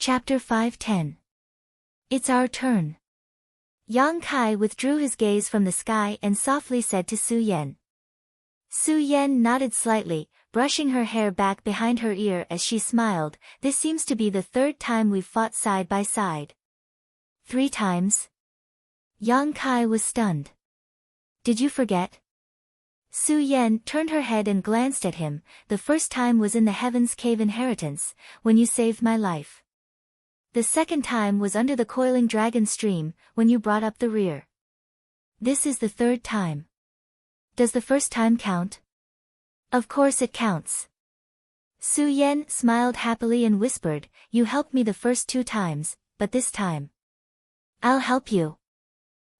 Chapter 510. It's our turn. Yang Kai withdrew his gaze from the sky and softly said to Su Yan. Su Yan nodded slightly, brushing her hair back behind her ear as she smiled. This seems to be the third time we've fought side by side. 3 times? Yang Kai was stunned. Did you forget? Su Yan turned her head and glanced at him. The first time was in the Heaven's Cave inheritance, when you saved my life. The second time was under the coiling dragon stream, when you brought up the rear. This is the third time. Does the first time count? Of course it counts. Su Yan smiled happily and whispered, you helped me the first 2 times, but this time I'll help you.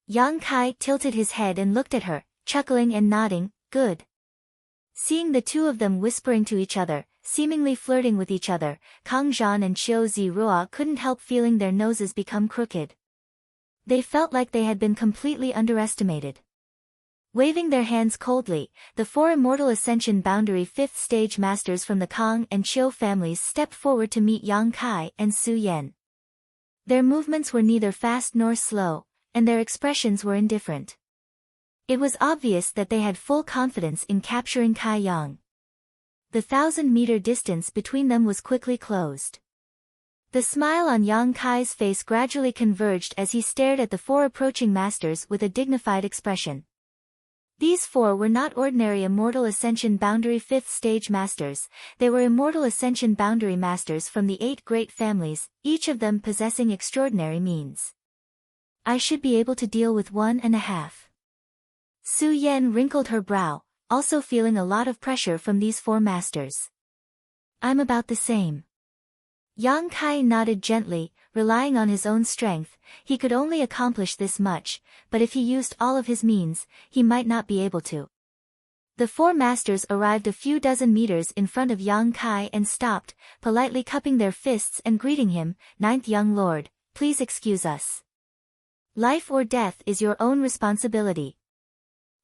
Yang Kai tilted his head and looked at her, chuckling and nodding, good. Seeing the two of them whispering to each other, seemingly flirting with each other, Kang Zhan and Qiu Zirua couldn't help feeling their noses become crooked. They felt like they had been completely underestimated. Waving their hands coldly, the 4 Immortal Ascension Boundary 5th Stage Masters from the Kang and Qiu families stepped forward to meet Yang Kai and Su Yan. Their movements were neither fast nor slow, and their expressions were indifferent. It was obvious that they had full confidence in capturing Kai Yang. The 1,000-meter distance between them was quickly closed. The smile on Yang Kai's face gradually converged as he stared at the 4 approaching masters with a dignified expression. These 4 were not ordinary Immortal Ascension Boundary 5th Stage Masters, they were Immortal Ascension Boundary Masters from the 8 great families, each of them possessing extraordinary means. I should be able to deal with 1.5. Su Yan wrinkled her brow, also feeling a lot of pressure from these 4 masters. I'm about the same. Yang Kai nodded gently, relying on his own strength. He could only accomplish this much, but if he used all of his means, he might not be able to. The 4 masters arrived a few dozen meters in front of Yang Kai and stopped, politely cupping their fists and greeting him, 9th young lord, please excuse us. Life or death is your own responsibility.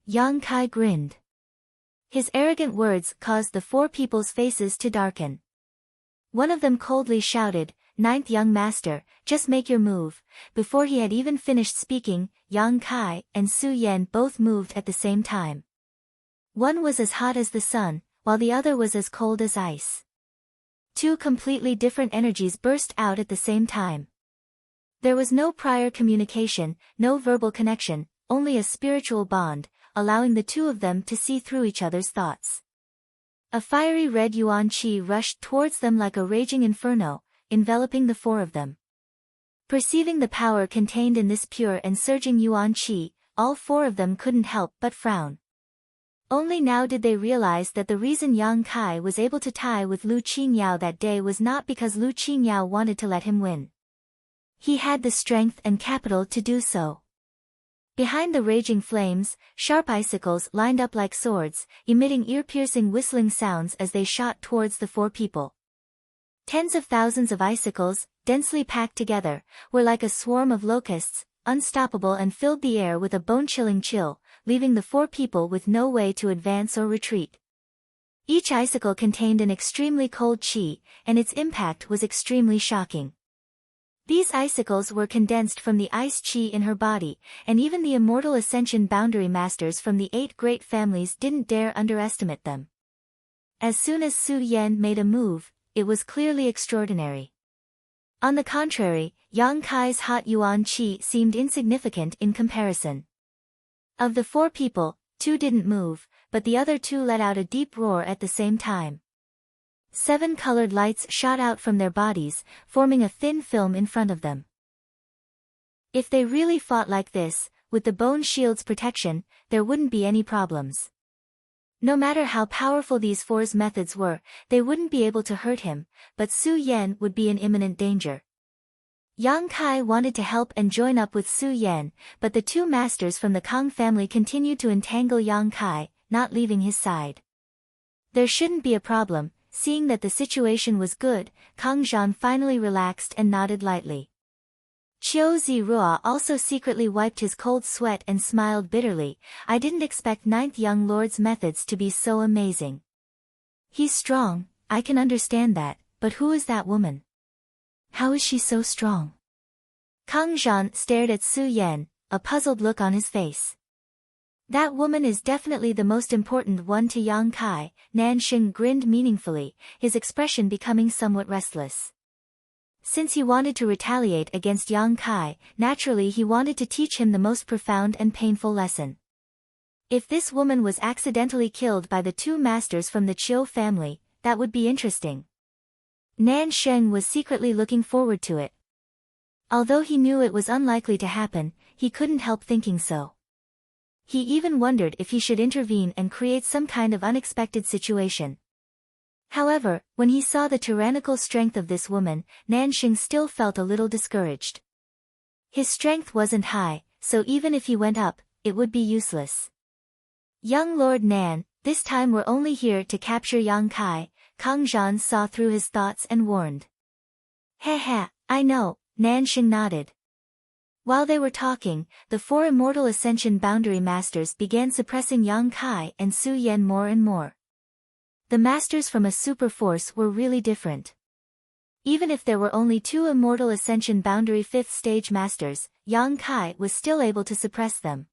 Yang Kai grinned. His arrogant words caused the 4 people's faces to darken. One of them coldly shouted, 9th young master, just make your move. Before he had even finished speaking, Yang Kai and Su Yan both moved at the same time. One was as hot as the sun, while the other was as cold as ice. 2 completely different energies burst out at the same time. There was no prior communication, no verbal connection, only a spiritual bond, allowing the 2 of them to see through each other's thoughts. A fiery red yuan qi rushed towards them like a raging inferno, enveloping the 4 of them. Perceiving the power contained in this pure and surging yuan qi, all 4 of them couldn't help but frown. Only now did they realize that the reason Yang Kai was able to tie with Lu Qingyao that day was not because Lu Qingyao wanted to let him win. He had the strength and capital to do so. Behind the raging flames, sharp icicles lined up like swords, emitting ear-piercing whistling sounds as they shot towards the 4 people. Tens of thousands of icicles, densely packed together, were like a swarm of locusts, unstoppable and filled the air with a bone-chilling chill, leaving the 4 people with no way to advance or retreat. Each icicle contained an extremely cold qi, and its impact was extremely shocking. These icicles were condensed from the ice qi in her body, and even the Immortal Ascension Boundary Masters from the 8 great families didn't dare underestimate them. As soon as Su Yan made a move, it was clearly extraordinary. On the contrary, Yang Kai's hot yuan qi seemed insignificant in comparison. Of the 4 people, 2 didn't move, but the other 2 let out a deep roar at the same time. 7 colored lights shot out from their bodies, forming a thin film in front of them. If they really fought like this, with the bone shield's protection, there wouldn't be any problems. No matter how powerful these 4's methods were, they wouldn't be able to hurt him, but Su Yan would be in imminent danger. Yang Kai wanted to help and join up with Su Yan, but the 2 masters from the Kang family continued to entangle Yang Kai, not leaving his side. There shouldn't be a problem. Seeing that the situation was good, Kang Zhan finally relaxed and nodded lightly. Qiu Zirua also secretly wiped his cold sweat and smiled bitterly. I didn't expect 9th young lord's methods to be so amazing. He's strong, I can understand that, but who is that woman? How is she so strong? Kang Zhan stared at Su Yan, a puzzled look on his face. That woman is definitely the most important one to Yang Kai. Nan Xing grinned meaningfully, his expression becoming somewhat restless. Since he wanted to retaliate against Yang Kai, naturally he wanted to teach him the most profound and painful lesson. If this woman was accidentally killed by the two masters from the Chiu family, that would be interesting. Nan Sheng was secretly looking forward to it. Although he knew it was unlikely to happen, he couldn't help thinking so. He even wondered if he should intervene and create some kind of unexpected situation. However, when he saw the tyrannical strength of this woman, Nanxing still felt a little discouraged. His strength wasn't high, so even if he went up, it would be useless. Young Lord Nan, this time we're only here to capture Yang Kai, Kang Zhan saw through his thoughts and warned. Heh, I know, Nanxing nodded. While they were talking, the four immortal Ascension Boundary Masters began suppressing Yang Kai and Su Yan more and more. The masters from a super force were really different. Even if there were only two immortal Ascension Boundary 5th stage masters, Yang Kai was still able to suppress them.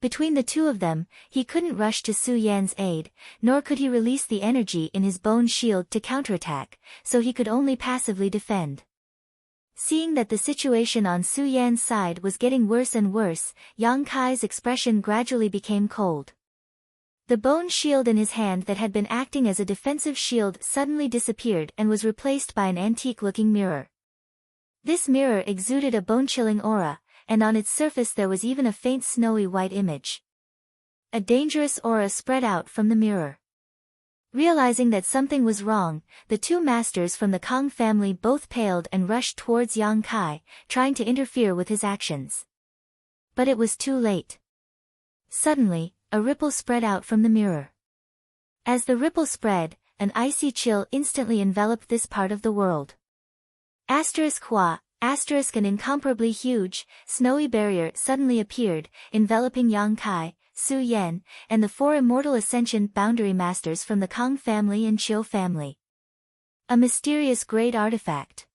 Between the two of them, he couldn't rush to Su Yan's aid, nor could he release the energy in his bone shield to counterattack, so he could only passively defend. Seeing that the situation on Su Yan's side was getting worse and worse, Yang Kai's expression gradually became cold. The bone shield in his hand that had been acting as a defensive shield suddenly disappeared and was replaced by an antique-looking mirror. This mirror exuded a bone-chilling aura, and on its surface there was even a faint snowy white image. A dangerous aura spread out from the mirror. Realizing that something was wrong, the two masters from the Kang family both paled and rushed towards Yang Kai, trying to interfere with his actions. But it was too late. Suddenly, a ripple spread out from the mirror. As the ripple spread, an icy chill instantly enveloped this part of the world. Hua, an incomparably huge, snowy barrier suddenly appeared, enveloping Yang Kai, Su Yan, and the four immortal Ascension Boundary Masters from the Kang family and Chiu family. A mysterious great artifact.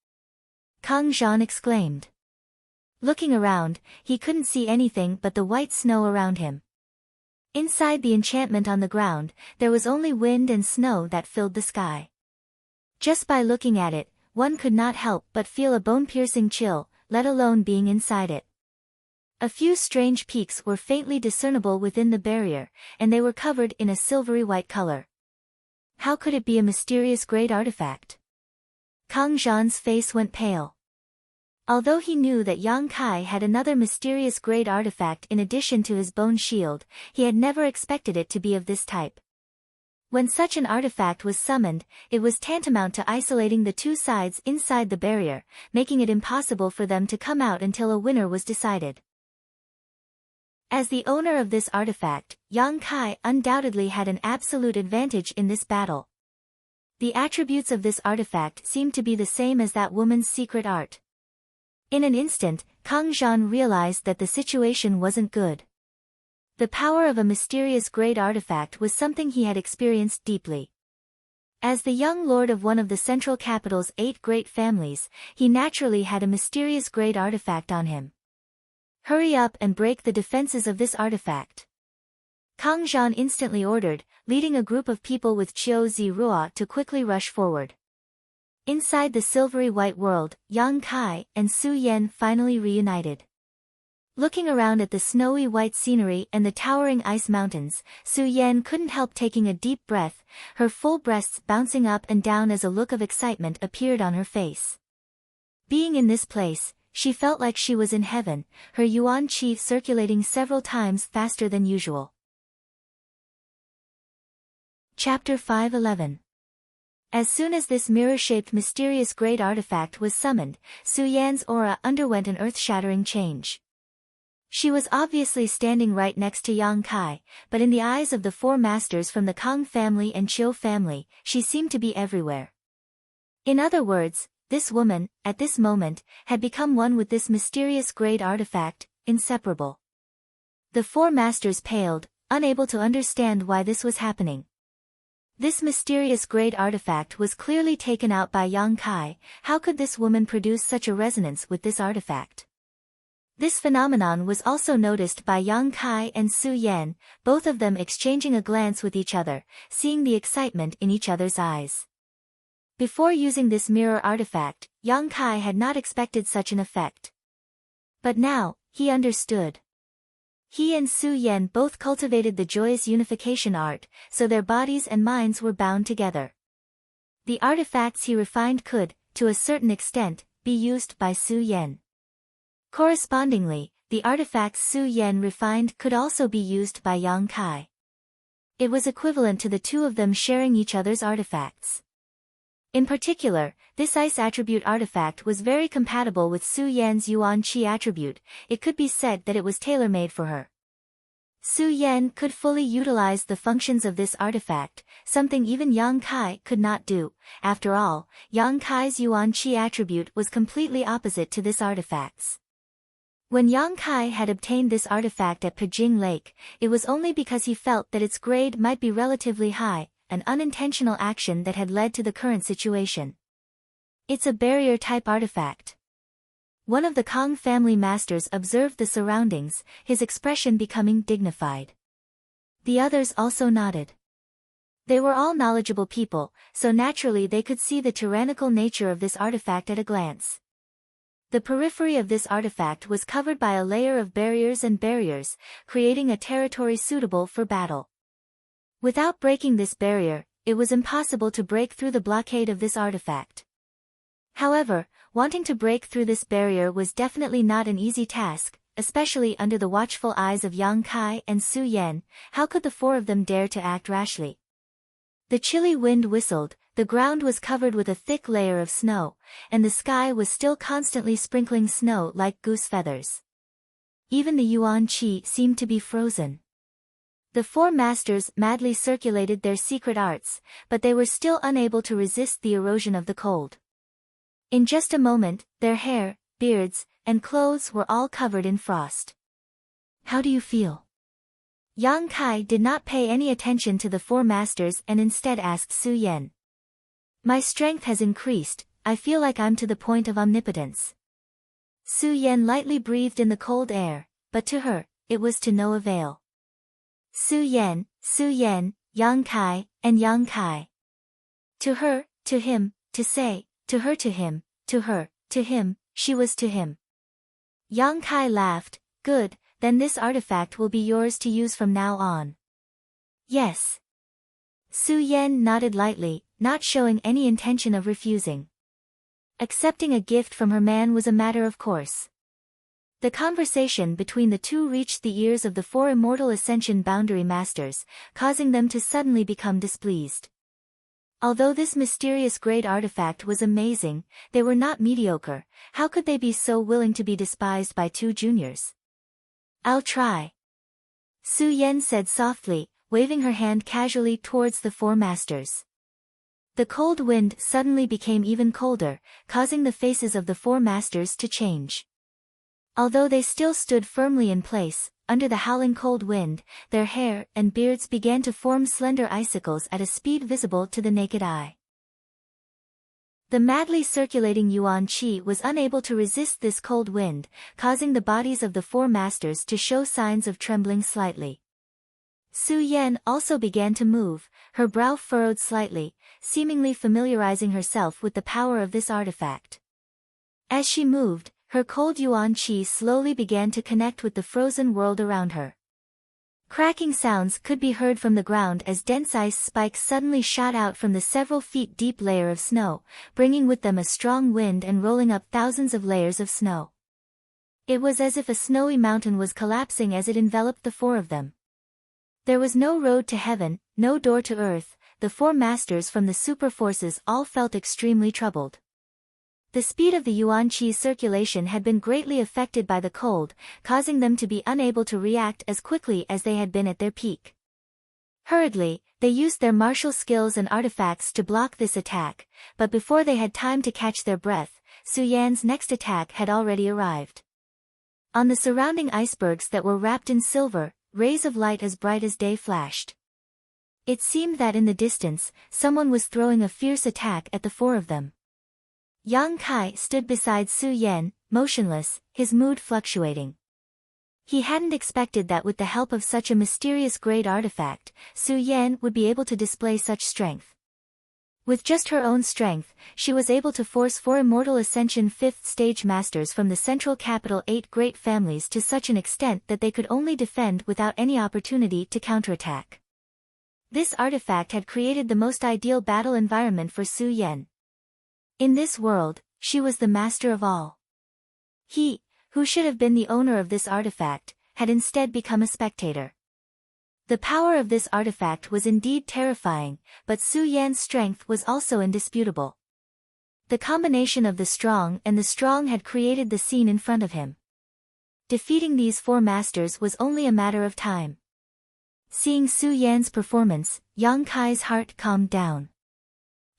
Kang Zhan exclaimed. Looking around, he couldn't see anything but the white snow around him. Inside the enchantment on the ground, there was only wind and snow that filled the sky. Just by looking at it, one could not help but feel a bone-piercing chill, let alone being inside it. A few strange peaks were faintly discernible within the barrier, and they were covered in a silvery white color. How could it be a mysterious great artifact? Kang Zhan's face went pale. Although he knew that Yang Kai had another mysterious great artifact in addition to his bone shield, he had never expected it to be of this type. When such an artifact was summoned, it was tantamount to isolating the two sides inside the barrier, making it impossible for them to come out until a winner was decided. As the owner of this artifact, Yang Kai undoubtedly had an absolute advantage in this battle. The attributes of this artifact seemed to be the same as that woman's secret art. In an instant, Kang Zhan realized that the situation wasn't good. The power of a mysterious great artifact was something he had experienced deeply. As the young lord of one of the central capital's 8 great families, he naturally had a mysterious great artifact on him. Hurry up and break the defenses of this artifact. Kang Zhan instantly ordered, leading a group of people with Chiu Zirua to quickly rush forward. Inside the silvery white world, Yang Kai and Su Yan finally reunited. Looking around at the snowy white scenery and the towering ice mountains, Su Yan couldn't help taking a deep breath, her full breasts bouncing up and down as a look of excitement appeared on her face. Being in this place, she felt like she was in heaven, her yuan qi circulating several times faster than usual. Chapter 5:11. As soon as this mirror-shaped mysterious great artifact was summoned, Su Yan's aura underwent an earth-shattering change. She was obviously standing right next to Yang Kai, but in the eyes of the four masters from the Kang family and Chiu family, she seemed to be everywhere. In other words, this woman, at this moment, had become one with this mysterious great artifact, inseparable. The four masters paled, unable to understand why this was happening. This mysterious great artifact was clearly taken out by Yang Kai. How could this woman produce such a resonance with this artifact? This phenomenon was also noticed by Yang Kai and Su Yan, both of them exchanging a glance with each other, seeing the excitement in each other's eyes. Before using this mirror artifact, Yang Kai had not expected such an effect. But now, he understood. He and Su Yan both cultivated the joyous unification art, so their bodies and minds were bound together. The artifacts he refined could, to a certain extent, be used by Su Yan. Correspondingly, the artifacts Su Yan refined could also be used by Yang Kai. It was equivalent to the two of them sharing each other's artifacts. In particular, this ice attribute artifact was very compatible with Su Yan's Yuan Qi attribute. It could be said that it was tailor-made for her. Su Yan could fully utilize the functions of this artifact, something even Yang Kai could not do. After all, Yang Kai's Yuan Qi attribute was completely opposite to this artifact's. When Yang Kai had obtained this artifact at Pijing Lake, it was only because he felt that its grade might be relatively high, an unintentional action that had led to the current situation. It's a barrier-type artifact. One of the Kong family masters observed the surroundings, his expression becoming dignified. The others also nodded. They were all knowledgeable people, so naturally they could see the tyrannical nature of this artifact at a glance. The periphery of this artifact was covered by a layer of barriers and barriers, creating a territory suitable for battle. Without breaking this barrier, it was impossible to break through the blockade of this artifact. However, wanting to break through this barrier was definitely not an easy task, especially under the watchful eyes of Yang Kai and Su Yan. How could the four of them dare to act rashly? The chilly wind whistled, the ground was covered with a thick layer of snow, and the sky was still constantly sprinkling snow like goose feathers. Even the Yuan Qi seemed to be frozen. The four masters madly circulated their secret arts, but they were still unable to resist the erosion of the cold. In just a moment, their hair, beards, and clothes were all covered in frost. How do you feel? Yang Kai did not pay any attention to the four masters and instead asked Su Yan. My strength has increased, I feel like I'm to the point of omnipotence. Su Yan lightly breathed in the cold air, but to her, it was to no avail. Su Yan, Yang Kai, and Yang Kai. To her, to him, to say, to her to him, to her, to him, she was to him. Yang Kai laughed, good, then this artifact will be yours to use from now on. Yes. Su Yan nodded lightly, not showing any intention of refusing. Accepting a gift from her man was a matter of course. The conversation between the two reached the ears of the four immortal Ascension Boundary Masters, causing them to suddenly become displeased. Although this mysterious great artifact was amazing, they were not mediocre. How could they be so willing to be despised by two juniors? I'll try. Su Yan said softly, waving her hand casually towards the four masters. The cold wind suddenly became even colder, causing the faces of the four masters to change. Although they still stood firmly in place, under the howling cold wind, their hair and beards began to form slender icicles at a speed visible to the naked eye. The madly circulating Yuan Qi was unable to resist this cold wind, causing the bodies of the four masters to show signs of trembling slightly. Su Yan also began to move, her brow furrowed slightly, seemingly familiarizing herself with the power of this artifact. As she moved, her cold Yuan Qi slowly began to connect with the frozen world around her. Cracking sounds could be heard from the ground as dense ice spikes suddenly shot out from the several feet deep layer of snow, bringing with them a strong wind and rolling up thousands of layers of snow. It was as if a snowy mountain was collapsing as it enveloped the four of them. There was no road to heaven, no door to earth. The four masters from the super forces all felt extremely troubled. The speed of the Yuan Qi circulation had been greatly affected by the cold, causing them to be unable to react as quickly as they had been at their peak. Hurriedly, they used their martial skills and artifacts to block this attack, but before they had time to catch their breath, Su Yan's next attack had already arrived. On the surrounding icebergs that were wrapped in silver, rays of light as bright as day flashed. It seemed that in the distance, someone was throwing a fierce attack at the four of them. Yang Kai stood beside Su Yan, motionless, his mood fluctuating. He hadn't expected that with the help of such a mysterious great artifact, Su Yan would be able to display such strength. With just her own strength, she was able to force 4 Immortal Ascension 5th stage masters from the central capital 8 great families to such an extent that they could only defend without any opportunity to counterattack. This artifact had created the most ideal battle environment for Su Yan. In this world, she was the master of all. He, who should have been the owner of this artifact, had instead become a spectator. The power of this artifact was indeed terrifying, but Su Yan's strength was also indisputable. The combination of the strong and the strong had created the scene in front of him. Defeating these 4 masters was only a matter of time. Seeing Su Yan's performance, Yang Kai's heart calmed down.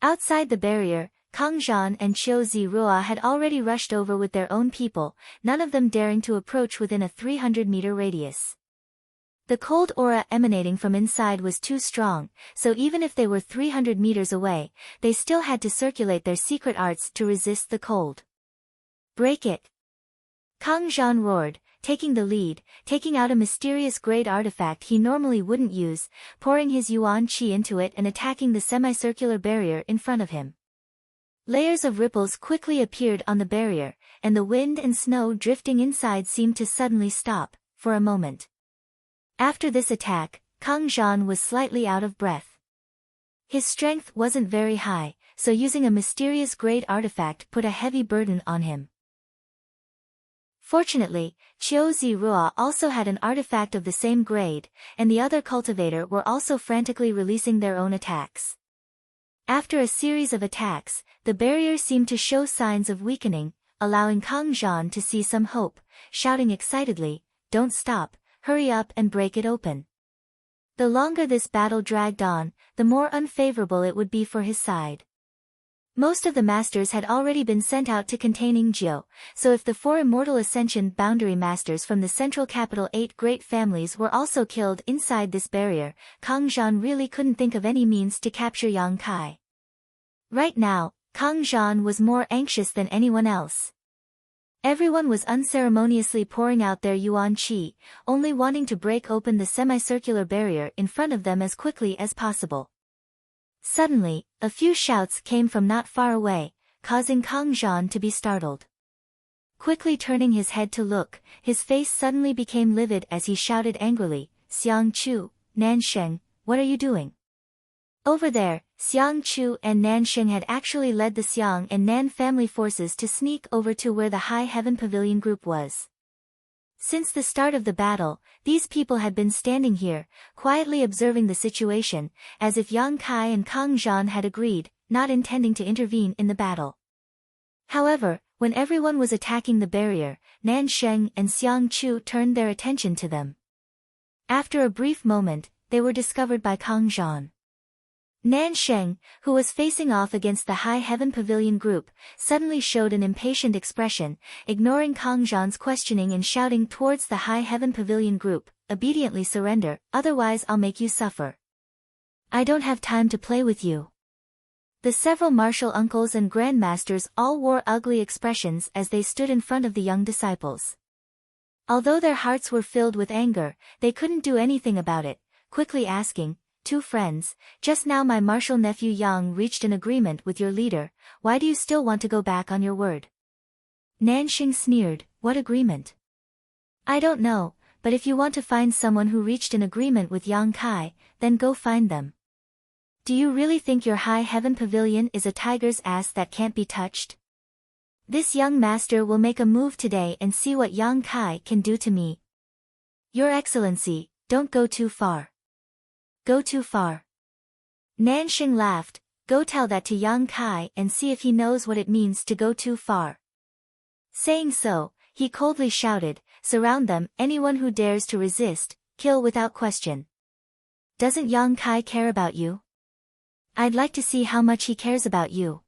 Outside the barrier, Kang Zhan and Qiu Zirua had already rushed over with their own people, none of them daring to approach within a 300-meter radius. The cold aura emanating from inside was too strong, so even if they were 300 meters away, they still had to circulate their secret arts to resist the cold. Break it! Kang Zhan roared, taking the lead, taking out a mysterious great artifact he normally wouldn't use, pouring his yuan qi into it and attacking the semicircular barrier in front of him. Layers of ripples quickly appeared on the barrier, and the wind and snow drifting inside seemed to suddenly stop, for a moment. After this attack, Kang Zhan was slightly out of breath. His strength wasn't very high, so using a mysterious great artifact put a heavy burden on him. Fortunately, Qiu Zirua also had an artifact of the same grade, and the other cultivator were also frantically releasing their own attacks. After a series of attacks, the barrier seemed to show signs of weakening, allowing Kang Zhan to see some hope, shouting excitedly, "Don't stop, hurry up and break it open." The longer this battle dragged on, the more unfavorable it would be for his side. Most of the masters had already been sent out to contain Yingjiu, so if the 4 Immortal Ascension boundary masters from the central capital 8 great families were also killed inside this barrier, Kang Zhan really couldn't think of any means to capture Yang Kai. Right now, Kang Zhan was more anxious than anyone else. Everyone was unceremoniously pouring out their yuan qi, only wanting to break open the semicircular barrier in front of them as quickly as possible. Suddenly, a few shouts came from not far away, causing Kang Zhan to be startled. Quickly turning his head to look, his face suddenly became livid as he shouted angrily, "Xiang Chu, Nansheng, what are you doing?" Over there, Xiang Chu and Nansheng had actually led the Xiang and Nan family forces to sneak over to where the High Heaven Pavilion group was. Since the start of the battle, these people had been standing here, quietly observing the situation, as if Yang Kai and Kang Zhan had agreed, not intending to intervene in the battle. However, when everyone was attacking the barrier, Nansheng and Xiang Chu turned their attention to them. After a brief moment, they were discovered by Kang Zhan. Nansheng, who was facing off against the High Heaven Pavilion group, suddenly showed an impatient expression, ignoring Kang Zhan's questioning and shouting towards the High Heaven Pavilion group, "Obediently surrender, otherwise I'll make you suffer. I don't have time to play with you." The several martial uncles and grandmasters all wore ugly expressions as they stood in front of the young disciples. Although their hearts were filled with anger, they couldn't do anything about it, quickly asking, "Two friends, just now my martial nephew Yang reached an agreement with your leader, why do you still want to go back on your word?" Nansheng sneered, "What agreement?" "I don't know, but if you want to find someone who reached an agreement with Yang Kai, then go find them. Do you really think your High Heaven Pavilion is a tiger's ass that can't be touched? This young master will make a move today and see what Yang Kai can do to me. Your Excellency, don't go too far. Go too far." Nansheng laughed, "Go tell that to Yang Kai and see if he knows what it means to go too far." Saying so, he coldly shouted, "Surround them, anyone who dares to resist, kill without question. Doesn't Yang Kai care about you? I'd like to see how much he cares about you."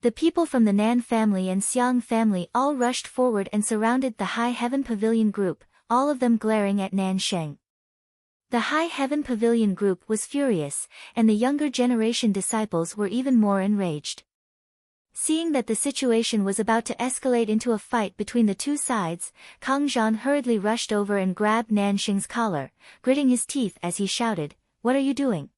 The people from the Nan family and Xiang family all rushed forward and surrounded the High Heaven Pavilion group, all of them glaring at Nansheng. The High Heaven Pavilion group was furious, and the younger generation disciples were even more enraged. Seeing that the situation was about to escalate into a fight between the two sides, Kang Zhan hurriedly rushed over and grabbed Nanxing's collar, gritting his teeth as he shouted, "What are you doing?"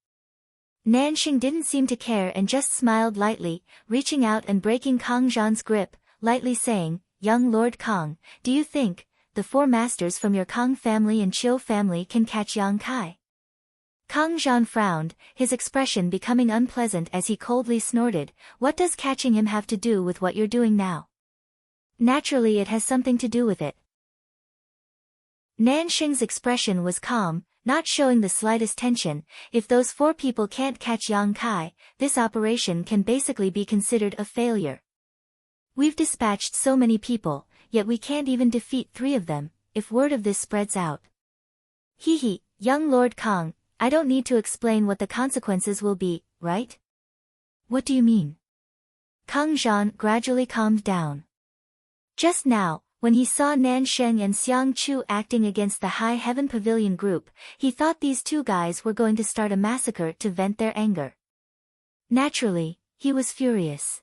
Nanxing didn't seem to care and just smiled lightly, reaching out and breaking Kang Zhan's grip, lightly saying, "Young Lord Kang, do you think the four masters from your Kang family and Chiu family can catch Yang Kai?" Kang Zhan frowned, his expression becoming unpleasant as he coldly snorted, "What does catching him have to do with what you're doing now?" "Naturally it has something to do with it." Nanxing's expression was calm, not showing the slightest tension. "If those four people can't catch Yang Kai, this operation can basically be considered a failure. We've dispatched so many people, yet we can't even defeat 3 of them, if word of this spreads out. Hee, young Lord Kang, I don't need to explain what the consequences will be, right?" "What do you mean?" Kang Zhan gradually calmed down. Just now, when he saw Nansheng and Xiang Chu acting against the High Heaven Pavilion group, he thought these 2 guys were going to start a massacre to vent their anger. Naturally, he was furious.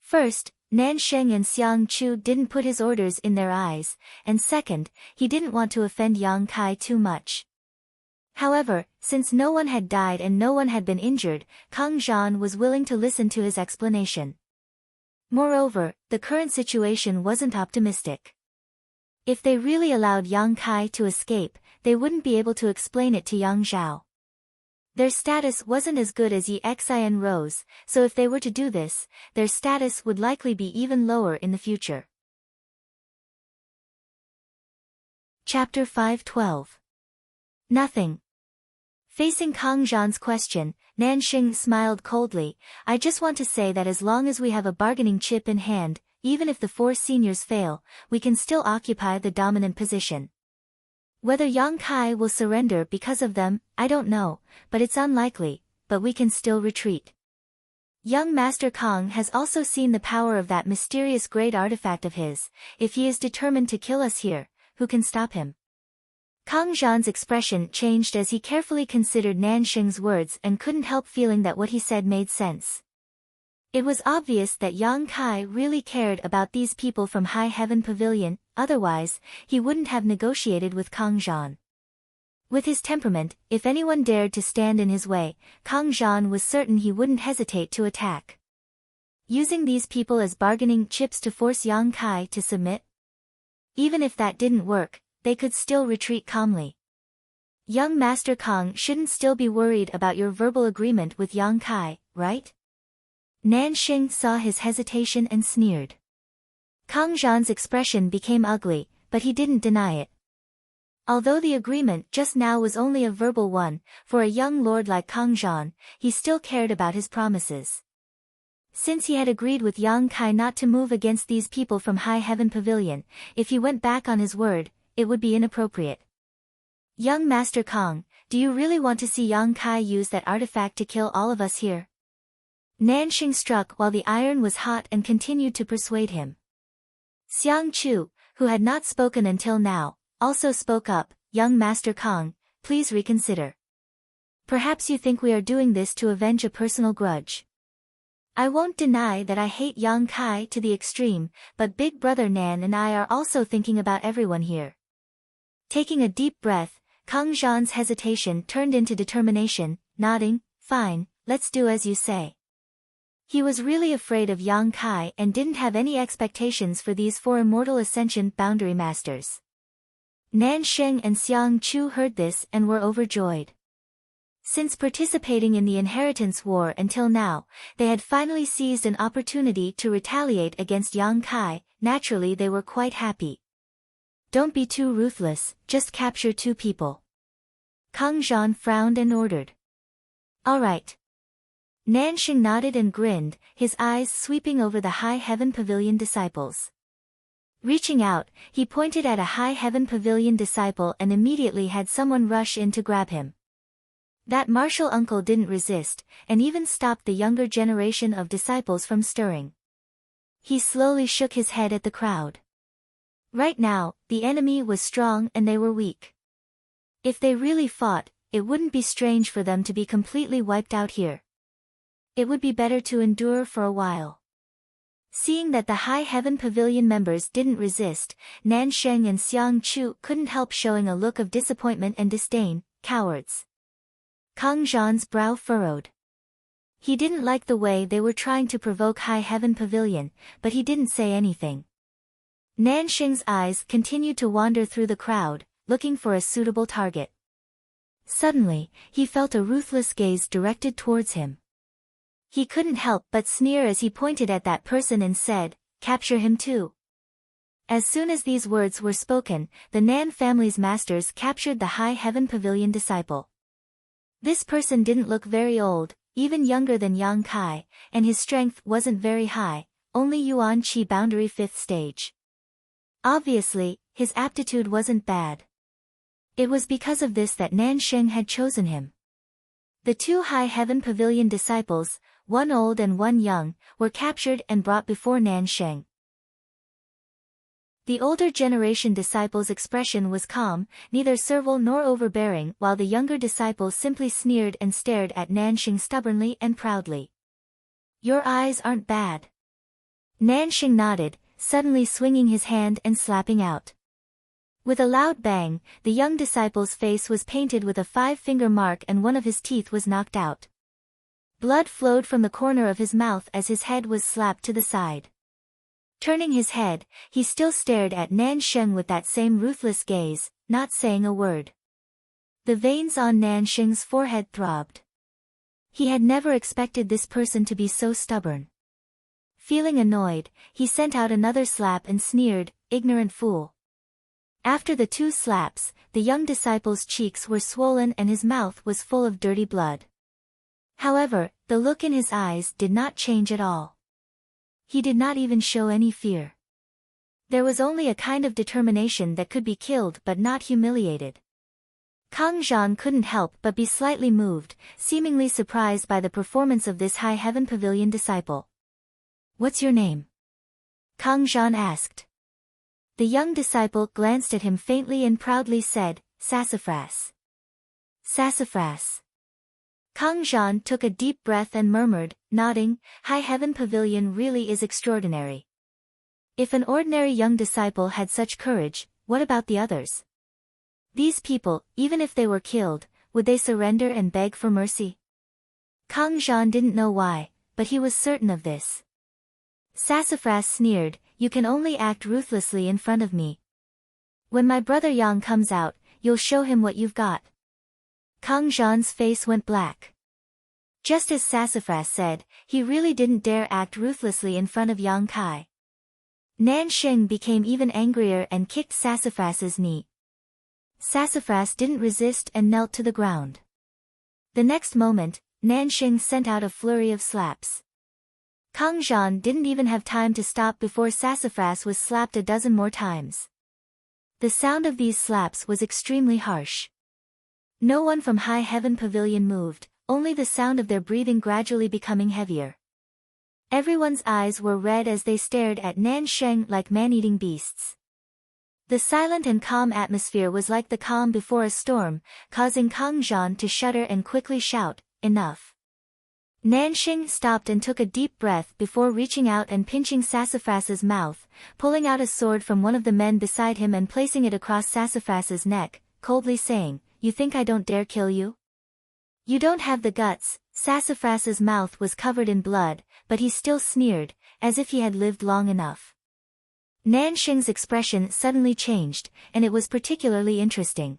First, Nansheng and Xiang Chu didn't put his orders in their eyes, and second, he didn't want to offend Yang Kai too much. However, since no one had died and no one had been injured, Kang Zhan was willing to listen to his explanation. Moreover, the current situation wasn't optimistic. If they really allowed Yang Kai to escape, they wouldn't be able to explain it to Yang Zhao. Their status wasn't as good as Yi Xian Rose, so if they were to do this, their status would likely be even lower in the future. Chapter 5:12. Nothing. Facing Kang Zhan's question, Nanxing smiled coldly, "I just want to say that as long as we have a bargaining chip in hand, even if the 4 seniors fail, we can still occupy the dominant position. Whether Yang Kai will surrender because of them, I don't know, but it's unlikely, but we can still retreat. Young Master Kang has also seen the power of that mysterious great artifact of his. If he is determined to kill us here, who can stop him?" Kang Zhan's expression changed as he carefully considered Nanxing's words and couldn't help feeling that what he said made sense. It was obvious that Yang Kai really cared about these people from High Heaven Pavilion, otherwise, he wouldn't have negotiated with Kang Zhan. With his temperament, if anyone dared to stand in his way, Kang Zhan was certain he wouldn't hesitate to attack. Using these people as bargaining chips to force Yang Kai to submit? Even if that didn't work, they could still retreat calmly. Young Master Kang shouldn't still be worried about your verbal agreement with Yang Kai, right? Nanxing saw his hesitation and sneered. Kang Zhan's expression became ugly, but he didn't deny it. Although the agreement just now was only a verbal one, for a young lord like Kang Zhan, he still cared about his promises. Since he had agreed with Yang Kai not to move against these people from High Heaven Pavilion, if he went back on his word, it would be inappropriate. "Young Master Kang, do you really want to see Yang Kai use that artifact to kill all of us here?" Nanxing struck while the iron was hot and continued to persuade him. Xiang Chu, who had not spoken until now, also spoke up, "Young Master Kang, please reconsider. Perhaps you think we are doing this to avenge a personal grudge. I won't deny that I hate Yang Kai to the extreme, but Big Brother Nan and I are also thinking about everyone here." Taking a deep breath, Kang Zhan's hesitation turned into determination, nodding, "Fine, let's do as you say." He was really afraid of Yang Kai and didn't have any expectations for these 4 immortal Ascension boundary masters. Nansheng and Xiang Chu heard this and were overjoyed. Since participating in the Inheritance War until now, they had finally seized an opportunity to retaliate against Yang Kai. Naturally they were quite happy. "Don't be too ruthless, just capture 2 people." Kang Zhan frowned and ordered. "All right." Nanxing nodded and grinned, his eyes sweeping over the High Heaven Pavilion disciples. Reaching out, he pointed at a High Heaven Pavilion disciple and immediately had someone rush in to grab him. That martial uncle didn't resist, and even stopped the younger generation of disciples from stirring. He slowly shook his head at the crowd. Right now, the enemy was strong and they were weak. If they really fought, it wouldn't be strange for them to be completely wiped out here. It would be better to endure for a while. Seeing that the High Heaven Pavilion members didn't resist, Nan Sheng and Xiang Chu couldn't help showing a look of disappointment and disdain. Cowards. Kang Zhan's brow furrowed. He didn't like the way they were trying to provoke High Heaven Pavilion, but he didn't say anything. Nan Sheng's eyes continued to wander through the crowd, looking for a suitable target. Suddenly, he felt a ruthless gaze directed towards him. He couldn't help but sneer as he pointed at that person and said, "Capture him too." As soon as these words were spoken, the Nan family's masters captured the High Heaven Pavilion disciple. This person didn't look very old, even younger than Yang Kai, and his strength wasn't very high, only Yuan Qi boundary 5th stage. Obviously, his aptitude wasn't bad. It was because of this that Nan Sheng had chosen him. The two High Heaven Pavilion disciples, one old and one young, were captured and brought before Nan Sheng. The older generation disciple's expression was calm, neither servile nor overbearing, while the younger disciple simply sneered and stared at Nan Sheng stubbornly and proudly. "Your eyes aren't bad." Nan Sheng nodded, suddenly swinging his hand and slapping out. With a loud bang, the young disciple's face was painted with a 5-finger mark and one of his teeth was knocked out. Blood flowed from the corner of his mouth as his head was slapped to the side. Turning his head, he still stared at Nan Sheng with that same ruthless gaze, not saying a word. The veins on Nan Sheng's forehead throbbed. He had never expected this person to be so stubborn. Feeling annoyed, he sent out another slap and sneered, "Ignorant fool." After the 2 slaps, the young disciple's cheeks were swollen and his mouth was full of dirty blood. However, the look in his eyes did not change at all. He did not even show any fear. There was only a kind of determination that could be killed but not humiliated. Kang Zhan couldn't help but be slightly moved, seemingly surprised by the performance of this High Heaven Pavilion disciple. "What's your name?" Kang Zhan asked. The young disciple glanced at him faintly and proudly said, "Sassafras." "Sassafras." Kang Zhan took a deep breath and murmured, nodding, "High Heaven Pavilion really is extraordinary." If an ordinary young disciple had such courage, what about the others? These people, even if they were killed, would they surrender and beg for mercy? Kang Zhan didn't know why, but he was certain of this. Sassafras sneered, "You can only act ruthlessly in front of me. When my brother Yang comes out, you'll show him what you've got." Kang Zhan's face went black. Just as Sassafras said, he really didn't dare act ruthlessly in front of Yang Kai. Nan Sheng became even angrier and kicked Sassafras's knee. Sassafras didn't resist and knelt to the ground. The next moment, Nan Sheng sent out a flurry of slaps. Kang Zhan didn't even have time to stop before Sassafras was slapped a dozen more times. The sound of these slaps was extremely harsh. No one from High Heaven Pavilion moved, only the sound of their breathing gradually becoming heavier. Everyone's eyes were red as they stared at Nan Sheng like man-eating beasts. The silent and calm atmosphere was like the calm before a storm, causing Kang Zhan to shudder and quickly shout, "Enough." Nan Sheng stopped and took a deep breath before reaching out and pinching Sassafras's mouth, pulling out a sword from one of the men beside him and placing it across Sassafras's neck, coldly saying, "You think I don't dare kill you? You don't have the guts." Sassafras's mouth was covered in blood, but he still sneered, as if he had lived long enough. Nan Sheng's expression suddenly changed, and it was particularly interesting.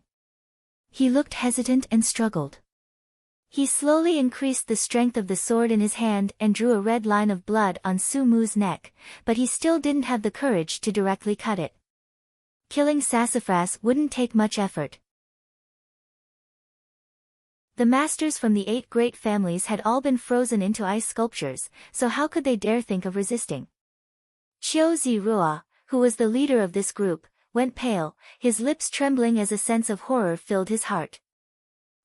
He looked hesitant and struggled. He slowly increased the strength of the sword in his hand and drew a red line of blood on Su Mu's neck, but he still didn't have the courage to directly cut it. Killing Sassafras wouldn't take much effort. The masters from the 8 great families had all been frozen into ice sculptures, so how could they dare think of resisting? Qiu Zirua, who was the leader of this group, went pale, his lips trembling as a sense of horror filled his heart.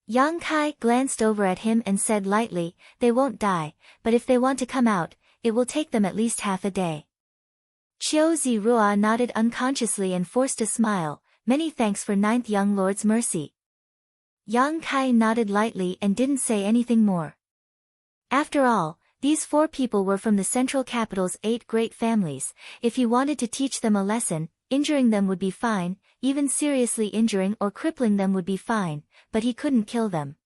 Yang Kai glanced over at him and said lightly, "They won't die, but if they want to come out, it will take them at least half a day." Qiu Zirua nodded unconsciously and forced a smile, "Many thanks for 9th young lord's mercy." Yang Kai nodded lightly and didn't say anything more. After all, these 4 people were from the central capital's 8 great families. If he wanted to teach them a lesson, injuring them would be fine, even seriously injuring or crippling them would be fine, but he couldn't kill them.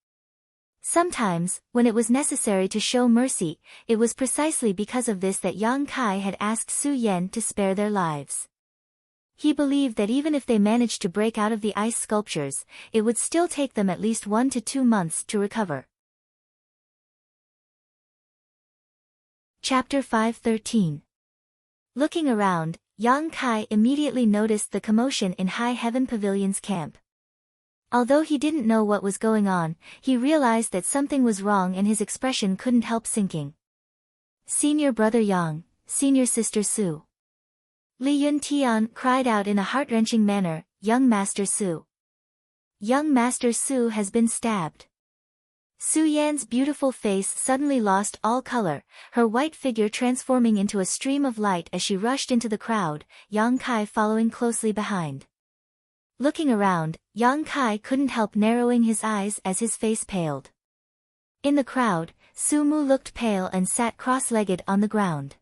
Sometimes, when it was necessary to show mercy, it was precisely because of this that Yang Kai had asked Su Yan to spare their lives. He believed that even if they managed to break out of the ice sculptures, it would still take them at least 1 to 2 months to recover. Chapter 5:13. Looking around, Yang Kai immediately noticed the commotion in High Heaven Pavilion's camp. Although he didn't know what was going on, he realized that something was wrong and his expression couldn't help sinking. Senior brother Yang, senior sister Su. Li Yuntian cried out in a heart-wrenching manner, Young Master Su. Young Master Su has been stabbed. Su Yan's beautiful face suddenly lost all color, her white figure transforming into a stream of light as she rushed into the crowd, Yang Kai following closely behind. Looking around, Yang Kai couldn't help narrowing his eyes as his face paled. In the crowd, Su Mu looked pale and sat cross-legged on the ground.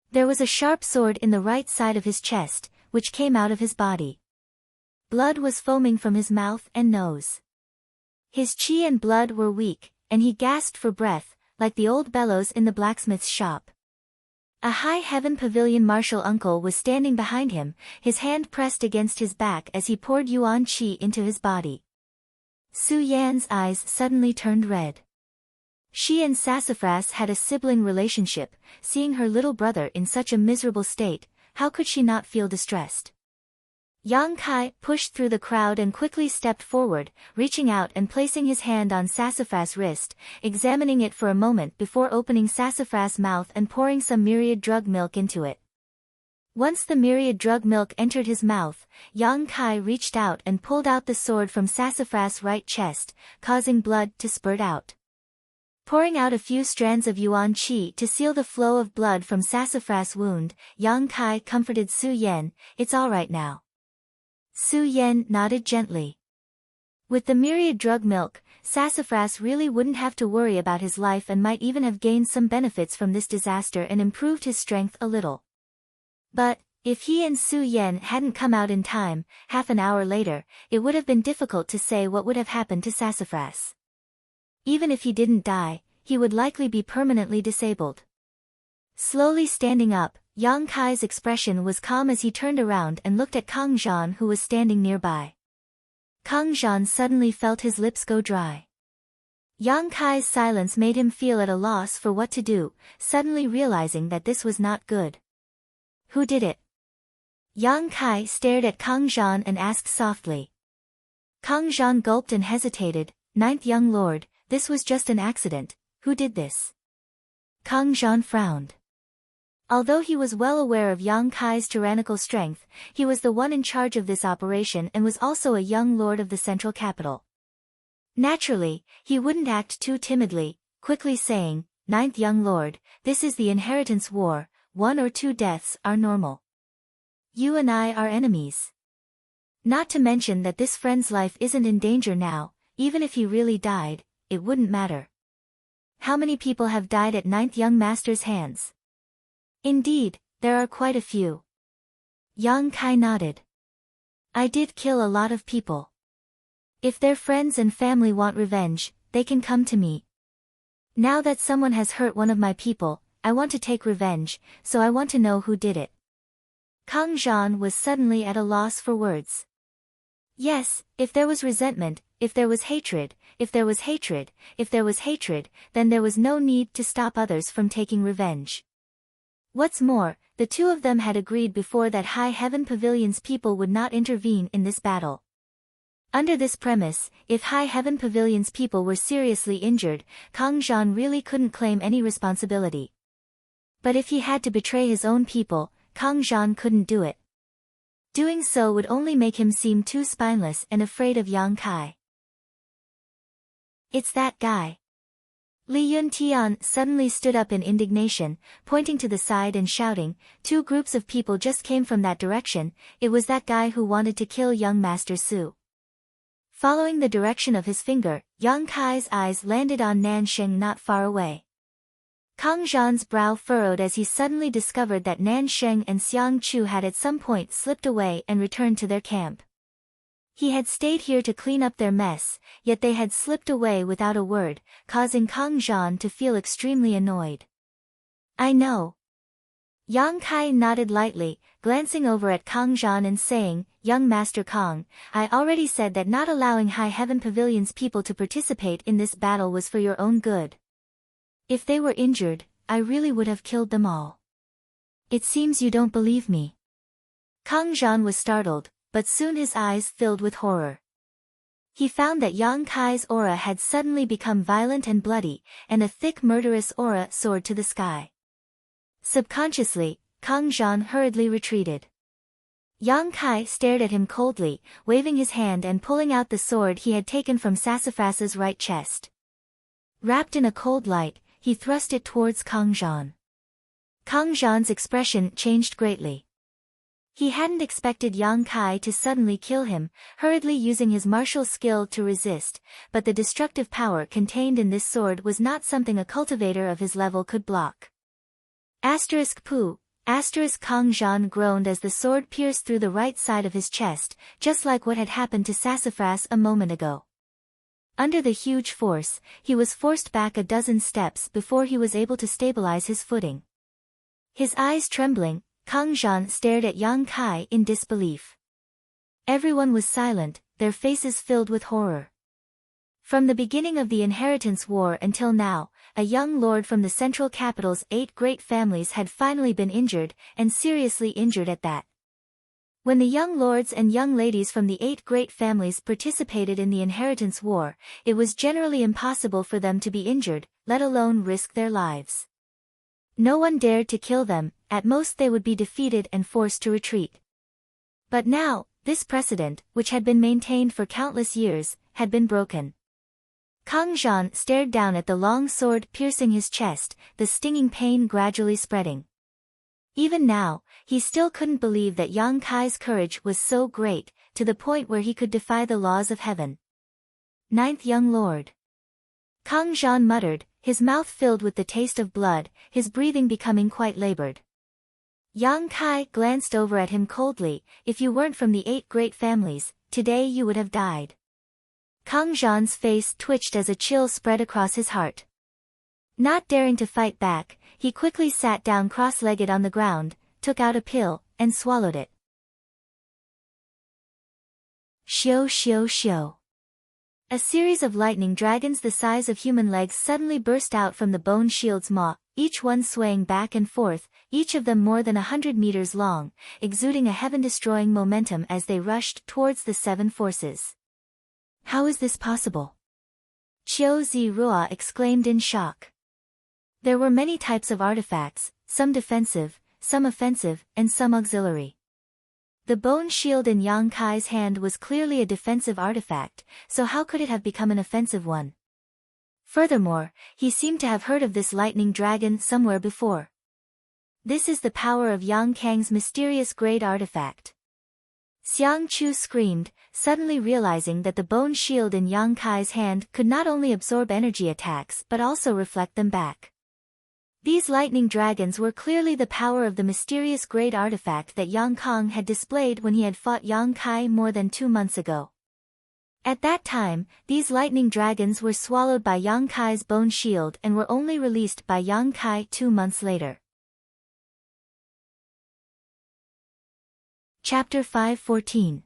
There was a sharp sword in the right side of his chest, which came out of his body. Blood was foaming from his mouth and nose. His qi and blood were weak, and he gasped for breath, like the old bellows in the blacksmith's shop. A High Heaven Pavilion martial uncle was standing behind him, his hand pressed against his back as he poured yuan qi into his body. Su Yan's eyes suddenly turned red. She and Sassafras had a sibling relationship. Seeing her little brother in such a miserable state, how could she not feel distressed? Yang Kai pushed through the crowd and quickly stepped forward, reaching out and placing his hand on Sassafras' wrist, examining it for a moment before opening Sassafras' mouth and pouring some myriad drug milk into it. Once the myriad drug milk entered his mouth, Yang Kai reached out and pulled out the sword from Sassafras' right chest, causing blood to spurt out. Pouring out a few strands of yuan qi to seal the flow of blood from Sassafras' wound, Yang Kai comforted Su Yan, "It's all right now." Su Yan nodded gently. With the myriad drug milk, Sassafras really wouldn't have to worry about his life and might even have gained some benefits from this disaster and improved his strength a little. But, if he and Su Yan hadn't come out in time, half an hour later, it would have been difficult to say what would have happened to Sassafras. Even if he didn't die, he would likely be permanently disabled. Slowly standing up, Yang Kai's expression was calm as he turned around and looked at Kang Zhan, who was standing nearby. Kang Zhan suddenly felt his lips go dry. Yang Kai's silence made him feel at a loss for what to do, suddenly realizing that this was not good. "Who did it?" Yang Kai stared at Kang Zhan and asked softly. Kang Zhan gulped and hesitated, "Ninth young lord, this was just an accident. Who did this?" Kang Zhan frowned. Although he was well aware of Yang Kai's tyrannical strength, he was the one in charge of this operation and was also a young lord of the central capital. Naturally, he wouldn't act too timidly, quickly saying, "Ninth young lord, this is the inheritance war, 1 or 2 deaths are normal. You and I are enemies. Not to mention that this friend's life isn't in danger now, even if he really died, it wouldn't matter. How many people have died at Ninth Young Master's hands?" "Indeed, there are quite a few." Yang Kai nodded. "I did kill a lot of people. If their friends and family want revenge, they can come to me. Now that someone has hurt one of my people, I want to take revenge, so I want to know who did it." Kang Zhan was suddenly at a loss for words. Yes, if there was resentment, if there was hatred, if there was hatred, if there was hatred, then there was no need to stop others from taking revenge. What's more, the two of them had agreed before that High Heaven Pavilion's people would not intervene in this battle. Under this premise, if High Heaven Pavilion's people were seriously injured, Kang Zhan really couldn't claim any responsibility. But if he had to betray his own people, Kang Zhan couldn't do it. Doing so would only make him seem too spineless and afraid of Yang Kai. "It's that guy." Li Yuntian suddenly stood up in indignation, pointing to the side and shouting, "2 groups of people just came from that direction, it was that guy who wanted to kill young Master Su." Following the direction of his finger, Yang Kai's eyes landed on Nansheng not far away. Kang Zhan's brow furrowed as he suddenly discovered that Nansheng and Xiang Chu had at some point slipped away and returned to their camp. He had stayed here to clean up their mess, yet they had slipped away without a word, causing Kang Zhan to feel extremely annoyed. I know. Yang Kai nodded lightly, glancing over at Kang Zhan and saying, Young Master Kang, I already said that not allowing High Heaven Pavilion's people to participate in this battle was for your own good. If they were injured, I really would have killed them all. It seems you don't believe me. Kang Zhan was startled, but soon his eyes filled with horror. He found that Yang Kai's aura had suddenly become violent and bloody, and a thick murderous aura soared to the sky. Subconsciously, Kang Zhan hurriedly retreated. Yang Kai stared at him coldly, waving his hand and pulling out the sword he had taken from Sassafras's right chest. Wrapped in a cold light, he thrust it towards Kang Zhan. Kang Zhan's expression changed greatly. He hadn't expected Yang Kai to suddenly kill him, hurriedly using his martial skill to resist, but the destructive power contained in this sword was not something a cultivator of his level could block. Pooh. Kang Zhan groaned as the sword pierced through the right side of his chest, just like what had happened to Sassafras a moment ago. Under the huge force, he was forced back a dozen steps before he was able to stabilize his footing. His eyes trembling, Kang Zhan stared at Yang Kai in disbelief. Everyone was silent, their faces filled with horror. From the beginning of the Inheritance War until now, a young lord from the central capital's 8 great families had finally been injured, and seriously injured at that. When the young lords and young ladies from the 8 great families participated in the Inheritance War, it was generally impossible for them to be injured, let alone risk their lives. No one dared to kill them, at most they would be defeated and forced to retreat. But now, this precedent, which had been maintained for countless years, had been broken. Kang Zhan stared down at the long sword piercing his chest, the stinging pain gradually spreading. Even now, he still couldn't believe that Yang Kai's courage was so great, to the point where he could defy the laws of heaven. Ninth Young Lord. Kang Zhan muttered, his mouth filled with the taste of blood, his breathing becoming quite labored. Yang Kai glanced over at him coldly, if you weren't from the 8 great families, today you would have died. Kang Zhan's face twitched as a chill spread across his heart. Not daring to fight back, he quickly sat down cross-legged on the ground, took out a pill, and swallowed it. Shio shio shio. A series of lightning dragons the size of human legs suddenly burst out from the bone shield's maw, each one swaying back and forth, each of them more than 100 meters long, exuding a heaven-destroying momentum as they rushed towards the 7 forces. How is this possible? Qiu Zirua exclaimed in shock. There were many types of artifacts, some defensive, some offensive, and some auxiliary. The bone shield in Yang Kai's hand was clearly a defensive artifact, so how could it have become an offensive one? Furthermore, he seemed to have heard of this lightning dragon somewhere before. This is the power of Yang Kang's mysterious great artifact. Xiang Chu screamed, suddenly realizing that the bone shield in Yang Kai's hand could not only absorb energy attacks but also reflect them back. These lightning dragons were clearly the power of the mysterious great artifact that Yang Kang had displayed when he had fought Yang Kai more than 2 months ago. At that time, these lightning dragons were swallowed by Yang Kai's bone shield and were only released by Yang Kai 2 months later. Chapter 5:14.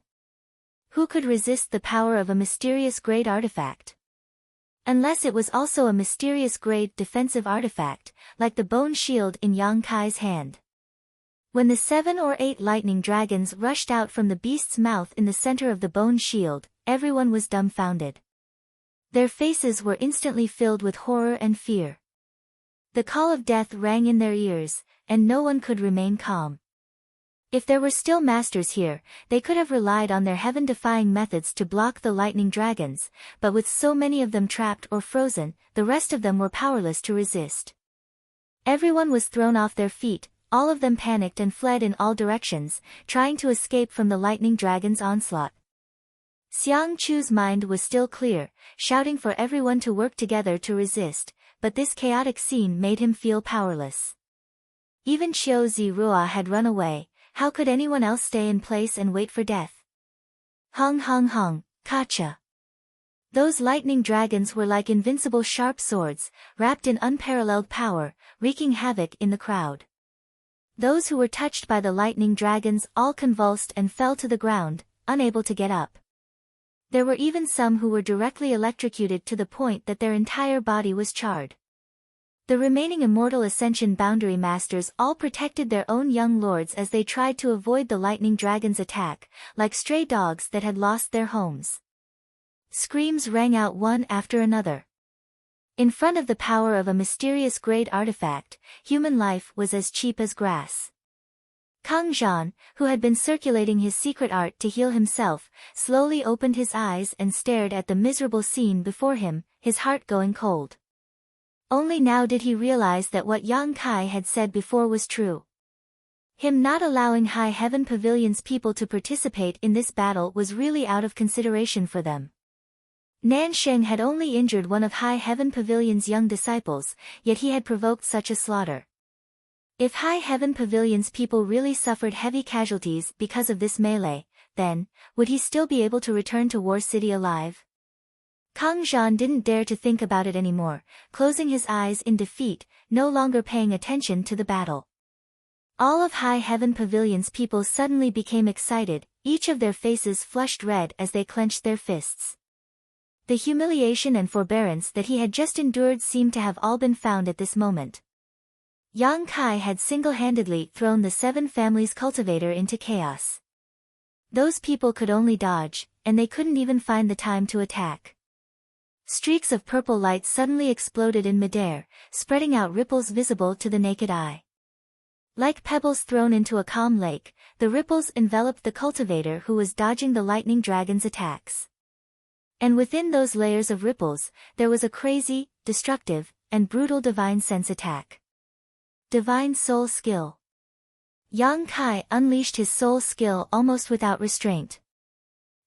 Who could resist the power of a mysterious great artifact? Unless it was also a mysterious great defensive artifact, like the bone shield in Yang Kai's hand. When the 7 or 8 lightning dragons rushed out from the beast's mouth in the center of the bone shield, everyone was dumbfounded. Their faces were instantly filled with horror and fear. The call of death rang in their ears, and no one could remain calm. If there were still masters here, they could have relied on their heaven-defying methods to block the lightning dragons, but with so many of them trapped or frozen, the rest of them were powerless to resist. Everyone was thrown off their feet, all of them panicked and fled in all directions, trying to escape from the lightning dragon's onslaught. Xiang Chu's mind was still clear, shouting for everyone to work together to resist, but this chaotic scene made him feel powerless. Even Qiu Zirua had run away, how could anyone else stay in place and wait for death? Hung hung hung, kacha. Those lightning dragons were like invincible sharp swords, wrapped in unparalleled power, wreaking havoc in the crowd. Those who were touched by the lightning dragons all convulsed and fell to the ground, unable to get up. There were even some who were directly electrocuted to the point that their entire body was charred. The remaining Immortal Ascension Boundary Masters all protected their own young lords as they tried to avoid the lightning dragon's attack, like stray dogs that had lost their homes. Screams rang out one after another. In front of the power of a mysterious great artifact, human life was as cheap as grass. Kang Zhan, who had been circulating his secret art to heal himself, slowly opened his eyes and stared at the miserable scene before him, his heart going cold. Only now did he realize that what Yang Kai had said before was true. Him not allowing High Heaven Pavilion's people to participate in this battle was really out of consideration for them. Nan Sheng had only injured one of High Heaven Pavilion's young disciples, yet he had provoked such a slaughter. If High Heaven Pavilion's people really suffered heavy casualties because of this melee, then, would he still be able to return to War City alive? Kang Zhan didn't dare to think about it anymore, closing his eyes in defeat, no longer paying attention to the battle. All of High Heaven Pavilion's people suddenly became excited, each of their faces flushed red as they clenched their fists. The humiliation and forbearance that he had just endured seemed to have all been found at this moment. Yang Kai had single-handedly thrown the 7 families' cultivator into chaos. Those people could only dodge, and they couldn't even find the time to attack. Streaks of purple light suddenly exploded in midair, spreading out ripples visible to the naked eye. Like pebbles thrown into a calm lake, the ripples enveloped the cultivator who was dodging the lightning dragon's attacks. And within those layers of ripples, there was a crazy, destructive, and brutal divine sense attack. Divine soul skill. Yang Kai unleashed his soul skill almost without restraint.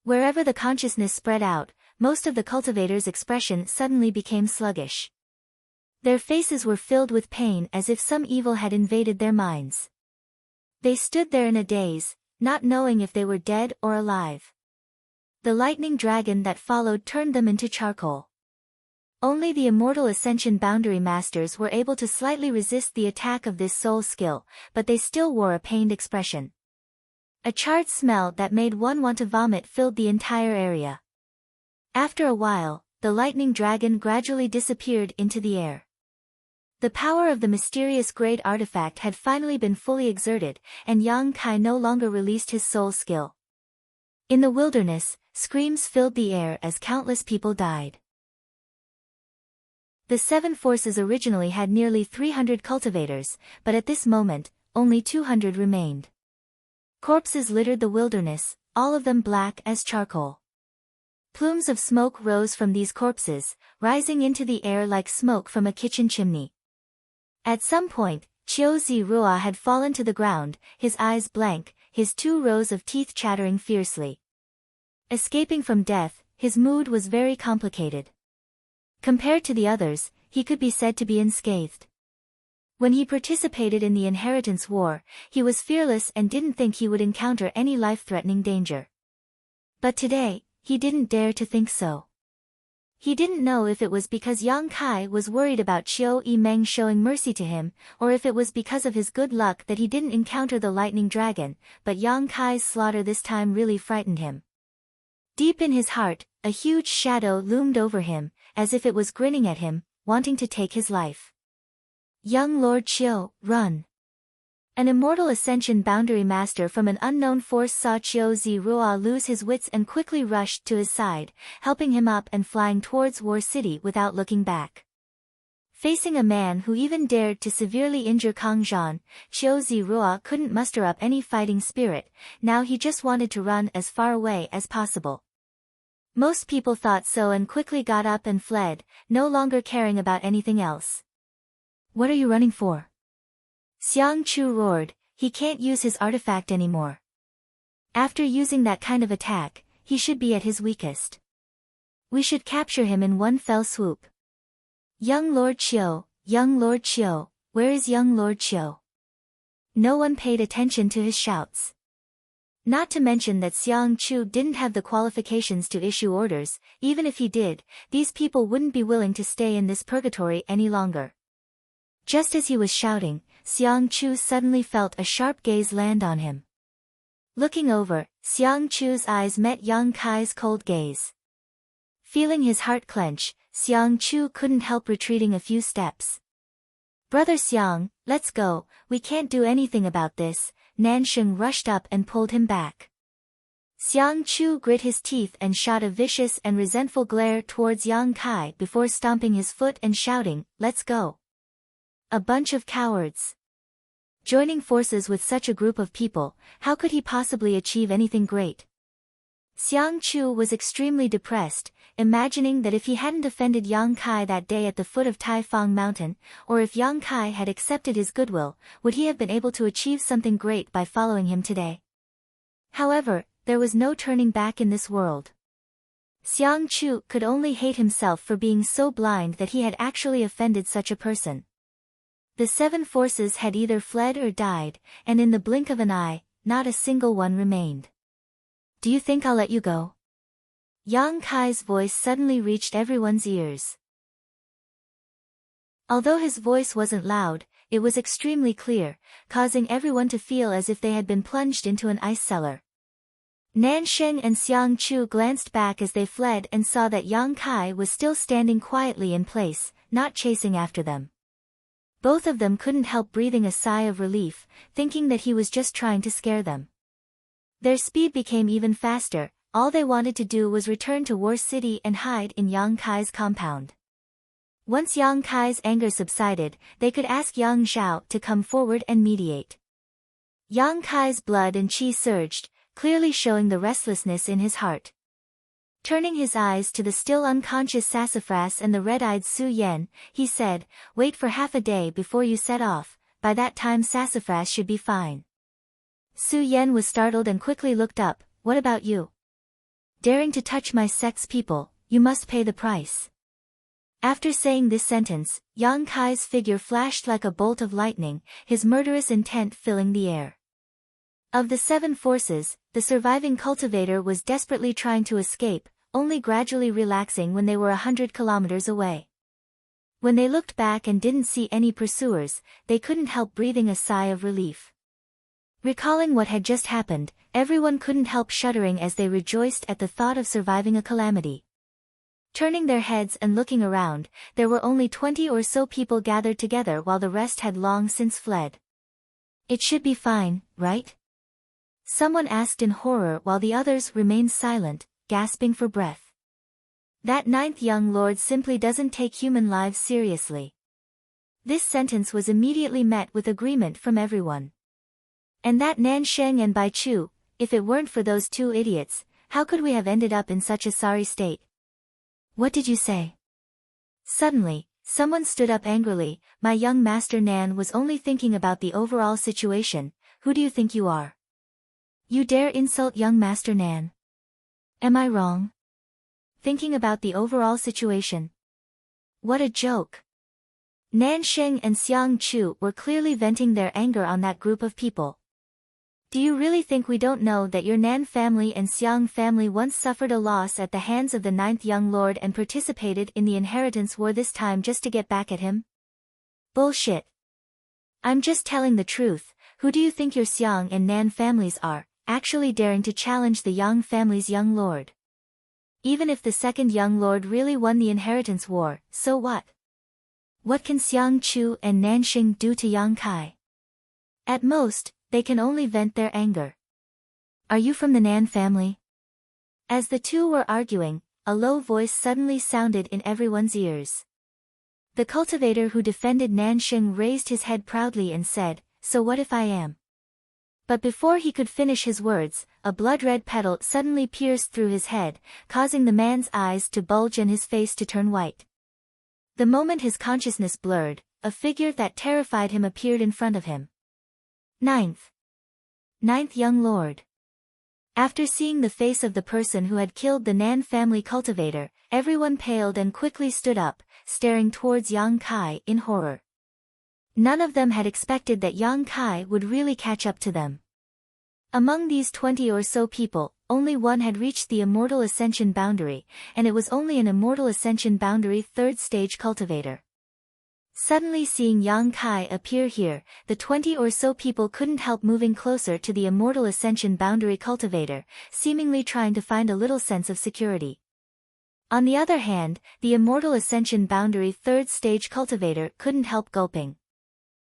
Wherever the consciousness spread out, most of the cultivators' expression suddenly became sluggish. Their faces were filled with pain as if some evil had invaded their minds. They stood there in a daze, not knowing if they were dead or alive. The lightning dragon that followed turned them into charcoal. Only the Immortal Ascension Boundary Masters were able to slightly resist the attack of this soul skill, but they still wore a pained expression. A charred smell that made one want to vomit filled the entire area. After a while, the lightning dragon gradually disappeared into the air. The power of the mysterious great artifact had finally been fully exerted, and Yang Kai no longer released his soul skill. In the wilderness, screams filled the air as countless people died. The 7 forces originally had nearly 300 cultivators, but at this moment, only 200 remained. Corpses littered the wilderness, all of them black as charcoal. Plumes of smoke rose from these corpses, rising into the air like smoke from a kitchen chimney. At some point, Qiu Zirua had fallen to the ground, his eyes blank, his 2 rows of teeth chattering fiercely. Escaping from death, his mood was very complicated. Compared to the others, he could be said to be unscathed. When he participated in the Inheritance War, he was fearless and didn't think he would encounter any life-threatening danger. But today, he didn't dare to think so. He didn't know if it was because Yang Kai was worried about Qiu Yimeng showing mercy to him, or if it was because of his good luck that he didn't encounter the lightning dragon, but Yang Kai's slaughter this time really frightened him. Deep in his heart, a huge shadow loomed over him, as if it was grinning at him, wanting to take his life. Young Lord Qiu, run! An Immortal Ascension Boundary Master from an unknown force saw Qiu Zirua lose his wits and quickly rushed to his side, helping him up and flying towards War City without looking back. Facing a man who even dared to severely injure Kang Zhan, Qiu Zirua couldn't muster up any fighting spirit, now he just wanted to run as far away as possible. Most people thought so and quickly got up and fled, no longer caring about anything else. What are you running for? Xiang Chu roared, he can't use his artifact anymore. After using that kind of attack, he should be at his weakest. We should capture him in one fell swoop. Young Lord Chiu, young Lord Chiu, where is young Lord Chiu? No one paid attention to his shouts. Not to mention that Xiang Chu didn't have the qualifications to issue orders. Even if he did, these people wouldn't be willing to stay in this purgatory any longer. Just as he was shouting, Xiang Chu suddenly felt a sharp gaze land on him. Looking over, Xiang Chu's eyes met Yang Kai's cold gaze. Feeling his heart clench, Xiang Chu couldn't help retreating a few steps. Brother Xiang, let's go, we can't do anything about this. Nansheng rushed up and pulled him back. Xiang Chu grit his teeth and shot a vicious and resentful glare towards Yang Kai before stomping his foot and shouting, "Let's go." A bunch of cowards. Joining forces with such a group of people, how could he possibly achieve anything great? Xiang Chu was extremely depressed, imagining that if he hadn't offended Yang Kai that day at the foot of Taifang Mountain, or if Yang Kai had accepted his goodwill, would he have been able to achieve something great by following him today? However, there was no turning back in this world. Xiang Chu could only hate himself for being so blind that he had actually offended such a person. The 7 forces had either fled or died, and in the blink of an eye, not a single one remained. Do you think I'll let you go? Yang Kai's voice suddenly reached everyone's ears. Although his voice wasn't loud, it was extremely clear, causing everyone to feel as if they had been plunged into an ice cellar. Nansheng and Xiang Chu glanced back as they fled and saw that Yang Kai was still standing quietly in place, not chasing after them. Both of them couldn't help breathing a sigh of relief, thinking that he was just trying to scare them. Their speed became even faster. All they wanted to do was return to War City and hide in Yang Kai's compound. Once Yang Kai's anger subsided, they could ask Yang Zhao to come forward and mediate. Yang Kai's blood and qi surged, clearly showing the restlessness in his heart. Turning his eyes to the still unconscious Sassafras and the red-eyed Su Yan, he said, "Wait for half a day before you set off, by that time Sassafras should be fine." Su Yan was startled and quickly looked up. "What about you? Daring to touch my sect's people, you must pay the price." After saying this sentence, Yang Kai's figure flashed like a bolt of lightning, his murderous intent filling the air. Of the 7 forces, the surviving cultivator was desperately trying to escape, only gradually relaxing when they were 100 kilometers away. When they looked back and didn't see any pursuers, they couldn't help breathing a sigh of relief. Recalling what had just happened, everyone couldn't help shuddering as they rejoiced at the thought of surviving a calamity. Turning their heads and looking around, there were only 20 or so people gathered together while the rest had long since fled. "It should be fine, right?" someone asked in horror while the others remained silent, gasping for breath. That 9th young lord simply doesn't take human lives seriously. This sentence was immediately met with agreement from everyone. And that Nansheng and Bai Chu, if it weren't for those 2 idiots, how could we have ended up in such a sorry state? What did you say? Suddenly, someone stood up angrily. "My young master Nan was only thinking about the overall situation. Who do you think you are? You dare insult young master Nan? Am I wrong? Thinking about the overall situation? What a joke." Nansheng and Xiang Chu were clearly venting their anger on that group of people. "Do you really think we don't know that your Nan family and Xiang family once suffered a loss at the hands of the 9th young lord and participated in the inheritance war this time just to get back at him? Bullshit. I'm just telling the truth. Who do you think your Xiang and Nan families are, actually daring to challenge the Yang family's young lord? Even if the 2nd young lord really won the inheritance war, so what? What can Xiang Chu and Nansheng do to Yang Kai? At most, they can only vent their anger. Are you from the Nan family?" As the 2 were arguing, a low voice suddenly sounded in everyone's ears. The cultivator who defended Nansheng raised his head proudly and said, "So what if I am?" But before he could finish his words, a blood-red petal suddenly pierced through his head, causing the man's eyes to bulge and his face to turn white. The moment his consciousness blurred, a figure that terrified him appeared in front of him. Ninth young lord. After seeing the face of the person who had killed the Nan family cultivator, everyone paled and quickly stood up, staring towards Yang Kai in horror. None of them had expected that Yang Kai would really catch up to them. Among these 20 or so people, only one had reached the Immortal Ascension boundary, and it was only an Immortal Ascension boundary 3rd stage cultivator. Suddenly seeing Yang Kai appear here, the 20 or so people couldn't help moving closer to the Immortal Ascension boundary cultivator, seemingly trying to find a little sense of security. On the other hand, the Immortal Ascension boundary 3rd stage cultivator couldn't help gulping.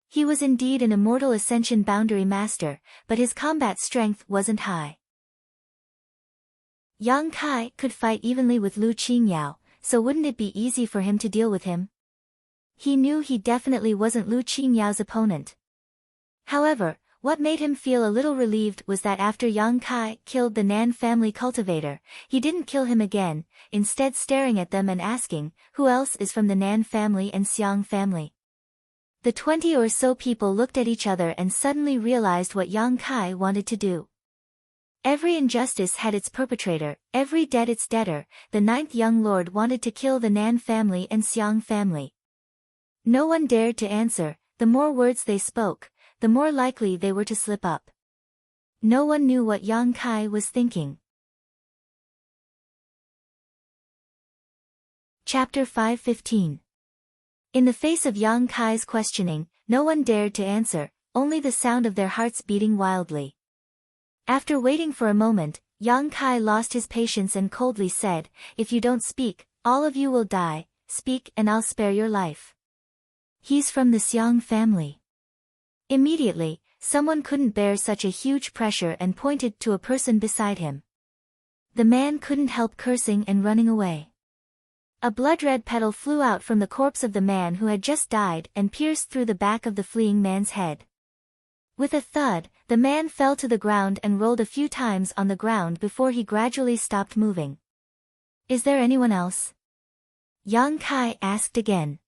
He was indeed an Immortal Ascension boundary master, but his combat strength wasn't high. Yang Kai could fight evenly with Lu Qingyao, so wouldn't it be easy for him to deal with him? He knew he definitely wasn't Lu Qingyao's opponent. However, what made him feel a little relieved was that after Yang Kai killed the Nan family cultivator, he didn't kill him again, instead staring at them and asking, who else is from the Nan family and Xiang family? The 20 or so people looked at each other and suddenly realized what Yang Kai wanted to do. Every injustice had its perpetrator, every debt its debtor. The 9th young lord wanted to kill the Nan family and Xiang family. No one dared to answer. The more words they spoke, the more likely they were to slip up. No one knew what Yang Kai was thinking. Chapter 5:15. In the face of Yang Kai's questioning, no one dared to answer, only the sound of their hearts beating wildly. After waiting for a moment, Yang Kai lost his patience and coldly said, "If you don't speak, all of you will die. Speak and I'll spare your life." "He's from the Xiang family." Immediately, someone couldn't bear such a huge pressure and pointed to a person beside him. The man couldn't help cursing and running away. A blood-red petal flew out from the corpse of the man who had just died and pierced through the back of the fleeing man's head. With a thud, the man fell to the ground and rolled a few times on the ground before he gradually stopped moving. "Is there anyone else?" Yang Kai asked again.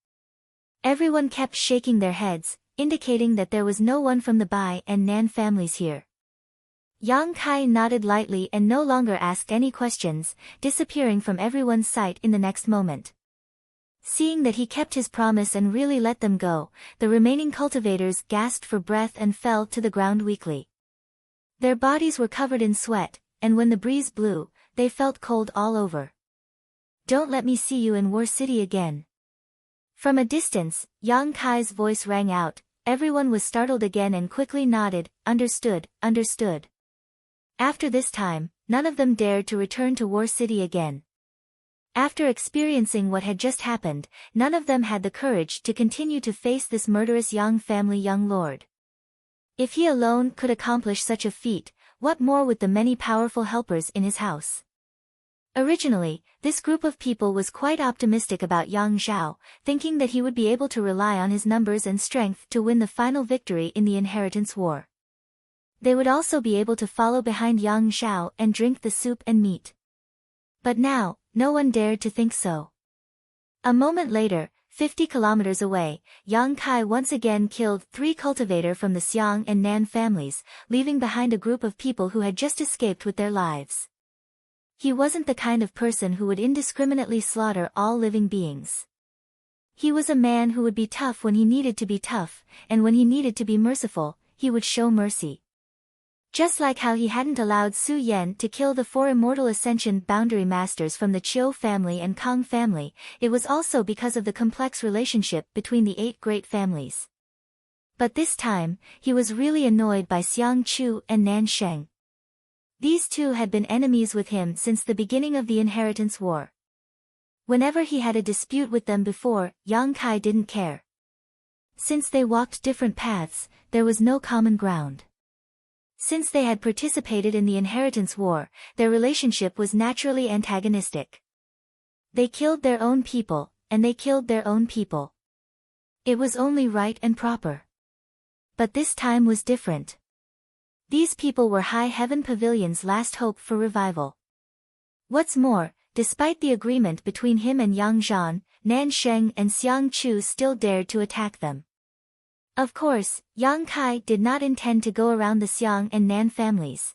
Everyone kept shaking their heads, indicating that there was no one from the Bai and Nan families here. Yang Kai nodded lightly and no longer asked any questions, disappearing from everyone's sight in the next moment. Seeing that he kept his promise and really let them go, the remaining cultivators gasped for breath and fell to the ground weakly. Their bodies were covered in sweat, and when the breeze blew, they felt cold all over. "Don't let me see you in War City again." From a distance, Yang Kai's voice rang out. Everyone was startled again and quickly nodded, "Understood, understood." After this time, none of them dared to return to War City again. After experiencing what had just happened, none of them had the courage to continue to face this murderous Yang family young lord. If he alone could accomplish such a feat, what more with the many powerful helpers in his house? Originally, this group of people was quite optimistic about Yang Zhao, thinking that he would be able to rely on his numbers and strength to win the final victory in the inheritance war. They would also be able to follow behind Yang Zhao and drink the soup and meat. But now, no one dared to think so. A moment later, 50 kilometers away, Yang Kai once again killed 3 cultivator from the Xiang and Nan families, leaving behind a group of people who had just escaped with their lives. He wasn't the kind of person who would indiscriminately slaughter all living beings. He was a man who would be tough when he needed to be tough, and when he needed to be merciful, he would show mercy. Just like how he hadn't allowed Su Yan to kill the 4 Immortal Ascension boundary masters from the Chiu family and Kang family, it was also because of the complex relationship between the 8 great families. But this time, he was really annoyed by Xiang Chu and Nan Sheng. These two had been enemies with him since the beginning of the inheritance war. Whenever he had a dispute with them before, Yang Kai didn't care. Since they walked different paths, there was no common ground. Since they had participated in the inheritance war, their relationship was naturally antagonistic. They killed their own people, and they killed their own people. It was only right and proper. But this time was different. These people were High Heaven Pavilion's last hope for revival. What's more, despite the agreement between him and Yang Zhan, Nan Sheng and Xiang Chu still dared to attack them. Of course, Yang Kai did not intend to go around the Xiang and Nan families.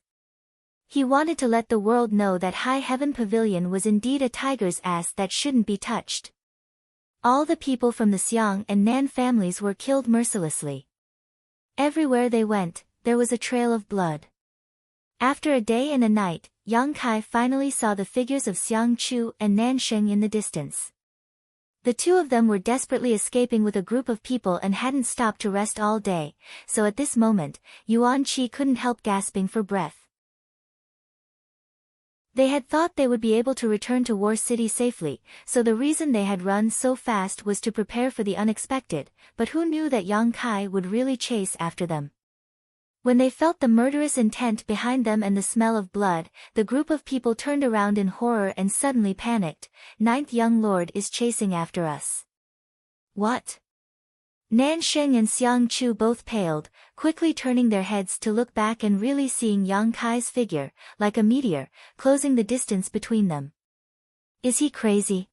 He wanted to let the world know that High Heaven Pavilion was indeed a tiger's ass that shouldn't be touched. All the people from the Xiang and Nan families were killed mercilessly. Everywhere they went, there was a trail of blood. After a day and a night, Yang Kai finally saw the figures of Xiang Chu and Nan Sheng in the distance. The two of them were desperately escaping with a group of people and hadn't stopped to rest all day, so at this moment, Yuan Qi couldn't help gasping for breath. They had thought they would be able to return to War City safely, so the reason they had run so fast was to prepare for the unexpected, but who knew that Yang Kai would really chase after them? When they felt the murderous intent behind them and the smell of blood, the group of people turned around in horror and suddenly panicked. "Ninth young lord is chasing after us." What? Nan Sheng and Xiang Chu both paled, quickly turning their heads to look back and really seeing Yang Kai's figure, like a meteor, closing the distance between them. Is he crazy?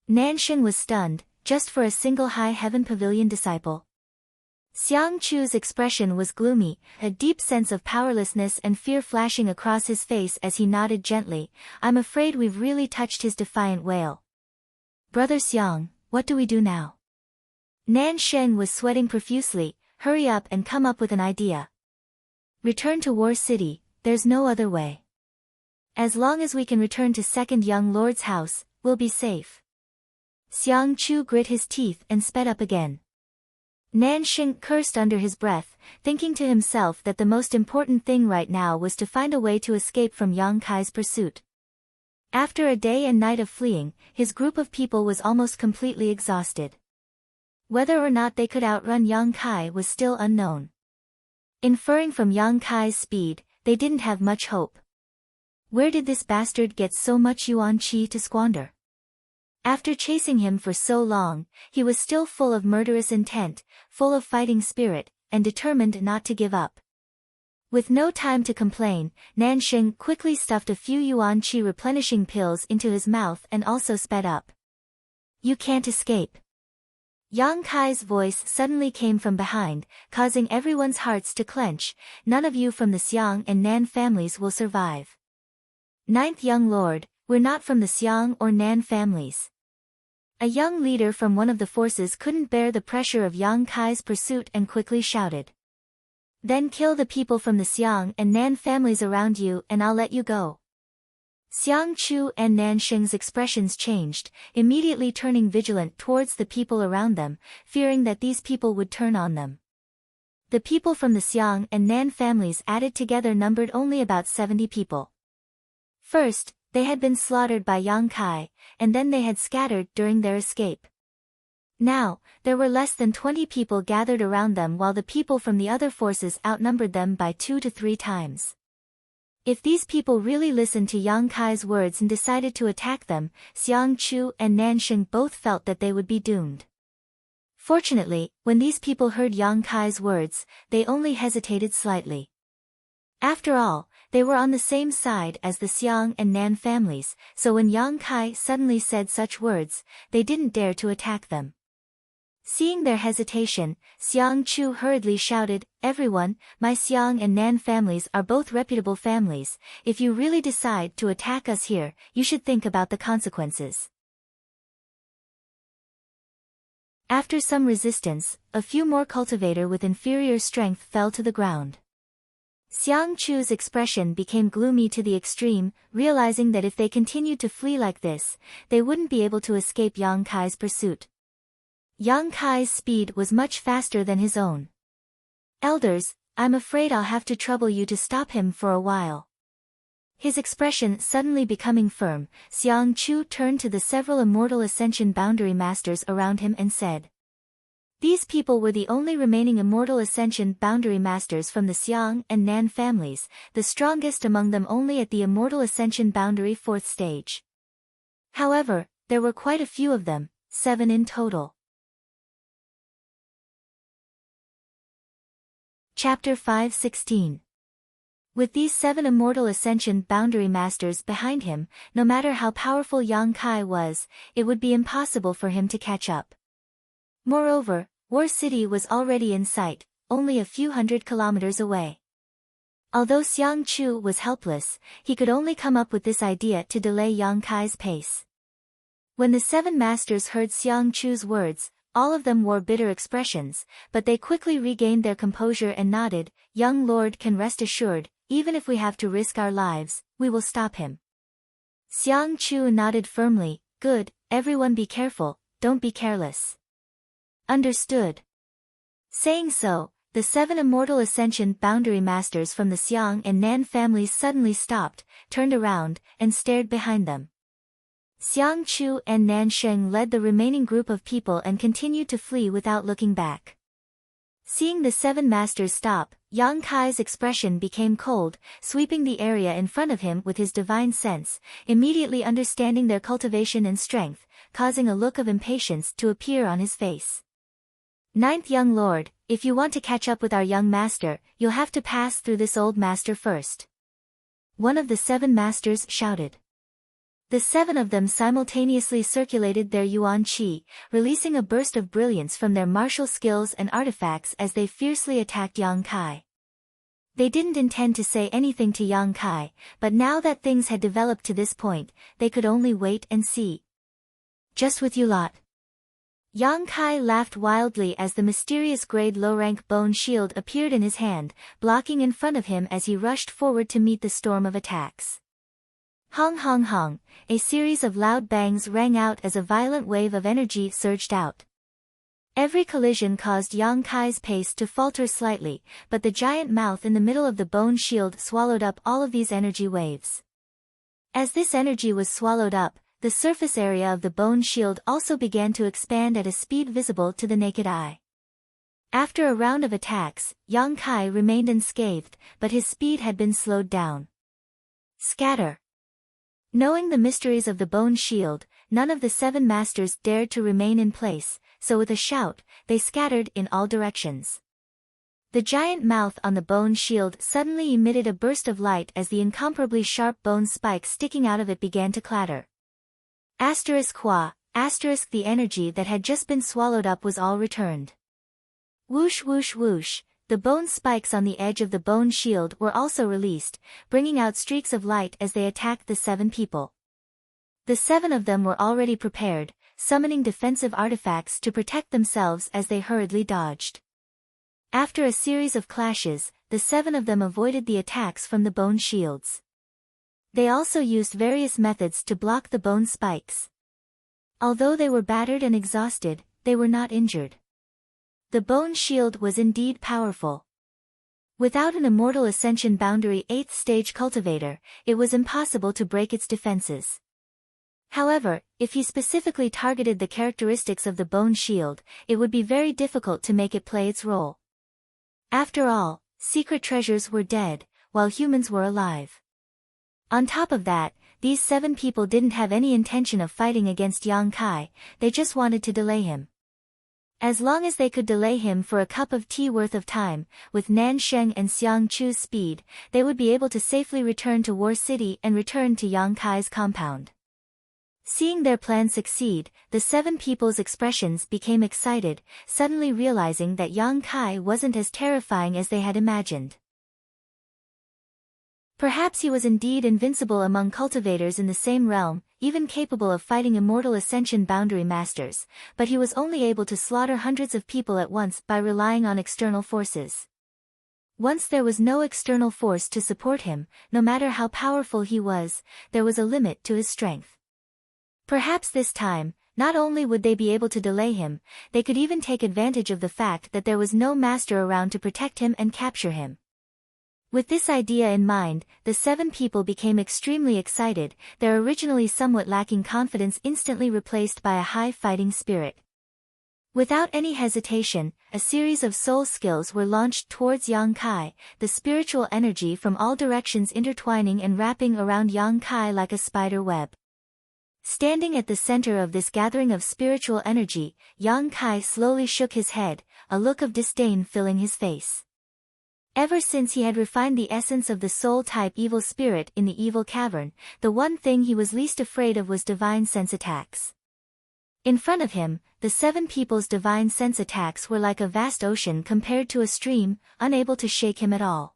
Nan Sheng was stunned, just for a single High Heaven Pavilion disciple. Xiang Chu's expression was gloomy, a deep sense of powerlessness and fear flashing across his face as he nodded gently. "I'm afraid we've really touched his defiant wail. Brother Xiang, what do we do now?" Nan Sheng was sweating profusely. "Hurry up and come up with an idea. Return to War City, there's no other way. As long as we can return to Second Young Lord's house, we'll be safe." Xiang Chu grit his teeth and sped up again. Nan Sheng cursed under his breath, thinking to himself that the most important thing right now was to find a way to escape from Yang Kai's pursuit. After a day and night of fleeing, his group of people was almost completely exhausted. Whether or not they could outrun Yang Kai was still unknown. Inferring from Yang Kai's speed, they didn't have much hope. Where did this bastard get so much Yuan Qi to squander? After chasing him for so long, he was still full of murderous intent, full of fighting spirit, and determined not to give up. With no time to complain, Nan Sheng quickly stuffed a few Yuan Qi replenishing pills into his mouth and also sped up. "You can't escape." Yang Kai's voice suddenly came from behind, causing everyone's hearts to clench. "None of you from the Xiang and Nan families will survive." "Ninth young lord, we're not from the Xiang or Nan families." A young leader from one of the forces couldn't bear the pressure of Yang Kai's pursuit and quickly shouted. "Then kill the people from the Xiang and Nan families around you and I'll let you go." Xiang Chu and Nan Sheng's expressions changed, immediately turning vigilant towards the people around them, fearing that these people would turn on them. The people from the Xiang and Nan families added together numbered only about 70 people. First, they had been slaughtered by Yang Kai, and then they had scattered during their escape. Now, there were less than 20 people gathered around them while the people from the other forces outnumbered them by 2 to 3 times. If these people really listened to Yang Kai's words and decided to attack them, Xiang Chu and Nan Sheng both felt that they would be doomed. Fortunately, when these people heard Yang Kai's words, they only hesitated slightly. After all, they were on the same side as the Xiang and Nan families, so when Yang Kai suddenly said such words, they didn't dare to attack them. Seeing their hesitation, Xiang Chu hurriedly shouted, "Everyone, my Xiang and Nan families are both reputable families. If you really decide to attack us here, you should think about the consequences." After some resistance, a few more cultivator with inferior strength fell to the ground. Xiang Chu's expression became gloomy to the extreme, realizing that if they continued to flee like this, they wouldn't be able to escape Yang Kai's pursuit. Yang Kai's speed was much faster than his own. "Elders, I'm afraid I'll have to trouble you to stop him for a while." His expression suddenly becoming firm, Xiang Chu turned to the several Immortal Ascension Boundary Masters around him and said. These people were the only remaining Immortal Ascension Boundary Masters from the Xiang and Nan families, the strongest among them only at the Immortal Ascension Boundary 4th stage. However, there were quite a few of them, 7 in total. Chapter 5:16. With these 7 Immortal Ascension Boundary Masters behind him, no matter how powerful Yang Kai was, it would be impossible for him to catch up. Moreover, War City was already in sight, only a few hundred kilometers away. Although Xiang Chu was helpless, he could only come up with this idea to delay Yang Kai's pace. When the 7 masters heard Xiang Chu's words, all of them wore bitter expressions, but they quickly regained their composure and nodded. "Young lord can rest assured, even if we have to risk our lives, we will stop him." Xiang Chu nodded firmly. "Good, everyone be careful, don't be careless." "Understood." Saying so, the 7 immortal ascension boundary masters from the Xiang and Nan families suddenly stopped, turned around, and stared behind them. Xiang Chu and Nan Sheng led the remaining group of people and continued to flee without looking back. Seeing the 7 masters stop, Yang Kai's expression became cold, sweeping the area in front of him with his divine sense, immediately understanding their cultivation and strength, causing a look of impatience to appear on his face. "Ninth young lord, if you want to catch up with our young master, you'll have to pass through this old master first," one of the 7 masters shouted. The 7 of them simultaneously circulated their yuan qi, releasing a burst of brilliance from their martial skills and artifacts as they fiercely attacked Yang Kai. They didn't intend to say anything to Yang Kai, but now that things had developed to this point, they could only wait and see. "Just with you lot." Yang Kai laughed wildly as the mysterious grade low-rank bone shield appeared in his hand, blocking in front of him as he rushed forward to meet the storm of attacks. Hong hong hong, a series of loud bangs rang out as a violent wave of energy surged out. Every collision caused Yang Kai's pace to falter slightly, but the giant mouth in the middle of the bone shield swallowed up all of these energy waves. As this energy was swallowed up, the surface area of the bone shield also began to expand at a speed visible to the naked eye. After a round of attacks, Yang Kai remained unscathed, but his speed had been slowed down. Scatter. Knowing the mysteries of the bone shield, none of the 7 masters dared to remain in place, so with a shout, they scattered in all directions. The giant mouth on the bone shield suddenly emitted a burst of light as the incomparably sharp bone spikes sticking out of it began to clatter. Qua, the energy that had just been swallowed up was all returned. Whoosh whoosh whoosh. The bone spikes on the edge of the bone shield were also released, bringing out streaks of light as they attacked the 7 people. The 7 of them were already prepared, summoning defensive artifacts to protect themselves as they hurriedly dodged. After a series of clashes, the 7 of them avoided the attacks from the bone shields. They also used various methods to block the bone spikes. Although they were battered and exhausted, they were not injured. The bone shield was indeed powerful. Without an immortal ascension boundary 8th stage cultivator, it was impossible to break its defenses. However, if he specifically targeted the characteristics of the bone shield, it would be very difficult to make it play its role. After all, secret treasures were dead, while humans were alive. On top of that, these 7 people didn't have any intention of fighting against Yang Kai, they just wanted to delay him. As long as they could delay him for a cup of tea worth of time, with Nan Sheng and Xiang Chu's speed, they would be able to safely return to War City and return to Yang Kai's compound. Seeing their plan succeed, the 7 people's expressions became excited, suddenly realizing that Yang Kai wasn't as terrifying as they had imagined. Perhaps he was indeed invincible among cultivators in the same realm, even capable of fighting immortal ascension boundary masters, but he was only able to slaughter hundreds of people at once by relying on external forces. Once there was no external force to support him, no matter how powerful he was, there was a limit to his strength. Perhaps this time, not only would they be able to delay him, they could even take advantage of the fact that there was no master around to protect him and capture him. With this idea in mind, the 7 people became extremely excited, their originally somewhat lacking confidence instantly replaced by a high fighting spirit. Without any hesitation, a series of soul skills were launched towards Yang Kai, the spiritual energy from all directions intertwining and wrapping around Yang Kai like a spider web. Standing at the center of this gathering of spiritual energy, Yang Kai slowly shook his head, a look of disdain filling his face. Ever since he had refined the essence of the soul-type evil spirit in the evil cavern, the one thing he was least afraid of was divine sense attacks. In front of him, the 7 people's divine sense attacks were like a vast ocean compared to a stream, unable to shake him at all.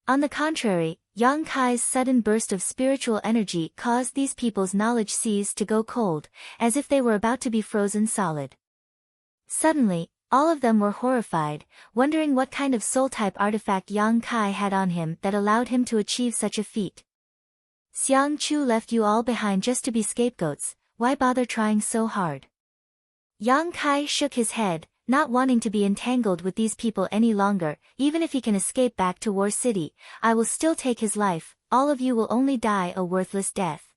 On the contrary, Yang Kai's sudden burst of spiritual energy caused these people's knowledge seas to go cold, as if they were about to be frozen solid. Suddenly, all of them were horrified, wondering what kind of soul-type artifact Yang Kai had on him that allowed him to achieve such a feat. Xiang Chu left you all behind just to be scapegoats, why bother trying so hard? Yang Kai shook his head, not wanting to be entangled with these people any longer. Even if he can escape back to War City, I will still take his life, all of you will only die a worthless death.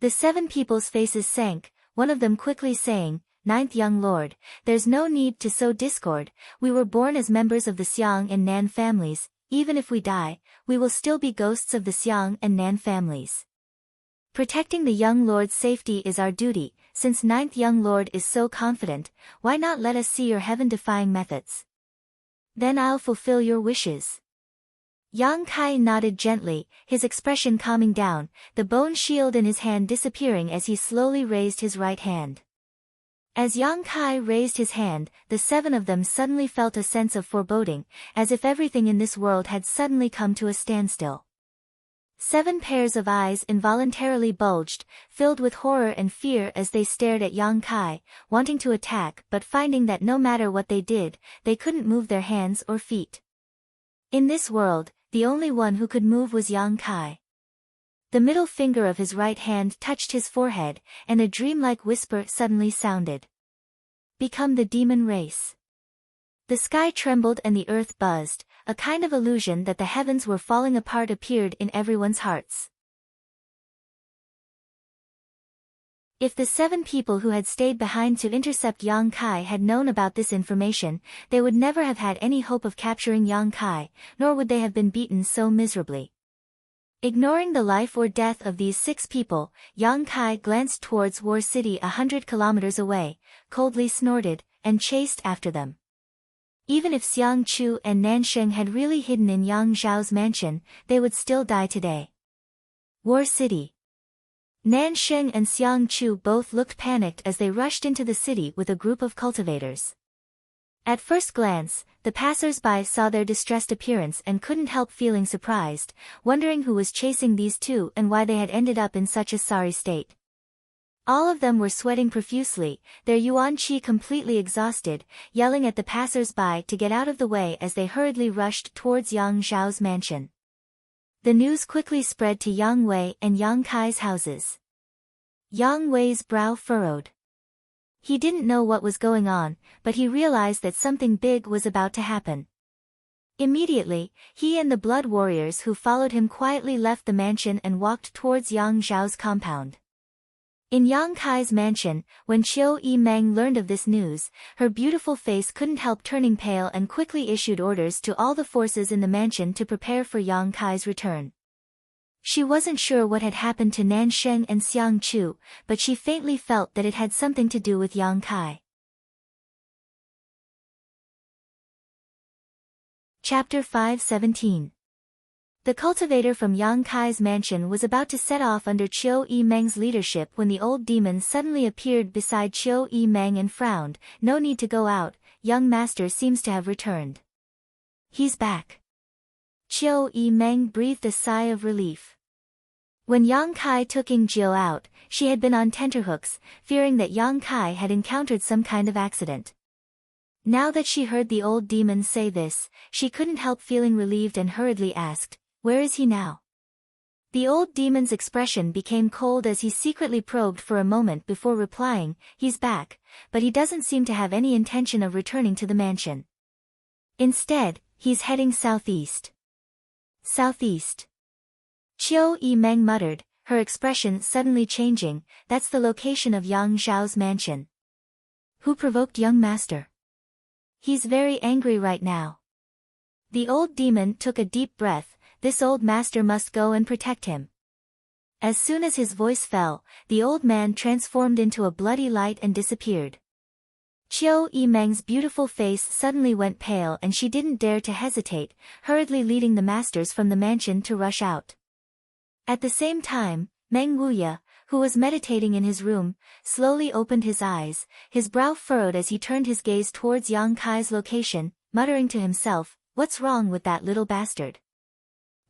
The 7 people's faces sank, one of them quickly saying, Ninth young lord, there's no need to sow discord, we were born as members of the Xiang and Nan families, even if we die, we will still be ghosts of the Xiang and Nan families. Protecting the young lord's safety is our duty, since ninth young lord is so confident, why not let us see your heaven-defying methods? Then I'll fulfill your wishes. Yang Kai nodded gently, his expression calming down, the bone shield in his hand disappearing as he slowly raised his right hand. As Yang Kai raised his hand, the 7 of them suddenly felt a sense of foreboding, as if everything in this world had suddenly come to a standstill. 7 pairs of eyes involuntarily bulged, filled with horror and fear as they stared at Yang Kai, wanting to attack but finding that no matter what they did, they couldn't move their hands or feet. In this world, the only one who could move was Yang Kai. The middle finger of his right hand touched his forehead, and a dreamlike whisper suddenly sounded. Become the demon race. The sky trembled and the earth buzzed, a kind of illusion that the heavens were falling apart appeared in everyone's hearts. If the 7 people who had stayed behind to intercept Yang Kai had known about this information, they would never have had any hope of capturing Yang Kai, nor would they have been beaten so miserably. Ignoring the life or death of these 6 people, Yang Kai glanced towards War City 100 kilometers away, coldly snorted, and chased after them. Even if Xiang Chu and Nansheng had really hidden in Yang Zhao's mansion, they would still die today. War City. Nansheng and Xiang Chu both looked panicked as they rushed into the city with a group of cultivators. At first glance, the passers-by saw their distressed appearance and couldn't help feeling surprised, wondering who was chasing these 2 and why they had ended up in such a sorry state. All of them were sweating profusely, their yuan qi completely exhausted, yelling at the passers-by to get out of the way as they hurriedly rushed towards Yang Zhao's mansion. The news quickly spread to Yang Wei and Yang Kai's houses. Yang Wei's brow furrowed. He didn't know what was going on, but he realized that something big was about to happen. Immediately, he and the blood warriors who followed him quietly left the mansion and walked towards Yang Zhao's compound. In Yang Kai's mansion, when Qiu Yimeng learned of this news, her beautiful face couldn't help turning pale and quickly issued orders to all the forces in the mansion to prepare for Yang Kai's return. She wasn't sure what had happened to Nansheng and Xiang Chu, but she faintly felt that it had something to do with Yang Kai. Chapter 5:17. The cultivator from Yang Kai's mansion was about to set off under Qiu Yimeng's leadership when the old demon suddenly appeared beside Qiu Yimeng and frowned. No need to go out, young master seems to have returned. He's back. Qiu Yimeng breathed a sigh of relief. When Yang Kai took Yingjiu out, she had been on tenterhooks, fearing that Yang Kai had encountered some kind of accident. Now that she heard the old demon say this, she couldn't help feeling relieved and hurriedly asked, "Where is he now?" The old demon's expression became cold as he secretly probed for a moment before replying, "He's back, but he doesn't seem to have any intention of returning to the mansion. Instead, he's heading southeast." Southeast. Qiu Yimeng muttered, her expression suddenly changing, "That's the location of Yang Zhao's mansion. Who provoked young master? He's very angry right now." The old demon took a deep breath, this old master must go and protect him. As soon as his voice fell, the old man transformed into a bloody light and disappeared. Qiu Yimeng's beautiful face suddenly went pale and she didn't dare to hesitate, hurriedly leading the masters from the mansion to rush out. At the same time, Meng Wuya, who was meditating in his room, slowly opened his eyes, his brow furrowed as he turned his gaze towards Yang Kai's location, muttering to himself, "What's wrong with that little bastard?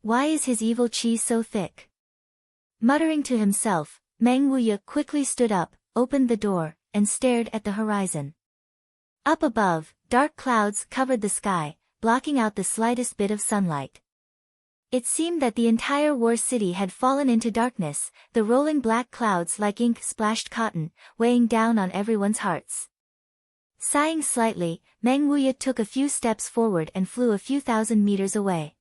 Why is his evil chi so thick? Muttering to himself, Meng Wuya quickly stood up, opened the door, and stared at the horizon. Up above, dark clouds covered the sky, blocking out the slightest bit of sunlight. It seemed that the entire war city had fallen into darkness, the rolling black clouds like ink splashed cotton, weighing down on everyone's hearts. Sighing slightly, Meng Wuya took a few steps forward and flew a few thousand meters away.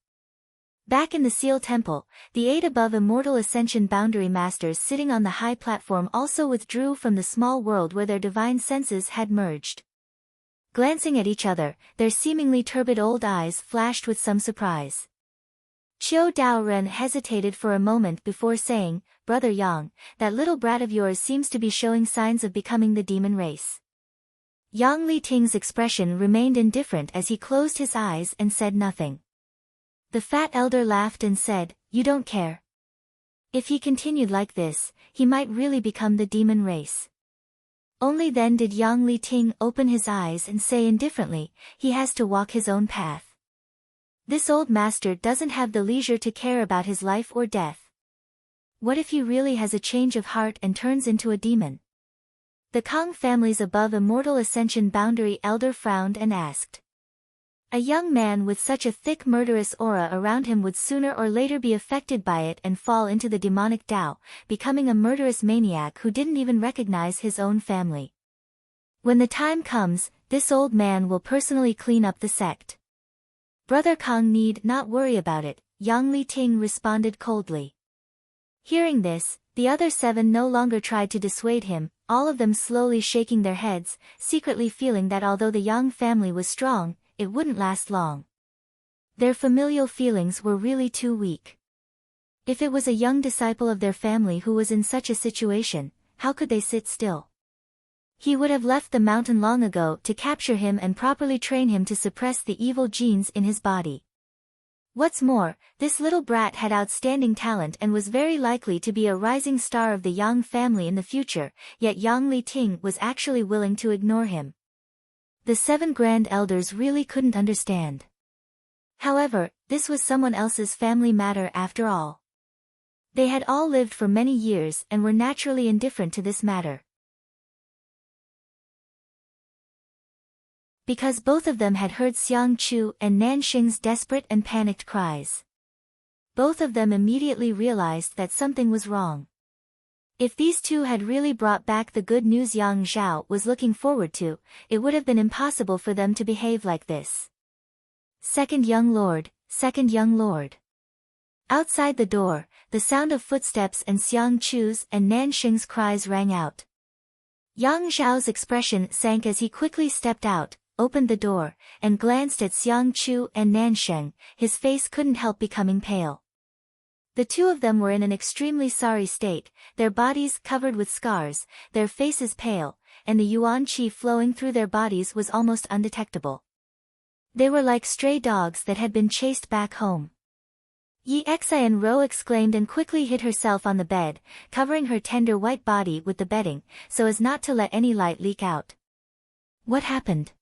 Back in the Seal Temple, the 8 above Immortal Ascension Boundary Masters sitting on the high platform also withdrew from the small world where their divine senses had merged. Glancing at each other, their seemingly turbid old eyes flashed with some surprise. Qiu Daoren hesitated for a moment before saying, "Brother Yang, that little brat of yours seems to be showing signs of becoming the demon race." Yang Liting's expression remained indifferent as he closed his eyes and said nothing. The fat elder laughed and said, "You don't care. If he continued like this, he might really become the demon race." Only then did Yang Liting open his eyes and say indifferently, "He has to walk his own path. This old master doesn't have the leisure to care about his life or death. What if he really has a change of heart and turns into a demon?" The Kang family's above Immortal Ascension Boundary elder frowned and asked. A young man with such a thick murderous aura around him would sooner or later be affected by it and fall into the demonic Tao, becoming a murderous maniac who didn't even recognize his own family. When the time comes, this old man will personally clean up the sect. Brother Kang need not worry about it, Yang Liting responded coldly. Hearing this, the other 7 no longer tried to dissuade him, all of them slowly shaking their heads, secretly feeling that although the Yang family was strong, it wouldn't last long. Their familial feelings were really too weak. If it was a young disciple of their family who was in such a situation, how could they sit still? He would have left the mountain long ago to capture him and properly train him to suppress the evil genes in his body. What's more, this little brat had outstanding talent and was very likely to be a rising star of the Yang family in the future, yet Yang Liting was actually willing to ignore him. The 7 grand elders really couldn't understand. However, this was someone else's family matter after all. They had all lived for many years and were naturally indifferent to this matter. Because both of them had heard Xiang Chu and Nanxing's desperate and panicked cries. Both of them immediately realized that something was wrong. If these two had really brought back the good news Yang Zhao was looking forward to, it would have been impossible for them to behave like this. Second young lord, second young lord. Outside the door, the sound of footsteps and Xiang Chu's and Nanxing's cries rang out. Yang Zhao's expression sank as he quickly stepped out, opened the door, and glanced at Xiang Chu and Nanxing. His face couldn't help becoming pale. The two of them were in an extremely sorry state, their bodies covered with scars, their faces pale, and the yuan qi flowing through their bodies was almost undetectable. They were like stray dogs that had been chased back home. Yi Xian Ro exclaimed and quickly hid herself on the bed, covering her tender white body with the bedding, so as not to let any light leak out. What happened?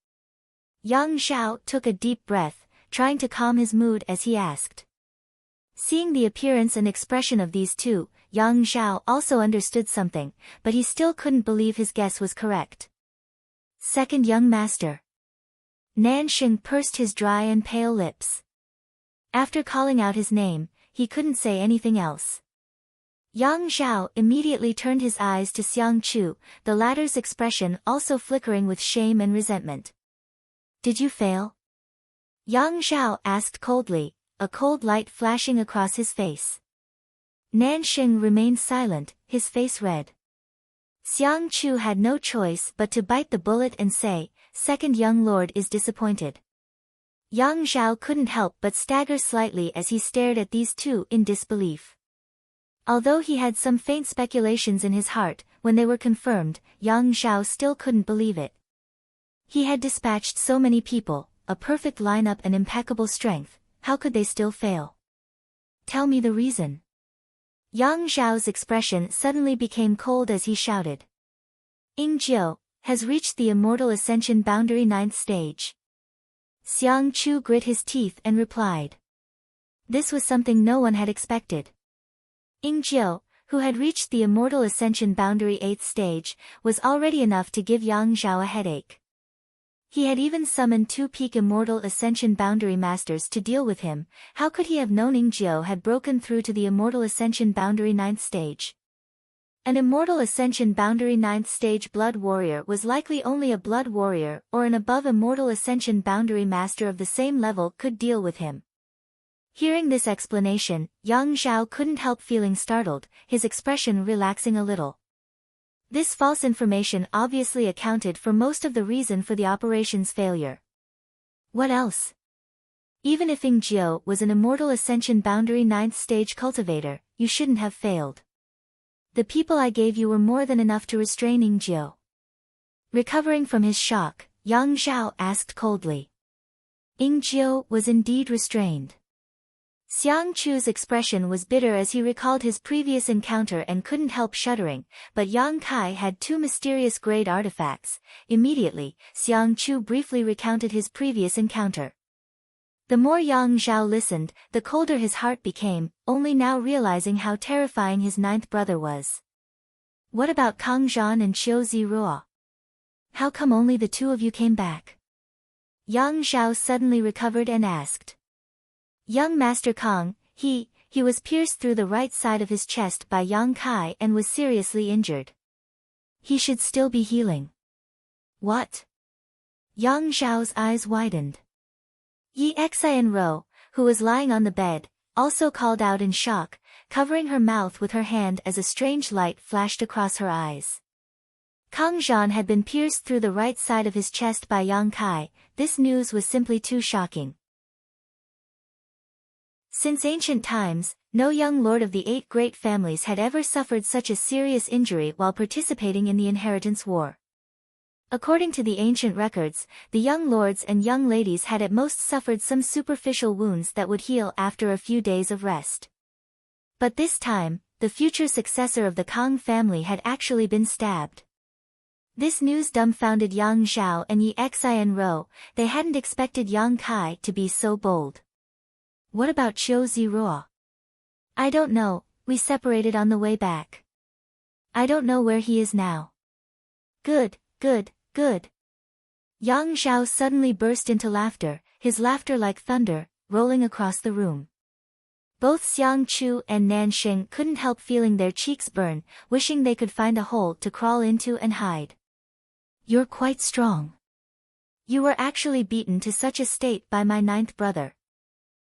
Yang Zhao took a deep breath, trying to calm his mood as he asked. Seeing the appearance and expression of these two, Yang Zhao also understood something, but he still couldn't believe his guess was correct. Second young master. Nanxing pursed his dry and pale lips. After calling out his name, he couldn't say anything else. Yang Zhao immediately turned his eyes to Xiang Chu, the latter's expression also flickering with shame and resentment. Did you fail? Yang Zhao asked coldly, a cold light flashing across his face. Nanxing remained silent, his face red. Xiang Chu had no choice but to bite the bullet and say, "Second young lord is disappointed." Yang Zhao couldn't help but stagger slightly as he stared at these two in disbelief. Although he had some faint speculations in his heart, when they were confirmed, Yang Zhao still couldn't believe it. He had dispatched so many people, a perfect lineup and impeccable strength, how could they still fail? Tell me the reason. Yang Zhao's expression suddenly became cold as he shouted. Ying Jiu has reached the Immortal Ascension Boundary 9th stage. Xiang Chu grit his teeth and replied. This was something no one had expected. Jiu, who had reached the immortal ascension boundary 8th stage, was already enough to give Yang Zhao a headache. He had even summoned 2 peak immortal ascension boundary masters to deal with him. How could he have known Jiu had broken through to the immortal ascension boundary 9th stage? An immortal ascension boundary 9th stage blood warrior was likely only a blood warrior or an above immortal ascension boundary master of the same level could deal with him. Hearing this explanation, Yang Zhao couldn't help feeling startled, his expression relaxing a little. This false information obviously accounted for most of the reason for the operation's failure. What else? Even if Jiu was an immortal ascension boundary 9th stage cultivator, you shouldn't have failed. The people I gave you were more than enough to restrain Jiu. Recovering from his shock, Yang Zhao asked coldly. Jiu was indeed restrained. Xiang Chu's expression was bitter as he recalled his previous encounter and couldn't help shuddering, but Yang Kai had 2 mysterious grade artifacts. Immediately, Xiang Chu briefly recounted his previous encounter. The more Yang Zhao listened, the colder his heart became, only now realizing how terrifying his 9th brother was. What about Kang Zhan and Qiu Ziruo? How come only the 2 of you came back? Yang Zhao suddenly recovered and asked. Young Master Kang, he was pierced through the right side of his chest by Yang Kai and was seriously injured. He should still be healing. What? Yang Zhao's eyes widened. Yi Xianro, who was lying on the bed, also called out in shock, covering her mouth with her hand as a strange light flashed across her eyes. Kang Zhan had been pierced through the right side of his chest by Yang Kai. This news was simply too shocking. Since ancient times, no young lord of the 8 great families had ever suffered such a serious injury while participating in the inheritance war. According to the ancient records, the young lords and young ladies had at most suffered some superficial wounds that would heal after a few days of rest. But this time, the future successor of the Kang family had actually been stabbed. This news dumbfounded Yang Zhao and Yi Xianro. They hadn't expected Yang Kai to be so bold. What about Qiu Ziruo? I don't know, we separated on the way back. I don't know where he is now. Good. Yang Zhao suddenly burst into laughter, his laughter like thunder, rolling across the room. Both Xiang Chu and Nanxing couldn't help feeling their cheeks burn, wishing they could find a hole to crawl into and hide. You're quite strong. You were actually beaten to such a state by my 9th brother.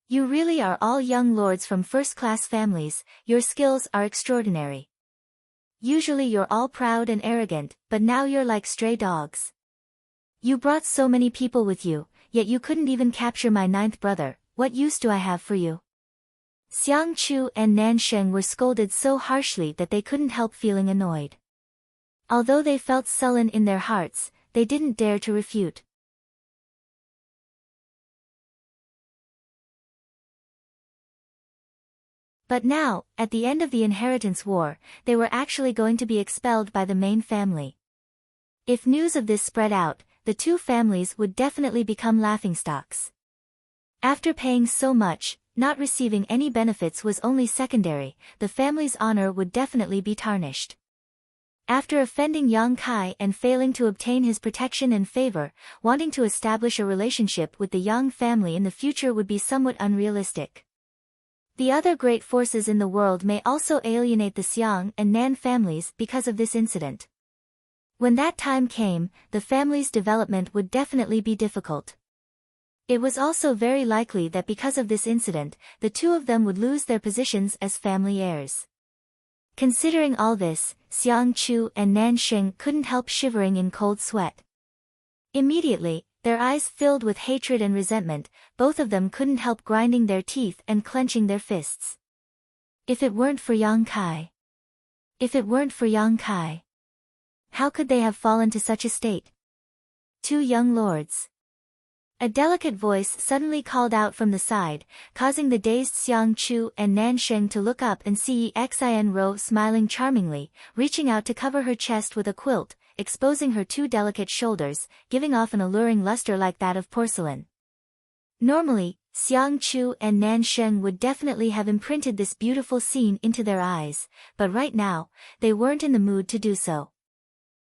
You really are all young lords from first-class families, your skills are extraordinary. Usually you're all proud and arrogant, but now you're like stray dogs. You brought so many people with you, yet you couldn't even capture my 9th brother. What use do I have for you? Xiang Chu and Nansheng were scolded so harshly that they couldn't help feeling annoyed. Although they felt sullen in their hearts, they didn't dare to refute. But now, at the end of the inheritance war, they were actually going to be expelled by the main family. If news of this spread out, the 2 families would definitely become laughingstocks. After paying so much, not receiving any benefits was only secondary, the family's honor would definitely be tarnished. After offending Yang Kai and failing to obtain his protection and favor, wanting to establish a relationship with the Yang family in the future would be somewhat unrealistic. The other great forces in the world may also alienate the Xiang and Nan families because of this incident. When that time came, the family's development would definitely be difficult. It was also very likely that because of this incident, the 2 of them would lose their positions as family heirs. Considering all this, Xiang Chu and Nanxing couldn't help shivering in cold sweat. Immediately, their eyes filled with hatred and resentment, both of them couldn't help grinding their teeth and clenching their fists. If it weren't for Yang Kai. How could they have fallen to such a state? 2 young lords. A delicate voice suddenly called out from the side, causing the dazed Xiang Chu and Nansheng to look up and see Yi Xianro smiling charmingly, reaching out to cover her chest with a quilt, exposing her 2 delicate shoulders, giving off an alluring luster like that of porcelain. Normally, Xiang Chu and Nan Sheng would definitely have imprinted this beautiful scene into their eyes, but right now, they weren't in the mood to do so.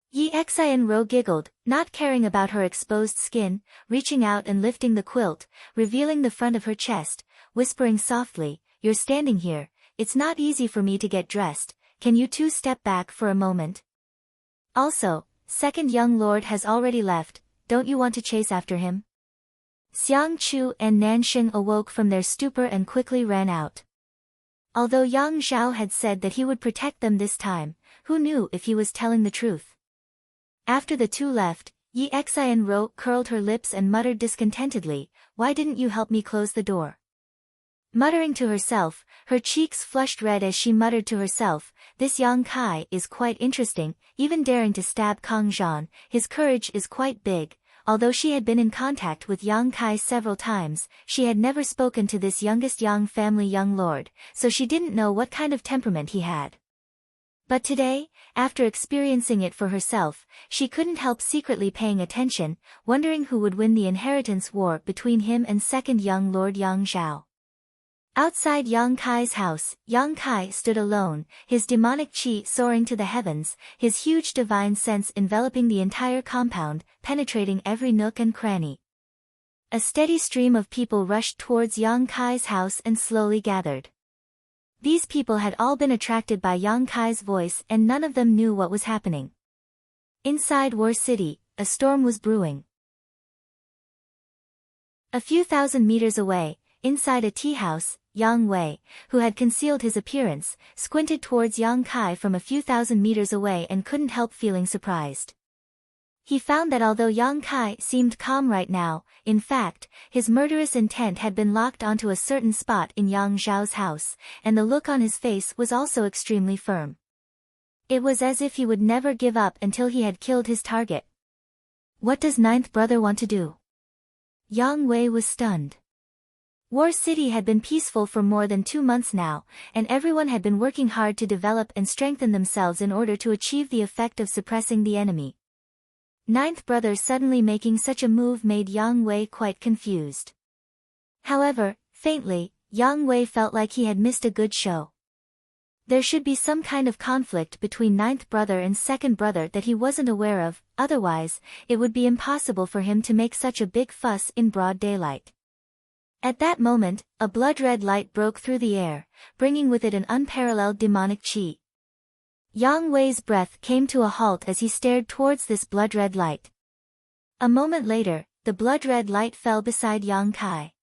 Yi Xian giggled, not caring about her exposed skin, reaching out and lifting the quilt, revealing the front of her chest, whispering softly, "You're standing here, it's not easy for me to get dressed, can you two step back for a moment? Also, second young lord has already left, don't you want to chase after him?" Xiang Chu and Nanxing awoke from their stupor and quickly ran out. Although Yang Zhao had said that he would protect them this time, who knew if he was telling the truth? After the two left, Yi Xian curled her lips and muttered discontentedly, "Why didn't you help me close the door?" Muttering to herself, her cheeks flushed red as she muttered to herself, "This Yang Kai is quite interesting, even daring to stab Kang Zhan, his courage is quite big." Although she had been in contact with Yang Kai several times, she had never spoken to this youngest Yang family young lord, so she didn't know what kind of temperament he had. But today, after experiencing it for herself, she couldn't help secretly paying attention, wondering who would win the inheritance war between him and second young lord Yang Zhao. Outside Yang Kai's house, Yang Kai stood alone, his demonic qi soaring to the heavens, his huge divine sense enveloping the entire compound, penetrating every nook and cranny. A steady stream of people rushed towards Yang Kai's house and slowly gathered. These people had all been attracted by Yang Kai's voice and none of them knew what was happening. Inside War City, a storm was brewing. A few thousand meters away, inside a tea house, Yang Wei, who had concealed his appearance, squinted towards Yang Kai from a few thousand meters away and couldn't help feeling surprised. He found that although Yang Kai seemed calm right now, in fact, his murderous intent had been locked onto a certain spot in Yang Zhao's house, and the look on his face was also extremely firm. It was as if he would never give up until he had killed his target. What does ninth brother want to do? Yang Wei was stunned. War City had been peaceful for more than 2 months now, and everyone had been working hard to develop and strengthen themselves in order to achieve the effect of suppressing the enemy. Ninth brother suddenly making such a move made Yang Wei quite confused. However, faintly, Yang Wei felt like he had missed a good show. There should be some kind of conflict between ninth brother and second brother that he wasn't aware of, otherwise, it would be impossible for him to make such a big fuss in broad daylight. At that moment, a blood-red light broke through the air, bringing with it an unparalleled demonic qi. Yang Wei's breath came to a halt as he stared towards this blood-red light. A moment later, the blood-red light fell beside Yang Kai.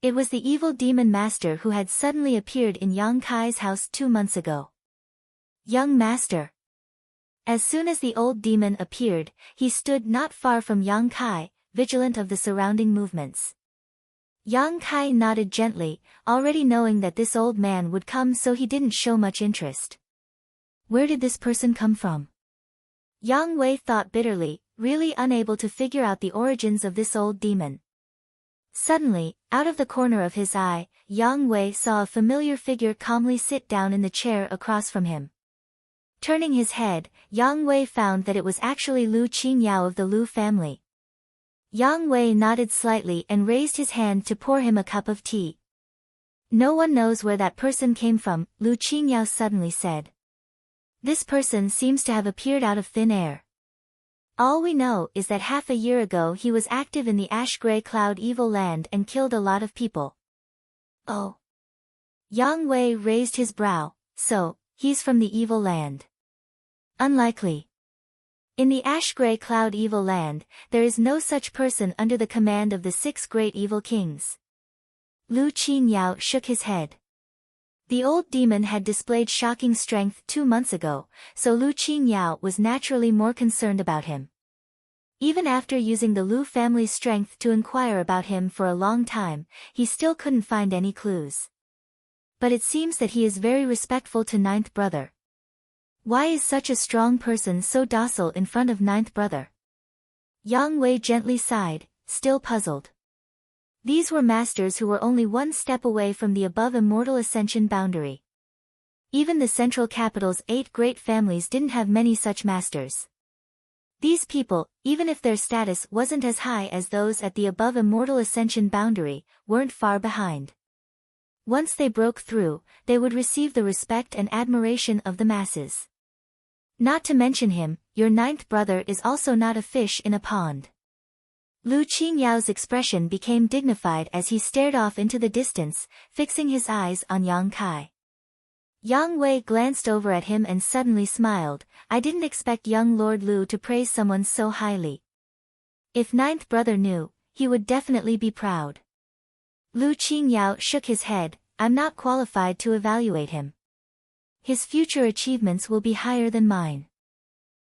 It was the evil demon master who had suddenly appeared in Yang Kai's house 2 months ago. Young master. As soon as the old demon appeared, he stood not far from Yang Kai, vigilant of the surrounding movements. Yang Kai nodded gently, already knowing that this old man would come, so he didn't show much interest. Where did this person come from? Yang Wei thought bitterly, really unable to figure out the origins of this old demon. Suddenly, out of the corner of his eye, Yang Wei saw a familiar figure calmly sit down in the chair across from him. Turning his head, Yang Wei found that it was actually Lu Qingyao of the Lu family. Yang Wei nodded slightly and raised his hand to pour him a cup of tea. No one knows where that person came from, Lu Qingyao suddenly said. This person seems to have appeared out of thin air. All we know is that half a year ago he was active in the ash-gray cloud evil land and killed a lot of people. Oh. Yang Wei raised his brow, so, he's from the evil land. Unlikely. In the ash-gray cloud evil land, there is no such person under the command of the 6 great evil kings. Lu Qingyao shook his head. The old demon had displayed shocking strength 2 months ago, so Lu Qingyao was naturally more concerned about him. Even after using the Lu family's strength to inquire about him for a long time, he still couldn't find any clues. But it seems that he is very respectful to ninth brother. Why is such a strong person so docile in front of ninth brother? Yang Wei gently sighed, still puzzled. These were masters who were only 1 step away from the above immortal ascension boundary. Even the central capital's 8 great families didn't have many such masters. These people, even if their status wasn't as high as those at the above immortal ascension boundary, weren't far behind. Once they broke through, they would receive the respect and admiration of the masses. Not to mention him, your ninth brother is also not a fish in a pond. Lu Qingyao's expression became dignified as he stared off into the distance, fixing his eyes on Yang Kai. Yang Wei glanced over at him and suddenly smiled. I didn't expect young Lord Lu to praise someone so highly. If ninth brother knew, he would definitely be proud. Lu Qingyao shook his head. I'm not qualified to evaluate him. His future achievements will be higher than mine.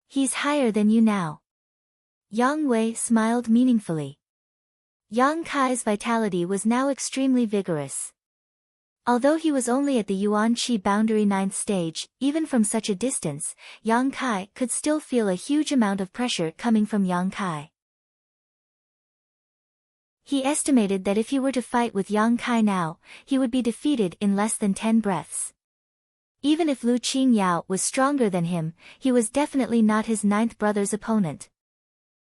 He's higher than you now. Yang Wei smiled meaningfully. Yang Kai's vitality was now extremely vigorous. Although he was only at the Yuan Qi boundary 9th stage, even from such a distance, Yang Kai could still feel a huge amount of pressure coming from Yang Kai. He estimated that if he were to fight with Yang Kai now, he would be defeated in less than 10 breaths. Even if Lu Qingyao was stronger than him, he was definitely not his ninth brother's opponent.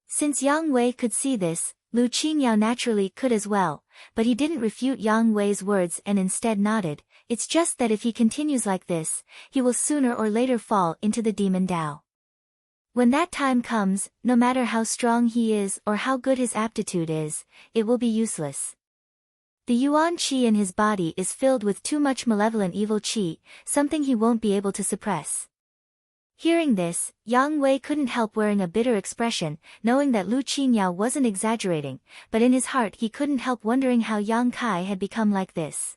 Since Yang Wei could see this, Lu Qingyao naturally could as well, but he didn't refute Yang Wei's words and instead nodded. It's just that if he continues like this, he will sooner or later fall into the demon Dao. When that time comes, no matter how strong he is or how good his aptitude is, it will be useless. The Yuan Qi in his body is filled with too much malevolent evil Qi, something he won't be able to suppress. Hearing this, Yang Wei couldn't help wearing a bitter expression, knowing that Lu Qingyao wasn't exaggerating, but in his heart he couldn't help wondering how Yang Kai had become like this.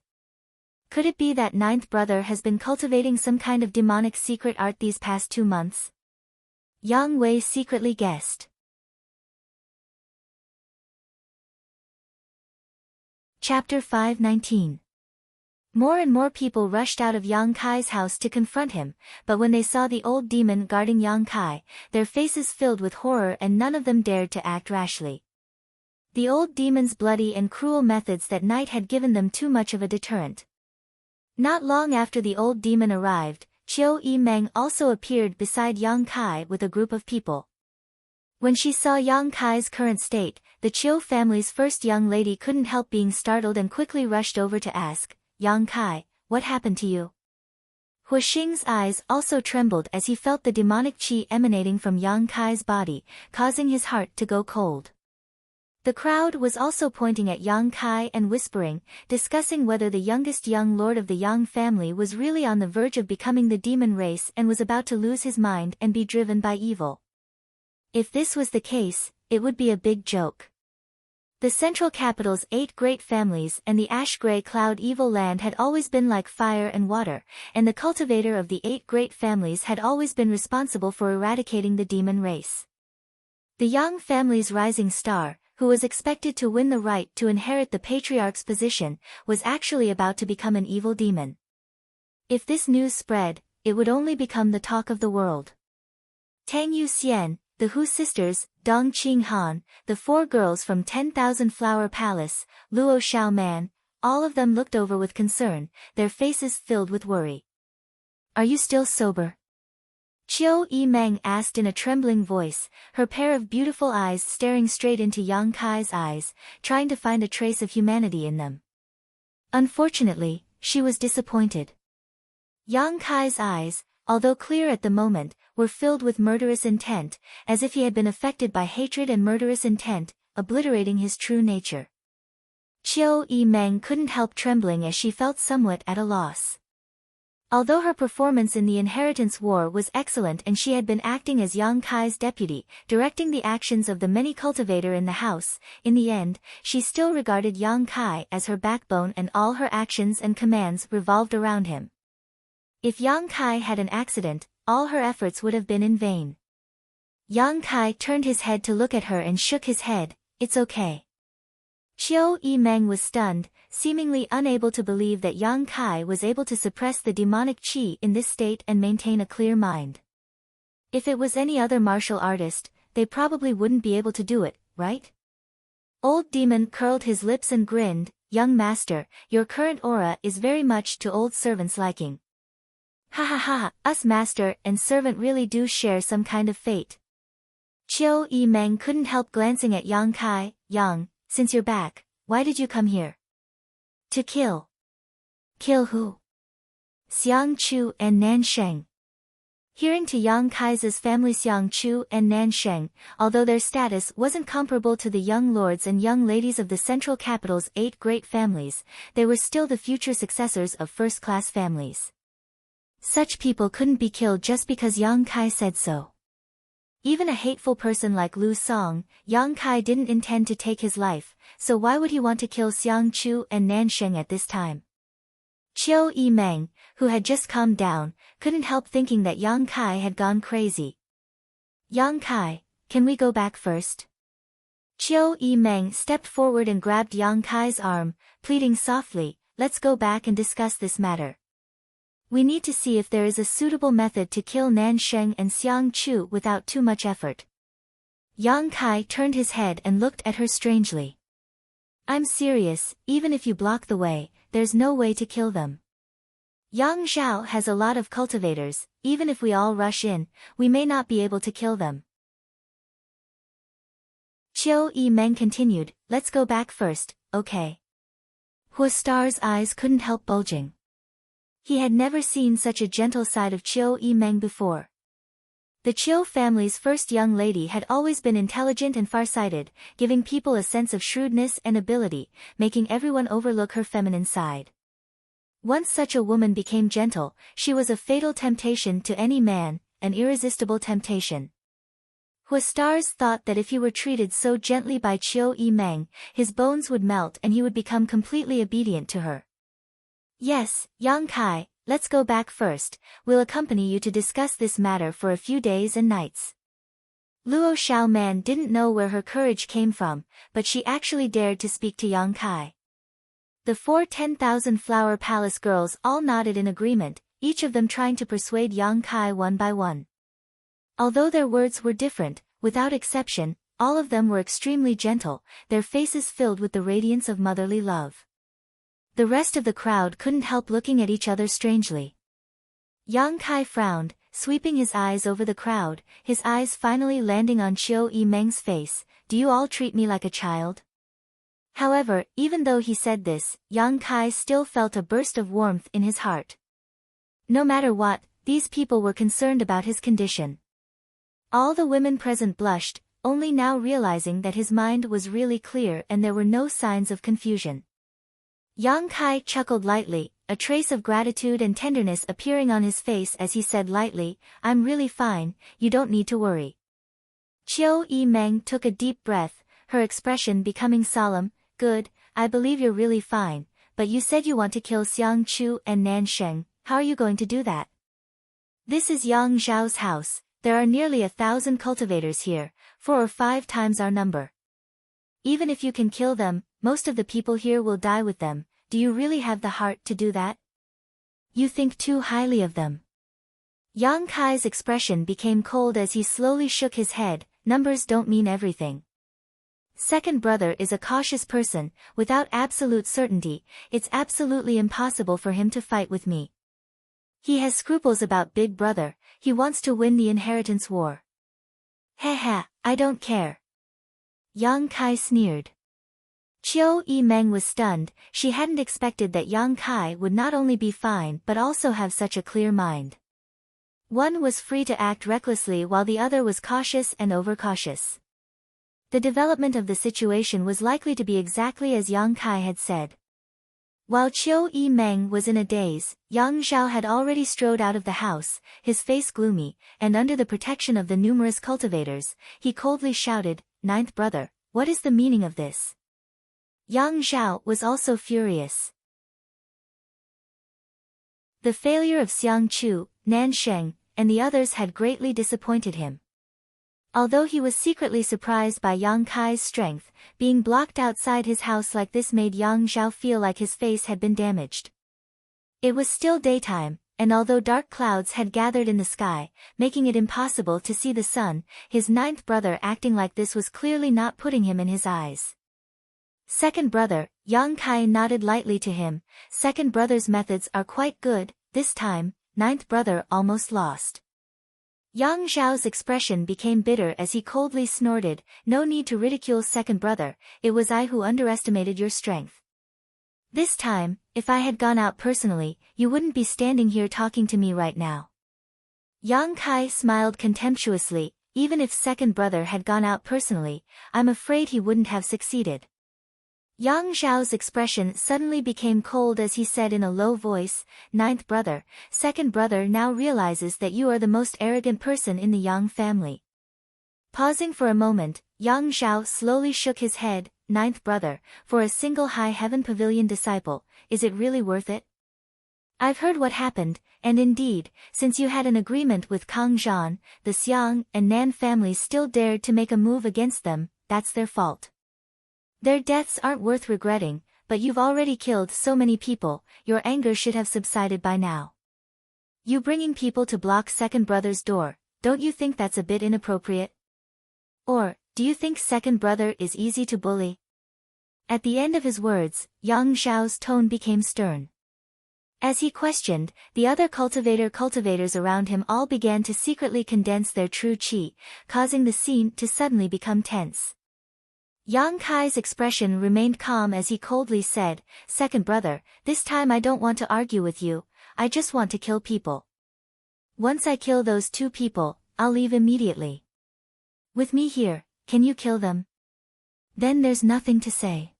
Could it be that ninth brother has been cultivating some kind of demonic secret art these past 2 months? Yang Wei secretly guessed. Chapter 519. More and more people rushed out of Yang Kai's house to confront him, but when they saw the old demon guarding Yang Kai, their faces filled with horror and none of them dared to act rashly. The old demon's bloody and cruel methods that night had given them too much of a deterrent. Not long after the old demon arrived, Qiu Yimeng also appeared beside Yang Kai with a group of people. When she saw Yang Kai's current state, the Qiu family's first young lady couldn't help being startled and quickly rushed over to ask, Yang Kai, what happened to you? Hu Xing's eyes also trembled as he felt the demonic qi emanating from Yang Kai's body, causing his heart to go cold. The crowd was also pointing at Yang Kai and whispering, discussing whether the youngest young lord of the Yang family was really on the verge of becoming the demon race and was about to lose his mind and be driven by evil. If this was the case, it would be a big joke. The central capital's 8 great families and the ash-gray cloud evil land had always been like fire and water, and the cultivator of the 8 great families had always been responsible for eradicating the demon race. The Yang family's rising star, who was expected to win the right to inherit the patriarch's position, was actually about to become an evil demon. If this news spread, it would only become the talk of the world. Tang Yuxian, the Hu sisters, Dong Qinghan, the 4 girls from 10,000 Flower Palace, Luo Xiaoman, all of them looked over with concern, their faces filled with worry. Are you still sober? Qiu Yimeng asked in a trembling voice, her pair of beautiful eyes staring straight into Yang Kai's eyes, trying to find a trace of humanity in them. Unfortunately, she was disappointed. Yang Kai's eyes, although clear at the moment, were filled with murderous intent, as if he had been affected by hatred and murderous intent, obliterating his true nature. Qiu Yimeng couldn't help trembling as she felt somewhat at a loss. Although her performance in the inheritance war was excellent and she had been acting as Yang Kai's deputy, directing the actions of the many cultivator in the house, in the end, she still regarded Yang Kai as her backbone and all her actions and commands revolved around him. If Yang Kai had an accident, all her efforts would have been in vain. Yang Kai turned his head to look at her and shook his head, it's okay. Qiu Yimeng was stunned, seemingly unable to believe that Yang Kai was able to suppress the demonic qi in this state and maintain a clear mind. If it was any other martial artist, they probably wouldn't be able to do it, right? Old Demon curled his lips and grinned, young master, your current aura is very much to old servant's liking. Ha ha ha, us master and servant really do share some kind of fate. Chiu Yimeng couldn't help glancing at Yang Kai. Yang, since you're back, why did you come here? To kill. Kill who? Xiang Chu and Nan Sheng. Hearing to Yang Kai's family Xiang Chu and Nan Sheng, although their status wasn't comparable to the young lords and young ladies of the central capital's 8 great families, they were still the future successors of first-class families. Such people couldn't be killed just because Yang Kai said so. Even a hateful person like Lu Song, Yang Kai didn't intend to take his life, so why would he want to kill Xiang Chu and Nan Sheng at this time? Chiu Yimeng, who had just calmed down, couldn't help thinking that Yang Kai had gone crazy. Yang Kai, can we go back first? Chiu Yimeng stepped forward and grabbed Yang Kai's arm, pleading softly, let's go back and discuss this matter. We need to see if there is a suitable method to kill Nan Sheng and Xiang Chu without too much effort. Yang Kai turned his head and looked at her strangely. I'm serious, even if you block the way, there's no way to kill them. Yang Zhao has a lot of cultivators, even if we all rush in, we may not be able to kill them. Chiu Yimeng continued, let's go back first, okay? Hua Star's eyes couldn't help bulging. He had never seen such a gentle side of Chiu Yimeng before. The Chiu family's first young lady had always been intelligent and farsighted, giving people a sense of shrewdness and ability, making everyone overlook her feminine side. Once such a woman became gentle, she was a fatal temptation to any man, an irresistible temptation. Hua Stars thought that if he were treated so gently by Chiu Yimeng, his bones would melt and he would become completely obedient to her. Yes, Yang Kai, let's go back first, we'll accompany you to discuss this matter for a few days and nights. Luo Xiaoman didn't know where her courage came from, but she actually dared to speak to Yang Kai. The 4 10,000 Flower Palace girls all nodded in agreement, each of them trying to persuade Yang Kai one by one. Although their words were different, without exception, all of them were extremely gentle, their faces filled with the radiance of motherly love. The rest of the crowd couldn't help looking at each other strangely. Yang Kai frowned, sweeping his eyes over the crowd, his eyes finally landing on Chiu Yimeng's face. Do you all treat me like a child? However, even though he said this, Yang Kai still felt a burst of warmth in his heart. No matter what, these people were concerned about his condition. All the women present blushed, only now realizing that his mind was really clear and there were no signs of confusion. Yang Kai chuckled lightly, a trace of gratitude and tenderness appearing on his face as he said lightly, I'm really fine, you don't need to worry. Chiu Yimeng took a deep breath, her expression becoming solemn, good, I believe you're really fine, but you said you want to kill Xiang Chu and Nan Sheng, how are you going to do that? This is Yang Zhao's house, there are nearly 1,000 cultivators here, 4 or 5 times our number. Even if you can kill them, most of the people here will die with them. Do you really have the heart to do that? You think too highly of them. Yang Kai's expression became cold as he slowly shook his head, numbers don't mean everything. Second brother is a cautious person, without absolute certainty, it's absolutely impossible for him to fight with me. He has scruples about big brother, he wants to win the inheritance war. Haha, I don't care. Yang Kai sneered. Chiu Yimeng was stunned, she hadn't expected that Yang Kai would not only be fine but also have such a clear mind. One was free to act recklessly while the other was cautious and overcautious. The development of the situation was likely to be exactly as Yang Kai had said. While Chiu Yimeng was in a daze, Yang Zhao had already strode out of the house, his face gloomy, and under the protection of the numerous cultivators, he coldly shouted, Ninth brother, what is the meaning of this? Yang Zhao was also furious. The failure of Xiang Chu, Nan Sheng, and the others had greatly disappointed him. Although he was secretly surprised by Yang Kai's strength, being blocked outside his house like this made Yang Zhao feel like his face had been damaged. It was still daytime, and although dark clouds had gathered in the sky, making it impossible to see the sun, his ninth brother acting like this was clearly not putting him in his eyes. Second brother, Yang Kai nodded lightly to him, second brother's methods are quite good, this time, ninth brother almost lost. Yang Zhao's expression became bitter as he coldly snorted, "No need to ridicule second brother, it was I who underestimated your strength. This time, if I had gone out personally, you wouldn't be standing here talking to me right now." Yang Kai smiled contemptuously. "Even if second brother had gone out personally, I'm afraid he wouldn't have succeeded." Yang Zhao's expression suddenly became cold as he said in a low voice, "Ninth brother, second brother now realizes that you are the most arrogant person in the Yang family." Pausing for a moment, Yang Zhao slowly shook his head. "Ninth brother, for a single High Heaven Pavilion disciple, is it really worth it? I've heard what happened, and indeed, since you had an agreement with Kang Zhan, the Xiang and Nan families still dared to make a move against them, that's their fault. Their deaths aren't worth regretting, but you've already killed so many people, your anger should have subsided by now. You bringing people to block second brother's door, don't you think that's a bit inappropriate? Or, do you think second brother is easy to bully?" At the end of his words, Yang Zhao's tone became stern. As he questioned, the other cultivators around him all began to secretly condense their true qi, causing the scene to suddenly become tense. Yang Kai's expression remained calm as he coldly said, "Second brother, this time I don't want to argue with you, I just want to kill people. Once I kill those 2 people, I'll leave immediately. With me here, can you kill them? Then there's nothing to say."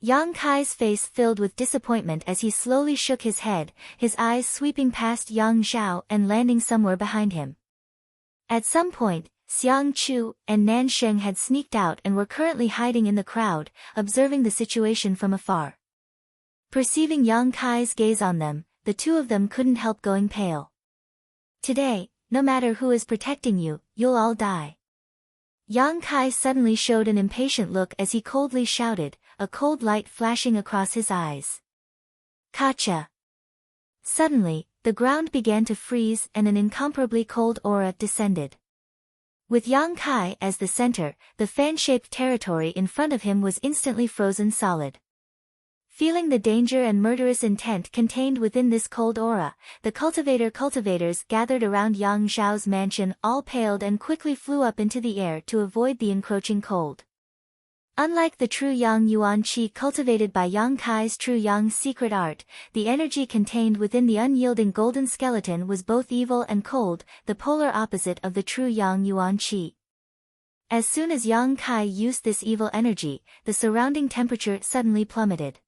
Yang Kai's face filled with disappointment as he slowly shook his head, his eyes sweeping past Yang Zhao and landing somewhere behind him. At some point, Xiang Chu and Nan Sheng had sneaked out and were currently hiding in the crowd, observing the situation from afar. Perceiving Yang Kai's gaze on them, the 2 of them couldn't help going pale. "Today, no matter who is protecting you, you'll all die." Yang Kai suddenly showed an impatient look as he coldly shouted, a cold light flashing across his eyes. "Kacha!" Suddenly, the ground began to freeze and an incomparably cold aura descended. With Yang Kai as the center, the fan-shaped territory in front of him was instantly frozen solid. Feeling the danger and murderous intent contained within this cold aura, the cultivators gathered around Yang Zhao's mansion all paled and quickly flew up into the air to avoid the encroaching cold. Unlike the true Yang Yuan Qi cultivated by Yang Kai's true Yang secret art, the energy contained within the unyielding golden skeleton was both evil and cold, the polar opposite of the true Yang Yuan Qi. As soon as Yang Kai used this evil energy, the surrounding temperature suddenly plummeted.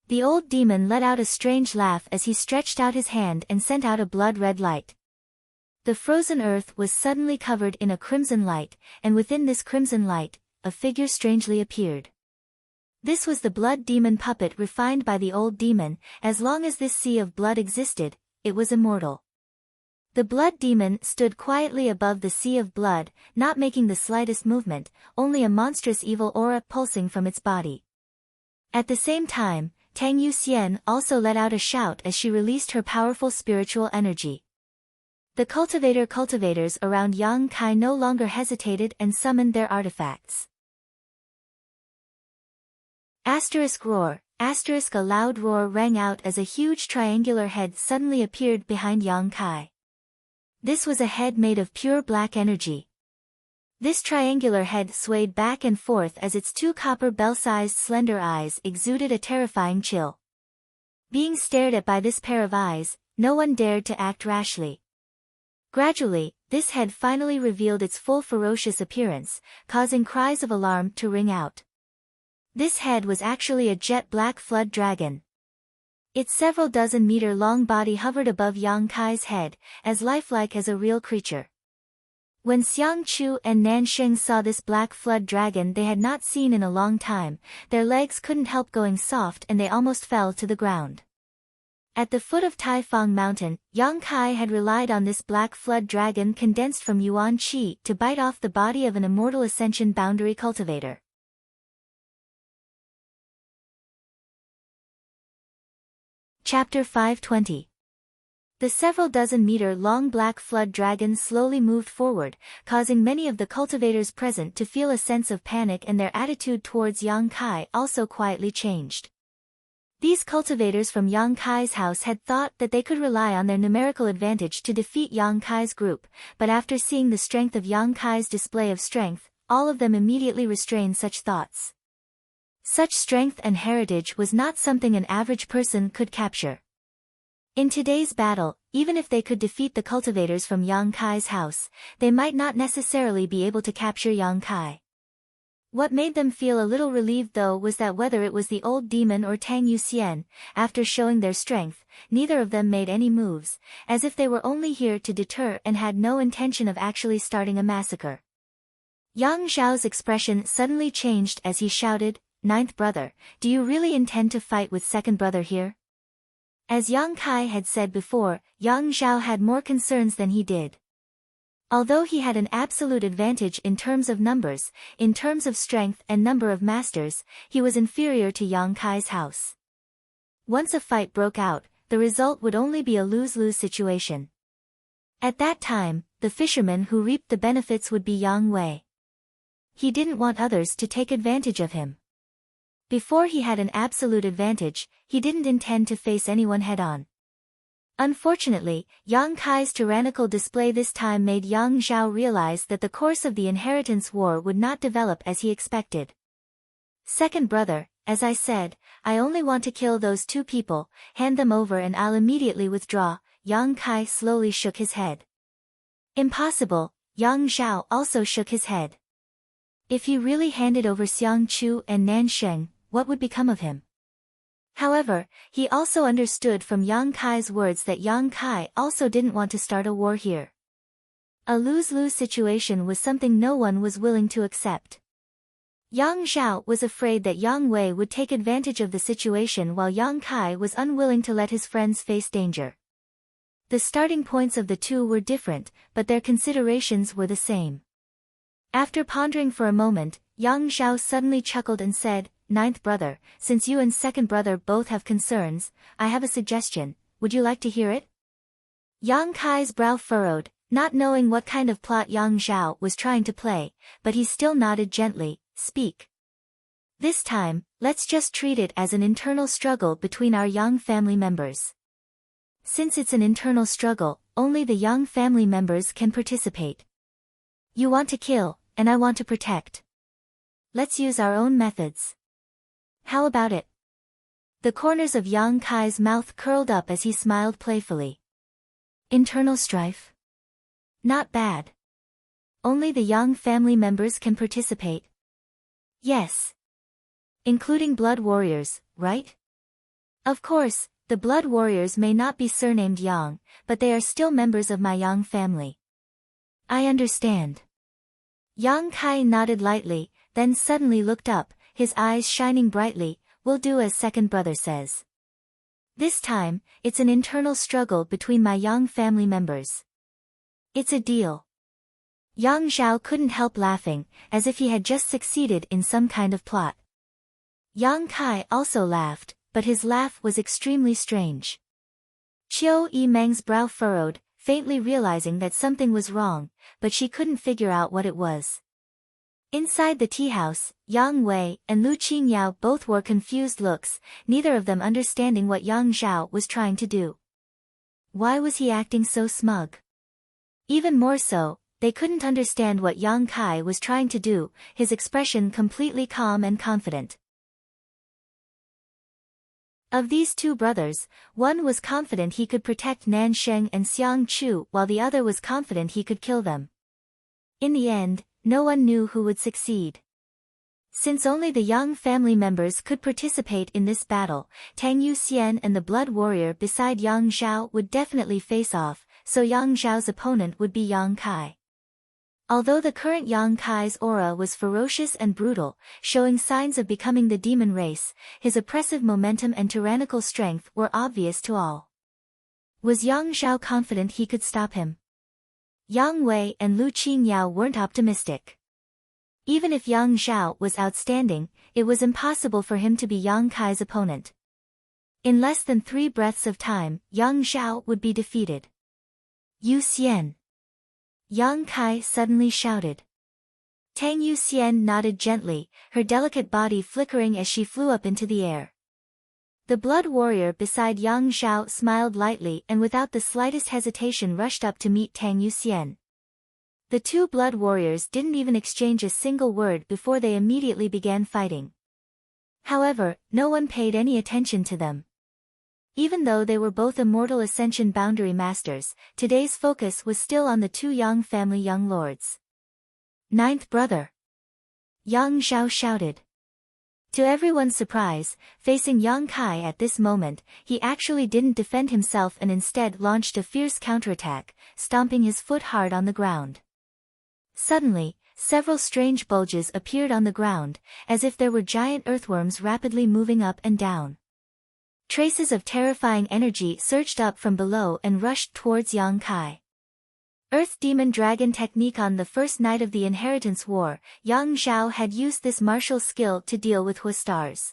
The old demon let out a strange laugh as he stretched out his hand and sent out a blood-red light. The frozen earth was suddenly covered in a crimson light, and within this crimson light, a figure strangely appeared. This was the blood demon puppet refined by the old demon. As long as this sea of blood existed, it was immortal. The blood demon stood quietly above the sea of blood, not making the slightest movement, only a monstrous evil aura pulsing from its body. At the same time, Tang Yuxian also let out a shout as she released her powerful spiritual energy. The cultivators around Yang Kai no longer hesitated and summoned their artifacts. Roar, a loud roar rang out as a huge triangular head suddenly appeared behind Yang Kai. This was a head made of pure black energy. This triangular head swayed back and forth as its 2 copper bell-sized slender eyes exuded a terrifying chill. Being stared at by this pair of eyes, no one dared to act rashly. Gradually, this head finally revealed its full ferocious appearance, causing cries of alarm to ring out. This head was actually a jet-black flood dragon. Its several dozen meter-long body hovered above Yang Kai's head, as lifelike as a real creature. When Xiang Chu and Nan Sheng saw this black flood dragon they had not seen in a long time, their legs couldn't help going soft and they almost fell to the ground. At the foot of Taifang Mountain, Yang Kai had relied on this black flood dragon condensed from Yuan Qi to bite off the body of an immortal ascension boundary cultivator. Chapter 520. The several dozen meter-long black flood dragon slowly moved forward, causing many of the cultivators present to feel a sense of panic, and their attitude towards Yang Kai also quietly changed. These cultivators from Yang Kai's house had thought that they could rely on their numerical advantage to defeat Yang Kai's group, but after seeing the strength of Yang Kai's display of strength, all of them immediately restrained such thoughts. Such strength and heritage was not something an average person could capture. In today's battle, even if they could defeat the cultivators from Yang Kai's house, they might not necessarily be able to capture Yang Kai. What made them feel a little relieved though was that whether it was the old demon or Tang Yuxian, after showing their strength, neither of them made any moves, as if they were only here to deter and had no intention of actually starting a massacre. Yang Zhao's expression suddenly changed as he shouted, "Ninth brother, do you really intend to fight with second brother here?" As Yang Kai had said before, Yang Zhao had more concerns than he did. Although he had an absolute advantage in terms of numbers, in terms of strength and number of masters, he was inferior to Yang Kai's house. Once a fight broke out, the result would only be a lose-lose situation. At that time, the fisherman who reaped the benefits would be Yang Wei. He didn't want others to take advantage of him. Before he had an absolute advantage, he didn't intend to face anyone head-on. Unfortunately, Yang Kai's tyrannical display this time made Yang Zhao realize that the course of the inheritance war would not develop as he expected. "Second brother, as I said, I only want to kill those two people, hand them over and I'll immediately withdraw." Yang Kai slowly shook his head. "Impossible." Yang Zhao also shook his head. If he really handed over Xiang Chu and Nansheng, what would become of him? However, he also understood from Yang Kai's words that Yang Kai also didn't want to start a war here. A lose-lose situation was something no one was willing to accept. Yang Zhao was afraid that Yang Wei would take advantage of the situation while Yang Kai was unwilling to let his friends face danger. The starting points of the two were different, but their considerations were the same. After pondering for a moment, Yang Zhao suddenly chuckled and said, "Ninth brother, since you and second brother both have concerns, I have a suggestion, would you like to hear it?" Yang Kai's brow furrowed, not knowing what kind of plot Yang Zhao was trying to play, but he still nodded gently, "Speak." "This time, let's just treat it as an internal struggle between our Yang family members. Since it's an internal struggle, only the Yang family members can participate. You want to kill, and I want to protect. Let's use our own methods. How about it?" The corners of Yang Kai's mouth curled up as he smiled playfully. "Internal strife? Not bad. Only the Yang family members can participate?" "Yes. Including blood warriors, right?" "Of course, the blood warriors may not be surnamed Yang, but they are still members of my Yang family." "I understand." Yang Kai nodded lightly, then suddenly looked up, his eyes shining brightly. "We'll do as second brother says. This time, it's an internal struggle between my Yang family members. It's a deal." Yang Zhao couldn't help laughing, as if he had just succeeded in some kind of plot. Yang Kai also laughed, but his laugh was extremely strange. Qiu Yimeng's brow furrowed, faintly realizing that something was wrong, but she couldn't figure out what it was. Inside the tea house, Yang Wei and Lu Qingyao both wore confused looks, neither of them understanding what Yang Zhao was trying to do. Why was he acting so smug? Even more so, they couldn't understand what Yang Kai was trying to do, his expression completely calm and confident. Of these two brothers, one was confident he could protect Nansheng and Xiang Chu while the other was confident he could kill them. In the end, no one knew who would succeed. Since only the Yang family members could participate in this battle, Tang Yuxian and the blood warrior beside Yang Zhao would definitely face off, so Yang Zhao's opponent would be Yang Kai. Although the current Yang Kai's aura was ferocious and brutal, showing signs of becoming the demon race, his oppressive momentum and tyrannical strength were obvious to all. Was Yang Zhao confident he could stop him? Yang Wei and Lu Qingyao weren't optimistic. Even if Yang Zhao was outstanding, it was impossible for him to be Yang Kai's opponent. In less than 3 breaths of time, Yang Zhao would be defeated. "Yu Xian!" Yang Kai suddenly shouted. Tang Yuxian nodded gently, her delicate body flickering as she flew up into the air. The blood warrior beside Yang Xiao smiled lightly and without the slightest hesitation rushed up to meet Tang Yuxian. The two blood warriors didn't even exchange a single word before they immediately began fighting. However, no one paid any attention to them. Even though they were both immortal ascension boundary masters, today's focus was still on the two Yang family young lords. Ninth brother! Yang Xiao shouted. To everyone's surprise, facing Yang Kai at this moment, he actually didn't defend himself and instead launched a fierce counterattack, stomping his foot hard on the ground. Suddenly, several strange bulges appeared on the ground, as if there were giant earthworms rapidly moving up and down. Traces of terrifying energy surged up from below and rushed towards Yang Kai. Earth Demon Dragon technique. On the first night of the Inheritance War, Yang Xiao had used this martial skill to deal with Huastars.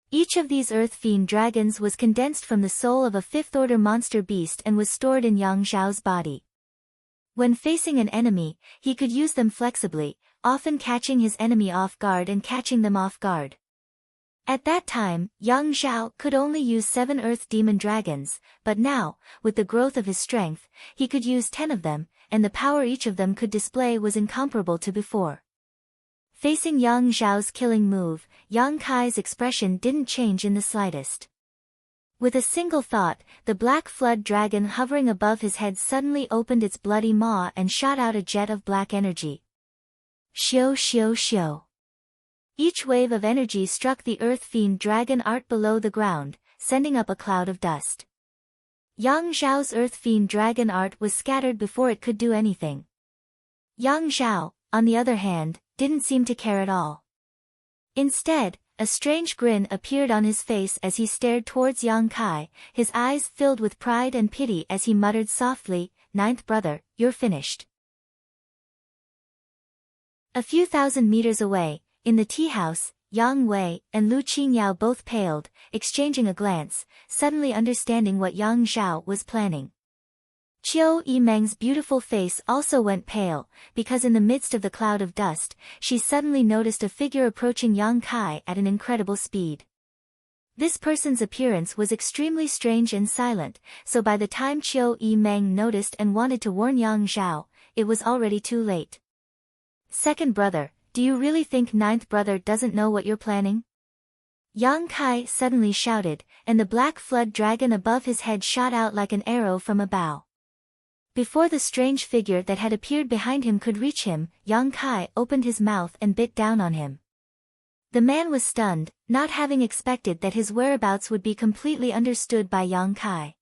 Each of these Earth Fiend dragons was condensed from the soul of a fifth-order monster beast and was stored in Yang Xiao's body. When facing an enemy, he could use them flexibly, often catching his enemy off guard and catching them off guard. At that time, Yang Xiao could only use 7 Earth Demon Dragons, but now, with the growth of his strength, he could use 10 of them, and the power each of them could display was incomparable to before. Facing Yang Xiao's killing move, Yang Kai's expression didn't change in the slightest. With a single thought, the black flood dragon hovering above his head suddenly opened its bloody maw and shot out a jet of black energy. Xiu xiu xiu. Each wave of energy struck the Earth Fiend Dragon art below the ground, sending up a cloud of dust. Yang Xiao's Earth Fiend Dragon art was scattered before it could do anything. Yang Xiao, on the other hand, didn't seem to care at all. Instead, a strange grin appeared on his face as he stared towards Yang Kai, his eyes filled with pride and pity as he muttered softly, "Ninth brother, you're finished." A few thousand meters away, in the tea house, Yang Wei and Lu Qingyao both paled, exchanging a glance, suddenly understanding what Yang Xiao was planning. Qiu Yimeng's beautiful face also went pale, because in the midst of the cloud of dust, she suddenly noticed a figure approaching Yang Kai at an incredible speed. This person's appearance was extremely strange and silent, so by the time Qiu Yimeng noticed and wanted to warn Yang Xiao, it was already too late. "Second brother, do you really think ninth brother doesn't know what you're planning?" Yang Kai suddenly shouted, and the black flood dragon above his head shot out like an arrow from a bow. Before the strange figure that had appeared behind him could reach him, Yang Kai opened his mouth and bit down on him. The man was stunned, not having expected that his whereabouts would be completely understood by Yang Kai.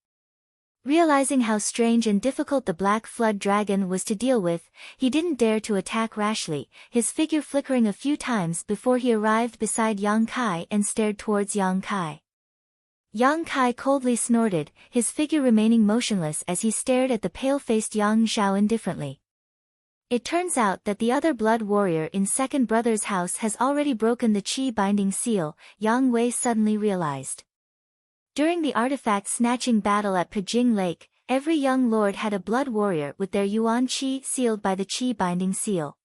Realizing how strange and difficult the black flood dragon was to deal with, he didn't dare to attack rashly, his figure flickering a few times before he arrived beside Yang Kai and stared towards Yang Kai. Yang Kai coldly snorted, his figure remaining motionless as he stared at the pale-faced Yang Xiao indifferently. It turns out that the other blood warrior in second brother's house has already broken the Qi binding seal, Yang Wei suddenly realized. During the artifact-snatching battle at Pijing Lake, every young lord had a blood warrior with their Yuan Qi sealed by the Qi binding seal.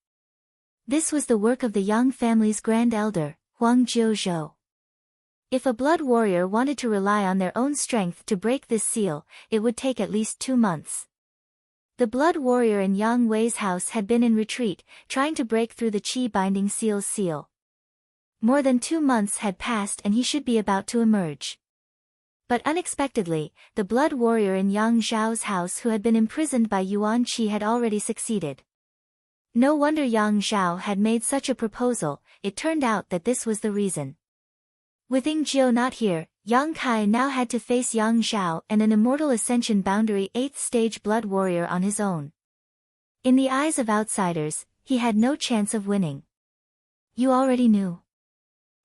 This was the work of the Yang family's grand elder, Huang Jiuzhou. If a blood warrior wanted to rely on their own strength to break this seal, it would take at least 2 months. The blood warrior in Yang Wei's house had been in retreat, trying to break through the Qi binding seal's seal. More than 2 months had passed and he should be about to emerge. But unexpectedly, the blood warrior in Yang Xiao's house who had been imprisoned by Yuan Qi had already succeeded. No wonder Yang Xiao had made such a proposal, it turned out that this was the reason. With Ying Jiu not here, Yang Kai now had to face Yang Xiao and an immortal ascension boundary 8th stage blood warrior on his own. In the eyes of outsiders, he had no chance of winning. "You already knew."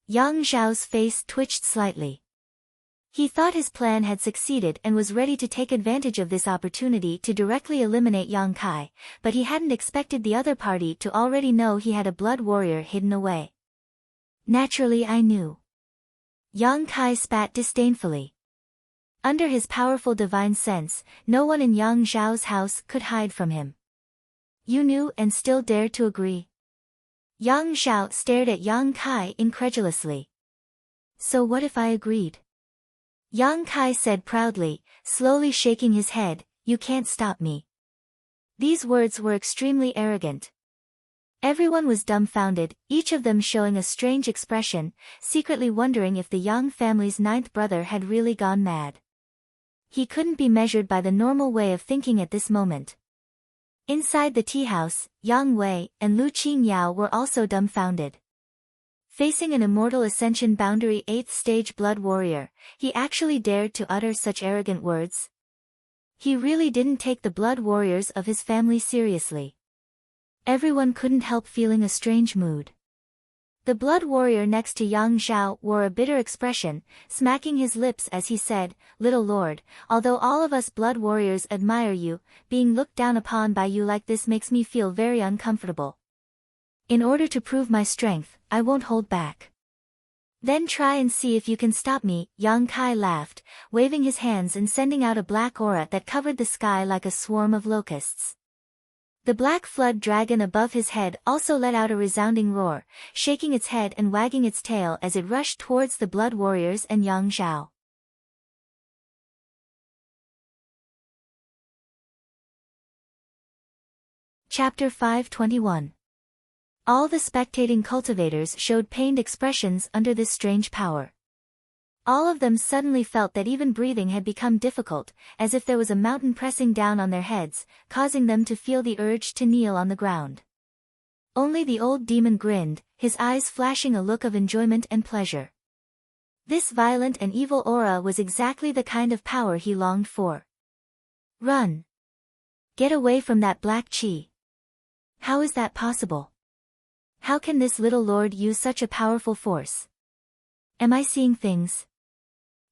Yang Xiao's face twitched slightly. He thought his plan had succeeded and was ready to take advantage of this opportunity to directly eliminate Yang Kai, but he hadn't expected the other party to already know he had a blood warrior hidden away. "Naturally I knew." Yang Kai spat disdainfully. Under his powerful divine sense, no one in Yang Xiao's house could hide from him. "You knew and still dared to agree?" Yang Xiao stared at Yang Kai incredulously. "So what if I agreed?" Yang Kai said proudly, slowly shaking his head, "You can't stop me." These words were extremely arrogant. Everyone was dumbfounded, each of them showing a strange expression, secretly wondering if the Yang family's ninth brother had really gone mad. He couldn't be measured by the normal way of thinking at this moment. Inside the tea house, Yang Wei and Lu Qingyao were also dumbfounded. Facing an immortal ascension boundary 8th stage blood warrior, he actually dared to utter such arrogant words. He really didn't take the blood warriors of his family seriously. Everyone couldn't help feeling a strange mood. The blood warrior next to Yang Zhao wore a bitter expression, smacking his lips as he said, "Little lord, although all of us blood warriors admire you, being looked down upon by you like this makes me feel very uncomfortable. In order to prove my strength, I won't hold back. Then try and see if you can stop me." Yang Kai laughed, waving his hands and sending out a black aura that covered the sky like a swarm of locusts. The black flood dragon above his head also let out a resounding roar, shaking its head and wagging its tail as it rushed towards the blood warriors and Yang Zhao. Chapter 521. All the spectating cultivators showed pained expressions under this strange power. All of them suddenly felt that even breathing had become difficult, as if there was a mountain pressing down on their heads, causing them to feel the urge to kneel on the ground. Only the old demon grinned, his eyes flashing a look of enjoyment and pleasure. This violent and evil aura was exactly the kind of power he longed for. "Run! Get away from that black chi. How is that possible? How can this little lord use such a powerful force? Am I seeing things?"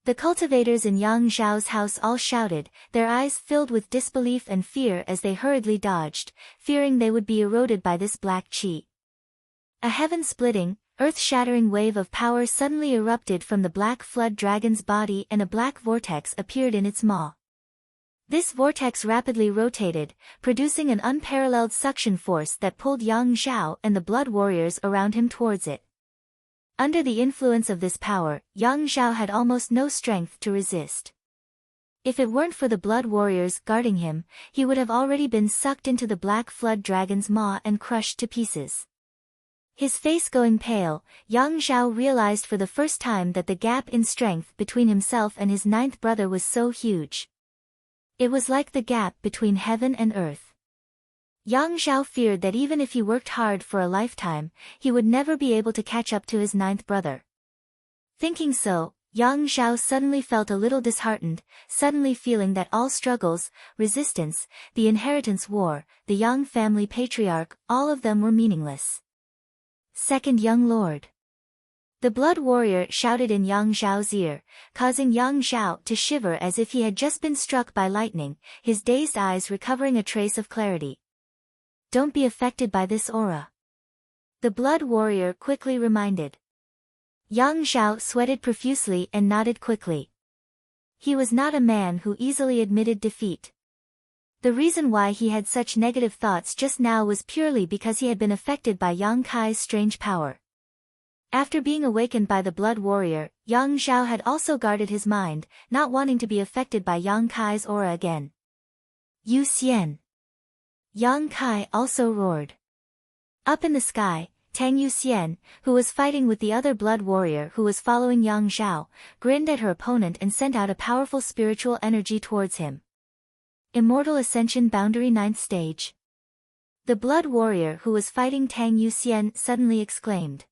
The cultivators in Yang Zhao's house all shouted, their eyes filled with disbelief and fear as they hurriedly dodged, fearing they would be eroded by this black chi. A heaven-splitting, earth-shattering wave of power suddenly erupted from the black flood dragon's body and a black vortex appeared in its maw. This vortex rapidly rotated, producing an unparalleled suction force that pulled Yang Zhao and the blood warriors around him towards it. Under the influence of this power, Yang Zhao had almost no strength to resist. If it weren't for the blood warriors guarding him, he would have already been sucked into the black flood dragon's maw and crushed to pieces. His face going pale, Yang Zhao realized for the first time that the gap in strength between himself and his ninth brother was so huge. It was like the gap between heaven and earth. Yang Zhao feared that even if he worked hard for a lifetime, he would never be able to catch up to his ninth brother. Thinking so, Yang Zhao suddenly felt a little disheartened, suddenly feeling that all struggles, resistance, the inheritance war, the Yang family patriarch, all of them were meaningless. "Second young lord." The blood warrior shouted in Yang Zhao's ear, causing Yang Zhao to shiver as if he had just been struck by lightning, his dazed eyes recovering a trace of clarity. "Don't be affected by this aura," the blood warrior quickly reminded. Yang Zhao sweated profusely and nodded quickly. He was not a man who easily admitted defeat. The reason why he had such negative thoughts just now was purely because he had been affected by Yang Kai's strange power. After being awakened by the blood warrior, Yang Zhao had also guarded his mind, not wanting to be affected by Yang Kai's aura again. "Yu Xian!" Yang Kai also roared. Up in the sky, Tang Yuxian, who was fighting with the other blood warrior who was following Yang Zhao, grinned at her opponent and sent out a powerful spiritual energy towards him. Immortal Ascension Boundary 9th Stage. The blood warrior who was fighting Tang Yuxian suddenly exclaimed.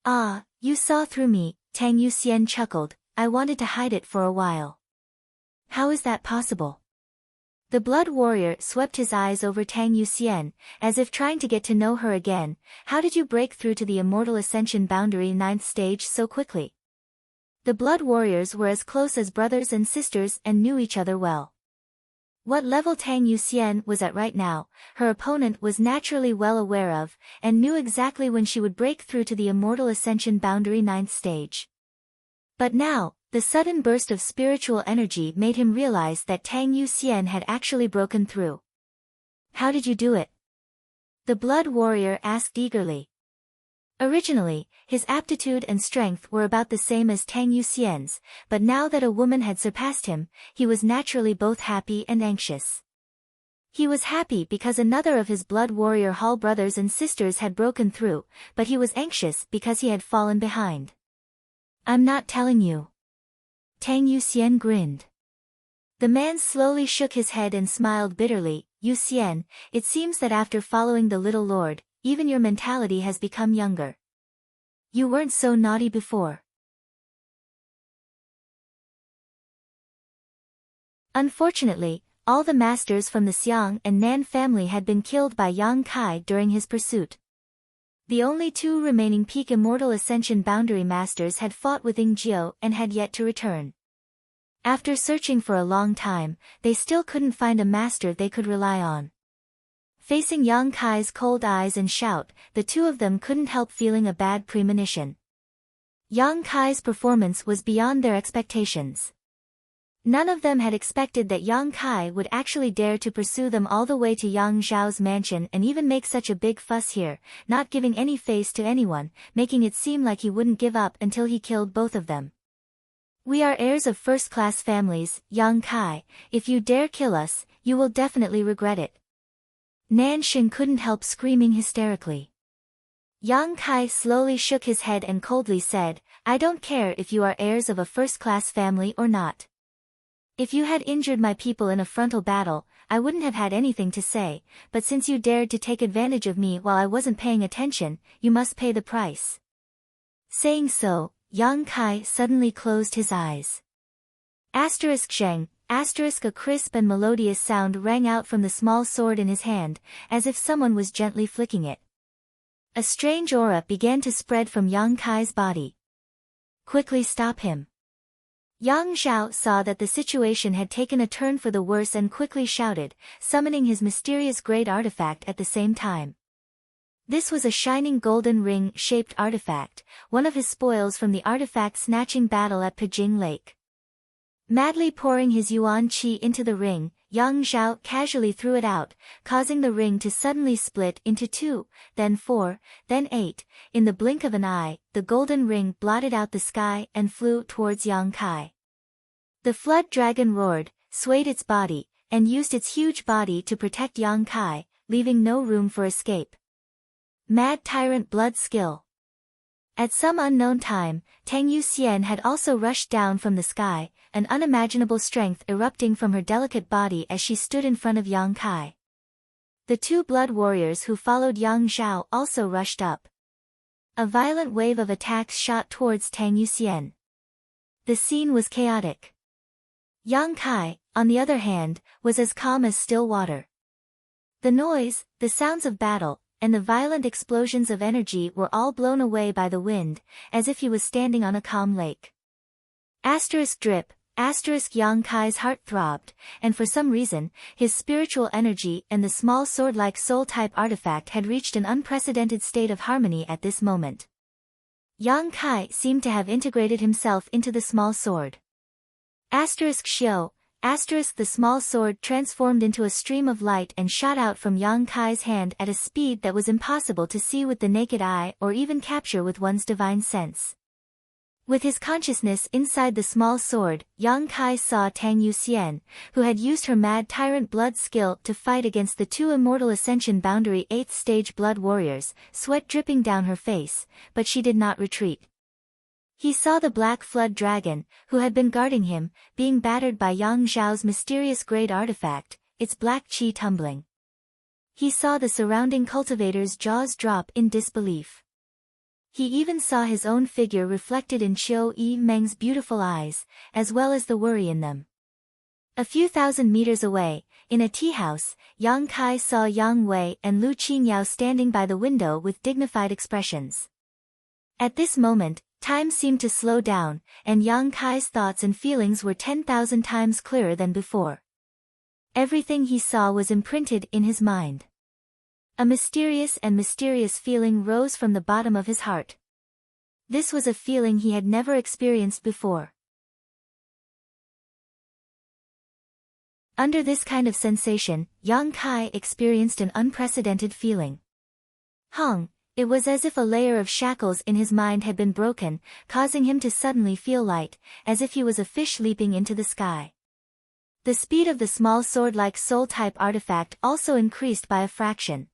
"Ah, you saw through me," Tang Yuxian chuckled, "I wanted to hide it for a while." "How is that possible?" The blood warrior swept his eyes over Tang Yuxian, as if trying to get to know her again. "How did you break through to the Immortal Ascension Boundary 9th Stage so quickly?" The blood warriors were as close as brothers and sisters and knew each other well. What level Tang Yuxian was at right now, her opponent was naturally well aware of, and knew exactly when she would break through to the Immortal Ascension Boundary 9th Stage. But now, the sudden burst of spiritual energy made him realize that Tang Yuxian had actually broken through. "How did you do it?" the blood warrior asked eagerly. Originally, his aptitude and strength were about the same as Tang Yuxian's, but now that a woman had surpassed him, he was naturally both happy and anxious. He was happy because another of his blood warrior hall brothers and sisters had broken through, but he was anxious because he had fallen behind. "I'm not telling you." Tang Yuxian grinned. The man slowly shook his head and smiled bitterly. "Yuxian, it seems that after following the little lord, even your mentality has become younger. You weren't so naughty before." Unfortunately, all the masters from the Xiang and Nan family had been killed by Yang Kai during his pursuit. The only two remaining peak immortal ascension boundary masters had fought with Ying Jiu and had yet to return. After searching for a long time, they still couldn't find a master they could rely on. Facing Yang Kai's cold eyes and shout, the two of them couldn't help feeling a bad premonition. Yang Kai's performance was beyond their expectations. None of them had expected that Yang Kai would actually dare to pursue them all the way to Yang Zhao's mansion and even make such a big fuss here, not giving any face to anyone, making it seem like he wouldn't give up until he killed both of them. "We are heirs of first-class families, Yang Kai. If you dare kill us, you will definitely regret it." Nan Shin couldn't help screaming hysterically. Yang Kai slowly shook his head and coldly said, "I don't care if you are heirs of a first-class family or not. If you had injured my people in a frontal battle, I wouldn't have had anything to say, but since you dared to take advantage of me while I wasn't paying attention, you must pay the price." Saying so, Yang Kai suddenly closed his eyes. Zheng, a crisp and melodious sound rang out from the small sword in his hand, as if someone was gently flicking it. A strange aura began to spread from Yang Kai's body. "Quickly stop him." Yang Zhao saw that the situation had taken a turn for the worse and quickly shouted, summoning his mysterious great artifact at the same time. This was a shining golden ring-shaped artifact, one of his spoils from the artifact-snatching battle at Pijing Lake. Madly pouring his yuan qi into the ring, Yang Zhao casually threw it out, causing the ring to suddenly split into 2, then 4, then 8. In the blink of an eye, the golden ring blotted out the sky and flew towards Yang Kai. The flood dragon roared, swayed its body, and used its huge body to protect Yang Kai, leaving no room for escape. Mad Tyrant Blood Skill. At some unknown time, Tang Yuxian had also rushed down from the sky, an unimaginable strength erupting from her delicate body as she stood in front of Yang Kai. The two blood warriors who followed Yang Zhao also rushed up. A violent wave of attacks shot towards Tang Yuxian. The scene was chaotic. Yang Kai, on the other hand, was as calm as still water. The noise, the sounds of battle, and the violent explosions of energy were all blown away by the wind, as if he was standing on a calm lake. Drip, Yang Kai's heart throbbed, and for some reason, his spiritual energy and the small sword-like soul-type artifact had reached an unprecedented state of harmony at this moment. Yang Kai seemed to have integrated himself into the small sword. The small sword transformed into a stream of light and shot out from Yang Kai's hand at a speed that was impossible to see with the naked eye or even capture with one's divine sense. With his consciousness inside the small sword, Yang Kai saw Tang Yuxian, who had used her Mad Tyrant Blood skill to fight against the two Immortal Ascension Boundary 8th Stage Blood Warriors, sweat dripping down her face, but she did not retreat. He saw the Black Flood Dragon, who had been guarding him, being battered by Yang Zhao's mysterious great artifact, its black qi tumbling. He saw the surrounding cultivators' jaws drop in disbelief. He even saw his own figure reflected in Qiu Yi Meng's beautiful eyes, as well as the worry in them. A few thousand meters away, in a tea house, Yang Kai saw Yang Wei and Lu Qingyao standing by the window with dignified expressions. At this moment, time seemed to slow down, and Yang Kai's thoughts and feelings were 10,000 times clearer than before. Everything he saw was imprinted in his mind. A mysterious feeling rose from the bottom of his heart. This was a feeling he had never experienced before. Under this kind of sensation, Yang Kai experienced an unprecedented feeling. It was as if a layer of shackles in his mind had been broken, causing him to suddenly feel light, as if he was a fish leaping into the sky. The speed of the small sword-like soul-type artifact also increased by a fraction.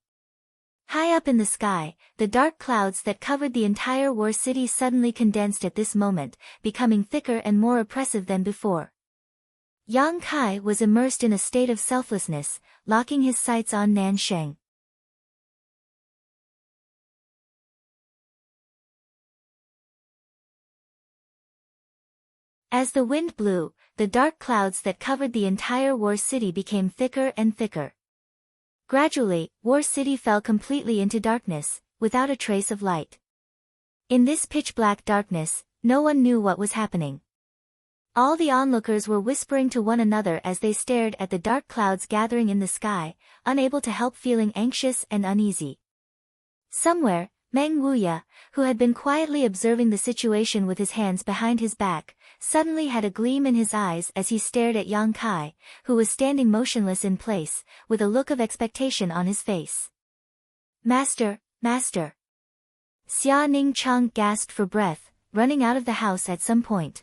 High up in the sky, the dark clouds that covered the entire war city suddenly condensed at this moment, becoming thicker and more oppressive than before. Yang Kai was immersed in a state of selflessness, locking his sights on Nansheng. As the wind blew, the dark clouds that covered the entire war city became thicker and thicker. Gradually, War City fell completely into darkness, without a trace of light. In this pitch-black darkness, no one knew what was happening. All the onlookers were whispering to one another as they stared at the dark clouds gathering in the sky, unable to help feeling anxious and uneasy. Somewhere, Meng Wuya, who had been quietly observing the situation with his hands behind his back, suddenly had a gleam in his eyes as he stared at Yang Kai, who was standing motionless in place, with a look of expectation on his face. "Master, master!" Xia Ning Chang gasped for breath, running out of the house at some point.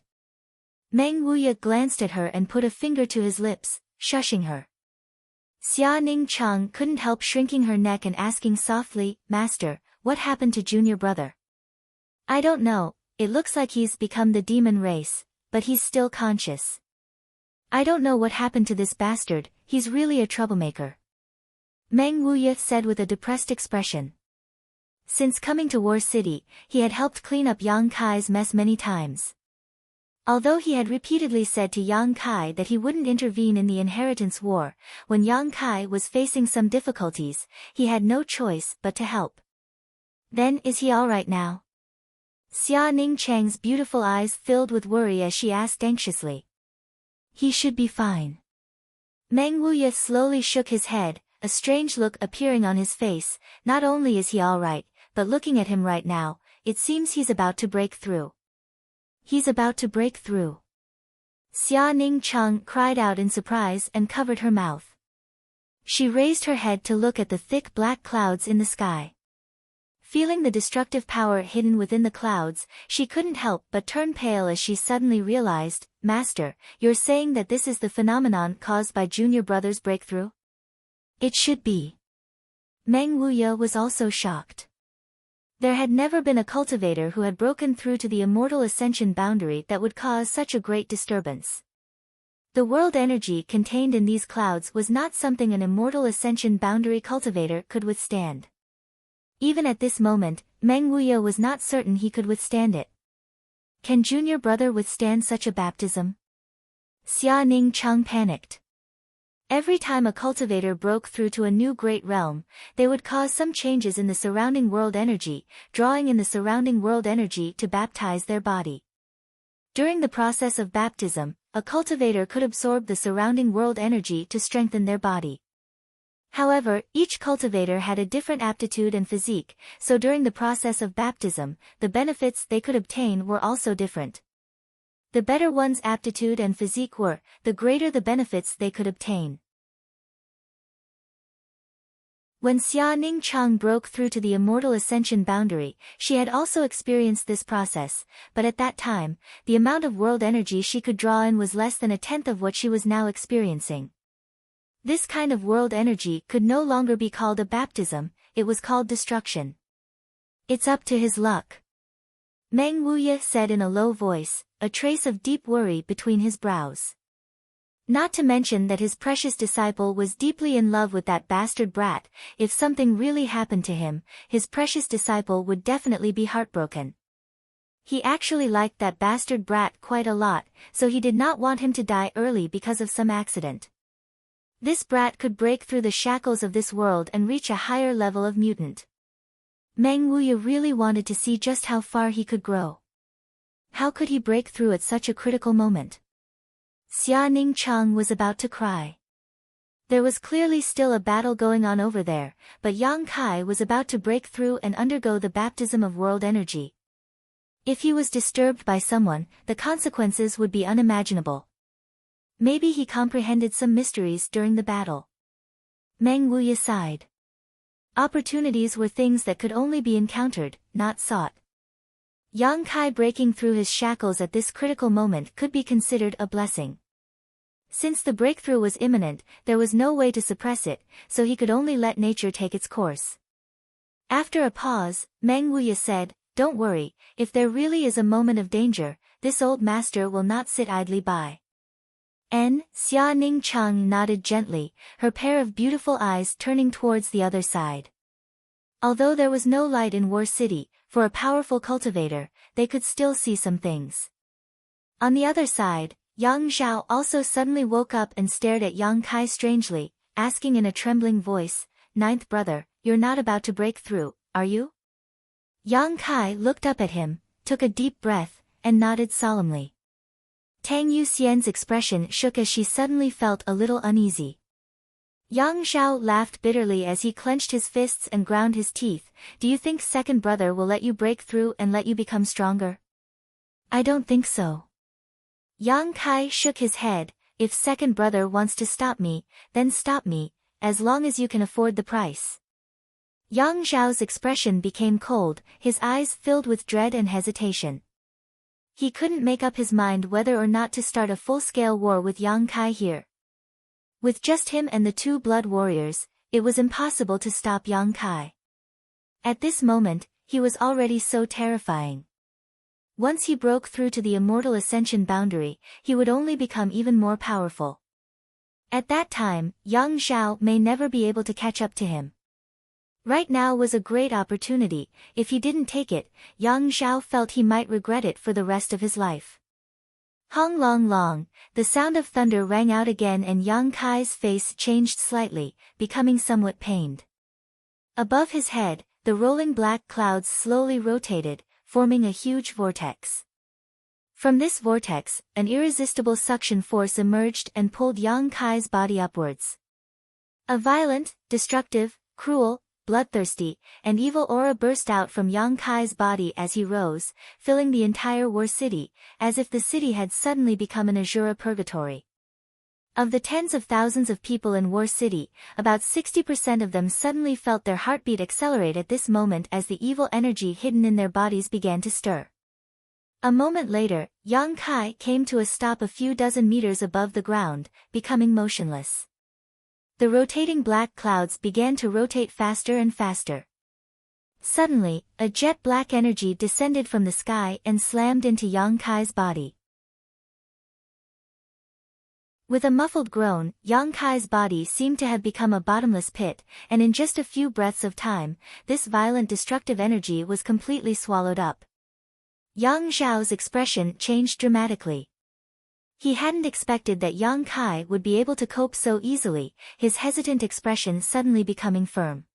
Meng Wuya glanced at her and put a finger to his lips, shushing her. Xia Ning Chang couldn't help shrinking her neck and asking softly, "Master, what happened to junior brother?" "I don't know, it looks like he's become the demon race, but he's still conscious. I don't know what happened to this bastard, he's really a troublemaker," Meng Wuya said with a depressed expression. Since coming to War City, he had helped clean up Yang Kai's mess many times. Although he had repeatedly said to Yang Kai that he wouldn't intervene in the inheritance war, when Yang Kai was facing some difficulties, he had no choice but to help. "Then is he all right now?" Xia Ning Chang's beautiful eyes filled with worry as she asked anxiously. "He should be fine." Meng Wuya slowly shook his head, a strange look appearing on his face. "Not only is he all right, but looking at him right now, it seems he's about to break through." "He's about to break through?" Xia Ning Chang cried out in surprise and covered her mouth. She raised her head to look at the thick black clouds in the sky. Feeling the destructive power hidden within the clouds, she couldn't help but turn pale as she suddenly realized, "Master, you're saying that this is the phenomenon caused by junior brother's breakthrough?" "It should be." Meng Wuya was also shocked. There had never been a cultivator who had broken through to the immortal ascension boundary that would cause such a great disturbance. The world energy contained in these clouds was not something an immortal ascension boundary cultivator could withstand. Even at this moment, Meng Wuya was not certain he could withstand it. Can junior brother withstand such a baptism? Xia Ning Chang panicked. Every time a cultivator broke through to a new great realm, they would cause some changes in the surrounding world energy, drawing in the surrounding world energy to baptize their body. During the process of baptism, a cultivator could absorb the surrounding world energy to strengthen their body. However, each cultivator had a different aptitude and physique, so during the process of baptism, the benefits they could obtain were also different. The better one's aptitude and physique were, the greater the benefits they could obtain. When Xia Ning Chang broke through to the immortal ascension boundary, she had also experienced this process, but at that time, the amount of world energy she could draw in was less than a tenth of what she was now experiencing. This kind of world energy could no longer be called a baptism, it was called destruction. "It's up to his luck," Meng Wuya said in a low voice, a trace of deep worry between his brows. Not to mention that his precious disciple was deeply in love with that bastard brat. If something really happened to him, his precious disciple would definitely be heartbroken. He actually liked that bastard brat quite a lot, so he did not want him to die early because of some accident. This brat could break through the shackles of this world and reach a higher level of mutant. Meng Wuya really wanted to see just how far he could grow. How could he break through at such a critical moment? Xia Ning Chang was about to cry. There was clearly still a battle going on over there, but Yang Kai was about to break through and undergo the baptism of world energy. If he was disturbed by someone, the consequences would be unimaginable. Maybe he comprehended some mysteries during the battle. Meng Wuya sighed. Opportunities were things that could only be encountered, not sought. Yang Kai breaking through his shackles at this critical moment could be considered a blessing. Since the breakthrough was imminent, there was no way to suppress it, so he could only let nature take its course. After a pause, Meng Wuya said, "Don't worry, if there really is a moment of danger, this old master will not sit idly by." Xia Ning Cheng nodded gently, her pair of beautiful eyes turning towards the other side. Although there was no light in War City, for a powerful cultivator, they could still see some things. On the other side, Yang Zhao also suddenly woke up and stared at Yang Kai strangely, asking in a trembling voice, "Ninth brother, you're not about to break through, are you?" Yang Kai looked up at him, took a deep breath, and nodded solemnly. Tang Yuxian's expression shook as she suddenly felt a little uneasy. Yang Zhao laughed bitterly as he clenched his fists and ground his teeth. "Do you think second brother will let you break through and let you become stronger?" "I don't think so." Yang Kai shook his head. "If second brother wants to stop me, then stop me, as long as you can afford the price." Yang Zhao's expression became cold, his eyes filled with dread and hesitation. He couldn't make up his mind whether or not to start a full-scale war with Yang Kai here. With just him and the two blood warriors, it was impossible to stop Yang Kai. At this moment, he was already so terrifying. Once he broke through to the immortal ascension boundary, he would only become even more powerful. At that time, Yang Zhao may never be able to catch up to him. Right now was a great opportunity. If he didn't take it, Yang Zhao felt he might regret it for the rest of his life. Hong long long, the sound of thunder rang out again and Yang Kai's face changed slightly, becoming somewhat pained. Above his head, the rolling black clouds slowly rotated, forming a huge vortex. From this vortex, an irresistible suction force emerged and pulled Yang Kai's body upwards. A violent, destructive, cruel, bloodthirsty, and evil aura burst out from Yang Kai's body as he rose, filling the entire War City, as if the city had suddenly become an Azura purgatory. Of the tens of thousands of people in War City, about 60% of them suddenly felt their heartbeat accelerate at this moment as the evil energy hidden in their bodies began to stir. A moment later, Yang Kai came to a stop a few dozen meters above the ground, becoming motionless. The rotating black clouds began to rotate faster and faster. Suddenly, a jet black energy descended from the sky and slammed into Yang Kai's body. With a muffled groan, Yang Kai's body seemed to have become a bottomless pit, and in just a few breaths of time, this violent destructive energy was completely swallowed up. Yang Zhao's expression changed dramatically. He hadn't expected that Yang Kai would be able to cope so easily, his hesitant expression suddenly becoming firm.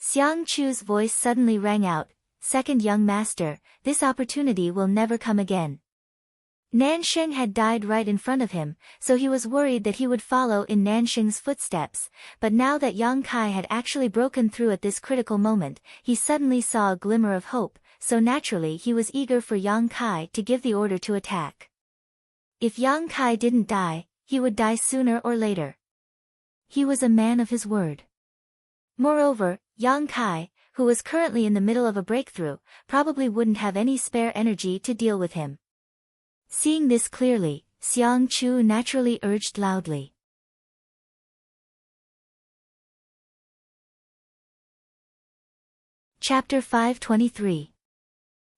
Xiang Chu's voice suddenly rang out, "Second young master, this opportunity will never come again." Nansheng had died right in front of him, so he was worried that he would follow in Nansheng's footsteps, but now that Yang Kai had actually broken through at this critical moment, he suddenly saw a glimmer of hope, so naturally he was eager for Yang Kai to give the order to attack. If Yang Kai didn't die, he would die sooner or later. He was a man of his word. Moreover, Yang Kai, who was currently in the middle of a breakthrough, probably wouldn't have any spare energy to deal with him. Seeing this clearly, Xiang Chu naturally urged loudly. Chapter 523.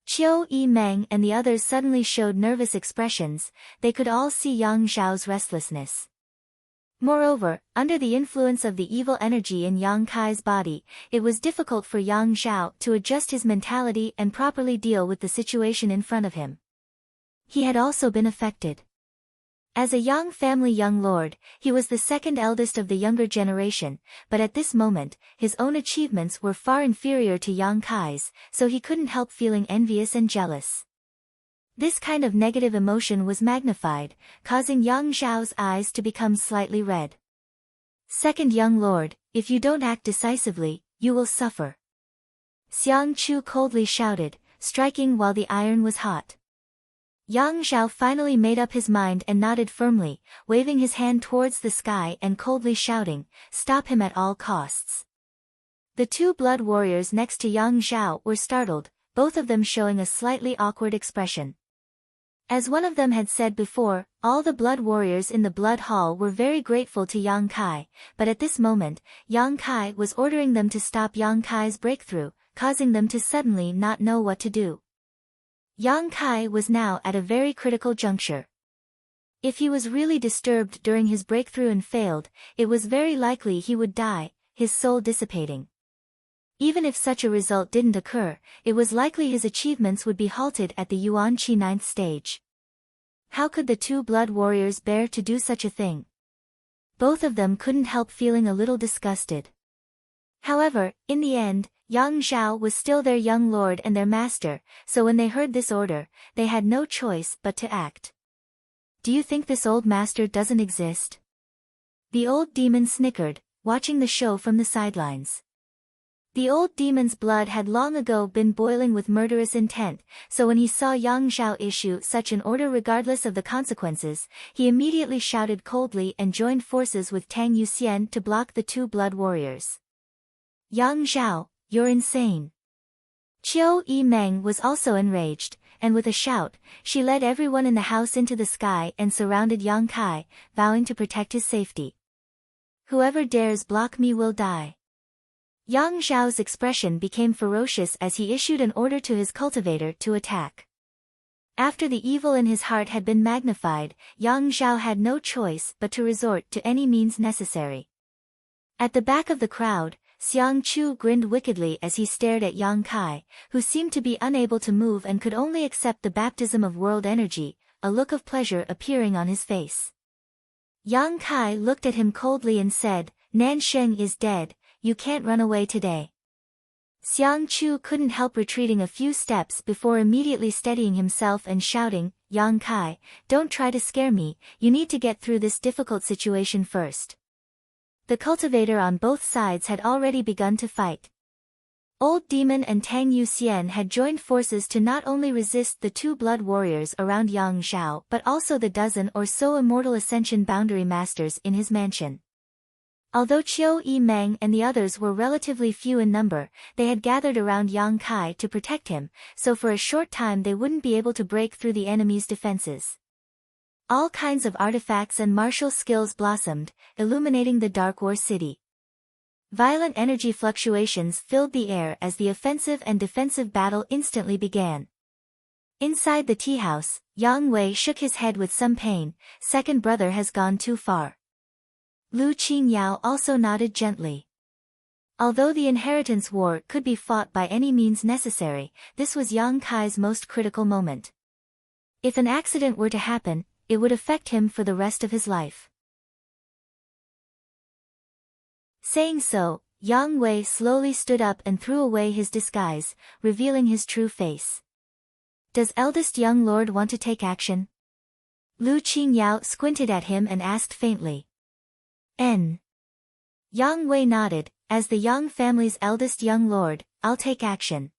Qiu Yimeng and the others suddenly showed nervous expressions, they could all see Yang Zhao's restlessness. Moreover, under the influence of the evil energy in Yang Kai's body, it was difficult for Yang Zhao to adjust his mentality and properly deal with the situation in front of him. He had also been affected. As a Yang family young lord, he was the second eldest of the younger generation, but at this moment, his own achievements were far inferior to Yang Kai's, so he couldn't help feeling envious and jealous. This kind of negative emotion was magnified, causing Yang Zhao's eyes to become slightly red. "Second young lord, if you don't act decisively, you will suffer," Xiang Chu coldly shouted, striking while the iron was hot. Yang Zhao finally made up his mind and nodded firmly, waving his hand towards the sky and coldly shouting, "Stop him at all costs." The two blood warriors next to Yang Zhao were startled, both of them showing a slightly awkward expression. As one of them had said before, all the blood warriors in the blood hall were very grateful to Yang Kai, but at this moment, Yang Kai was ordering them to stop Yang Kai's breakthrough, causing them to suddenly not know what to do. Yang Kai was now at a very critical juncture. If he was really disturbed during his breakthrough and failed, it was very likely he would die, his soul dissipating. Even if such a result didn't occur, it was likely his achievements would be halted at the Yuan Qi 9th stage. How could the two blood warriors bear to do such a thing? Both of them couldn't help feeling a little disgusted. However, in the end, Yang Zhao was still their young lord and their master, so when they heard this order, they had no choice but to act. Do you think this old master doesn't exist? The old demon snickered, watching the show from the sidelines. The old demon's blood had long ago been boiling with murderous intent, so when he saw Yang Zhao issue such an order regardless of the consequences, he immediately shouted coldly and joined forces with Tang Yuxian to block the two blood warriors. Yang Zhao, you're insane. Qiu Yimeng was also enraged, and with a shout, she led everyone in the house into the sky and surrounded Yang Kai, vowing to protect his safety. Whoever dares block me will die. Yang Zhao's expression became ferocious as he issued an order to his cultivator to attack. After the evil in his heart had been magnified, Yang Zhao had no choice but to resort to any means necessary. At the back of the crowd, Xiang Chu grinned wickedly as he stared at Yang Kai, who seemed to be unable to move and could only accept the baptism of world energy, a look of pleasure appearing on his face. Yang Kai looked at him coldly and said, "Nansheng is dead, you can't run away today." Xiang Chu couldn't help retreating a few steps before immediately steadying himself and shouting, "Yang Kai, don't try to scare me, you need to get through this difficult situation first." The cultivator on both sides had already begun to fight. Old Demon and Tang Yuxian had joined forces to not only resist the two blood warriors around Yang Zhao but also the dozen or so immortal ascension boundary masters in his mansion. Although Qiu Yimeng and the others were relatively few in number, they had gathered around Yang Kai to protect him, so for a short time they wouldn't be able to break through the enemy's defenses. All kinds of artifacts and martial skills blossomed, illuminating the Dark War city. Violent energy fluctuations filled the air as the offensive and defensive battle instantly began. Inside the tea house, Yang Wei shook his head with some pain. Second brother has gone too far. Lu Qingyao also nodded gently. Although the inheritance war could be fought by any means necessary, this was Yang Kai's most critical moment. If an accident were to happen, it would affect him for the rest of his life. Saying so, Yang Wei slowly stood up and threw away his disguise, revealing his true face. Does eldest young lord want to take action? Lu Qingyao squinted at him and asked faintly. N. Yang Wei nodded, as the Yang family's eldest young lord, I'll take action.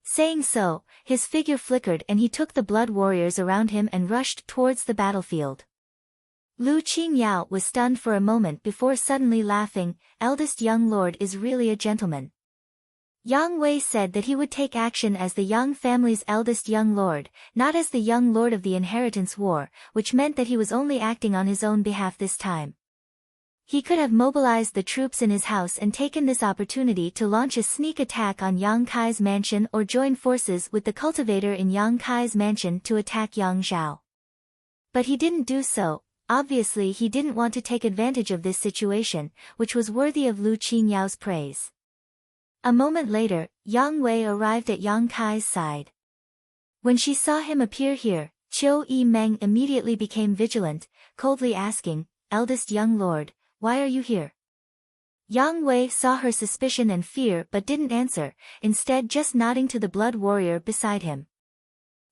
Saying so, his figure flickered and he took the blood warriors around him and rushed towards the battlefield. Lu Qingyao was stunned for a moment before suddenly laughing. Eldest young lord is really a gentleman. Yang Wei said that he would take action as the Yang family's eldest young lord, not as the young lord of the inheritance war, which meant that he was only acting on his own behalf this time. He could have mobilized the troops in his house and taken this opportunity to launch a sneak attack on Yang Kai's mansion or join forces with the cultivator in Yang Kai's mansion to attack Yang Zhao. But he didn't do so. Obviously he didn't want to take advantage of this situation, which was worthy of Lu Qinyao's praise. A moment later, Yang Wei arrived at Yang Kai's side. When she saw him appear here, Qiu Yimeng immediately became vigilant, coldly asking, "Eldest young lord, why are you here?" Yang Wei saw her suspicion and fear but didn't answer, instead just nodding to the blood warrior beside him.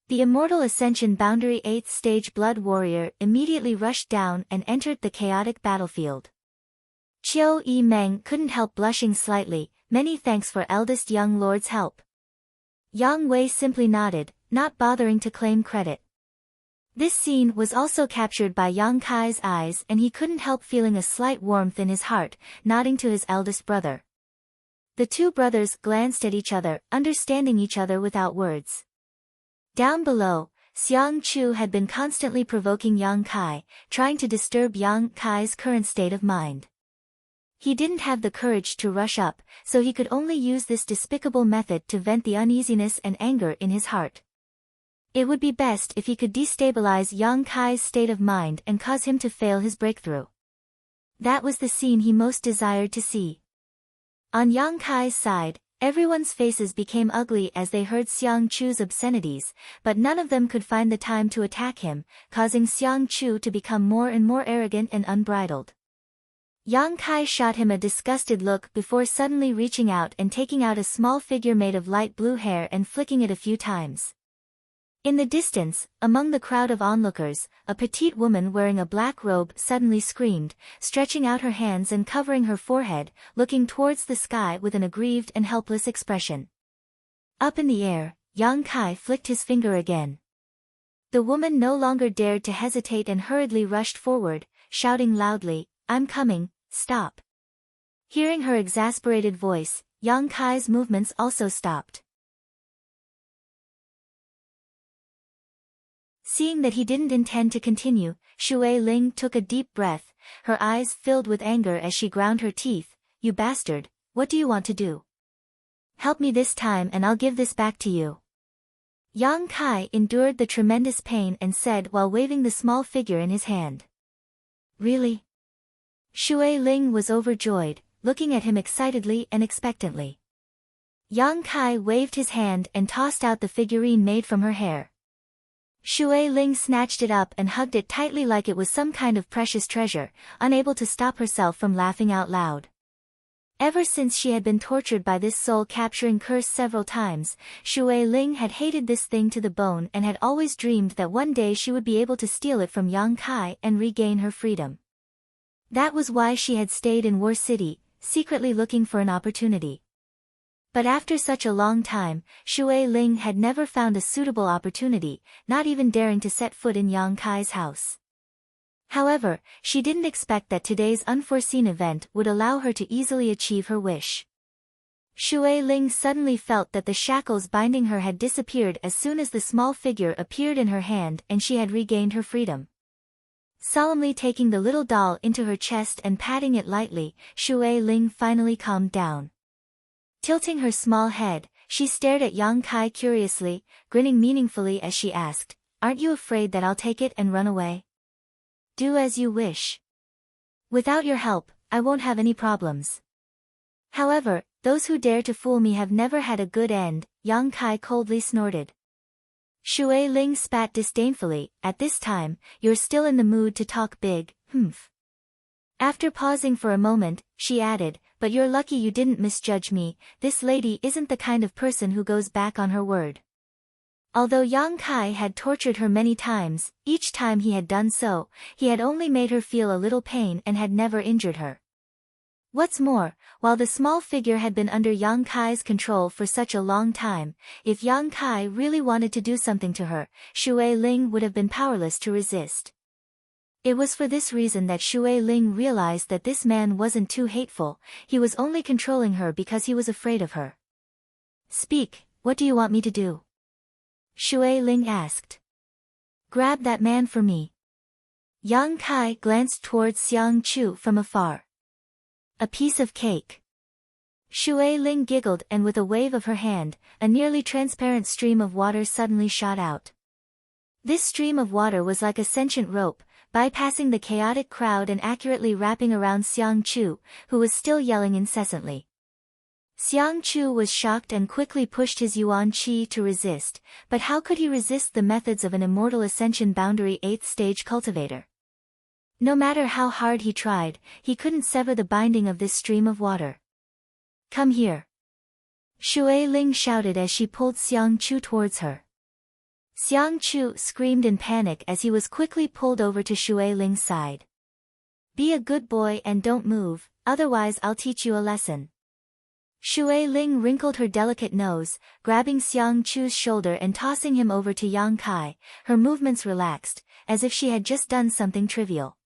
The immortal ascension boundary 8th stage blood warrior immediately rushed down and entered the chaotic battlefield. Qiu Yimeng couldn't help blushing slightly. Many thanks for eldest young lord's help. Yang Wei simply nodded, not bothering to claim credit. This scene was also captured by Yang Kai's eyes and he couldn't help feeling a slight warmth in his heart, nodding to his eldest brother. The two brothers glanced at each other, understanding each other without words. Down below, Xiang Chu had been constantly provoking Yang Kai, trying to disturb Yang Kai's current state of mind. He didn't have the courage to rush up, so he could only use this despicable method to vent the uneasiness and anger in his heart. It would be best if he could destabilize Yang Kai's state of mind and cause him to fail his breakthrough. That was the scene he most desired to see. On Yang Kai's side, everyone's faces became ugly as they heard Xiang Chu's obscenities, but none of them could find the time to attack him, causing Xiang Chu to become more and more arrogant and unbridled. Yang Kai shot him a disgusted look before suddenly reaching out and taking out a small figure made of light blue hair and flicking it a few times. In the distance, among the crowd of onlookers, a petite woman wearing a black robe suddenly screamed, stretching out her hands and covering her forehead, looking towards the sky with an aggrieved and helpless expression. Up in the air, Yang Kai flicked his finger again. The woman no longer dared to hesitate and hurriedly rushed forward, shouting loudly, "I'm coming, stop." Hearing her exasperated voice, Yang Kai's movements also stopped. Seeing that he didn't intend to continue, Shui Ling took a deep breath, her eyes filled with anger as she ground her teeth. "You bastard, what do you want to do? Help me this time and I'll give this back to you." Yang Kai endured the tremendous pain and said while waving the small figure in his hand. "Really?" Shui Ling was overjoyed, looking at him excitedly and expectantly. Yang Kai waved his hand and tossed out the figurine made from her hair. Shui Ling snatched it up and hugged it tightly like it was some kind of precious treasure, unable to stop herself from laughing out loud. Ever since she had been tortured by this soul-capturing curse several times, Shui Ling had hated this thing to the bone and had always dreamed that one day she would be able to steal it from Yang Kai and regain her freedom. That was why she had stayed in War City, secretly looking for an opportunity. But after such a long time, Shui Ling had never found a suitable opportunity, not even daring to set foot in Yang Kai's house. However, she didn't expect that today's unforeseen event would allow her to easily achieve her wish. Shui Ling suddenly felt that the shackles binding her had disappeared as soon as the small figure appeared in her hand and she had regained her freedom. Solemnly taking the little doll into her chest and patting it lightly, Shui Ling finally calmed down. Tilting her small head, she stared at Yang Kai curiously, grinning meaningfully as she asked, "Aren't you afraid that I'll take it and run away?" "Do as you wish. Without your help, I won't have any problems. However, those who dare to fool me have never had a good end," Yang Kai coldly snorted. Shui Ling spat disdainfully. "At this time, you're still in the mood to talk big, humph." After pausing for a moment, she added, "But you're lucky you didn't misjudge me, this lady isn't the kind of person who goes back on her word." Although Yang Kai had tortured her many times, each time he had done so, he had only made her feel a little pain and had never injured her. What's more, while the small figure had been under Yang Kai's control for such a long time, if Yang Kai really wanted to do something to her, Shui Ling would have been powerless to resist. It was for this reason that Shui Ling realized that this man wasn't too hateful, he was only controlling her because he was afraid of her. "Speak, what do you want me to do?" Shui Ling asked. "Grab that man for me." Yang Kai glanced towards Xiang Chu from afar. "A piece of cake." Shui Ling giggled and with a wave of her hand, a nearly transparent stream of water suddenly shot out. This stream of water was like a sentient rope, bypassing the chaotic crowd and accurately wrapping around Xiang Chu, who was still yelling incessantly. Xiang Chu was shocked and quickly pushed his Yuan Qi to resist, but how could he resist the methods of an immortal ascension boundary 8th stage cultivator? No matter how hard he tried, he couldn't sever the binding of this stream of water. "Come here." Shui Ling shouted as she pulled Xiang Chu towards her. Xiang Chu screamed in panic as he was quickly pulled over to Shui Ling's side. "Be a good boy and don't move, otherwise I'll teach you a lesson." Shui Ling wrinkled her delicate nose, grabbing Xiang Chu's shoulder and tossing him over to Yang Kai, her movements relaxed, as if she had just done something trivial.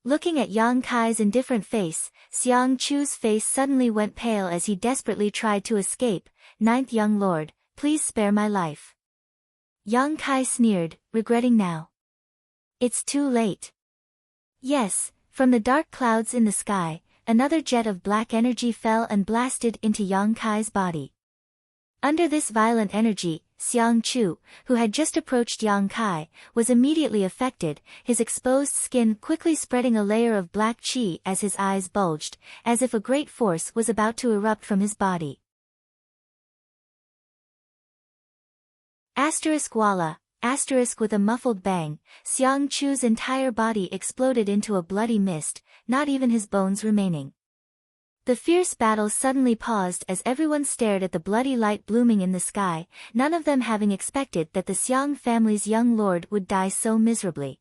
Looking at Yang Kai's indifferent face, Xiang Chu's face suddenly went pale as he desperately tried to escape. "Ninth young lord, please spare my life." Yang Kai sneered, regretting now. "It's too late." Yes, from the dark clouds in the sky, another jet of black energy fell and blasted into Yang Kai's body. Under this violent energy, Xiang Chu, who had just approached Yang Kai, was immediately affected, his exposed skin quickly spreading a layer of black qi as his eyes bulged, as if a great force was about to erupt from his body. Voila! With a muffled bang, Xiang Chu's entire body exploded into a bloody mist, not even his bones remaining. The fierce battle suddenly paused as everyone stared at the bloody light blooming in the sky, none of them having expected that the Xiang family's young lord would die so miserably.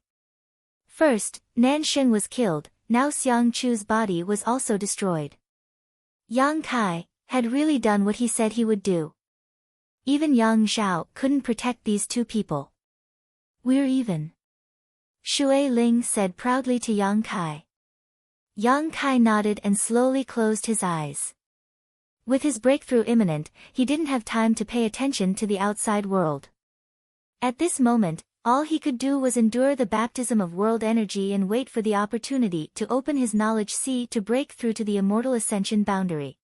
First, Nansheng was killed, now Xiang Chu's body was also destroyed. Yang Kai had really done what he said he would do. Even Yang Zhao couldn't protect these two people. "We're even," Shui Ling said proudly to Yang Kai. Yang Kai nodded and slowly closed his eyes. With his breakthrough imminent, he didn't have time to pay attention to the outside world. At this moment, all he could do was endure the baptism of world energy and wait for the opportunity to open his knowledge sea to break through to the immortal ascension boundary.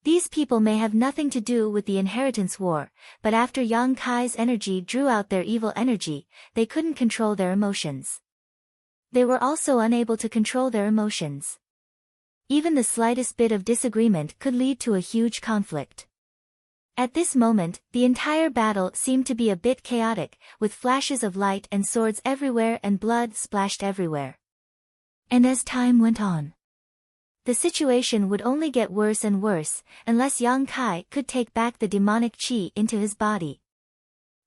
These people may have nothing to do with the inheritance war, but after Yang Kai's energy drew out their evil energy, they couldn't control their emotions. They were also unable to control their emotions. Even the slightest bit of disagreement could lead to a huge conflict. At this moment, the entire battle seemed to be a bit chaotic, with flashes of light and swords everywhere and blood splashed everywhere. And as time went on, the situation would only get worse and worse, unless Yang Kai could take back the demonic qi into his body.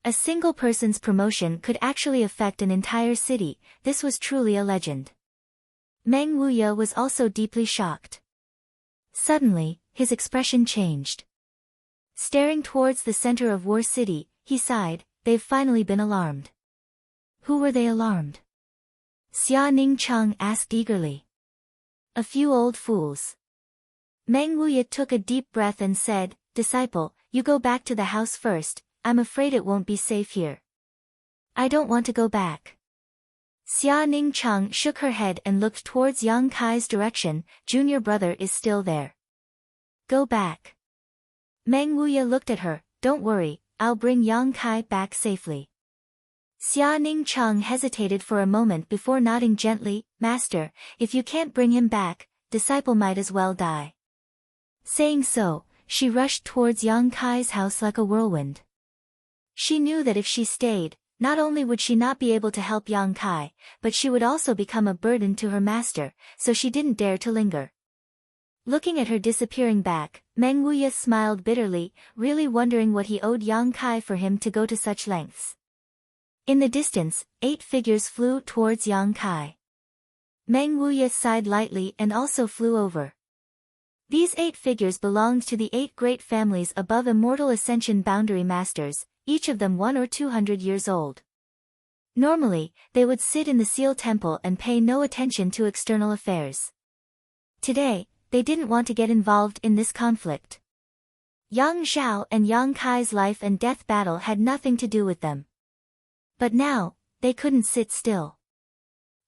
A single person's promotion could actually affect an entire city, this was truly a legend. Meng Wuya was also deeply shocked. Suddenly, his expression changed. Staring towards the center of War City, he sighed, "They've finally been alarmed." "Who were they alarmed?" Xia Ningcheng asked eagerly. "A few old fools." Meng Wuya took a deep breath and said, "Disciple, you go back to the house first, I'm afraid it won't be safe here." "I don't want to go back." Xia Ningcheng shook her head and looked towards Yang Kai's direction, "Junior brother is still there." "Go back." Meng Wuya looked at her, "Don't worry, I'll bring Yang Kai back safely." Xia Ningcheng hesitated for a moment before nodding gently, "Master, if you can't bring him back, disciple might as well die." Saying so, she rushed towards Yang Kai's house like a whirlwind. She knew that if she stayed, not only would she not be able to help Yang Kai, but she would also become a burden to her master, so she didn't dare to linger. Looking at her disappearing back, Meng Wuya smiled bitterly, really wondering what he owed Yang Kai for him to go to such lengths. In the distance, 8 figures flew towards Yang Kai. Meng Wuya sighed lightly and also flew over. These 8 figures belonged to the 8 great families above immortal ascension boundary masters, each of them 100 or 200 years old. Normally, they would sit in the Seal Temple and pay no attention to external affairs. Today, they didn't want to get involved in this conflict. Yang Zhao and Yang Kai's life and death battle had nothing to do with them. But now, they couldn't sit still.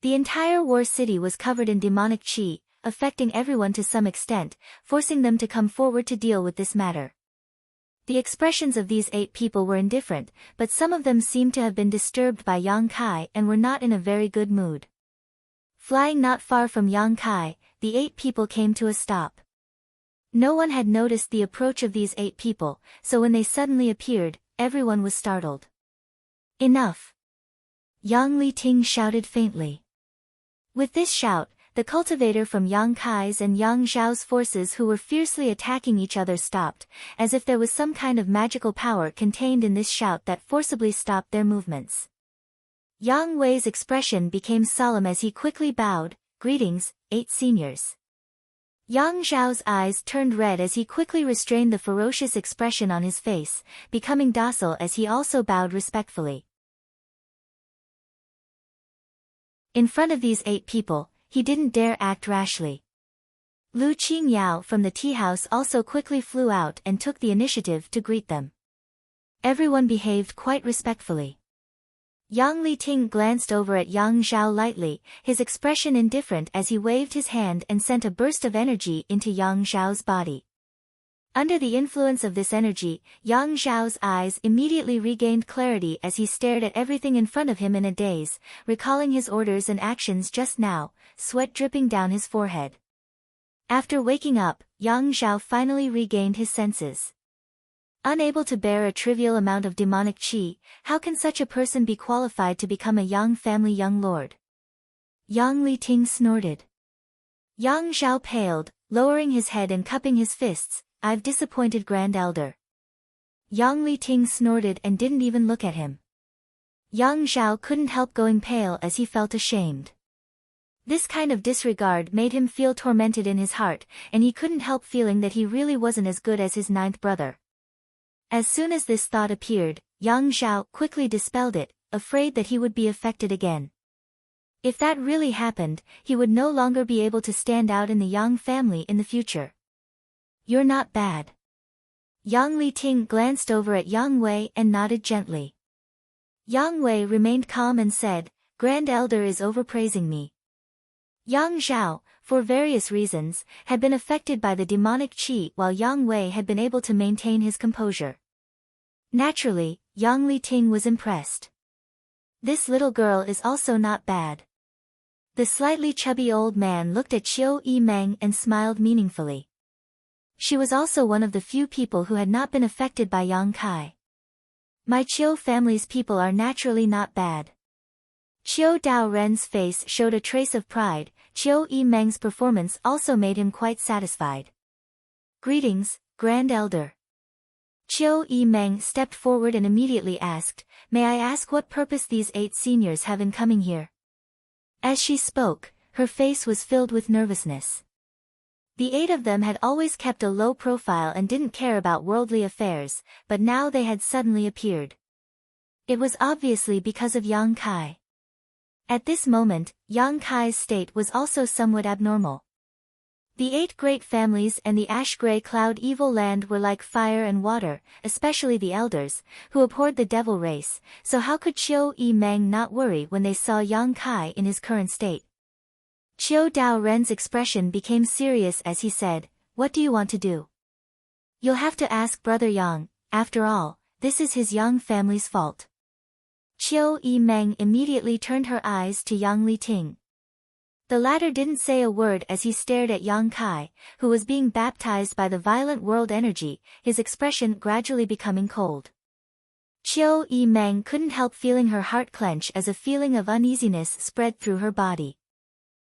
The entire War City was covered in demonic qi, affecting everyone to some extent, forcing them to come forward to deal with this matter. The expressions of these 8 people were indifferent, but some of them seemed to have been disturbed by Yang Kai and were not in a very good mood. Flying not far from Yang Kai, the 8 people came to a stop. No one had noticed the approach of these 8 people, so when they suddenly appeared, everyone was startled. "Enough!" Yang Liting shouted faintly. With this shout, the cultivator from Yang Kai's and Yang Zhao's forces who were fiercely attacking each other stopped, as if there was some kind of magical power contained in this shout that forcibly stopped their movements. Yang Wei's expression became solemn as he quickly bowed, "Greetings, 8 seniors." Yang Zhao's eyes turned red as he quickly restrained the ferocious expression on his face, becoming docile as he also bowed respectfully. In front of these 8 people, he didn't dare act rashly. Lu Qingyao from the tea house also quickly flew out and took the initiative to greet them. Everyone behaved quite respectfully. Yang Liting glanced over at Yang Zhao lightly, his expression indifferent as he waved his hand and sent a burst of energy into Yang Zhao's body. Under the influence of this energy, Yang Zhao's eyes immediately regained clarity as he stared at everything in front of him in a daze, recalling his orders and actions just now, sweat dripping down his forehead. After waking up, Yang Zhao finally regained his senses. Unable to bear a trivial amount of demonic qi, how can such a person be qualified to become a Yang family young lord? Yang Liting snorted. Yang Zhao paled, lowering his head and cupping his fists. I've disappointed Grand Elder. Yang Liting snorted and didn't even look at him. Yang Zhao couldn't help going pale as he felt ashamed. This kind of disregard made him feel tormented in his heart, and he couldn't help feeling that he really wasn't as good as his 9th brother. As soon as this thought appeared, Yang Zhao quickly dispelled it, afraid that he would be affected again. If that really happened, he would no longer be able to stand out in the Yang family in the future. You're not bad. Yang Liting glanced over at Yang Wei and nodded gently. Yang Wei remained calm and said, Grand Elder is overpraising me. Yang Zhao, for various reasons, had been affected by the demonic qi while Yang Wei had been able to maintain his composure. Naturally, Yang Liting was impressed. This little girl is also not bad. The slightly chubby old man looked at Qiu Yimeng and smiled meaningfully. She was also one of the few people who had not been affected by Yang Kai. My Qiu family's people are naturally not bad. Qiu Dao Ren's face showed a trace of pride. Qiu Yimeng's performance also made him quite satisfied. Greetings, Grand Elder. Qiu Yimeng stepped forward and immediately asked, May I ask what purpose these 8 seniors have in coming here? As she spoke, her face was filled with nervousness. The 8 of them had always kept a low profile and didn't care about worldly affairs, but now they had suddenly appeared. It was obviously because of Yang Kai. At this moment, Yang Kai's state was also somewhat abnormal. The 8 great families and the ash-gray cloud evil land were like fire and water, especially the elders, who abhorred the devil race, so how could Qiu Yimeng not worry when they saw Yang Kai in his current state? Qiu Dao Ren's expression became serious as he said, What do you want to do? You'll have to ask Brother Yang, after all, this is his Yang family's fault. Qiu Yimeng immediately turned her eyes to Yang Liting. The latter didn't say a word as he stared at Yang Kai, who was being baptized by the violent world energy, his expression gradually becoming cold. Qiu Yimeng couldn't help feeling her heart clench as a feeling of uneasiness spread through her body.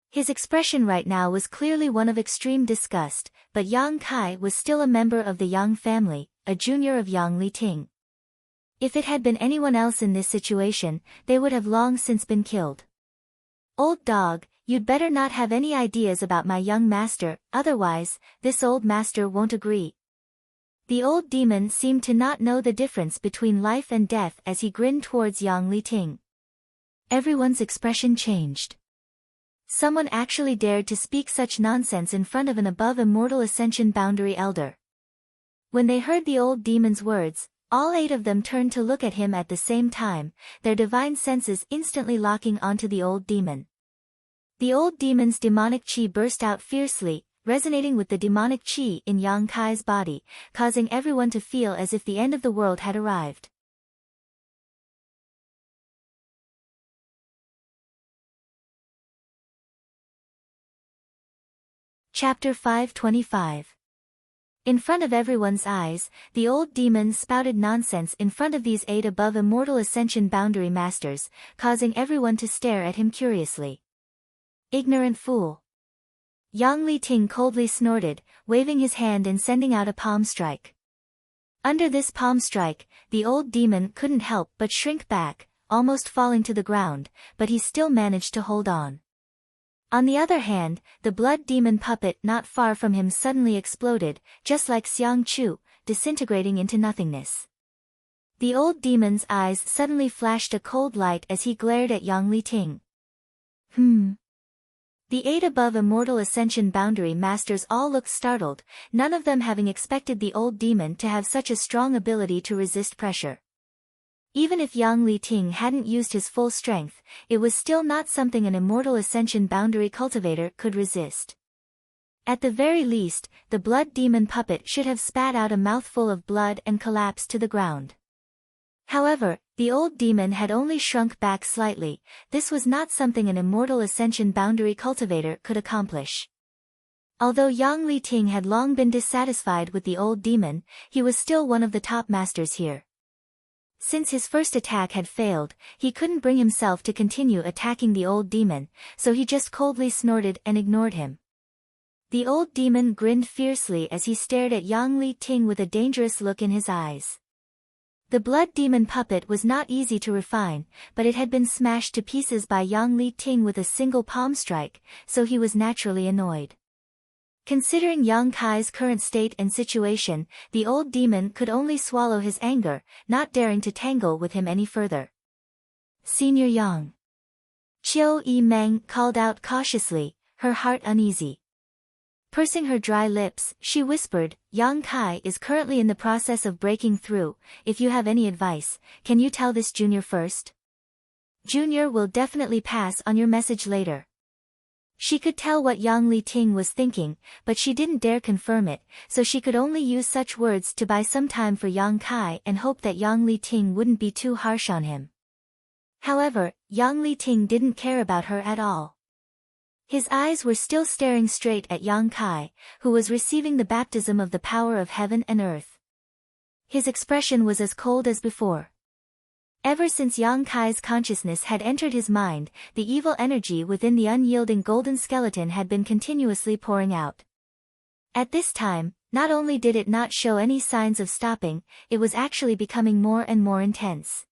His expression right now was clearly one of extreme disgust, but Yang Kai was still a member of the Yang family, a junior of Yang Liting. If it had been anyone else in this situation, they would have long since been killed. Old dog, you'd better not have any ideas about my young master, otherwise, this old master won't agree. The old demon seemed to not know the difference between life and death as he grinned towards Yang Liting. Everyone's expression changed. Someone actually dared to speak such nonsense in front of an above immortal ascension boundary elder. When they heard the old demon's words, all 8 of them turned to look at him at the same time, their divine senses instantly locking onto the old demon. The old demon's demonic qi burst out fiercely, resonating with the demonic qi in Yang Kai's body, causing everyone to feel as if the end of the world had arrived. Chapter 525. In front of everyone's eyes, the old demon spouted nonsense in front of these 8 above immortal ascension boundary masters, causing everyone to stare at him curiously. Ignorant fool. Yang Liting coldly snorted, waving his hand and sending out a palm strike. Under this palm strike, the old demon couldn't help but shrink back, almost falling to the ground, but he still managed to hold on. On the other hand, the blood demon puppet not far from him suddenly exploded, just like Xiang Chu, disintegrating into nothingness. The old demon's eyes suddenly flashed a cold light as he glared at Yang Liting. The 8 above Immortal Ascension Boundary Masters all looked startled, none of them having expected the old demon to have such a strong ability to resist pressure. Even if Yang Liting hadn't used his full strength, it was still not something an Immortal Ascension Boundary cultivator could resist. At the very least, the blood demon puppet should have spat out a mouthful of blood and collapsed to the ground. However, the old demon had only shrunk back slightly. This was not something an Immortal Ascension Boundary cultivator could accomplish. Although Yang Liting had long been dissatisfied with the old demon, he was still one of the top masters here. Since his first attack had failed, he couldn't bring himself to continue attacking the old demon, so he just coldly snorted and ignored him. The old demon grinned fiercely as he stared at Yang Liting with a dangerous look in his eyes. The blood demon puppet was not easy to refine, but it had been smashed to pieces by Yang Liting with a single palm strike, so he was naturally annoyed. Considering Yang Kai's current state and situation, the old demon could only swallow his anger, not daring to tangle with him any further. Senior Yang. Chiu Yi Meng called out cautiously, her heart uneasy. Pursing her dry lips, she whispered, Yang Kai is currently in the process of breaking through. If you have any advice, can you tell this Junior first? Junior will definitely pass on your message later. She could tell what Yang Liting was thinking, but she didn't dare confirm it, so she could only use such words to buy some time for Yang Kai and hope that Yang Liting wouldn't be too harsh on him. However, Yang Liting didn't care about her at all. His eyes were still staring straight at Yang Kai, who was receiving the baptism of the power of heaven and earth. His expression was as cold as before. Ever since Yang Kai's consciousness had entered his mind, the evil energy within the unyielding golden skeleton had been continuously pouring out. At this time, not only did it not show any signs of stopping, it was actually becoming more and more intense.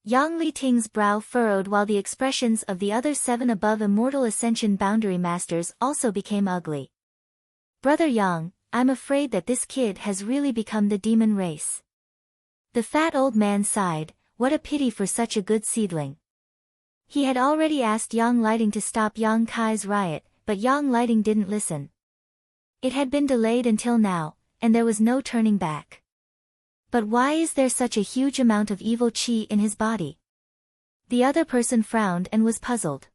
Yang Liting's brow furrowed while the expressions of the other 7 above Immortal Ascension Boundary Masters also became ugly. Brother Yang, I'm afraid that this kid has really become the demon race. The fat old man sighed, what a pity for such a good seedling. He had already asked Yang Liting to stop Yang Kai's riot, but Yang Liting didn't listen. It had been delayed until now, and there was no turning back. But why is there such a huge amount of evil qi in his body? The other person frowned and was puzzled.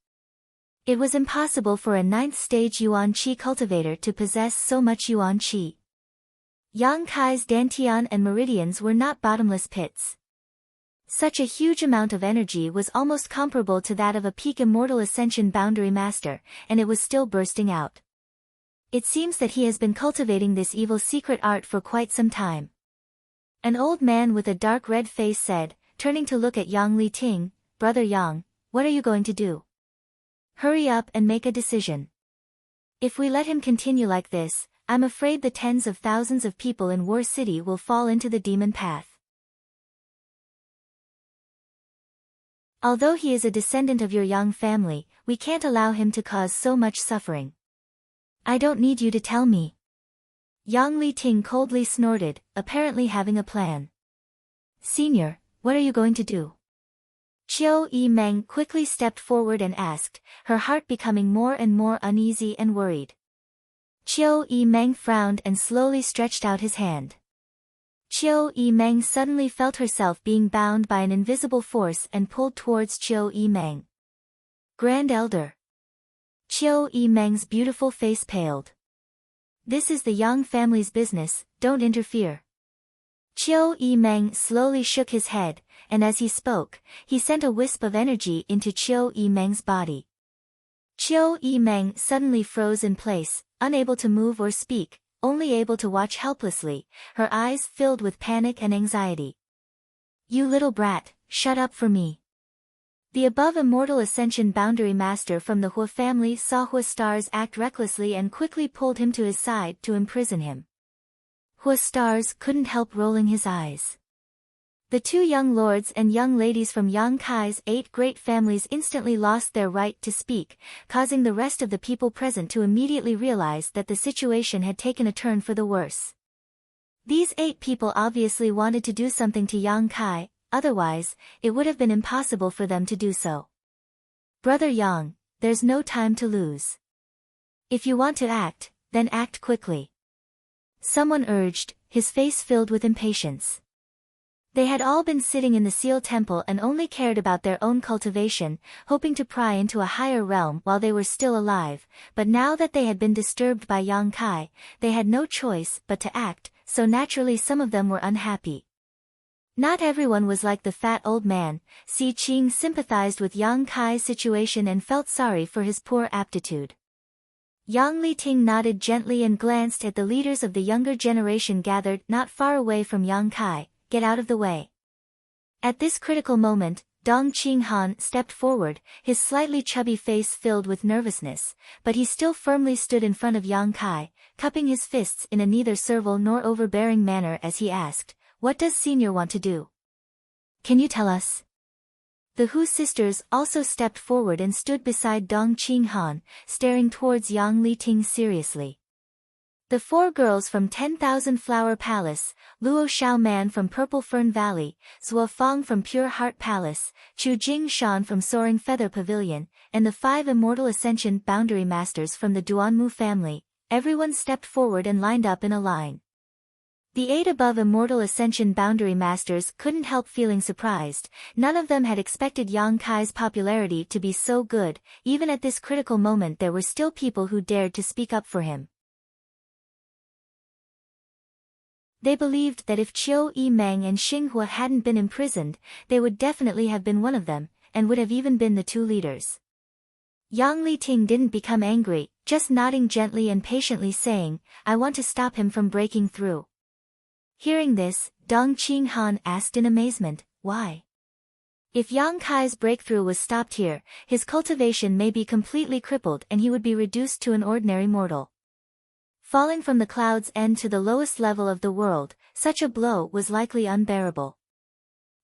It was impossible for a 9th stage Yuan qi cultivator to possess so much Yuan qi. Yang Kai's dantian and meridians were not bottomless pits. Such a huge amount of energy was almost comparable to that of a peak Immortal Ascension Boundary Master, and it was still bursting out. It seems that he has been cultivating this evil secret art for quite some time. An old man with a dark red face said, turning to look at Yang Liting, Brother Yang, what are you going to do? Hurry up and make a decision. If we let him continue like this, I'm afraid the tens of thousands of people in War City will fall into the demon path. Although he is a descendant of your Yang family, we can't allow him to cause so much suffering. I don't need you to tell me. Yang Liting coldly snorted, apparently having a plan. Senior, what are you going to do? Chiu Yi Meng quickly stepped forward and asked, her heart becoming more and more uneasy and worried. Chiu Yi Meng frowned and slowly stretched out his hand. Chiu Yi Meng suddenly felt herself being bound by an invisible force and pulled towards Chiu Yi Meng. Grand Elder. Chiu Yi Meng's beautiful face paled. This is the Yang family's business, don't interfere. Chiu Yi Meng slowly shook his head, and as he spoke, he sent a wisp of energy into Chiu Yi Meng's body. Chiu Yi Meng suddenly froze in place, unable to move or speak, only able to watch helplessly, her eyes filled with panic and anxiety. You little brat, shut up for me. The above Immortal Ascension Boundary Master from the Hua family saw Hua Stars act recklessly and quickly pulled him to his side to imprison him. Hua Stars couldn't help rolling his eyes. The two young lords and young ladies from Yang Kai's 8 great families instantly lost their right to speak, causing the rest of the people present to immediately realize that the situation had taken a turn for the worse. These 8 people obviously wanted to do something to Yang Kai, otherwise, it would have been impossible for them to do so. Brother Yang, there's no time to lose. If you want to act, then act quickly. Someone urged, his face filled with impatience. They had all been sitting in the Seal Temple and only cared about their own cultivation, hoping to pry into a higher realm while they were still alive, but now that they had been disturbed by Yang Kai, they had no choice but to act, so naturally some of them were unhappy. Not everyone was like the fat old man. Si Qing sympathized with Yang Kai's situation and felt sorry for his poor aptitude. Yang Liting nodded gently and glanced at the leaders of the younger generation gathered not far away from Yang Kai. Get out of the way. At this critical moment, Dong Qinghan stepped forward, his slightly chubby face filled with nervousness, but he still firmly stood in front of Yang Kai, cupping his fists in a neither servile nor overbearing manner as he asked, "What does Senior want to do? Can you tell us?" The Hu sisters also stepped forward and stood beside Dong Qinghan, staring towards Yang Liting seriously. The 4 girls from 10,000 Flower Palace, Luo Xiaoman from Purple Fern Valley, Zhuo Fang from Pure Heart Palace, Chu Jingshan from Soaring Feather Pavilion, and the 5 Immortal Ascension Boundary Masters from the Duanmu family, everyone stepped forward and lined up in a line. The 8 above Immortal Ascension Boundary Masters couldn't help feeling surprised. None of them had expected Yang Kai's popularity to be so good. Even at this critical moment there were still people who dared to speak up for him. They believed that if Qiu Yimeng and Xinghua hadn't been imprisoned, they would definitely have been one of them, and would have even been the 2 leaders. Yang Liting didn't become angry, just nodding gently and patiently saying, "I want to stop him from breaking through." Hearing this, Dong Qinghan asked in amazement, "Why? If Yang Kai's breakthrough was stopped here, his cultivation may be completely crippled and he would be reduced to an ordinary mortal. Falling from the cloud's end to the lowest level of the world, such a blow was likely unbearable."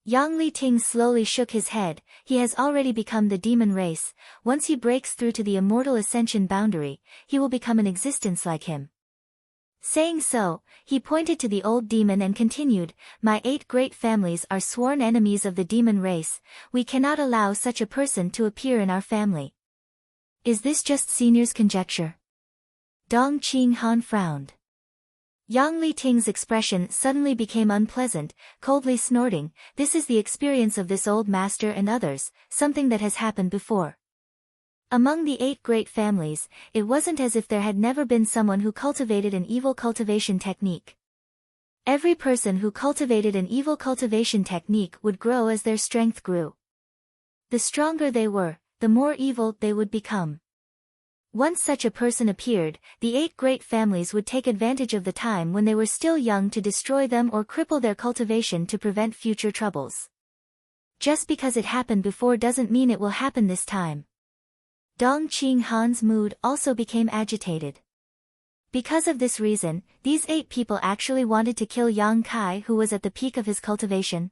Yang Liting slowly shook his head. He has already become the demon race. Once he breaks through to the Immortal Ascension boundary, he will become an existence like him. Saying so, he pointed to the old demon and continued, "My 8 great families are sworn enemies of the demon race. We cannot allow such a person to appear in our family." "Is this just Senior's conjecture?" Dong Qinghan frowned. Yang Liting's expression suddenly became unpleasant, coldly snorting, "This is the experience of this old master and others, something that has happened before." Among the 8 great families, it wasn't as if there had never been someone who cultivated an evil cultivation technique. Every person who cultivated an evil cultivation technique would grow as their strength grew. The stronger they were, the more evil they would become. Once such a person appeared, the 8 great families would take advantage of the time when they were still young to destroy them or cripple their cultivation to prevent future troubles. Just because it happened before doesn't mean it will happen this time. Dong Qinghan's mood also became agitated. Because of this reason, these 8 people actually wanted to kill Yang Kai, who was at the peak of his cultivation.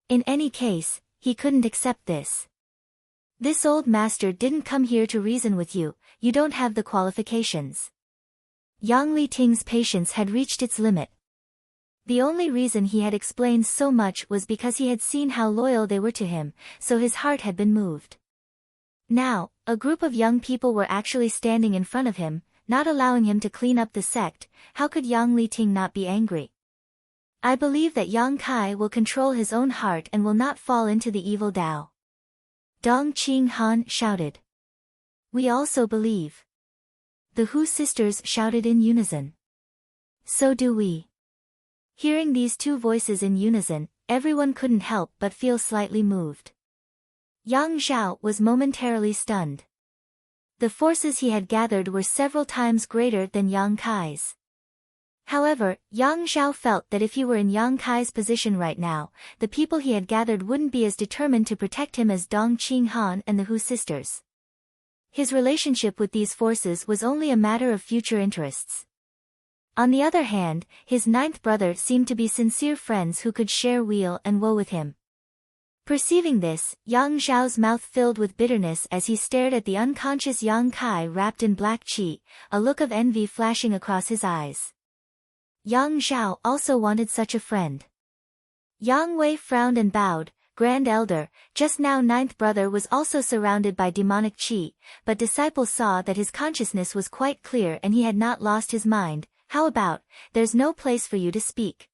In any case, he couldn't accept this. "This old master didn't come here to reason with you, you don't have the qualifications." Yang Liting's patience had reached its limit. The only reason he had explained so much was because he had seen how loyal they were to him, so his heart had been moved. Now, a group of young people were actually standing in front of him, not allowing him to clean up the sect. How could Yang Liting not be angry? "I believe that Yang Kai will control his own heart and will not fall into the evil Tao," Dong Qinghan shouted. "We also believe." The Hu sisters shouted in unison. "So do we." Hearing these 2 voices in unison, everyone couldn't help but feel slightly moved. Yang Zhao was momentarily stunned. The forces he had gathered were several times greater than Yang Kai's. However, Yang Zhao felt that if he were in Yang Kai's position right now, the people he had gathered wouldn't be as determined to protect him as Dong Qinghan and the Hu sisters. His relationship with these forces was only a matter of future interests. On the other hand, his ninth brother seemed to be sincere friends who could share weal and woe with him. Perceiving this, Yang Zhao's mouth filled with bitterness as he stared at the unconscious Yang Kai wrapped in black qi, a look of envy flashing across his eyes. Yang Zhao also wanted such a friend. Yang Wei frowned and bowed. Grand Elder, just now ninth brother was also surrounded by demonic qi, but disciple saw that his consciousness was quite clear and he had not lost his mind. How about, there's no place for you to speak?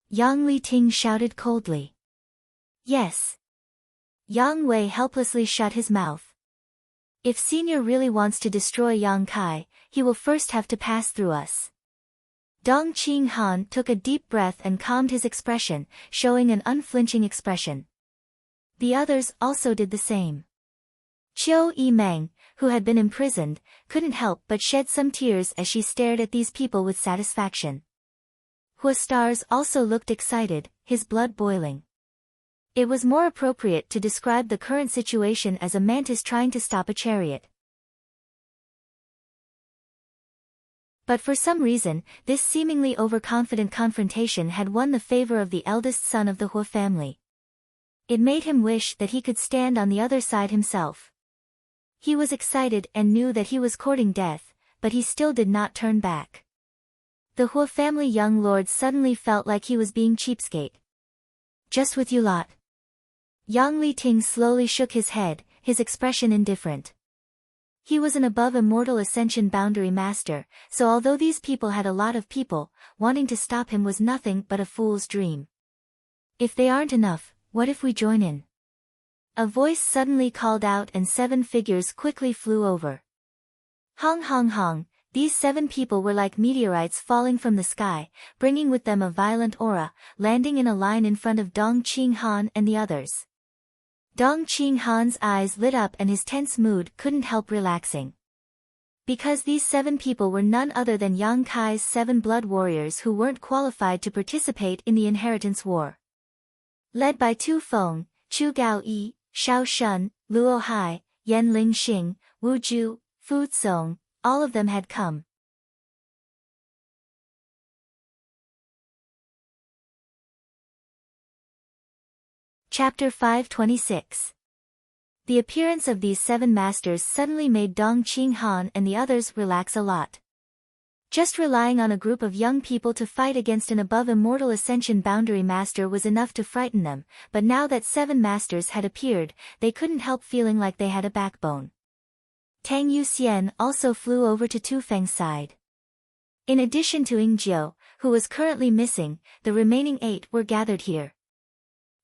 Yang Li Ting shouted coldly. Yes. Yang Wei helplessly shut his mouth. If Senior really wants to destroy Yang Kai, he will first have to pass through us. Dong Qing Han took a deep breath and calmed his expression, showing an unflinching expression. The others also did the same. Qiu Yimeng, who had been imprisoned, couldn't help but shed some tears as she stared at these people with satisfaction. Hua Stars also looked excited, his blood boiling. It was more appropriate to describe the current situation as a mantis trying to stop a chariot. But for some reason, this seemingly overconfident confrontation had won the favor of the eldest son of the Hua family. It made him wish that he could stand on the other side himself. He was excited and knew that he was courting death, but he still did not turn back. The Hua family young lord suddenly felt like he was being cheapskate. Just with you lot. Yang Li Ting slowly shook his head, his expression indifferent. He was an above immortal ascension boundary master, so although these people had a lot of people, wanting to stop him was nothing but a fool's dream. If they aren't enough, what if we join in? A voice suddenly called out and 7 figures quickly flew over. Hong hong hong, these 7 people were like meteorites falling from the sky, bringing with them a violent aura, landing in a line in front of Dong Qing Han and the others. Dong Qing Han's eyes lit up and his tense mood couldn't help relaxing. Because these 7 people were none other than Yang Kai's 7 blood warriors who weren't qualified to participate in the inheritance war. Led by Tu Feng, Chu Gao Yi, Shao Shun, Luo Hai, Yan Ling Xing, Wu Ju, Fu Tsong, all of them had come. Chapter 526. The appearance of these 7 masters suddenly made Dong Qing Han and the others relax a lot. Just relying on a group of young people to fight against an above immortal ascension boundary master was enough to frighten them, but now that 7 masters had appeared, they couldn't help feeling like they had a backbone. Tang Yuxian also flew over to Tu Feng's side. In addition to Ying Jiu, who was currently missing, the remaining 8 were gathered here.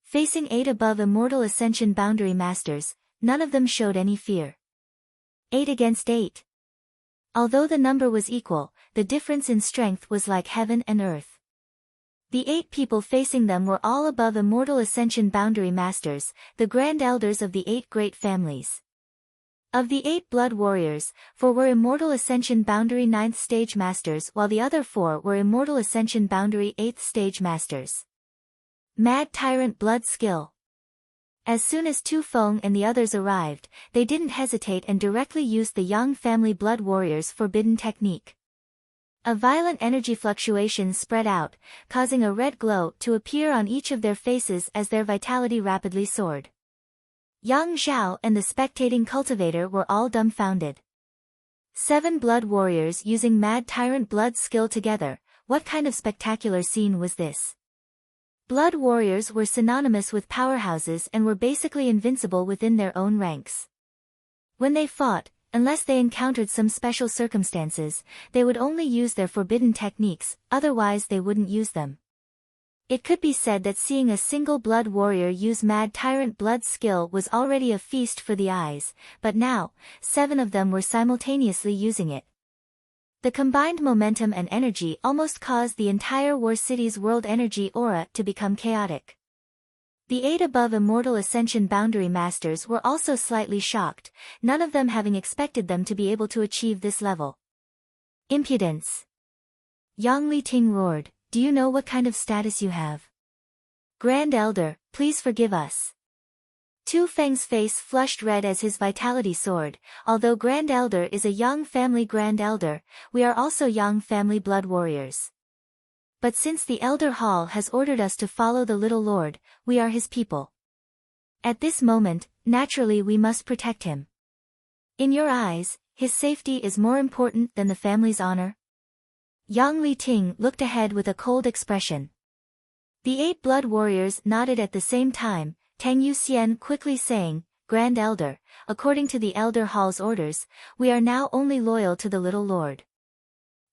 Facing 8 above immortal ascension boundary masters, none of them showed any fear. 8 against 8. Although the number was equal, the difference in strength was like heaven and earth. The 8 people facing them were all above immortal ascension boundary masters, the grand elders of the 8 great families. Of the 8 blood warriors, 4 were immortal ascension boundary 9th stage masters while the other 4 were immortal ascension boundary 8th stage masters. Mad Tyrant Blood Skill. As soon as Tu Feng and the others arrived, they didn't hesitate and directly used the Yang family blood warriors' forbidden technique. A violent energy fluctuation spread out, causing a red glow to appear on each of their faces as their vitality rapidly soared. Yang Zhao and the spectating cultivator were all dumbfounded. 7 blood warriors using Mad Tyrant Blood Skill together, what kind of spectacular scene was this? Blood warriors were synonymous with powerhouses and were basically invincible within their own ranks. When they fought, unless they encountered some special circumstances, they would only use their forbidden techniques, otherwise they wouldn't use them. It could be said that seeing a single blood warrior use Mad Tyrant Blood Skill was already a feast for the eyes, but now, 7 of them were simultaneously using it. The combined momentum and energy almost caused the entire War City's world energy aura to become chaotic. The 8 above immortal ascension boundary masters were also slightly shocked, none of them having expected them to be able to achieve this level. Impudence! Yang Li Ting roared, do you know what kind of status you have? Grand Elder, please forgive us. Tu Feng's face flushed red as his vitality soared. Although Grand Elder is a young family Grand Elder, we are also young family blood warriors. But since the Elder Hall has ordered us to follow the Little Lord, we are his people. At this moment, naturally we must protect him. In your eyes, his safety is more important than the family's honor? Yang Liting looked ahead with a cold expression. The 8 blood warriors nodded at the same time, Tang Yuxian quickly saying, Grand Elder, according to the Elder Hall's orders, we are now only loyal to the Little Lord.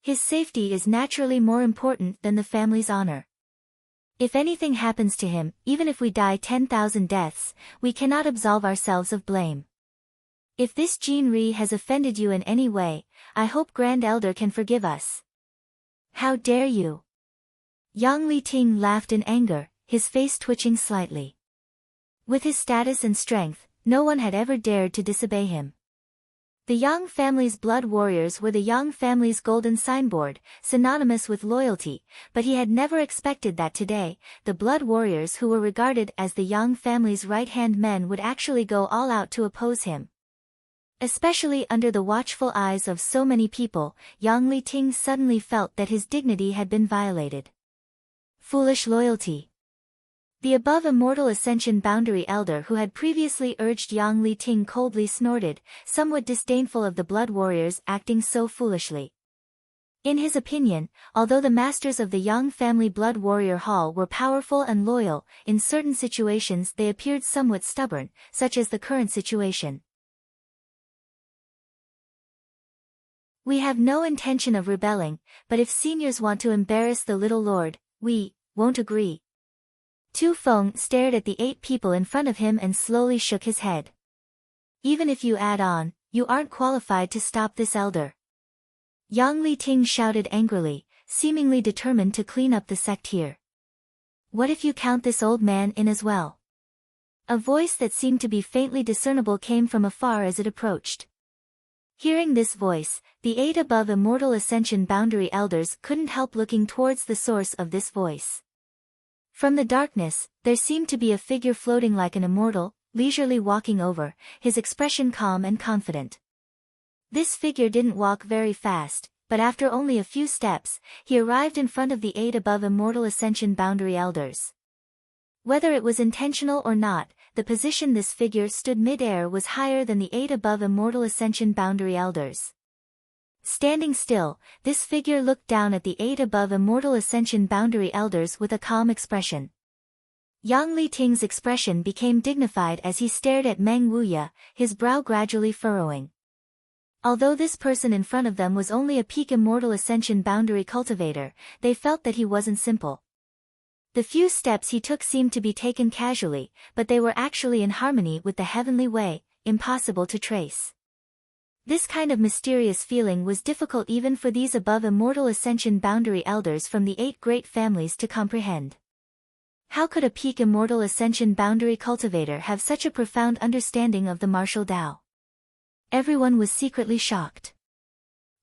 His safety is naturally more important than the family's honor. If anything happens to him, even if we die 10,000 deaths, we cannot absolve ourselves of blame. If this Jin Ri has offended you in any way, I hope Grand Elder can forgive us. How dare you? Yang Liting laughed in anger, his face twitching slightly. With his status and strength, no one had ever dared to disobey him. The Yang family's blood warriors were the Yang family's golden signboard, synonymous with loyalty, but he had never expected that today, the blood warriors who were regarded as the Yang family's right-hand men would actually go all out to oppose him. Especially under the watchful eyes of so many people, Yang Liting suddenly felt that his dignity had been violated. Foolish loyalty. The above immortal ascension boundary elder who had previously urged Yang Liting coldly snorted, somewhat disdainful of the blood warriors acting so foolishly. In his opinion, although the masters of the Yang family blood warrior hall were powerful and loyal, in certain situations they appeared somewhat stubborn, such as the current situation. We have no intention of rebelling, but if seniors want to embarrass the Little Lord, we won't agree. Tu Feng stared at the 8 people in front of him and slowly shook his head. Even if you add on, you aren't qualified to stop this elder. Yang Liting shouted angrily, seemingly determined to clean up the sect here. What if you count this old man in as well? A voice that seemed to be faintly discernible came from afar as it approached. Hearing this voice, the 8 above immortal ascension boundary elders couldn't help looking towards the source of this voice. From the darkness, there seemed to be a figure floating like an immortal, leisurely walking over, his expression calm and confident. This figure didn't walk very fast, but after only a few steps, he arrived in front of the 8 above immortal ascension boundary elders. Whether it was intentional or not, the position this figure stood mid-air was higher than the 8 above immortal ascension boundary elders. Standing still, this figure looked down at the 8 above immortal ascension boundary elders with a calm expression. Yang Liting's expression became dignified as he stared at Meng Wuya, his brow gradually furrowing. Although this person in front of them was only a peak immortal ascension boundary cultivator, they felt that he wasn't simple. The few steps he took seemed to be taken casually, but they were actually in harmony with the heavenly way, impossible to trace. This kind of mysterious feeling was difficult even for these above immortal ascension boundary elders from the 8 great families to comprehend. How could a peak immortal ascension boundary cultivator have such a profound understanding of the martial Tao? Everyone was secretly shocked.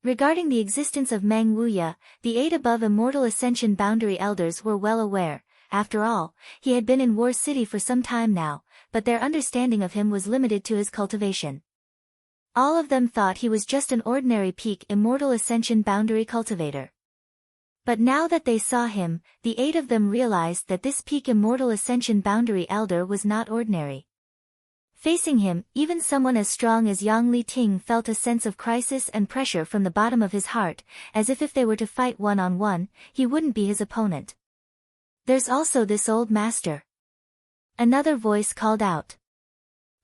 Regarding the existence of Meng Wuya, the 8 above immortal ascension boundary elders were well aware. After all, he had been in War City for some time now, but their understanding of him was limited to his cultivation. All of them thought he was just an ordinary peak immortal ascension boundary cultivator. But now that they saw him, the 8 of them realized that this peak immortal ascension boundary elder was not ordinary. Facing him, even someone as strong as Yang Liting felt a sense of crisis and pressure from the bottom of his heart, as if they were to fight one-on-one, he wouldn't be his opponent. There's also this old master. Another voice called out.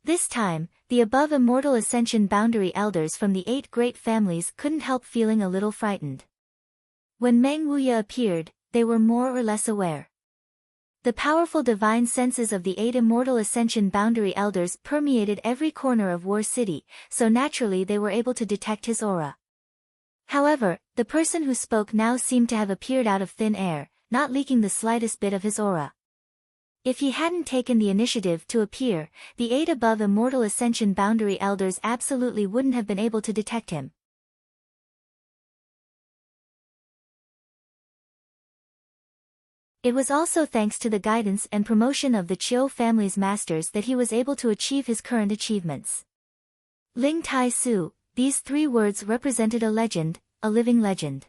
This time, the above immortal ascension boundary elders from the 8 great families couldn't help feeling a little frightened. When Meng Wuya appeared, they were more or less aware. The powerful divine senses of the 8 immortal ascension boundary elders permeated every corner of War City, so naturally they were able to detect his aura. However, the person who spoke now seemed to have appeared out of thin air, not leaking the slightest bit of his aura. If he hadn't taken the initiative to appear, the 8 above immortal ascension boundary elders absolutely wouldn't have been able to detect him. It was also thanks to the guidance and promotion of the Chiu family's masters that he was able to achieve his current achievements. Ling Tai Su, these 3 words represented a legend, a living legend.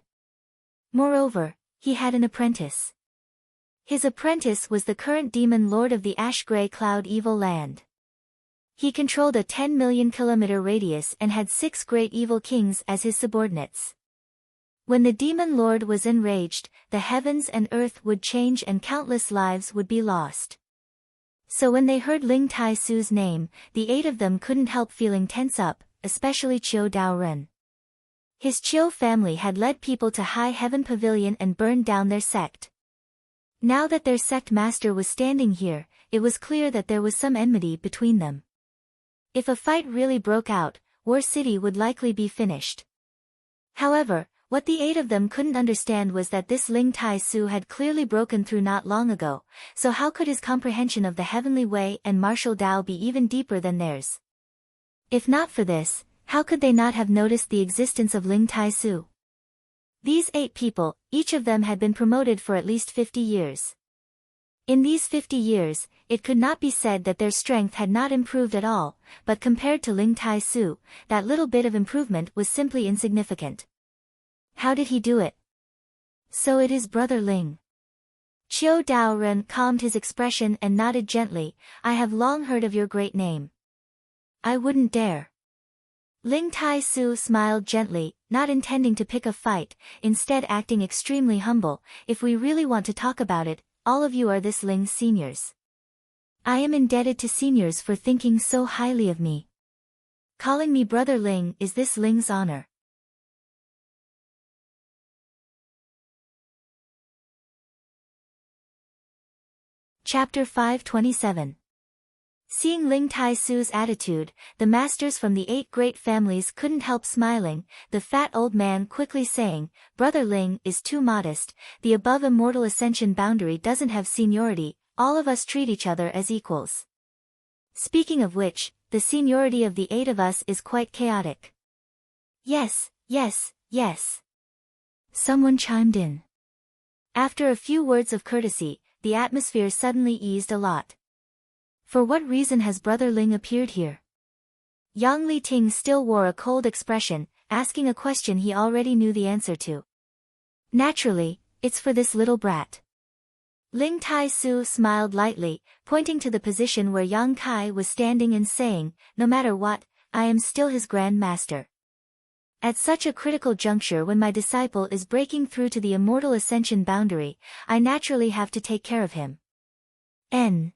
Moreover, he had an apprentice. His apprentice was the current demon lord of the ash-gray cloud evil land. He controlled a 10 million kilometer radius and had 6 great evil kings as his subordinates. When the demon lord was enraged, the heavens and earth would change and countless lives would be lost. So when they heard Ling Tai Su's name, the 8 of them couldn't help feeling tense up, especially Chiu Daoren. His Chiu family had led people to High Heaven Pavilion and burned down their sect. Now that their sect master was standing here, it was clear that there was some enmity between them. If a fight really broke out, War City would likely be finished. However, what the 8 of them couldn't understand was that this Ling Tai Su had clearly broken through not long ago, so how could his comprehension of the heavenly way and martial Tao be even deeper than theirs? If not for this, how could they not have noticed the existence of Ling Tai Su? These 8 people, each of them had been promoted for at least 50 years. In these 50 years, it could not be said that their strength had not improved at all, but compared to Ling Tai Su, that little bit of improvement was simply insignificant. How did he do it? So it is Brother Ling. Chiu Daoren calmed his expression and nodded gently. I have long heard of your great name. I wouldn't dare. Ling Tai Su smiled gently, not intending to pick a fight, instead acting extremely humble. If we really want to talk about it, all of you are this Ling's seniors. I am indebted to seniors for thinking so highly of me. Calling me Brother Ling is this Ling's honor. Chapter 527. Seeing Ling Tai Su's attitude, the masters from the 8 great families couldn't help smiling, the fat old man quickly saying, Brother Ling is too modest, the above immortal ascension boundary doesn't have seniority, all of us treat each other as equals. Speaking of which, the seniority of the 8 of us is quite chaotic. Yes, yes, yes. Someone chimed in. After a few words of courtesy, the atmosphere suddenly eased a lot. For what reason has Brother Ling appeared here? Yang Li Ting still wore a cold expression, asking a question he already knew the answer to. Naturally, it's for this little brat. Ling Tai Su smiled lightly, pointing to the position where Yang Kai was standing and saying, no matter what, I am still his Grand Master. At such a critical juncture when my disciple is breaking through to the immortal ascension boundary, I naturally have to take care of him. N.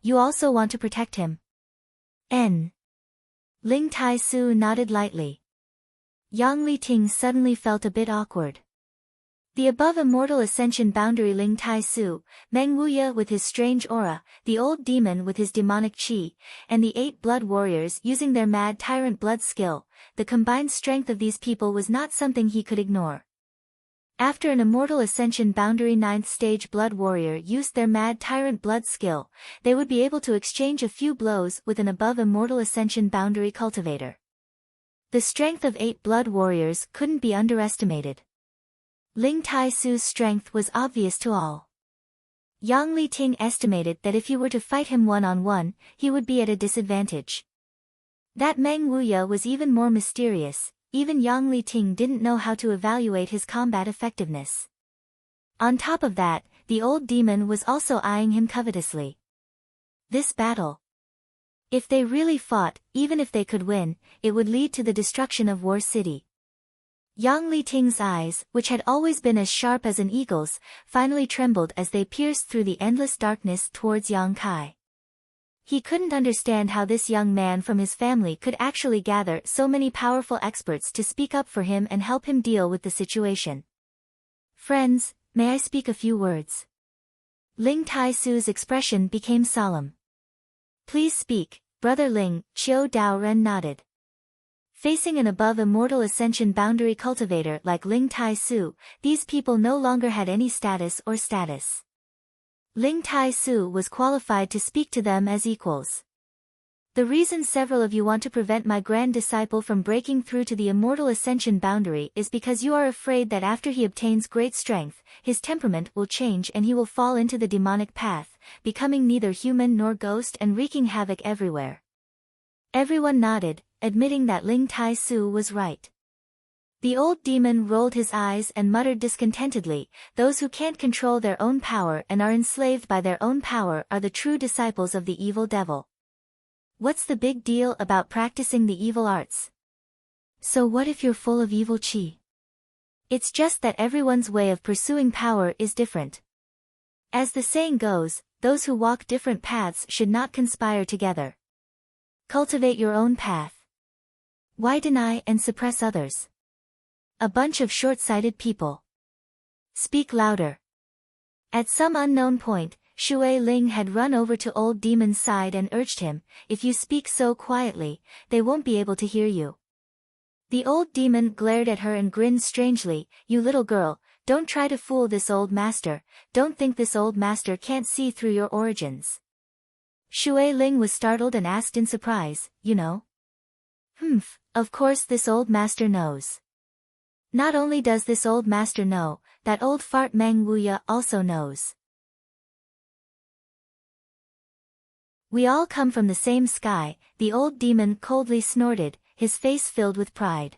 You also want to protect him? N. Ling Tai Su nodded lightly. Yang Li Ting suddenly felt a bit awkward. The above immortal ascension boundary Ling Tai Su, Meng Wuya with his strange aura, the old demon with his demonic chi, and the 8 blood warriors using their mad tyrant blood skill, the combined strength of these people was not something he could ignore. After an immortal ascension boundary 9th stage blood warrior used their mad tyrant blood skill, they would be able to exchange a few blows with an above immortal ascension boundary cultivator. The strength of 8 blood warriors couldn't be underestimated. Ling Tai Su's strength was obvious to all. Yang Li Ting estimated that if he were to fight him one-on-one, he would be at a disadvantage. That Meng Wuya was even more mysterious, even Yang Li Ting didn't know how to evaluate his combat effectiveness. On top of that, the old demon was also eyeing him covetously. This battle. If they really fought, even if they could win, it would lead to the destruction of War City. Yang Li Ting's eyes, which had always been as sharp as an eagle's, finally trembled as they pierced through the endless darkness towards Yang Kai. He couldn't understand how this young man from his family could actually gather so many powerful experts to speak up for him and help him deal with the situation. Friends, may I speak a few words? Ling Tai Su's expression became solemn. Please speak, Brother Ling, Chiu Daoren nodded. Facing an above immortal ascension boundary cultivator like Ling Tai Su, these people no longer had any status or status. Ling Tai Su was qualified to speak to them as equals. The reason several of you want to prevent my grand disciple from breaking through to the immortal ascension boundary is because you are afraid that after he obtains great strength, his temperament will change and he will fall into the demonic path, becoming neither human nor ghost and wreaking havoc everywhere. Everyone nodded, admitting that Ling Tai Su was right. The old demon rolled his eyes and muttered discontentedly, "Those who can't control their own power and are enslaved by their own power are the true disciples of the evil devil. What's the big deal about practicing the evil arts? So what if you're full of evil chi? It's just that everyone's way of pursuing power is different. As the saying goes, those who walk different paths should not conspire together. Cultivate your own path. Why deny and suppress others? A bunch of short-sighted people. Speak louder." At some unknown point, Shui Ling had run over to Old Demon's side and urged him, "If you speak so quietly, they won't be able to hear you." The old demon glared at her and grinned strangely, "You little girl, don't try to fool this old master, don't think this old master can't see through your origins." Shui Ling was startled and asked in surprise, "You know?" "Humph, of course this old master knows." "Not only does this old master know, that old fart Meng Wuya also knows. We all come from the same sky," the old demon coldly snorted, his face filled with pride.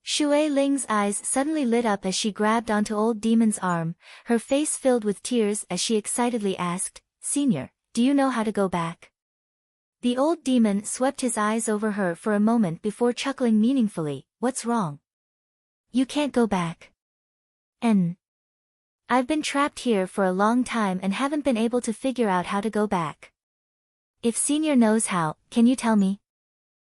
Shui Ling's eyes suddenly lit up as she grabbed onto Old Demon's arm, her face filled with tears as she excitedly asked, "Senior, do you know how to go back?" The old demon swept his eyes over her for a moment before chuckling meaningfully, "What's wrong? You can't go back. I've been trapped here for a long time and haven't been able to figure out how to go back. If Senior knows how, can you tell me?"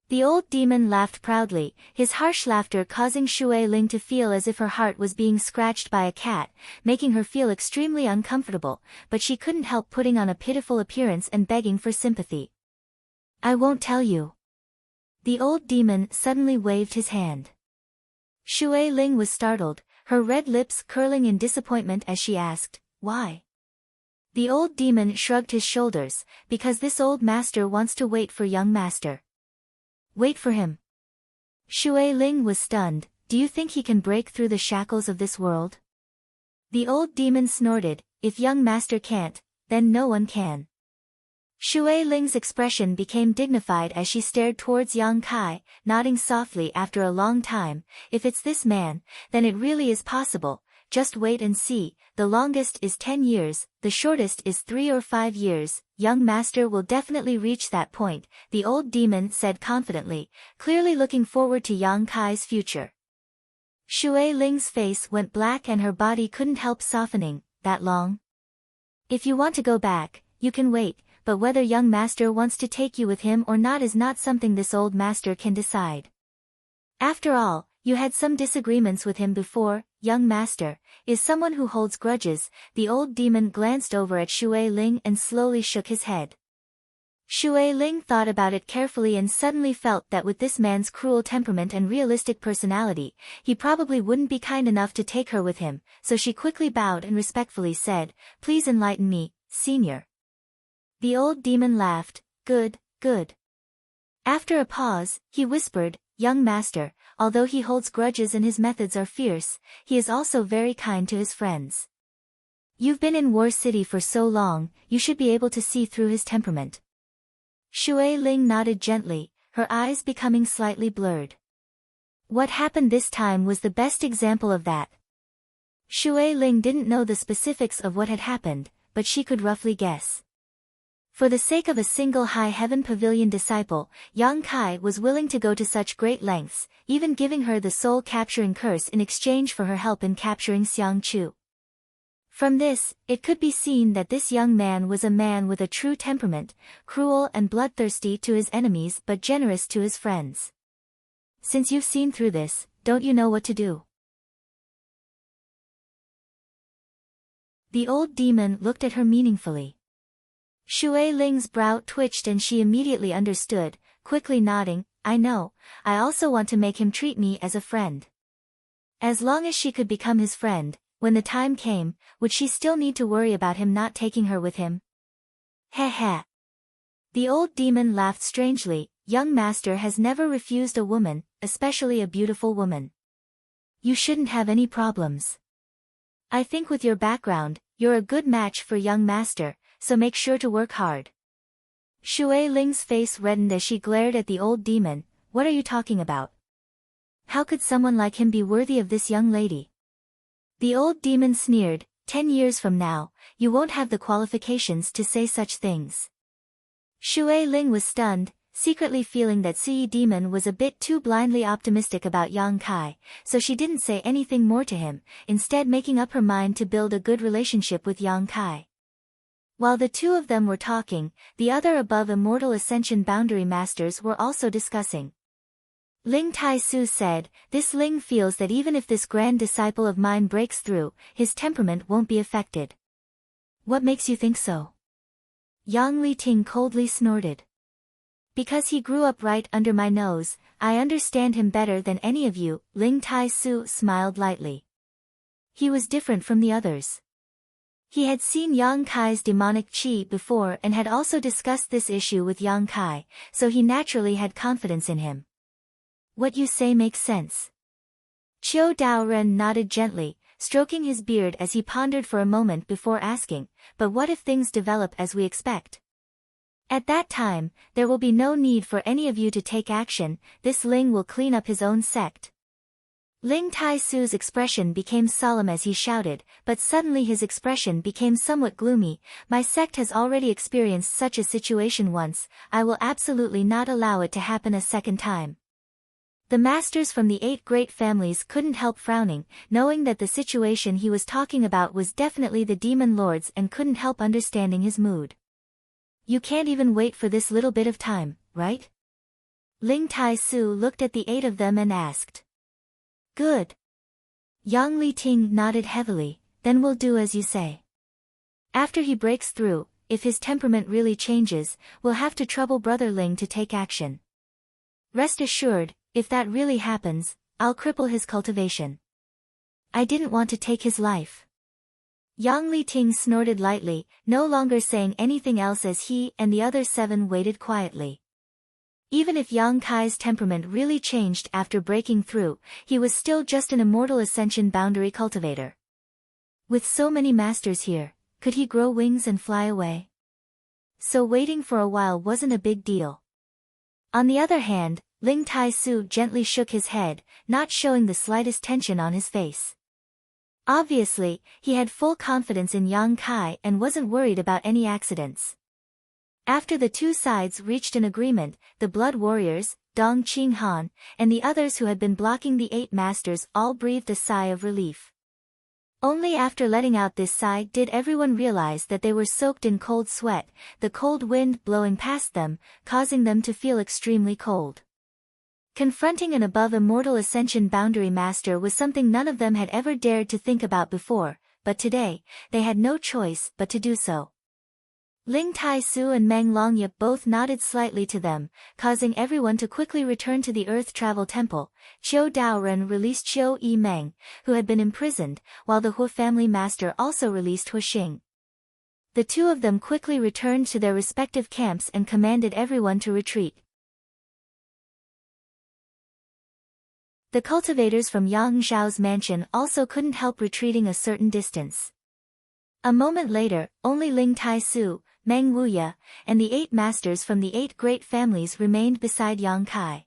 The old demon laughed proudly, his harsh laughter causing Shui Ling to feel as if her heart was being scratched by a cat, making her feel extremely uncomfortable, but she couldn't help putting on a pitiful appearance and begging for sympathy. "I won't tell you." The old demon suddenly waved his hand. Shui Ling was startled, her red lips curling in disappointment as she asked, "Why?" The old demon shrugged his shoulders, "Because this old master wants to wait for young master." "Wait for him?" Shui Ling was stunned, "Do you think he can break through the shackles of this world?" The old demon snorted, "If young master can't, then no one can." Shui Ling's expression became dignified as she stared towards Yang Kai, nodding softly after a long time, "If it's this man, then it really is possible, just wait and see, the longest is 10 years, the shortest is 3 or 5 years, young master will definitely reach that point," the old demon said confidently, clearly looking forward to Yang Kai's future. Shui Ling's face went black and her body couldn't help softening, "That long? If you want to go back, you can wait, but whether young master wants to take you with him or not is not something this old master can decide. After all, you had some disagreements with him before, young master, is someone who holds grudges." The old demon glanced over at Shui Ling and slowly shook his head. Shui Ling thought about it carefully and suddenly felt that with this man's cruel temperament and realistic personality, he probably wouldn't be kind enough to take her with him, so she quickly bowed and respectfully said, "Please enlighten me, Senior." The old demon laughed, "Good, good." After a pause, he whispered, "Young master, although he holds grudges and his methods are fierce, he is also very kind to his friends. You've been in War City for so long, you should be able to see through his temperament." Shui Ling nodded gently, her eyes becoming slightly blurred. What happened this time was the best example of that. Shui Ling didn't know the specifics of what had happened, but she could roughly guess. For the sake of a single High Heaven Pavilion disciple, Yang Kai was willing to go to such great lengths, even giving her the soul-capturing curse in exchange for her help in capturing Xiang Chu. From this, it could be seen that this young man was a man with a true temperament, cruel and bloodthirsty to his enemies but generous to his friends. Since you've seen through this, don't you know what to do? The old demon looked at her meaningfully. Shui Ling's brow twitched and she immediately understood, quickly nodding, "I know, I also want to make him treat me as a friend." As long as she could become his friend, when the time came, would she still need to worry about him not taking her with him? Heh heh. The old demon laughed strangely. Young master has never refused a woman, especially a beautiful woman. You shouldn't have any problems. I think with your background, you're a good match for young master, so make sure to work hard. Shui Ling's face reddened as she glared at the old demon. What are you talking about? How could someone like him be worthy of this young lady? The old demon sneered. 10 years from now, you won't have the qualifications to say such things. Shui Ling was stunned, secretly feeling that Sui Demon was a bit too blindly optimistic about Yang Kai, so she didn't say anything more to him, instead making up her mind to build a good relationship with Yang Kai. While the two of them were talking, the other above Immortal Ascension Boundary Masters were also discussing. Ling Tai Su said, this Ling feels that even if this grand disciple of mine breaks through, his temperament won't be affected. What makes you think so? Yang Li Ting coldly snorted. Because he grew up right under my nose, I understand him better than any of you. Ling Tai Su smiled lightly. He was different from the others. He had seen Yang Kai's demonic chi before and had also discussed this issue with Yang Kai, so he naturally had confidence in him. What you say makes sense. Qiu Daoren nodded gently, stroking his beard as he pondered for a moment before asking, but what if things develop as we expect? At that time, there will be no need for any of you to take action. This Ling will clean up his own sect. Ling Tai Su's expression became solemn as he shouted, but suddenly his expression became somewhat gloomy. My sect has already experienced such a situation once, I will absolutely not allow it to happen a second time. The masters from the 8 great families couldn't help frowning, knowing that the situation he was talking about was definitely the demon lord's, and couldn't help understanding his mood. You can't even wait for this little bit of time, right? Ling Tai Su looked at the 8 of them and asked. Good. Yang Li Ting nodded heavily, then we'll do as you say. After he breaks through, if his temperament really changes, we'll have to trouble Brother Ling to take action. Rest assured, if that really happens, I'll cripple his cultivation. I didn't want to take his life. Yang Li Ting snorted lightly, no longer saying anything else as he and the other 7 waited quietly. Even if Yang Kai's temperament really changed after breaking through, he was still just an Immortal Ascension Boundary cultivator. With so many masters here, could he grow wings and fly away? So waiting for a while wasn't a big deal. On the other hand, Ling Tai Su gently shook his head, not showing the slightest tension on his face. Obviously, he had full confidence in Yang Kai and wasn't worried about any accidents. After the two sides reached an agreement, the Blood Warriors, Dong Qing Han, and the others who had been blocking the 8 masters all breathed a sigh of relief. Only after letting out this sigh did everyone realize that they were soaked in cold sweat, the cold wind blowing past them, causing them to feel extremely cold. Confronting an above Immortal Ascension Boundary Master was something none of them had ever dared to think about before, but today, they had no choice but to do so. Ling Tai Su and Meng Longyip both nodded slightly to them, causing everyone to quickly return to the Earth Travel Temple. Qiu Daoren released Qiu Yi Meng, who had been imprisoned, while the Hu family master also released Hu Xing. The two of them quickly returned to their respective camps and commanded everyone to retreat. The cultivators from Yang Zhao's mansion also couldn't help retreating a certain distance. A moment later, only Ling Tai Su, Meng Wuya, and the 8 masters from the 8 great families remained beside Yang Kai.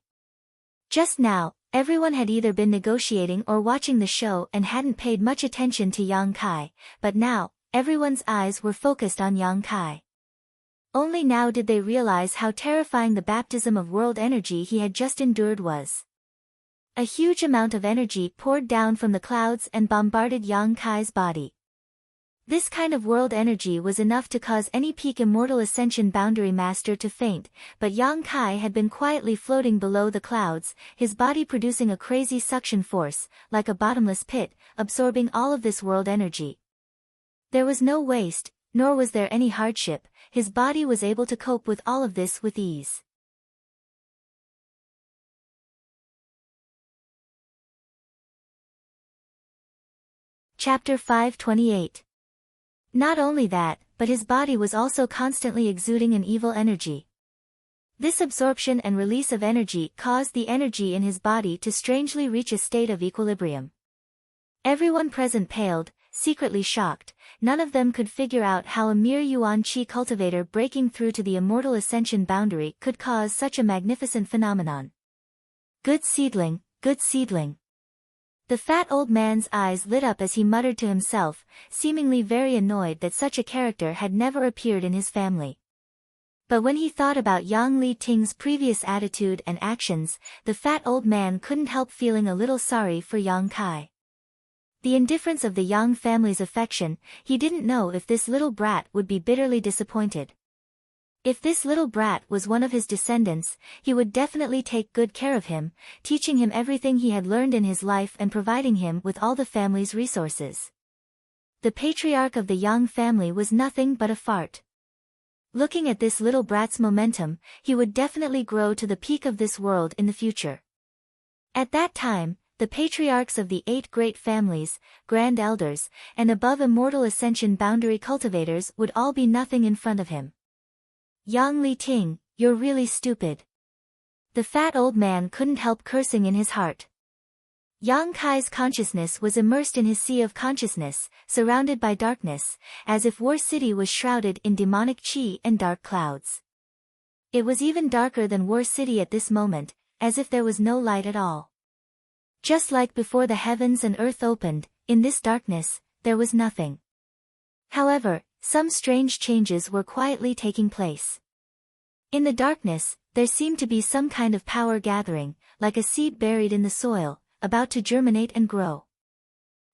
Just now, everyone had either been negotiating or watching the show and hadn't paid much attention to Yang Kai, but now, everyone's eyes were focused on Yang Kai. Only now did they realize how terrifying the baptism of world energy he had just endured was. A huge amount of energy poured down from the clouds and bombarded Yang Kai's body. This kind of world energy was enough to cause any peak Immortal Ascension Boundary Master to faint, but Yang Kai had been quietly floating below the clouds, his body producing a crazy suction force, like a bottomless pit, absorbing all of this world energy. There was no waste, nor was there any hardship, his body was able to cope with all of this with ease. Chapter 528. Not only that, but his body was also constantly exuding an evil energy. This absorption and release of energy caused the energy in his body to strangely reach a state of equilibrium. Everyone present paled, secretly shocked. None of them could figure out how a mere Yuan Qi cultivator breaking through to the immortal ascension boundary could cause such a magnificent phenomenon. Good seedling, good seedling. The fat old man's eyes lit up as he muttered to himself, seemingly very annoyed that such a character had never appeared in his family. But when he thought about Yang Li Ting's previous attitude and actions, the fat old man couldn't help feeling a little sorry for Yang Kai. The indifference of the Yang family's affection, he didn't know if this little brat would be bitterly disappointed. If this little brat was one of his descendants, he would definitely take good care of him, teaching him everything he had learned in his life and providing him with all the family's resources. The patriarch of the Yang family was nothing but a fart. Looking at this little brat's momentum, he would definitely grow to the peak of this world in the future. At that time, the patriarchs of the 8 great families, grand elders, and above immortal ascension boundary cultivators would all be nothing in front of him. Yang Li Ting, you're really stupid. The fat old man couldn't help cursing in his heart. Yang Kai's consciousness was immersed in his sea of consciousness, surrounded by darkness, as if War City was shrouded in demonic qi and dark clouds. It was even darker than War City at this moment, as if there was no light at all. Just like before the heavens and earth opened, in this darkness, there was nothing. However, some strange changes were quietly taking place. In the darkness, there seemed to be some kind of power gathering, like a seed buried in the soil, about to germinate and grow.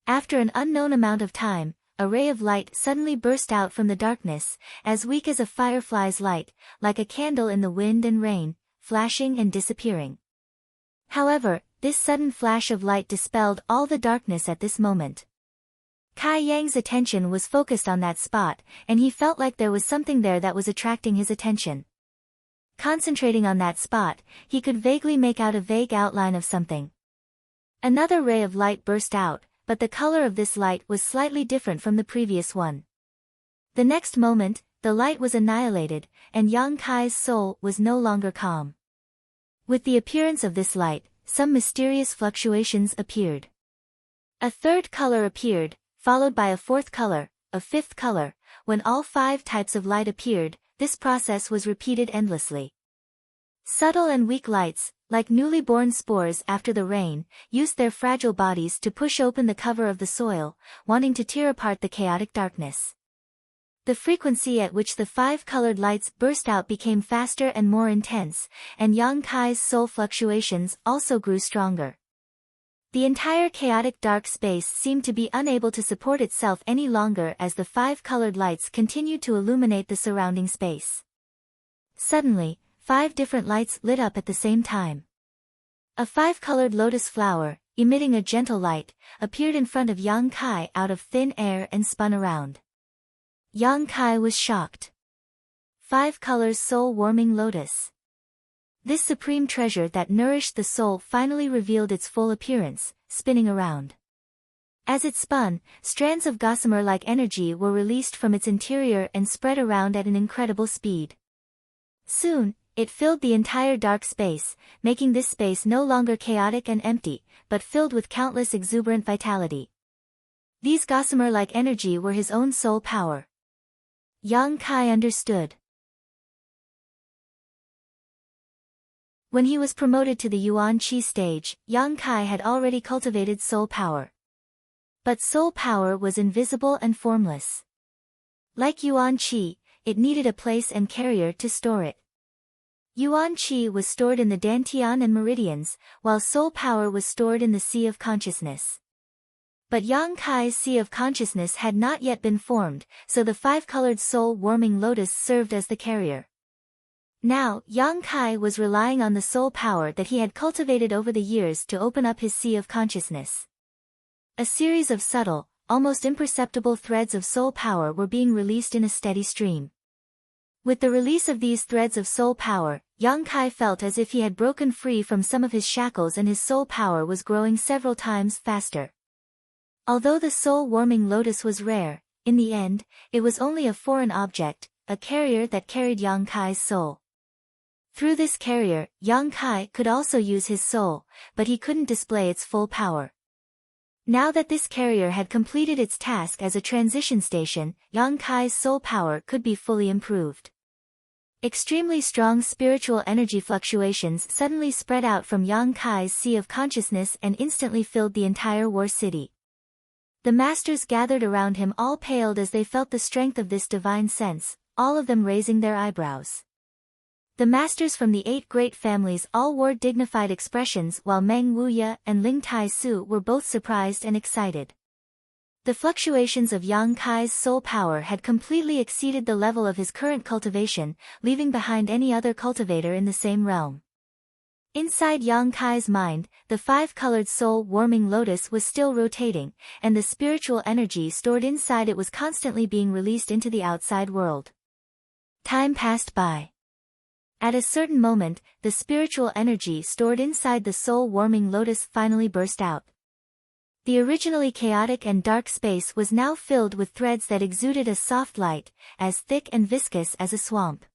After an unknown amount of time, a ray of light suddenly burst out from the darkness, as weak as a firefly's light, like a candle in the wind and rain, flashing and disappearing. However, this sudden flash of light dispelled all the darkness at this moment. Kai Yang's attention was focused on that spot, and he felt like there was something there that was attracting his attention. Concentrating on that spot, he could vaguely make out a vague outline of something. Another ray of light burst out, but the color of this light was slightly different from the previous one. The next moment, the light was annihilated, and Yang Kai's soul was no longer calm. With the appearance of this light, some mysterious fluctuations appeared. A third color appeared, followed by a fourth color, a fifth color. When all 5 types of light appeared, this process was repeated endlessly. Subtle and weak lights, like newly born spores after the rain, used their fragile bodies to push open the cover of the soil, wanting to tear apart the chaotic darkness. The frequency at which the 5 colored lights burst out became faster and more intense, and Yang Kai's soul fluctuations also grew stronger. The entire chaotic dark space seemed to be unable to support itself any longer as the 5 colored lights continued to illuminate the surrounding space. Suddenly, 5 different lights lit up at the same time. A 5-colored lotus flower, emitting a gentle light, appeared in front of Yang Kai out of thin air and spun around. Yang Kai was shocked. 5 colors soul-warming lotus. This supreme treasure that nourished the soul finally revealed its full appearance, spinning around. As it spun, strands of gossamer-like energy were released from its interior and spread around at an incredible speed. Soon, it filled the entire dark space, making this space no longer chaotic and empty, but filled with countless exuberant vitality. These gossamer-like energy were his own soul power. Yang Kai understood. When he was promoted to the Yuan Qi stage, Yang Kai had already cultivated soul power. But soul power was invisible and formless. Like Yuan Qi, it needed a place and carrier to store it. Yuan Qi was stored in the dantian and meridians, while soul power was stored in the sea of consciousness. But Yang Kai's sea of consciousness had not yet been formed, so the 5-colored soul-warming lotus served as the carrier. Now, Yang Kai was relying on the soul power that he had cultivated over the years to open up his sea of consciousness. A series of subtle, almost imperceptible threads of soul power were being released in a steady stream. With the release of these threads of soul power, Yang Kai felt as if he had broken free from some of his shackles and his soul power was growing several times faster. Although the soul-warming lotus was rare, in the end, it was only a foreign object, a carrier that carried Yang Kai's soul. Through this carrier, Yang Kai could also use his soul, but he couldn't display its full power. Now that this carrier had completed its task as a transition station, Yang Kai's soul power could be fully improved. Extremely strong spiritual energy fluctuations suddenly spread out from Yang Kai's sea of consciousness and instantly filled the entire war city. The masters gathered around him all paled as they felt the strength of this divine sense, all of them raising their eyebrows. The masters from the 8 great families all wore dignified expressions while Meng Wuya and Ling Tai Su were both surprised and excited. The fluctuations of Yang Kai's soul power had completely exceeded the level of his current cultivation, leaving behind any other cultivator in the same realm. Inside Yang Kai's mind, the 5-colored soul-warming lotus was still rotating, and the spiritual energy stored inside it was constantly being released into the outside world. Time passed by. At a certain moment, the spiritual energy stored inside the soul-warming lotus finally burst out. The originally chaotic and dark space was now filled with threads that exuded a soft light, as thick and viscous as a swamp.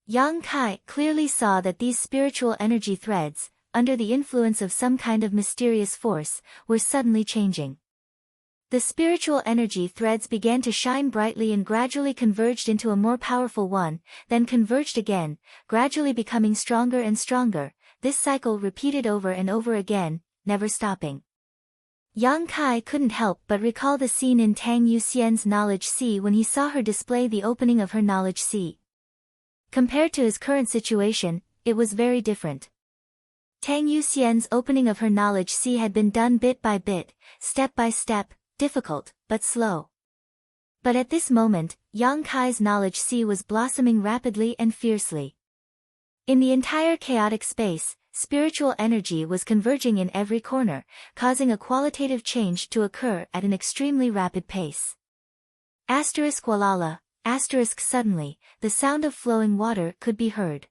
Yang Kai clearly saw that these spiritual energy threads, under the influence of some kind of mysterious force, were suddenly changing. The spiritual energy threads began to shine brightly and gradually converged into a more powerful one, then converged again, gradually becoming stronger and stronger. This cycle repeated over and over again, never stopping. Yang Kai couldn't help but recall the scene in Tang Yuxian's knowledge sea when he saw her display the opening of her knowledge sea. Compared to his current situation, it was very different. Tang Yuxian's opening of her knowledge sea had been done bit by bit, step by step, difficult, but slow. But at this moment, Yang Kai's knowledge sea was blossoming rapidly and fiercely. In the entire chaotic space, spiritual energy was converging in every corner, causing a qualitative change to occur at an extremely rapid pace. Walala, suddenly, the sound of flowing water could be heard.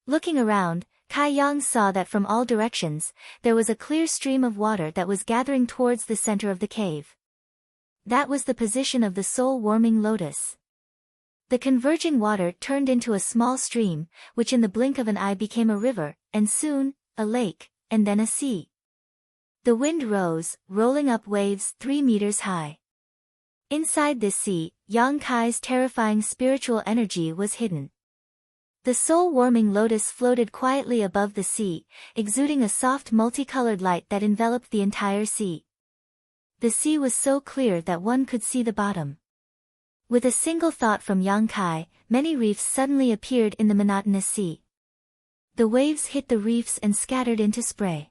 Looking around, Kai Yang saw that from all directions, there was a clear stream of water that was gathering towards the center of the cave. That was the position of the soul-warming lotus. The converging water turned into a small stream, which in the blink of an eye became a river, and soon, a lake, and then a sea. The wind rose, rolling up waves 3 meters high. Inside this sea, Yang Kai's terrifying spiritual energy was hidden. The soul-warming lotus floated quietly above the sea, exuding a soft multicolored light that enveloped the entire sea. The sea was so clear that one could see the bottom. With a single thought from Yang Kai, many reefs suddenly appeared in the monotonous sea. The waves hit the reefs and scattered into spray.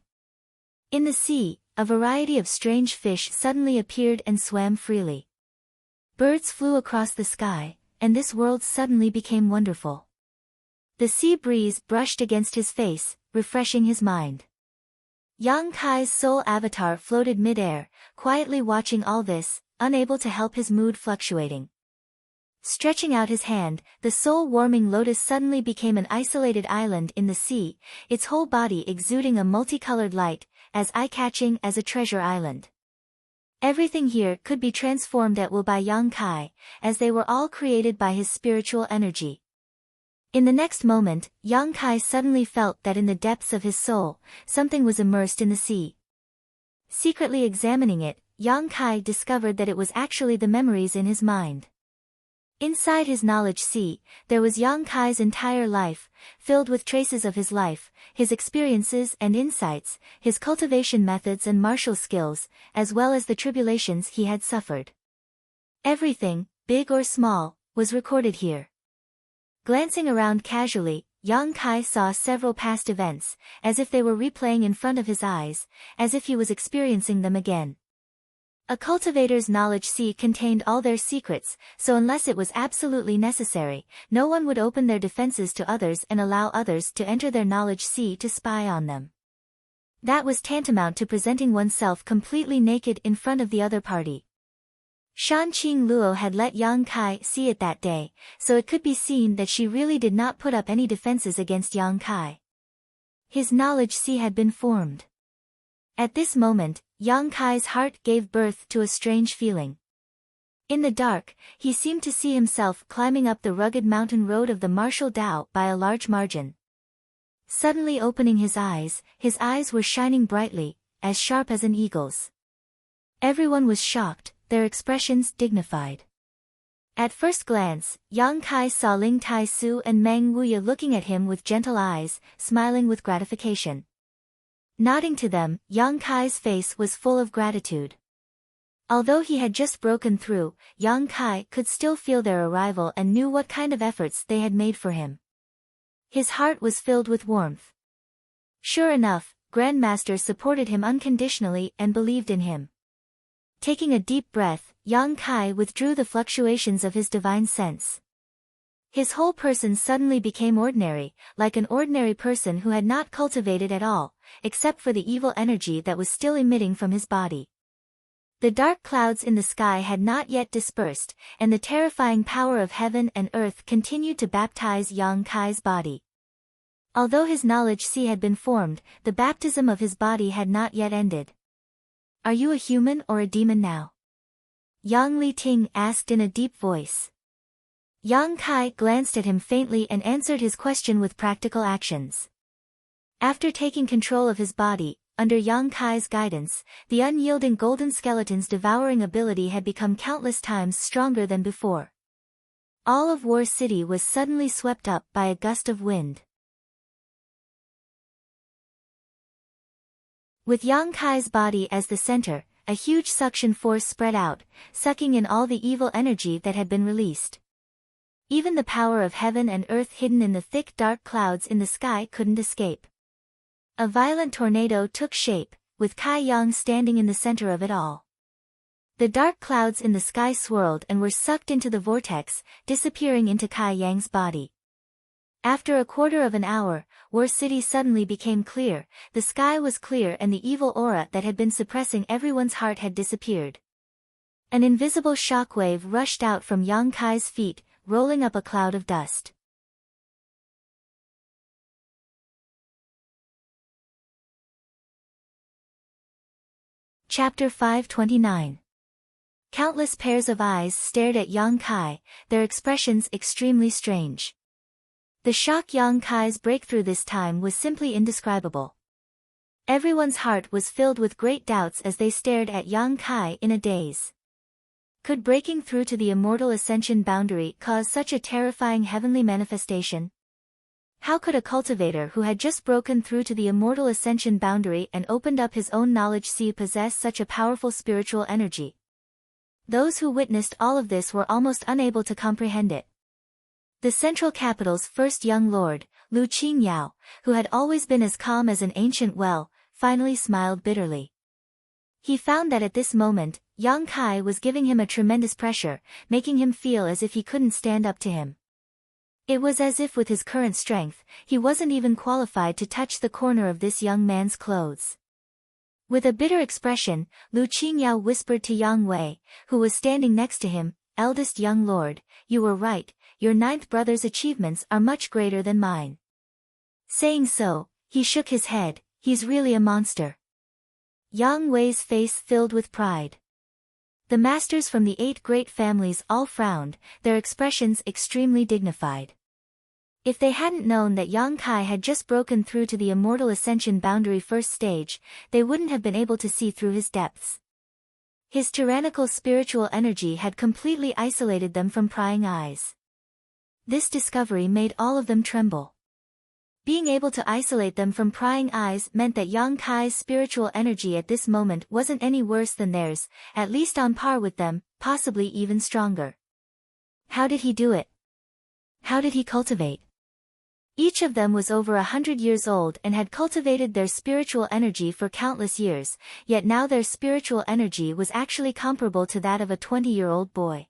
In the sea, a variety of strange fish suddenly appeared and swam freely. Birds flew across the sky, and this world suddenly became wonderful. The sea breeze brushed against his face, refreshing his mind. Yang Kai's soul avatar floated mid-air, quietly watching all this, unable to help his mood fluctuating. Stretching out his hand, the soul-warming lotus suddenly became an isolated island in the sea, its whole body exuding a multicolored light, as eye-catching as a treasure island. Everything here could be transformed at will by Yang Kai, as they were all created by his spiritual energy. In the next moment, Yang Kai suddenly felt that in the depths of his soul, something was immersed in the sea. Secretly examining it, Yang Kai discovered that it was actually the memories in his mind. Inside his knowledge sea, there was Yang Kai's entire life, filled with traces of his life, his experiences and insights, his cultivation methods and martial skills, as well as the tribulations he had suffered. Everything, big or small, was recorded here. Glancing around casually, Yang Kai saw several past events, as if they were replaying in front of his eyes, as if he was experiencing them again. A cultivator's knowledge sea contained all their secrets, so unless it was absolutely necessary, no one would open their defenses to others and allow others to enter their knowledge sea to spy on them. That was tantamount to presenting oneself completely naked in front of the other party. Shan Qing Luo had let Yang Kai see it that day, so it could be seen that she really did not put up any defenses against Yang Kai. His knowledge sea had been formed. At this moment, Yang Kai's heart gave birth to a strange feeling. In the dark, he seemed to see himself climbing up the rugged mountain road of the martial Tao by a large margin. Suddenly opening his eyes were shining brightly, as sharp as an eagle's. Everyone was shocked, their expressions dignified. At first glance, Yang Kai saw Ling Tai Su and Meng Wuya looking at him with gentle eyes, smiling with gratification. Nodding to them, Yang Kai's face was full of gratitude. Although he had just broken through, Yang Kai could still feel their arrival and knew what kind of efforts they had made for him. His heart was filled with warmth. Sure enough, Grandmaster supported him unconditionally and believed in him. Taking a deep breath, Yang Kai withdrew the fluctuations of his divine sense. His whole person suddenly became ordinary, like an ordinary person who had not cultivated at all, except for the evil energy that was still emitting from his body. The dark clouds in the sky had not yet dispersed, and the terrifying power of heaven and earth continued to baptize Yang Kai's body. Although his knowledge sea had been formed, the baptism of his body had not yet ended. "Are you a human or a demon now?" Yang Li Ting asked in a deep voice. Yang Kai glanced at him faintly and answered his question with practical actions. After taking control of his body, under Yang Kai's guidance, the unyielding golden skeleton's devouring ability had become countless times stronger than before. All of War City was suddenly swept up by a gust of wind. With Yang Kai's body as the center, a huge suction force spread out, sucking in all the evil energy that had been released. Even the power of heaven and earth hidden in the thick dark clouds in the sky couldn't escape. A violent tornado took shape, with Kai Yang standing in the center of it all. The dark clouds in the sky swirled and were sucked into the vortex, disappearing into Kai Yang's body. After a quarter of an hour, War City suddenly became clear, the sky was clear and the evil aura that had been suppressing everyone's heart had disappeared. An invisible shockwave rushed out from Yang Kai's feet, rolling up a cloud of dust. Chapter 529. Countless pairs of eyes stared at Yang Kai, their expressions extremely strange. The shock Yang Kai's breakthrough this time was simply indescribable. Everyone's heart was filled with great doubts as they stared at Yang Kai in a daze. Could breaking through to the immortal ascension boundary cause such a terrifying heavenly manifestation? How could a cultivator who had just broken through to the immortal ascension boundary and opened up his own knowledge sea possess such a powerful spiritual energy? Those who witnessed all of this were almost unable to comprehend it. The central capital's first young lord, Lu Qingyao, who had always been as calm as an ancient well, finally smiled bitterly. He found that at this moment, Yang Kai was giving him a tremendous pressure, making him feel as if he couldn't stand up to him. It was as if with his current strength, he wasn't even qualified to touch the corner of this young man's clothes. With a bitter expression, Lu Qingyao whispered to Yang Wei, who was standing next to him, "Eldest young lord, you were right, your ninth brother's achievements are much greater than mine." Saying so, he shook his head, "He's really a monster." Yang Wei's face filled with pride. The masters from the 8 great families all frowned, their expressions extremely dignified. If they hadn't known that Yang Kai had just broken through to the immortal ascension boundary first stage, they wouldn't have been able to see through his depths. His tyrannical spiritual energy had completely isolated them from prying eyes. This discovery made all of them tremble. Being able to isolate them from prying eyes meant that Yang Kai's spiritual energy at this moment wasn't any worse than theirs, at least on par with them, possibly even stronger. How did he do it? How did he cultivate? Each of them was over 100 years old and had cultivated their spiritual energy for countless years, yet now their spiritual energy was actually comparable to that of a 20-year-old boy.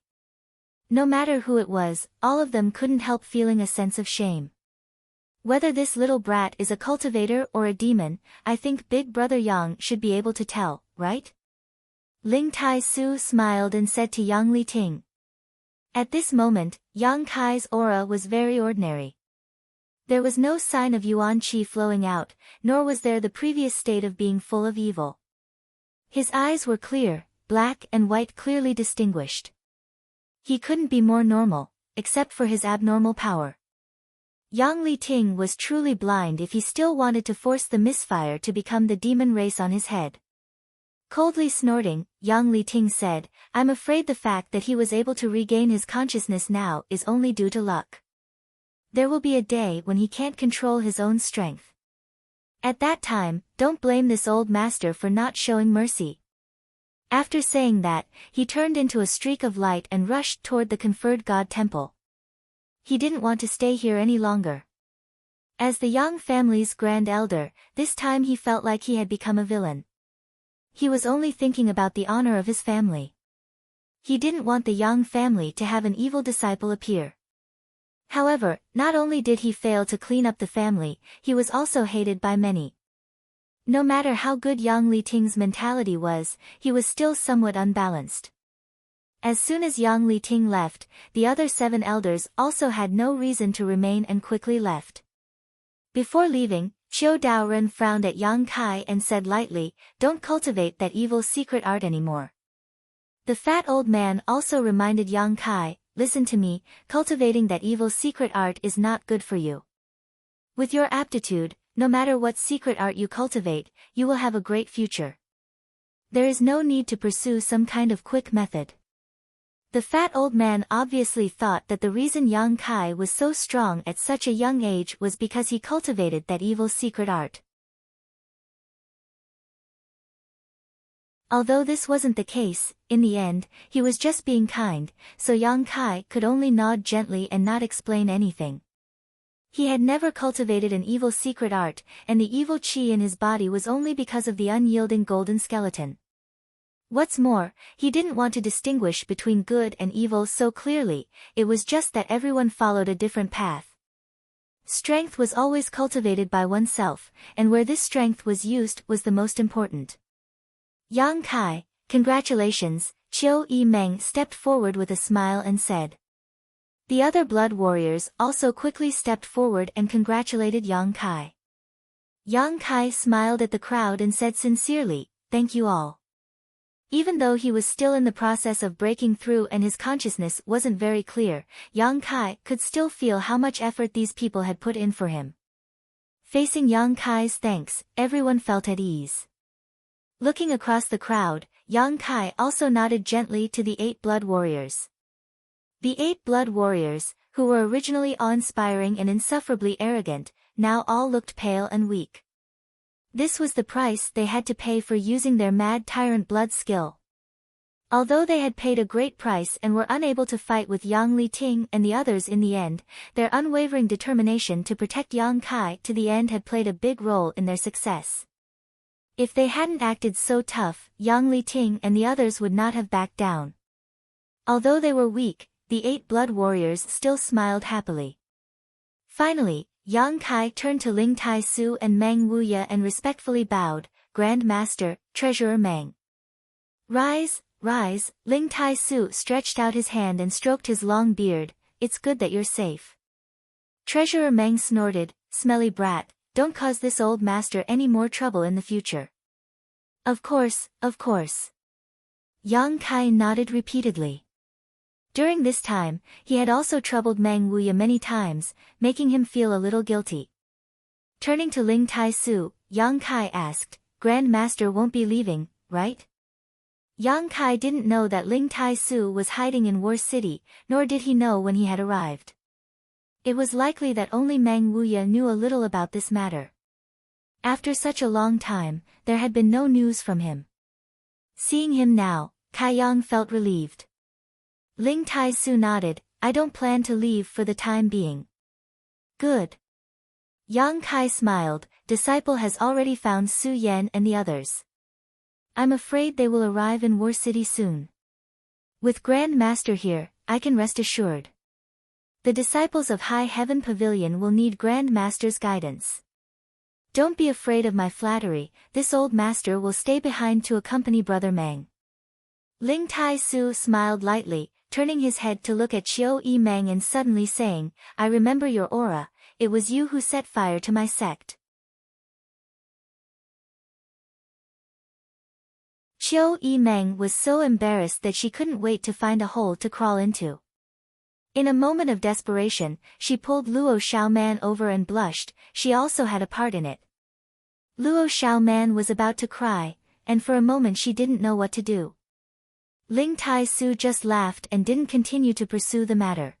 No matter who it was, all of them couldn't help feeling a sense of shame. Whether this little brat is a cultivator or a demon, I think Big Brother Yang should be able to tell, right? Ling Tai Su smiled and said to Yang Li Ting. At this moment, Yang Kai's aura was very ordinary. There was no sign of Yuan Qi flowing out, nor was there the previous state of being full of evil. His eyes were clear, black and white clearly distinguished. He couldn't be more normal, except for his abnormal power. Yang Liting was truly blind if he still wanted to force the misfire to become the demon race on his head. Coldly snorting, Yang Liting said, I'm afraid the fact that he was able to regain his consciousness now is only due to luck. There will be a day when he can't control his own strength. At that time, don't blame this old master for not showing mercy. After saying that, he turned into a streak of light and rushed toward the conferred god temple. He didn't want to stay here any longer. As the Yang family's grand elder, this time he felt like he had become a villain. He was only thinking about the honor of his family. He didn't want the Yang family to have an evil disciple appear. However, not only did he fail to clean up the family, he was also hated by many. No matter how good Yang Liting's mentality was, he was still somewhat unbalanced. As soon as Yang Liting left, the other 7 elders also had no reason to remain and quickly left. Before leaving, Qiu Daoren frowned at Yang Kai and said lightly, don't cultivate that evil secret art anymore. The fat old man also reminded Yang Kai, listen to me, cultivating that evil secret art is not good for you. With your aptitude, no matter what secret art you cultivate, you will have a great future. There is no need to pursue some kind of quick method. The fat old man obviously thought that the reason Yang Kai was so strong at such a young age was because he cultivated that evil secret art. Although this wasn't the case, in the end, he was just being kind, so Yang Kai could only nod gently and not explain anything. He had never cultivated an evil secret art, and the evil qi in his body was only because of the unyielding golden skeleton. What's more, he didn't want to distinguish between good and evil so clearly, it was just that everyone followed a different path. Strength was always cultivated by oneself, and where this strength was used was the most important. Yang Kai, congratulations, Qiu Yimeng stepped forward with a smile and said. The other blood warriors also quickly stepped forward and congratulated Yang Kai. Yang Kai smiled at the crowd and said sincerely, thank you all. Even though he was still in the process of breaking through and his consciousness wasn't very clear, Yang Kai could still feel how much effort these people had put in for him. Facing Yang Kai's thanks, everyone felt at ease. Looking across the crowd, Yang Kai also nodded gently to the 8 blood warriors. The 8 blood warriors, who were originally awe-inspiring and insufferably arrogant, now all looked pale and weak. This was the price they had to pay for using their mad tyrant blood skill. Although they had paid a great price and were unable to fight with Yang Liting and the others in the end, their unwavering determination to protect Yang Kai to the end had played a big role in their success. If they hadn't acted so tough, Yang Liting and the others would not have backed down. Although they were weak, the 8 blood warriors still smiled happily. Finally, Yang Kai turned to Ling Tai Su and Meng Wuya and respectfully bowed, Grand Master, Treasurer Meng. Rise, rise, Ling Tai Su stretched out his hand and stroked his long beard, it's good that you're safe. Treasurer Meng snorted, smelly brat, don't cause this old master any more trouble in the future. Of course, of course. Yang Kai nodded repeatedly. During this time, he had also troubled Meng Wuya many times, making him feel a little guilty. Turning to Ling Tai Su, Yang Kai asked, Grand Master won't be leaving, right? Yang Kai didn't know that Ling Tai Su was hiding in War City, nor did he know when he had arrived. It was likely that only Meng Wuya knew a little about this matter. After such a long time, there had been no news from him. Seeing him now, Kai Yang felt relieved. Ling Tai Su nodded, I don't plan to leave for the time being. Good. Yang Kai smiled, disciple has already found Su Yan and the others. I'm afraid they will arrive in War City soon. With Grand Master here, I can rest assured. The disciples of High Heaven Pavilion will need Grand Master's guidance. Don't be afraid of my flattery, this old master will stay behind to accompany Brother Meng. Ling Tai Su smiled lightly, turning his head to look at Qiu Yimeng and suddenly saying, I remember your aura, it was you who set fire to my sect. Qiu Qiu Yimeng was so embarrassed that she couldn't wait to find a hole to crawl into. In a moment of desperation, she pulled Luo Xiaoman over and blushed. She also had a part in it. Luo Xiaoman was about to cry, and for a moment she didn't know what to do. Ling Tai Su just laughed and didn't continue to pursue the matter.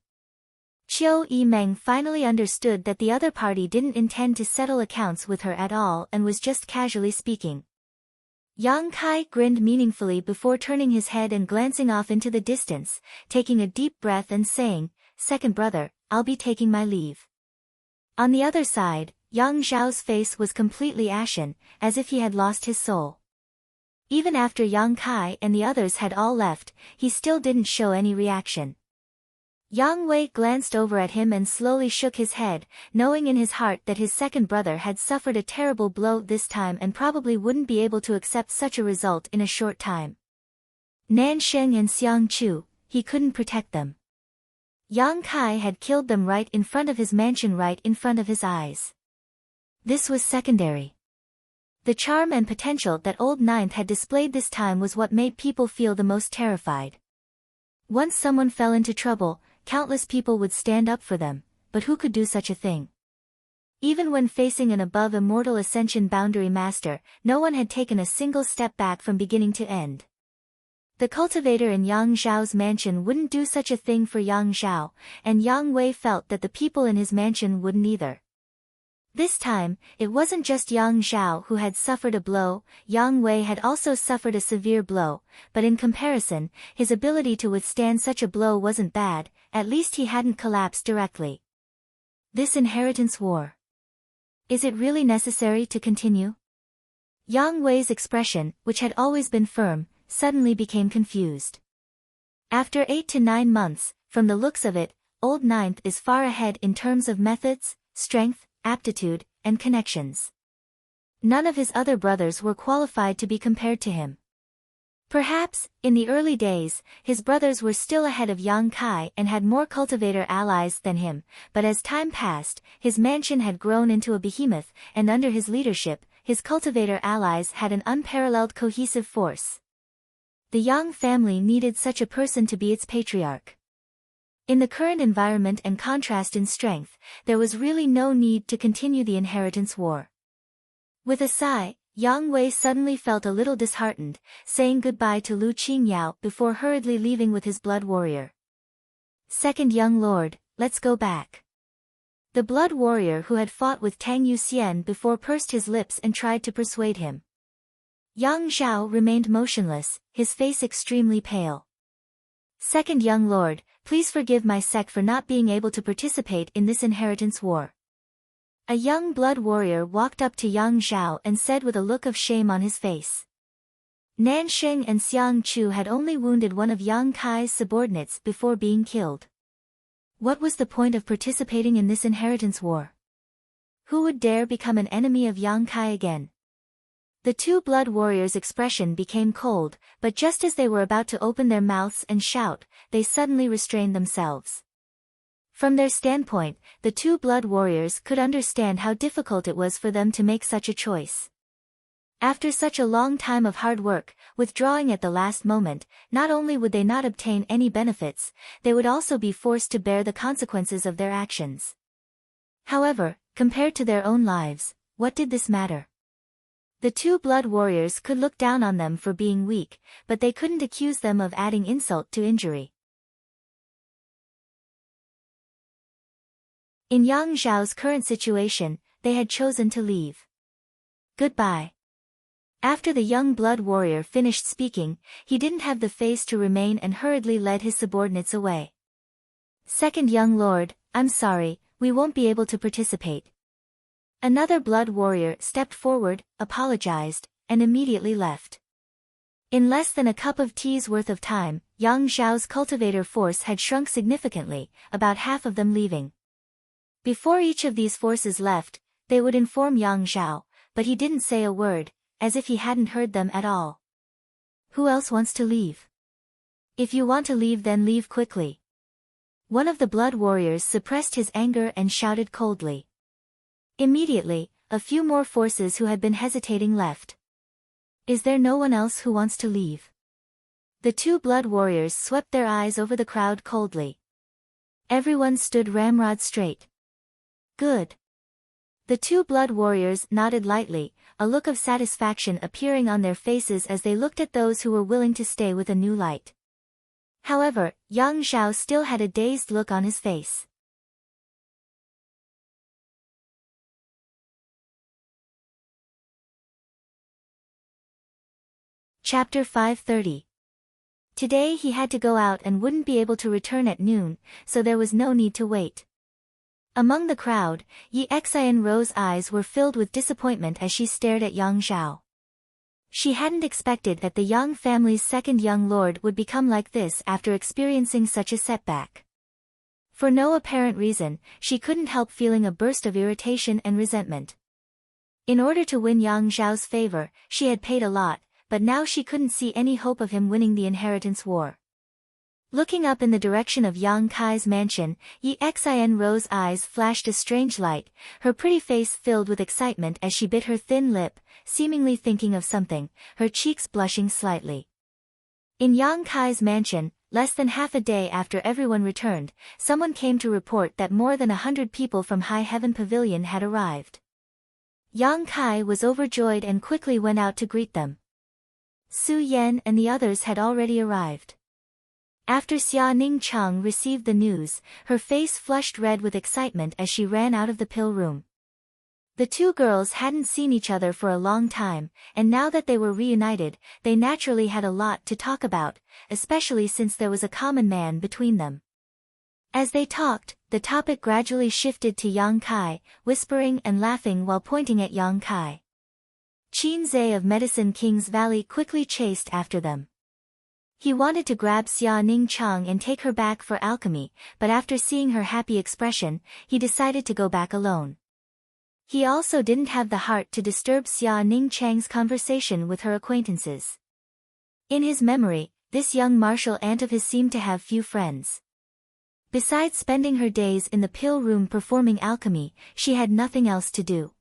Qiu Yimeng finally understood that the other party didn't intend to settle accounts with her at all and was just casually speaking. Yang Kai grinned meaningfully before turning his head and glancing off into the distance, taking a deep breath and saying, "Second brother, I'll be taking my leave." On the other side, Yang Zhao's face was completely ashen, as if he had lost his soul. Even after Yang Kai and the others had all left, he still didn't show any reaction. Yang Wei glanced over at him and slowly shook his head, knowing in his heart that his second brother had suffered a terrible blow this time and probably wouldn't be able to accept such a result in a short time. Nan Sheng and Xiang Chu, he couldn't protect them. Yang Kai had killed them right in front of his mansion, right in front of his eyes. This was secondary. The charm and potential that Old Ninth had displayed this time was what made people feel the most terrified. Once someone fell into trouble, countless people would stand up for them, but who could do such a thing? Even when facing an above immortal ascension boundary master, no one had taken a single step back from beginning to end. The cultivator in Yang Zhao's mansion wouldn't do such a thing for Yang Zhao, and Yang Wei felt that the people in his mansion wouldn't either. This time, it wasn't just Yang Zhao who had suffered a blow. Yang Wei had also suffered a severe blow, but in comparison, his ability to withstand such a blow wasn't bad, at least he hadn't collapsed directly. This inheritance war. Is it really necessary to continue? Yang Wei's expression, which had always been firm, suddenly became confused. After 8 to 9 months, from the looks of it, Old Ninth is far ahead in terms of methods, strength, aptitude, and connections. None of his other brothers were qualified to be compared to him. Perhaps, in the early days, his brothers were still ahead of Yang Kai and had more cultivator allies than him, but as time passed, his mansion had grown into a behemoth, and under his leadership, his cultivator allies had an unparalleled cohesive force. The Yang family needed such a person to be its patriarch. In the current environment and contrast in strength, there was really no need to continue the inheritance war. With a sigh, Yang Wei suddenly felt a little disheartened, saying goodbye to Lu Qingyao before hurriedly leaving with his blood warrior. "Second young lord, let's go back." The blood warrior who had fought with Tang Yuxian before pursed his lips and tried to persuade him. Yang Zhao remained motionless, his face extremely pale. "Second young lord, please forgive my sect for not being able to participate in this inheritance war." A young blood warrior walked up to Yang Zhao and said with a look of shame on his face. Nan Sheng and Xiang Chu had only wounded one of Yang Kai's subordinates before being killed. What was the point of participating in this inheritance war? Who would dare become an enemy of Yang Kai again? The two blood warriors' expression became cold, but just as they were about to open their mouths and shout, they suddenly restrained themselves. From their standpoint, the two blood warriors could understand how difficult it was for them to make such a choice. After such a long time of hard work, withdrawing at the last moment, not only would they not obtain any benefits, they would also be forced to bear the consequences of their actions. However, compared to their own lives, what did this matter? The two blood warriors could look down on them for being weak, but they couldn't accuse them of adding insult to injury. In Yang Zhao's current situation, they had chosen to leave. Goodbye. After the young blood warrior finished speaking, he didn't have the face to remain and hurriedly led his subordinates away. "Second young lord, I'm sorry, we won't be able to participate." Another blood warrior stepped forward, apologized, and immediately left. In less than a cup of tea's worth of time, Yang Zhao's cultivator force had shrunk significantly, about half of them leaving. Before each of these forces left, they would inform Yang Zhao, but he didn't say a word, as if he hadn't heard them at all. "Who else wants to leave? If you want to leave, then leave quickly." One of the blood warriors suppressed his anger and shouted coldly. Immediately, a few more forces who had been hesitating left. Is there no one else who wants to leave? The two blood warriors swept their eyes over the crowd coldly. Everyone stood ramrod straight. Good. The two blood warriors nodded lightly, a look of satisfaction appearing on their faces as they looked at those who were willing to stay with a new light. However, Yang Zhao still had a dazed look on his face. Chapter 530. Today he had to go out and wouldn't be able to return at noon, so there was no need to wait. Among the crowd, Yi Xianrou's eyes were filled with disappointment as she stared at Yang Zhao. She hadn't expected that the Yang family's second young lord would become like this after experiencing such a setback. For no apparent reason, she couldn't help feeling a burst of irritation and resentment. In order to win Yang Zhao's favor, she had paid a lot, but now she couldn't see any hope of him winning the inheritance war. Looking up in the direction of Yang Kai's mansion, Yi Xianrou's eyes flashed a strange light, her pretty face filled with excitement as she bit her thin lip, seemingly thinking of something, her cheeks blushing slightly. In Yang Kai's mansion, less than half a day after everyone returned, someone came to report that more than 100 people from High Heaven Pavilion had arrived. Yang Kai was overjoyed and quickly went out to greet them. Su Yan and the others had already arrived. After Xia Ningcheng received the news, her face flushed red with excitement as she ran out of the pill room. The two girls hadn't seen each other for a long time, and now that they were reunited, they naturally had a lot to talk about, especially since there was a common man between them. As they talked, the topic gradually shifted to Yang Kai, whispering and laughing while pointing at Yang Kai. Qin Zhe of Medicine King's Valley quickly chased after them. He wanted to grab Xia Ningcheng and take her back for alchemy, but after seeing her happy expression, he decided to go back alone. He also didn't have the heart to disturb Xia Ningcheng's conversation with her acquaintances. In his memory, this young martial aunt of his seemed to have few friends. Besides spending her days in the pill room performing alchemy, she had nothing else to do.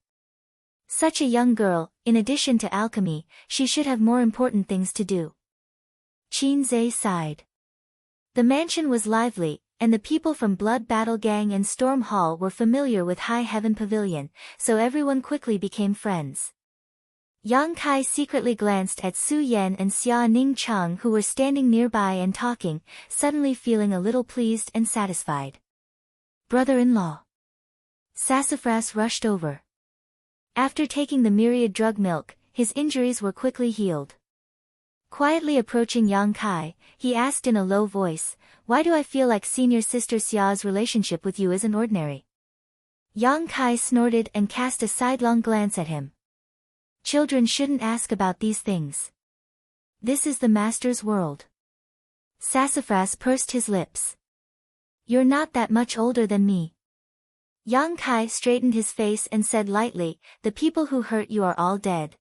Such a young girl, in addition to alchemy, she should have more important things to do. Qin Zhe sighed. The mansion was lively, and the people from Blood Battle Gang and Storm Hall were familiar with High Heaven Pavilion, so everyone quickly became friends. Yang Kai secretly glanced at Su Yan and Xia Ningcheng who were standing nearby and talking, suddenly feeling a little pleased and satisfied. Brother-in-law. Sassafras rushed over. After taking the myriad drug milk, his injuries were quickly healed. Quietly approaching Yang Kai, he asked in a low voice, "Why do I feel like senior sister Xia's relationship with you isn't ordinary?" Yang Kai snorted and cast a sidelong glance at him. Children shouldn't ask about these things. This is the master's world. Sassafras pursed his lips. You're not that much older than me. Yang Kai straightened his face and said lightly, "The people who hurt you are all dead.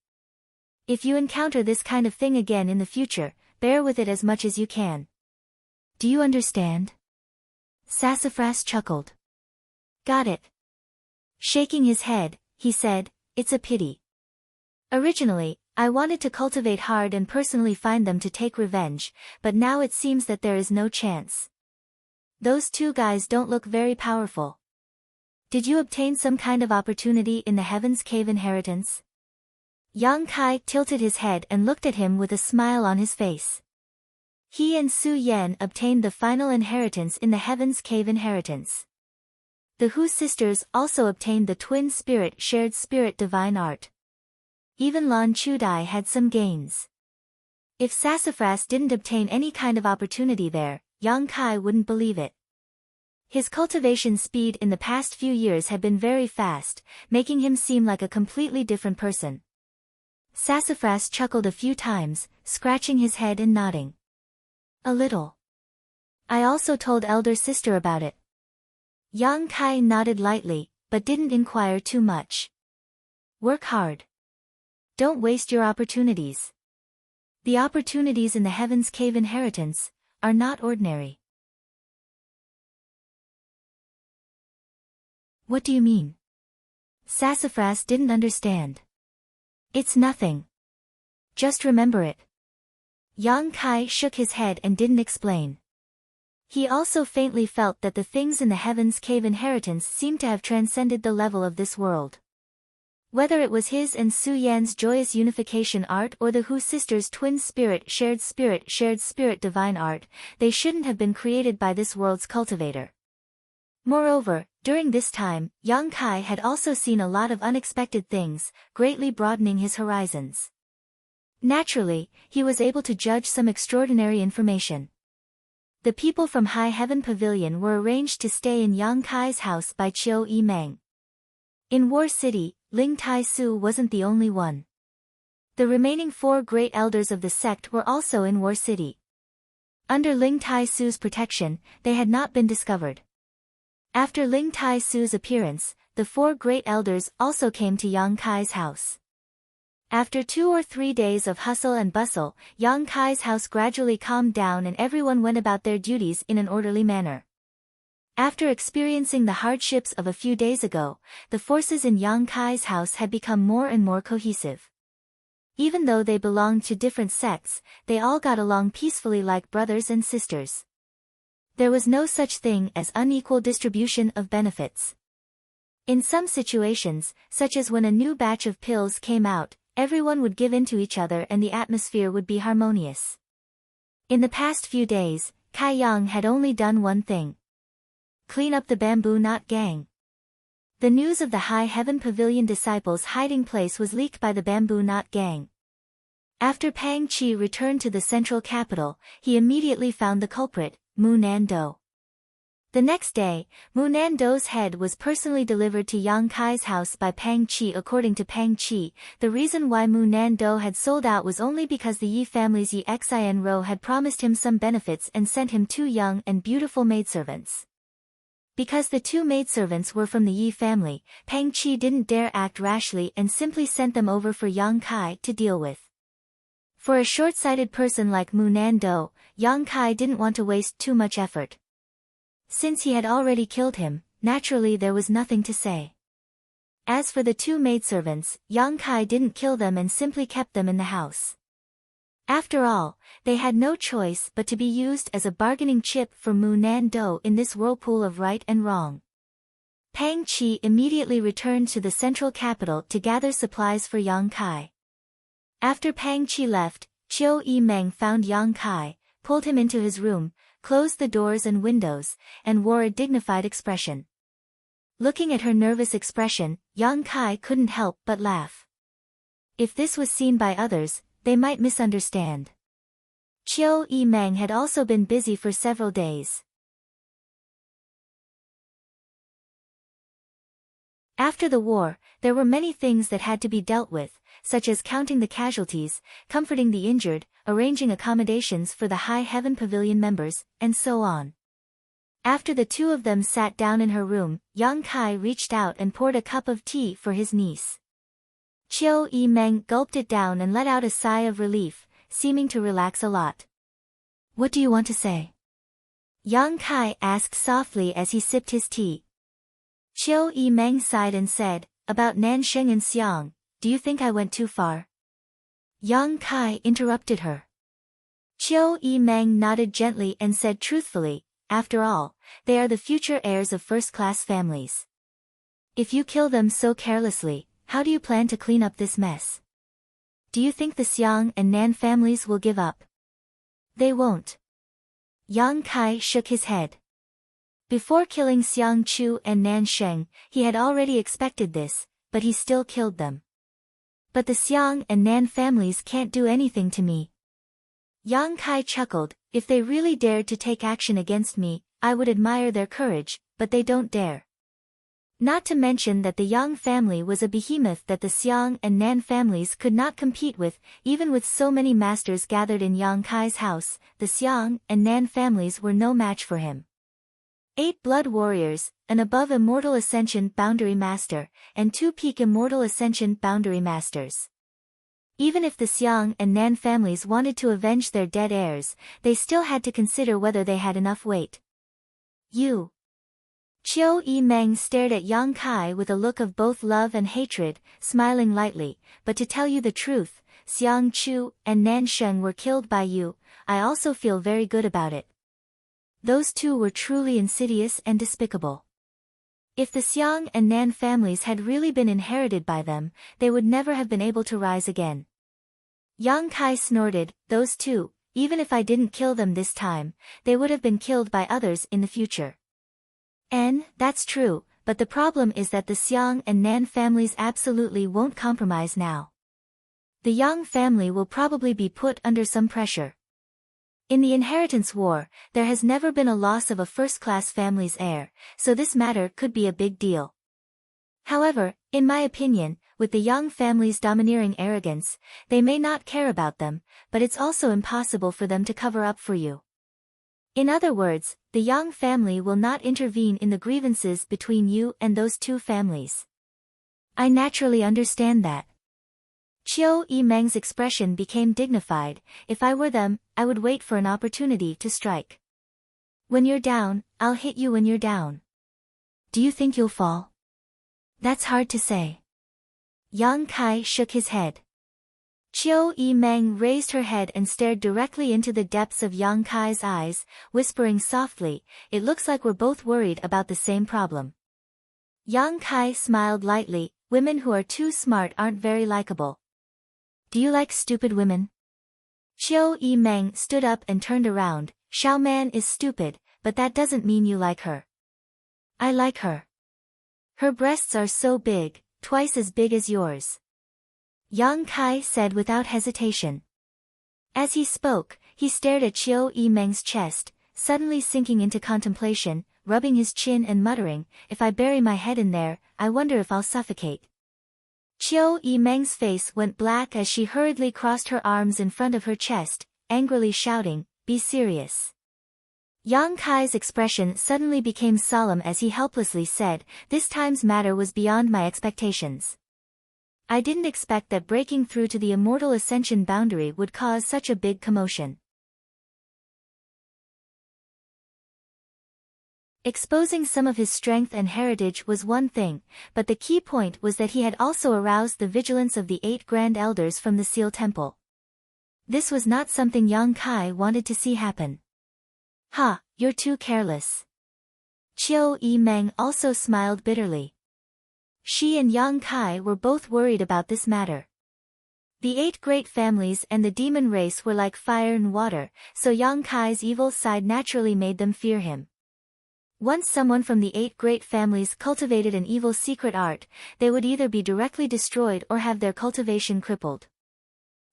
If you encounter this kind of thing again in the future, bear with it as much as you can. Do you understand?" Sassafras chuckled. Got it. Shaking his head, he said, "It's a pity. Originally, I wanted to cultivate hard and personally find them to take revenge, but now it seems that there is no chance. Those two guys don't look very powerful. Did you obtain some kind of opportunity in the Heaven's Cave inheritance?" Yang Kai tilted his head and looked at him with a smile on his face. He and Su Yan obtained the final inheritance in the Heaven's Cave inheritance. The Hu sisters also obtained the twin spirit shared spirit divine art. Even Lan Chudai had some gains. If Sassafras didn't obtain any kind of opportunity there, Yang Kai wouldn't believe it. His cultivation speed in the past few years had been very fast, making him seem like a completely different person. Sassafras chuckled a few times, scratching his head and nodding. A little. I also told elder sister about it. Yang Kai nodded lightly, but didn't inquire too much. Work hard. Don't waste your opportunities. The opportunities in the Heaven's Cave inheritance are not ordinary. What do you mean? Sassafras didn't understand. It's nothing. Just remember it. Yang Kai shook his head and didn't explain. He also faintly felt that the things in the Heaven's Cave inheritance seemed to have transcended the level of this world. Whether it was his and Su Yan's joyous unification art or the Hu sisters' twin spirit shared spirit divine art, they shouldn't have been created by this world's cultivator. Moreover, during this time, Yang Kai had also seen a lot of unexpected things, greatly broadening his horizons. Naturally, he was able to judge some extraordinary information. The people from High Heaven Pavilion were arranged to stay in Yang Kai's house by Chiu Yimeng. In War City, Ling Tai Su wasn't the only one. The remaining 4 great elders of the sect were also in War City. Under Ling Tai Su's protection, they had not been discovered. After Ling Tai Su's appearance, the 4 great elders also came to Yang Kai's house. After 2 or 3 days of hustle and bustle, Yang Kai's house gradually calmed down and everyone went about their duties in an orderly manner. After experiencing the hardships of a few days ago, the forces in Yang Kai's house had become more and more cohesive. Even though they belonged to different sects, they all got along peacefully like brothers and sisters. There was no such thing as unequal distribution of benefits. In some situations, such as when a new batch of pills came out, everyone would give in to each other and the atmosphere would be harmonious. In the past few days, Kai Yang had only done one thing. Clean up the Bamboo Knot gang. The news of the High Heaven Pavilion disciples' hiding place was leaked by the Bamboo Knot gang. After Pang Qi returned to the central capital, he immediately found the culprit, Mu Nando. The next day, Mu Nando's head was personally delivered to Yang Kai's house by Pang Qi. According to Pang Qi, the reason why Mu Nando had sold out was only because the Yi family's Yi Xin Ro had promised him some benefits and sent him 2 young and beautiful maidservants. Because the 2 maidservants were from the Yi family, Pang Qi didn't dare act rashly and simply sent them over for Yang Kai to deal with. For a short-sighted person like Mu Nando, Yang Kai didn't want to waste too much effort. Since he had already killed him, naturally there was nothing to say. As for the 2 maidservants, Yang Kai didn't kill them and simply kept them in the house. After all, they had no choice but to be used as a bargaining chip for Mu Nando in this whirlpool of right and wrong. Pang Qi immediately returned to the central capital to gather supplies for Yang Kai. After Pang Qi left, Chiu Yimeng found Yang Kai, pulled him into his room, closed the doors and windows, and wore a dignified expression. Looking at her nervous expression, Yang Kai couldn't help but laugh. If this was seen by others, they might misunderstand. Chiu Yimeng had also been busy for several days. After the war, there were many things that had to be dealt with, such as counting the casualties, comforting the injured, arranging accommodations for the High Heaven Pavilion members, and so on. After the 2 of them sat down in her room, Yang Kai reached out and poured a cup of tea for his niece. Chiu Yimeng gulped it down and let out a sigh of relief, seeming to relax a lot. "What do you want to say?" Yang Kai asked softly as he sipped his tea. Chiu Yimeng sighed and said, "About Nansheng and Xiang, do you think I went too far?" Yang Kai interrupted her. Chiu Yimeng nodded gently and said truthfully, "After all, they are the future heirs of first-class families. If you kill them so carelessly, how do you plan to clean up this mess? Do you think the Xiang and Nan families will give up? They won't." Yang Kai shook his head. Before killing Xiang Chu and Nan Sheng, he had already expected this, but he still killed them. "But the Xiang and Nan families can't do anything to me." Yang Kai chuckled, "If they really dared to take action against me, I would admire their courage, but they don't dare." Not to mention that the Yang family was a behemoth that the Xiang and Nan families could not compete with. Even with so many masters gathered in Yang Kai's house, the Xiang and Nan families were no match for him. 8 blood warriors, an above immortal ascension boundary master, and 2 peak immortal ascension boundary masters. Even if the Xiang and Nan families wanted to avenge their dead heirs, they still had to consider whether they had enough weight. Chiu Meng stared at Yang Kai with a look of both love and hatred, smiling lightly, but to tell you the truth, Xiang Chu and Nan Sheng were killed by you. I also feel very good about it. Those two were truly insidious and despicable. If the Xiang and Nan families had really been inherited by them, they would never have been able to rise again. Yang Kai snorted, those two, even if I didn't kill them this time, they would have been killed by others in the future. That's true, but the problem is that the Xiang and Nan families absolutely won't compromise now. The Yang family will probably be put under some pressure. In the inheritance war, there has never been a loss of a first-class family's heir, so this matter could be a big deal. However, in my opinion, with the Yang family's domineering arrogance, they may not care about them, but it's also impossible for them to cover up for you. In other words, the Yang family will not intervene in the grievances between you and those two families. I naturally understand that. Chiu Meng's expression became dignified. If I were them, I would wait for an opportunity to strike. When you're down, I'll hit you when you're down. Do you think you'll fall? That's hard to say. Yang Kai shook his head. Chiu Meng raised her head and stared directly into the depths of Yang Kai's eyes, whispering softly, it looks like we're both worried about the same problem. Yang Kai smiled lightly, women who are too smart aren't very likable. Do you like stupid women? Chiu Meng stood up and turned around, Xiao Man is stupid, but that doesn't mean you like her. I like her. Her breasts are so big, twice as big as yours. Yang Kai said without hesitation. As he spoke, he stared at Chiu Meng's chest, suddenly sinking into contemplation, rubbing his chin and muttering, if I bury my head in there, I wonder if I'll suffocate. Chiu Meng's face went black as she hurriedly crossed her arms in front of her chest, angrily shouting, be serious. Yang Kai's expression suddenly became solemn as he helplessly said, this time's matter was beyond my expectations. I didn't expect that breaking through to the immortal ascension boundary would cause such a big commotion. Exposing some of his strength and heritage was one thing, but the key point was that he had also aroused the vigilance of the 8 Grand Elders from the Seal Temple. This was not something Yang Kai wanted to see happen. Ha, you're too careless. Chiu Meng also smiled bitterly. She and Yang Kai were both worried about this matter. The 8 great families and the demon race were like fire and water, so Yang Kai's evil side naturally made them fear him. Once someone from the 8 great families cultivated an evil secret art, they would either be directly destroyed or have their cultivation crippled.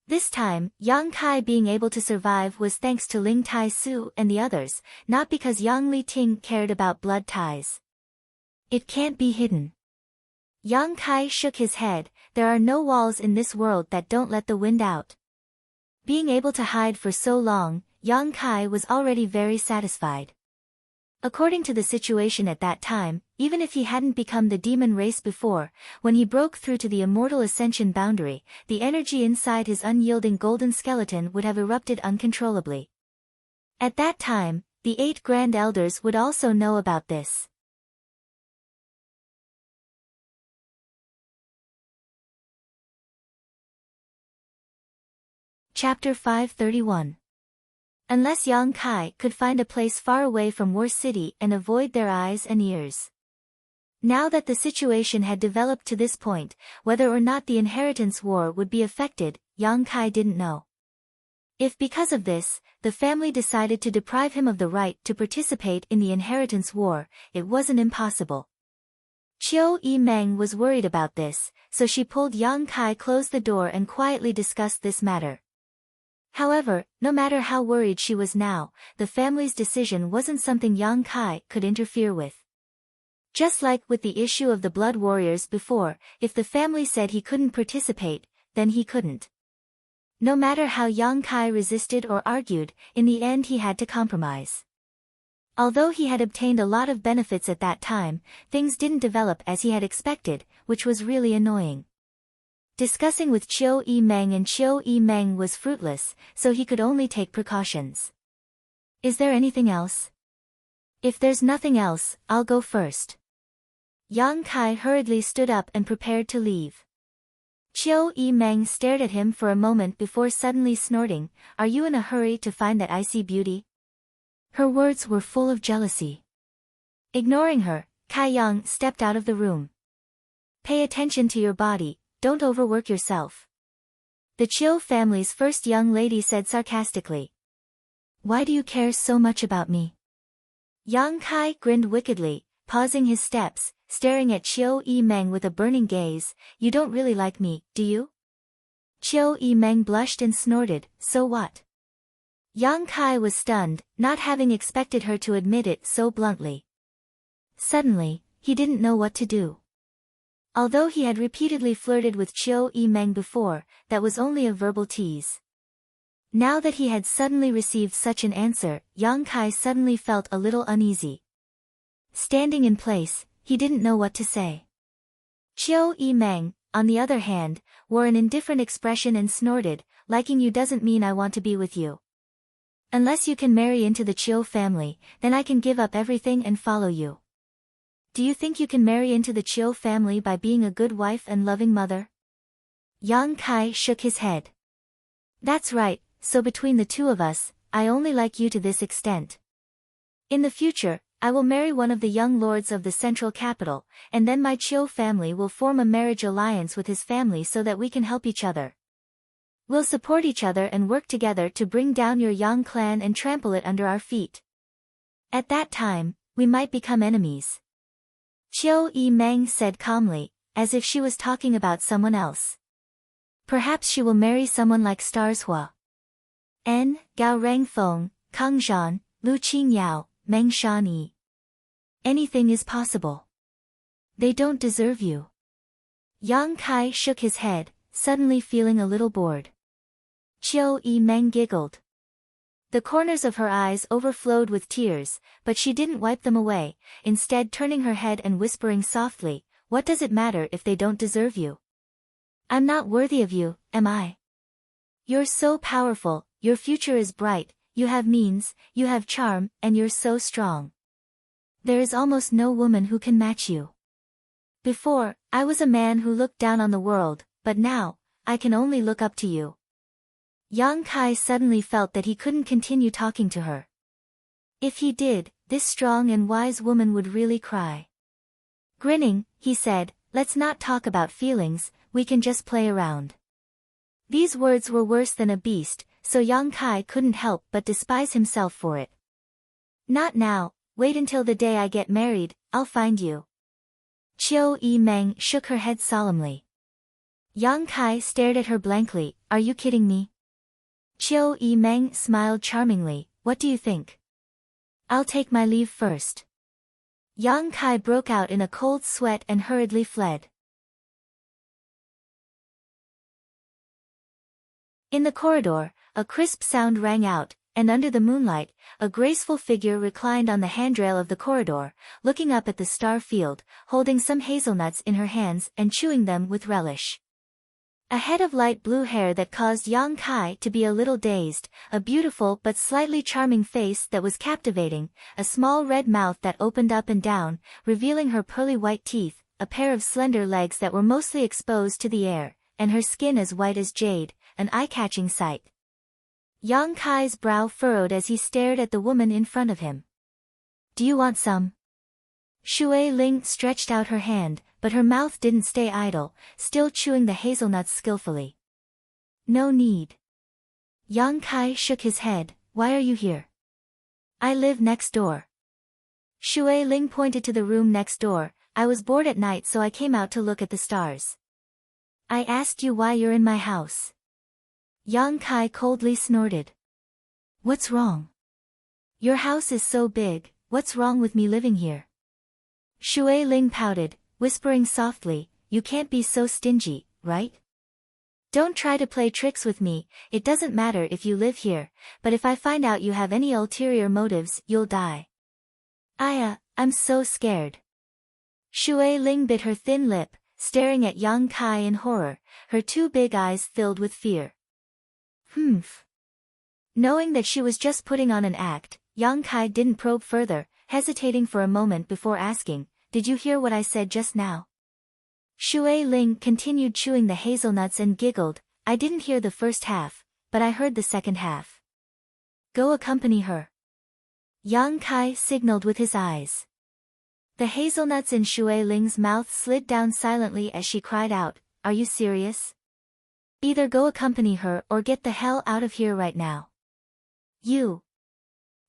This time, Yang Kai being able to survive was thanks to Ling Tai Su and the others, not because Yang Li Ting cared about blood ties. It can't be hidden. Yang Kai shook his head, there are no walls in this world that don't let the wind out. Being able to hide for so long, Yang Kai was already very satisfied. According to the situation at that time, even if he hadn't become the demon race before, when he broke through to the immortal ascension boundary, the energy inside his unyielding golden skeleton would have erupted uncontrollably. At that time, the 8 Grand Elders would also know about this. Chapter 531. Unless Yang Kai could find a place far away from War City and avoid their eyes and ears. Now that the situation had developed to this point, whether or not the inheritance war would be affected, Yang Kai didn't know. If because of this, the family decided to deprive him of the right to participate in the inheritance war, it wasn't impossible. Chiu Meng was worried about this, so she pulled Yang Kai close the door and quietly discussed this matter. However, no matter how worried she was now, the family's decision wasn't something Yang Kai could interfere with. Just like with the issue of the Blood Warriors before, if the family said he couldn't participate, then he couldn't. No matter how Yang Kai resisted or argued, in the end he had to compromise. Although he had obtained a lot of benefits at that time, things didn't develop as he had expected, which was really annoying. Discussing with Chiu Meng and Chiu Meng was fruitless, so he could only take precautions. Is there anything else? If there's nothing else, I'll go first. Yang Kai hurriedly stood up and prepared to leave. Chiu Meng stared at him for a moment before suddenly snorting, "Are you in a hurry to find that icy beauty?" Her words were full of jealousy. Ignoring her, Kai Yang stepped out of the room. "Pay attention to your body, don't overwork yourself," the Chiu family's first young lady said sarcastically. "Why do you care so much about me?" Yang Kai grinned wickedly, pausing his steps, staring at Chiu Meng with a burning gaze. "You don't really like me, do you?" Chiu Meng blushed and snorted, "So what?" Yang Kai was stunned, not having expected her to admit it so bluntly. Suddenly, he didn't know what to do. Although he had repeatedly flirted with Chiu Meng before, that was only a verbal tease. Now that he had suddenly received such an answer, Yang Kai suddenly felt a little uneasy. Standing in place, he didn't know what to say. Chiu Meng, on the other hand, wore an indifferent expression and snorted, "Liking you doesn't mean I want to be with you. Unless you can marry into the Chiu family, then I can give up everything and follow you. Do you think you can marry into the Chiu family by being a good wife and loving mother?" Yang Kai shook his head. "That's right, so between the two of us, I only like you to this extent. In the future, I will marry one of the young lords of the central capital, and then my Chiu family will form a marriage alliance with his family so that we can help each other. We'll support each other and work together to bring down your Yang clan and trample it under our feet. At that time, we might become enemies." Chiu Meng said calmly, as if she was talking about someone else. "Perhaps she will marry someone like Stars Hua. Gao Rangfeng, Kang Zhan, Lu Qingyao, Meng Shanyi. Anything is possible. They don't deserve you." Yang Kai shook his head, suddenly feeling a little bored. Chiu Meng giggled. The corners of her eyes overflowed with tears, but she didn't wipe them away, instead turning her head and whispering softly, "What does it matter if they don't deserve you? I'm not worthy of you, am I? You're so powerful, your future is bright, you have means, you have charm, and you're so strong. There is almost no woman who can match you. Before, I was a man who looked down on the world, but now, I can only look up to you." Yang Kai suddenly felt that he couldn't continue talking to her. If he did, this strong and wise woman would really cry. Grinning, he said, "Let's not talk about feelings, we can just play around." These words were worse than a beast, so Yang Kai couldn't help but despise himself for it. "Not now, wait until the day I get married, I'll find you." Chiu Meng shook her head solemnly. Yang Kai stared at her blankly, "Are you kidding me?" Chiu Meng smiled charmingly, "What do you think? I'll take my leave first." Yang Kai broke out in a cold sweat and hurriedly fled. In the corridor, a crisp sound rang out, and under the moonlight, a graceful figure reclined on the handrail of the corridor, looking up at the star field, holding some hazelnuts in her hands and chewing them with relish. A head of light blue hair that caused Yang Kai to be a little dazed, a beautiful but slightly charming face that was captivating, a small red mouth that opened up and down, revealing her pearly white teeth, a pair of slender legs that were mostly exposed to the air, and her skin as white as jade, an eye-catching sight. Yang Kai's brow furrowed as he stared at the woman in front of him. "Do you want some?" Shui Ling stretched out her hand, but her mouth didn't stay idle, still chewing the hazelnuts skillfully. "No need." Yang Kai shook his head, "Why are you here?" "I live next door." Shui Ling pointed to the room next door, "I was bored at night so I came out to look at the stars." "I asked you why you're in my house." Yang Kai coldly snorted. "What's wrong? Your house is so big, what's wrong with me living here?" Shui Ling pouted, whispering softly, "You can't be so stingy, right? Don't try to play tricks with me, it doesn't matter if you live here, but if I find out you have any ulterior motives, you'll die." I'm so scared." Shui Ling bit her thin lip, staring at Yang Kai in horror, her two big eyes filled with fear. Knowing that she was just putting on an act, Yang Kai didn't probe further, hesitating for a moment before asking, "Did you hear what I said just now?" Shui Ling continued chewing the hazelnuts and giggled, "I didn't hear the first half, but I heard the second half." "Go accompany her." Yang Kai signaled with his eyes. The hazelnuts in Shui Ling's mouth slid down silently as she cried out, "Are you serious? Either go accompany her or get the hell out of here right now." "You."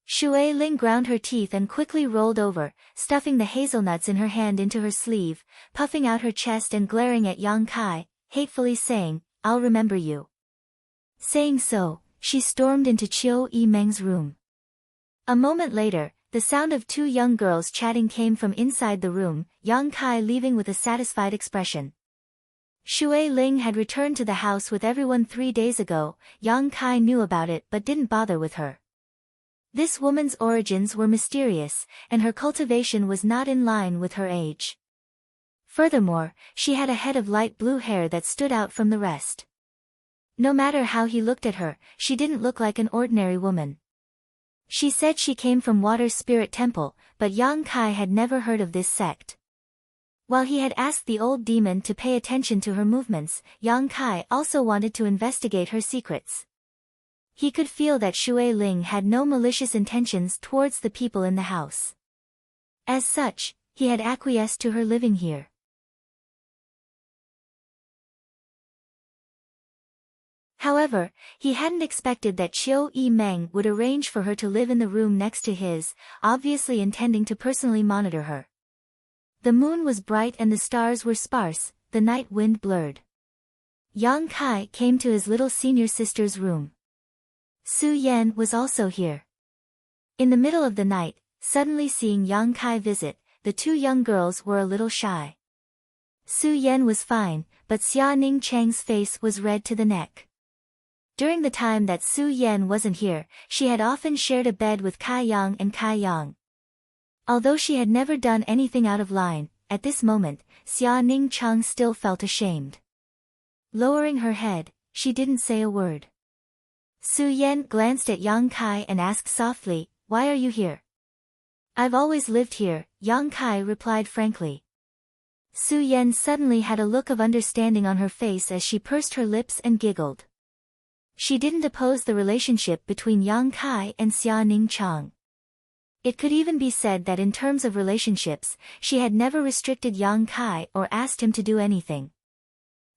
Shui Ling ground her teeth and quickly rolled over, stuffing the hazelnuts in her hand into her sleeve, puffing out her chest and glaring at Yang Kai, hatefully saying, "I'll remember you." Saying so, she stormed into Chiu Yimeng's room. A moment later, the sound of two young girls chatting came from inside the room, Yang Kai leaving with a satisfied expression. Shui Ling had returned to the house with everyone 3 days ago. Yang Kai knew about it but didn't bother with her. This woman's origins were mysterious, and her cultivation was not in line with her age. Furthermore, she had a head of light blue hair that stood out from the rest. No matter how he looked at her, she didn't look like an ordinary woman. She said she came from Water Spirit Temple, but Yang Kai had never heard of this sect. While he had asked the old demon to pay attention to her movements, Yang Kai also wanted to investigate her secrets. He could feel that Shui Ling had no malicious intentions towards the people in the house. As such, he had acquiesced to her living here. However, he hadn't expected that Chiu Yimeng would arrange for her to live in the room next to his, obviously intending to personally monitor her. The moon was bright and the stars were sparse, the night wind blurred. Yang Kai came to his little senior sister's room. Su Yan was also here. In the middle of the night, suddenly seeing Yang Kai visit, the two young girls were a little shy. Su Yan was fine, but Xia Ning Chang's face was red to the neck. During the time that Su Yan wasn't here, she had often shared a bed with Kai Yang and Kai Yang. Although she had never done anything out of line, at this moment, Xia Ning Chang still felt ashamed. Lowering her head, she didn't say a word. Su Yan glanced at Yang Kai and asked softly, "Why are you here?" "I've always lived here," Yang Kai replied frankly. Su Yan suddenly had a look of understanding on her face as she pursed her lips and giggled. She didn't oppose the relationship between Yang Kai and Xia Ning Chang. It could even be said that in terms of relationships, she had never restricted Yang Kai or asked him to do anything.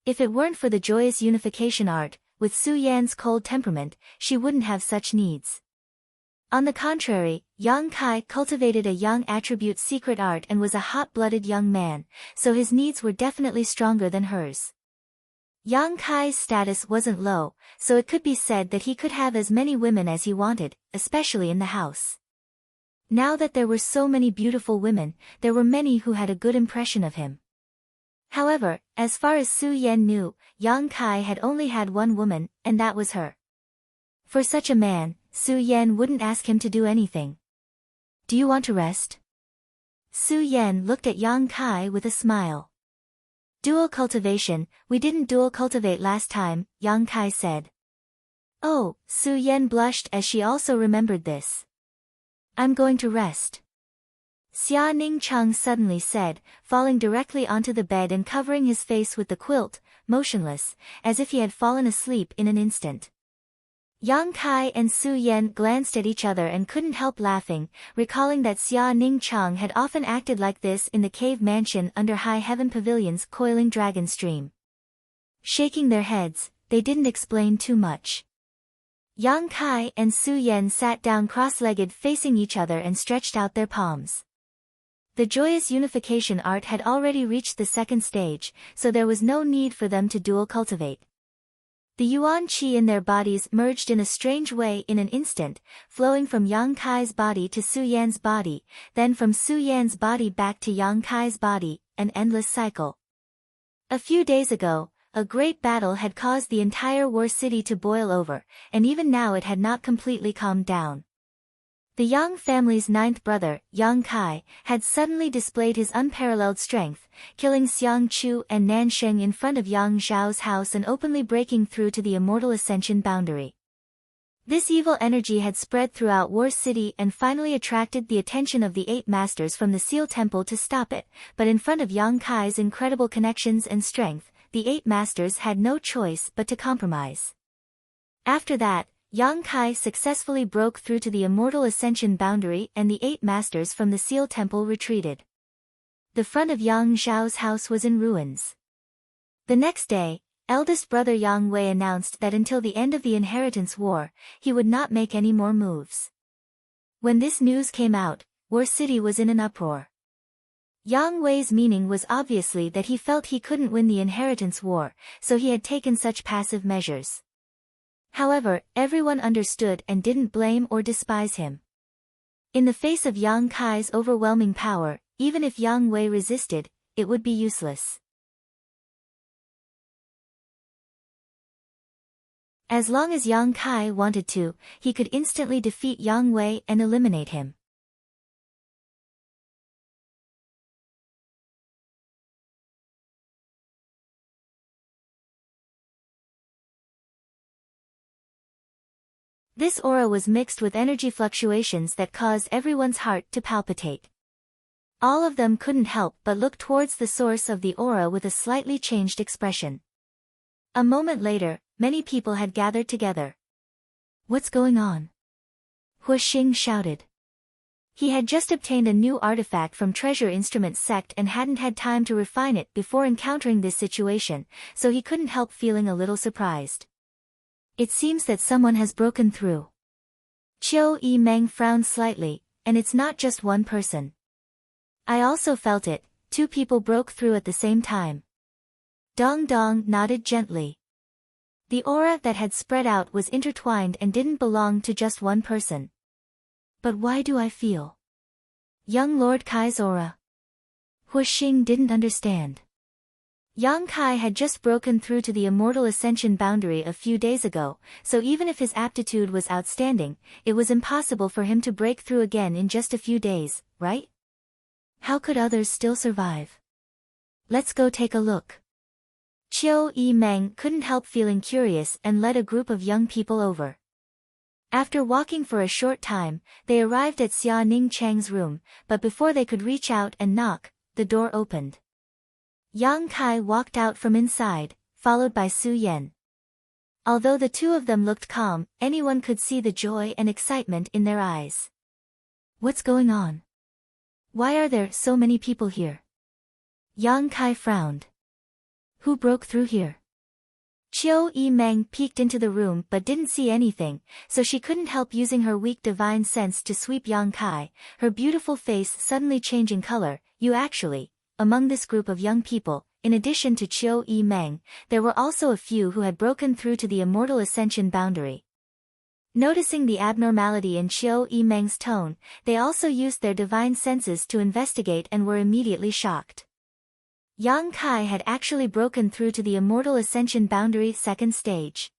If it weren't for the joyous unification art, with Su Yan's cold temperament, she wouldn't have such needs. On the contrary, Yang Kai cultivated a young attribute secret art and was a hot-blooded young man, so his needs were definitely stronger than hers. Yang Kai's status wasn't low, so it could be said that he could have as many women as he wanted, especially in the house. Now that there were so many beautiful women, there were many who had a good impression of him. However, as far as Su Yan knew, Yang Kai had only had one woman, and that was her. For such a man, Su Yan wouldn't ask him to do anything. "Do you want to rest?" Su Yan looked at Yang Kai with a smile. "Dual cultivation, we didn't dual cultivate last time," Yang Kai said. Oh, Su Yan blushed as she also remembered this. "I'm going to rest," Xia Ning Chang suddenly said, falling directly onto the bed and covering his face with the quilt, motionless, as if he had fallen asleep in an instant. Yang Kai and Su Yan glanced at each other and couldn't help laughing, recalling that Xia Ning Chang had often acted like this in the cave mansion under High Heaven Pavilion's coiling dragon stream. Shaking their heads, they didn't explain too much. Yang Kai and Su Yan sat down cross-legged facing each other and stretched out their palms. The joyous unification art had already reached the second stage, so there was no need for them to dual cultivate. The yuan qi in their bodies merged in a strange way in an instant, flowing from Yang Kai's body to Su Yan's body, then from Su Yan's body back to Yang Kai's body, an endless cycle. A few days ago, a great battle had caused the entire war city to boil over, and even now it had not completely calmed down. The Yang family's ninth brother, Yang Kai, had suddenly displayed his unparalleled strength, killing Xiang Chu and Nan Sheng in front of Yang Zhao's house and openly breaking through to the immortal ascension boundary. This evil energy had spread throughout War City and finally attracted the attention of the 8 masters from the Seal Temple to stop it, but in front of Yang Kai's incredible connections and strength, the 8 masters had no choice but to compromise. After that, Yang Kai successfully broke through to the Immortal Ascension boundary and the 8 masters from the Seal Temple retreated. The front of Yang Zhao's house was in ruins. The next day, eldest brother Yang Wei announced that until the end of the Inheritance War, he would not make any more moves. When this news came out, War City was in an uproar. Yang Wei's meaning was obviously that he felt he couldn't win the Inheritance War, so he had taken such passive measures. However, everyone understood and didn't blame or despise him. In the face of Yang Kai's overwhelming power, even if Yang Wei resisted, it would be useless. As long as Yang Kai wanted to, he could instantly defeat Yang Wei and eliminate him. This aura was mixed with energy fluctuations that caused everyone's heart to palpitate. All of them couldn't help but look towards the source of the aura with a slightly changed expression. A moment later, many people had gathered together. "What's going on?" Hu Xing shouted. He had just obtained a new artifact from Treasure Instrument Sect and hadn't had time to refine it before encountering this situation, so he couldn't help feeling a little surprised. "It seems that someone has broken through." Qiu Yimeng frowned slightly, "and it's not just one person. I also felt it, 2 people broke through at the same time." Dong Dong nodded gently. The aura that had spread out was intertwined and didn't belong to just one person. "But why do I feel young Lord Kai's aura?" Hu Xing didn't understand. Yang Kai had just broken through to the Immortal Ascension boundary a few days ago, so even if his aptitude was outstanding, it was impossible for him to break through again in just a few days, right? How could others still survive? Let's go take a look. Qiu Yimeng couldn't help feeling curious and led a group of young people over. After walking for a short time, they arrived at Xia Ning Chang's room, but before they could reach out and knock, the door opened. Yang Kai walked out from inside, followed by Su Yan. Although the 2 of them looked calm, anyone could see the joy and excitement in their eyes. "What's going on? Why are there so many people here?" Yang Kai frowned. "Who broke through here?" Qiu Yimeng peeked into the room but didn't see anything, so she couldn't help using her weak divine sense to sweep Yang Kai, her beautiful face suddenly changing color. "You actually..." Among this group of young people, in addition to Qiu Yimeng, there were also a few who had broken through to the Immortal Ascension boundary. Noticing the abnormality in Qiu Yimeng's tone, they also used their divine senses to investigate and were immediately shocked. Yang Kai had actually broken through to the Immortal Ascension boundary 2nd stage.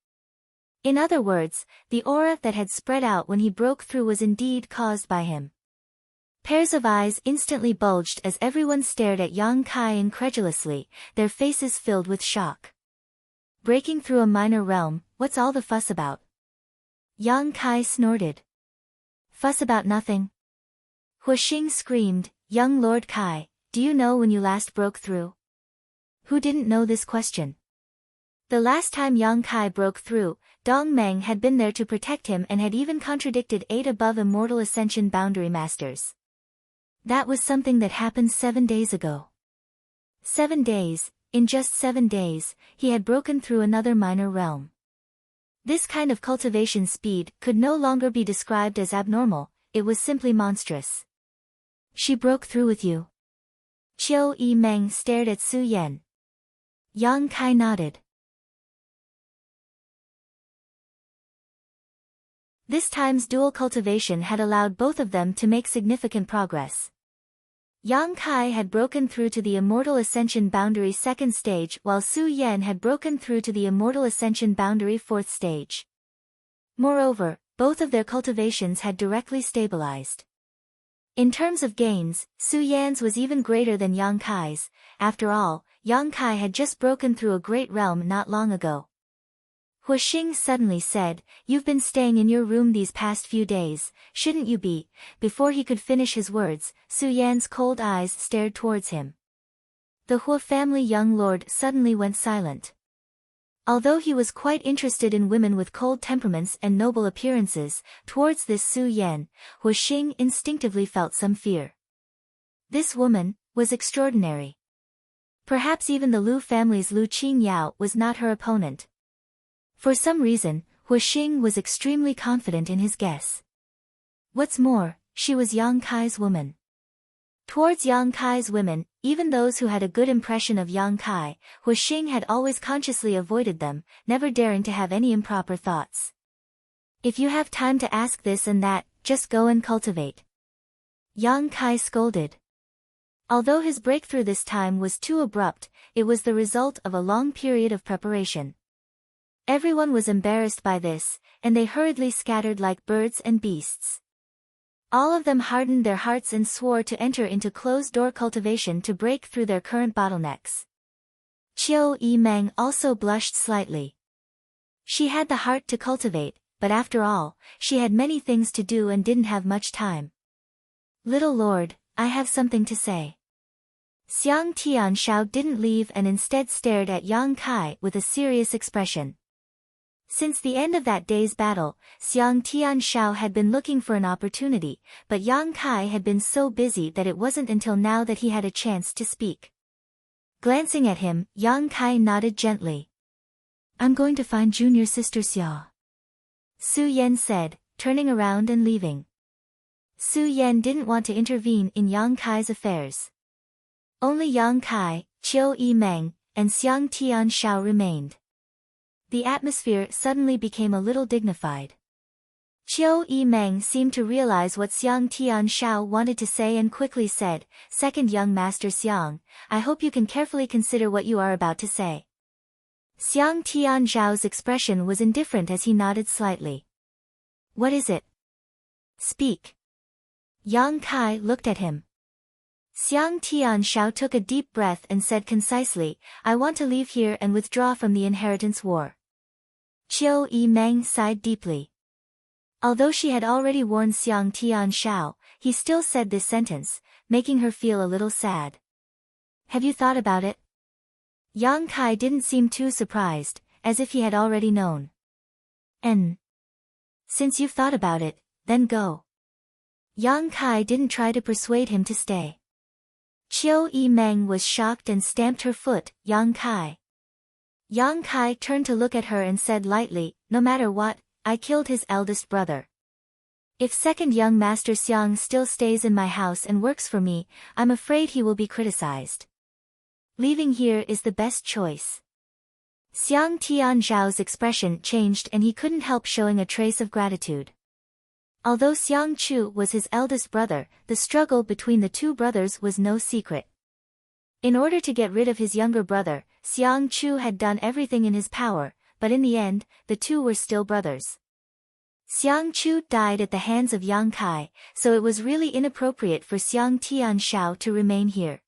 In other words, the aura that had spread out when he broke through was indeed caused by him. Pairs of eyes instantly bulged as everyone stared at Yang Kai incredulously, their faces filled with shock. "Breaking through a minor realm, what's all the fuss about?" Yang Kai snorted. "Fuss about nothing." Hu Xing screamed, "Young Lord Kai, do you know when you last broke through?" Who didn't know this question? The last time Yang Kai broke through, Dong Meng had been there to protect him and had even contradicted 8 above Immortal Ascension boundary masters. That was something that happened 7 days ago. 7 days, in just 7 days, he had broken through another minor realm. This kind of cultivation speed could no longer be described as abnormal, it was simply monstrous. "She broke through with you?" Qiu Yimeng stared at Su Yan. Yang Kai nodded. This time's dual cultivation had allowed both of them to make significant progress. Yang Kai had broken through to the Immortal Ascension boundary 2nd stage while Su Yan had broken through to the Immortal Ascension boundary 4th stage. Moreover, both of their cultivations had directly stabilized. In terms of gains, Su Yan's was even greater than Yang Kai's. After all, Yang Kai had just broken through a great realm not long ago. Hu Xing suddenly said, "You've been staying in your room these past few days, shouldn't you be?" Before he could finish his words, Su Yan's cold eyes stared towards him. The Hu family young lord suddenly went silent. Although he was quite interested in women with cold temperaments and noble appearances, towards this Su Yan, Hu Xing instinctively felt some fear. This woman was extraordinary. Perhaps even the Lu family's Lu Qingyao was not her opponent. For some reason, Hu Xing was extremely confident in his guess. What's more, she was Yang Kai's woman. Towards Yang Kai's women, even those who had a good impression of Yang Kai, Hu Xing had always consciously avoided them, never daring to have any improper thoughts. If you have time to ask this and that, just go and cultivate. Yang Kai scolded. Although his breakthrough this time was too abrupt, it was the result of a long period of preparation. Everyone was embarrassed by this, and they hurriedly scattered like birds and beasts. All of them hardened their hearts and swore to enter into closed-door cultivation to break through their current bottlenecks. Qiu Yimeng also blushed slightly. She had the heart to cultivate, but after all, she had many things to do and didn't have much time. "Little lord, I have something to say." Xiang Tianshao didn't leave and instead stared at Yang Kai with a serious expression. Since the end of that day's battle, Xiang Tianshao had been looking for an opportunity, but Yang Kai had been so busy that it wasn't until now that he had a chance to speak. Glancing at him, Yang Kai nodded gently. "I'm going to find junior sister Xia," Su Yan said, turning around and leaving. Su Yan didn't want to intervene in Yang Kai's affairs. Only Yang Kai, Qiu Yimeng, and Xiang Tianshao remained. The atmosphere suddenly became a little dignified. Qiu Yimeng seemed to realize what Xiang Tianshao wanted to say and quickly said, "Second young master Xiang, I hope you can carefully consider what you are about to say." Xiang Tianzhao's expression was indifferent as he nodded slightly. "What is it? Speak." Yang Kai looked at him. Xiang Tianshao took a deep breath and said concisely, "I want to leave here and withdraw from the inheritance war." Qiu Yimeng sighed deeply. Although she had already warned Xiang Tianshao, he still said this sentence, making her feel a little sad. "Have you thought about it?" Yang Kai didn't seem too surprised, as if he had already known. Since you've thought about it, then go." Yang Kai didn't try to persuade him to stay. Qiu Yimeng was shocked and stamped her foot, "Yang Kai." Yang Kai turned to look at her and said lightly, "No matter what, I killed his eldest brother. If second young master Xiang still stays in my house and works for me, I'm afraid he will be criticized. Leaving here is the best choice." Xiang Tianzhao's expression changed and he couldn't help showing a trace of gratitude. Although Xiang Chu was his eldest brother, the struggle between the two brothers was no secret. In order to get rid of his younger brother, Xiang Chu had done everything in his power, but in the end, the two were still brothers. Xiang Chu died at the hands of Yang Kai, so it was really inappropriate for Xiang Tianshao to remain here.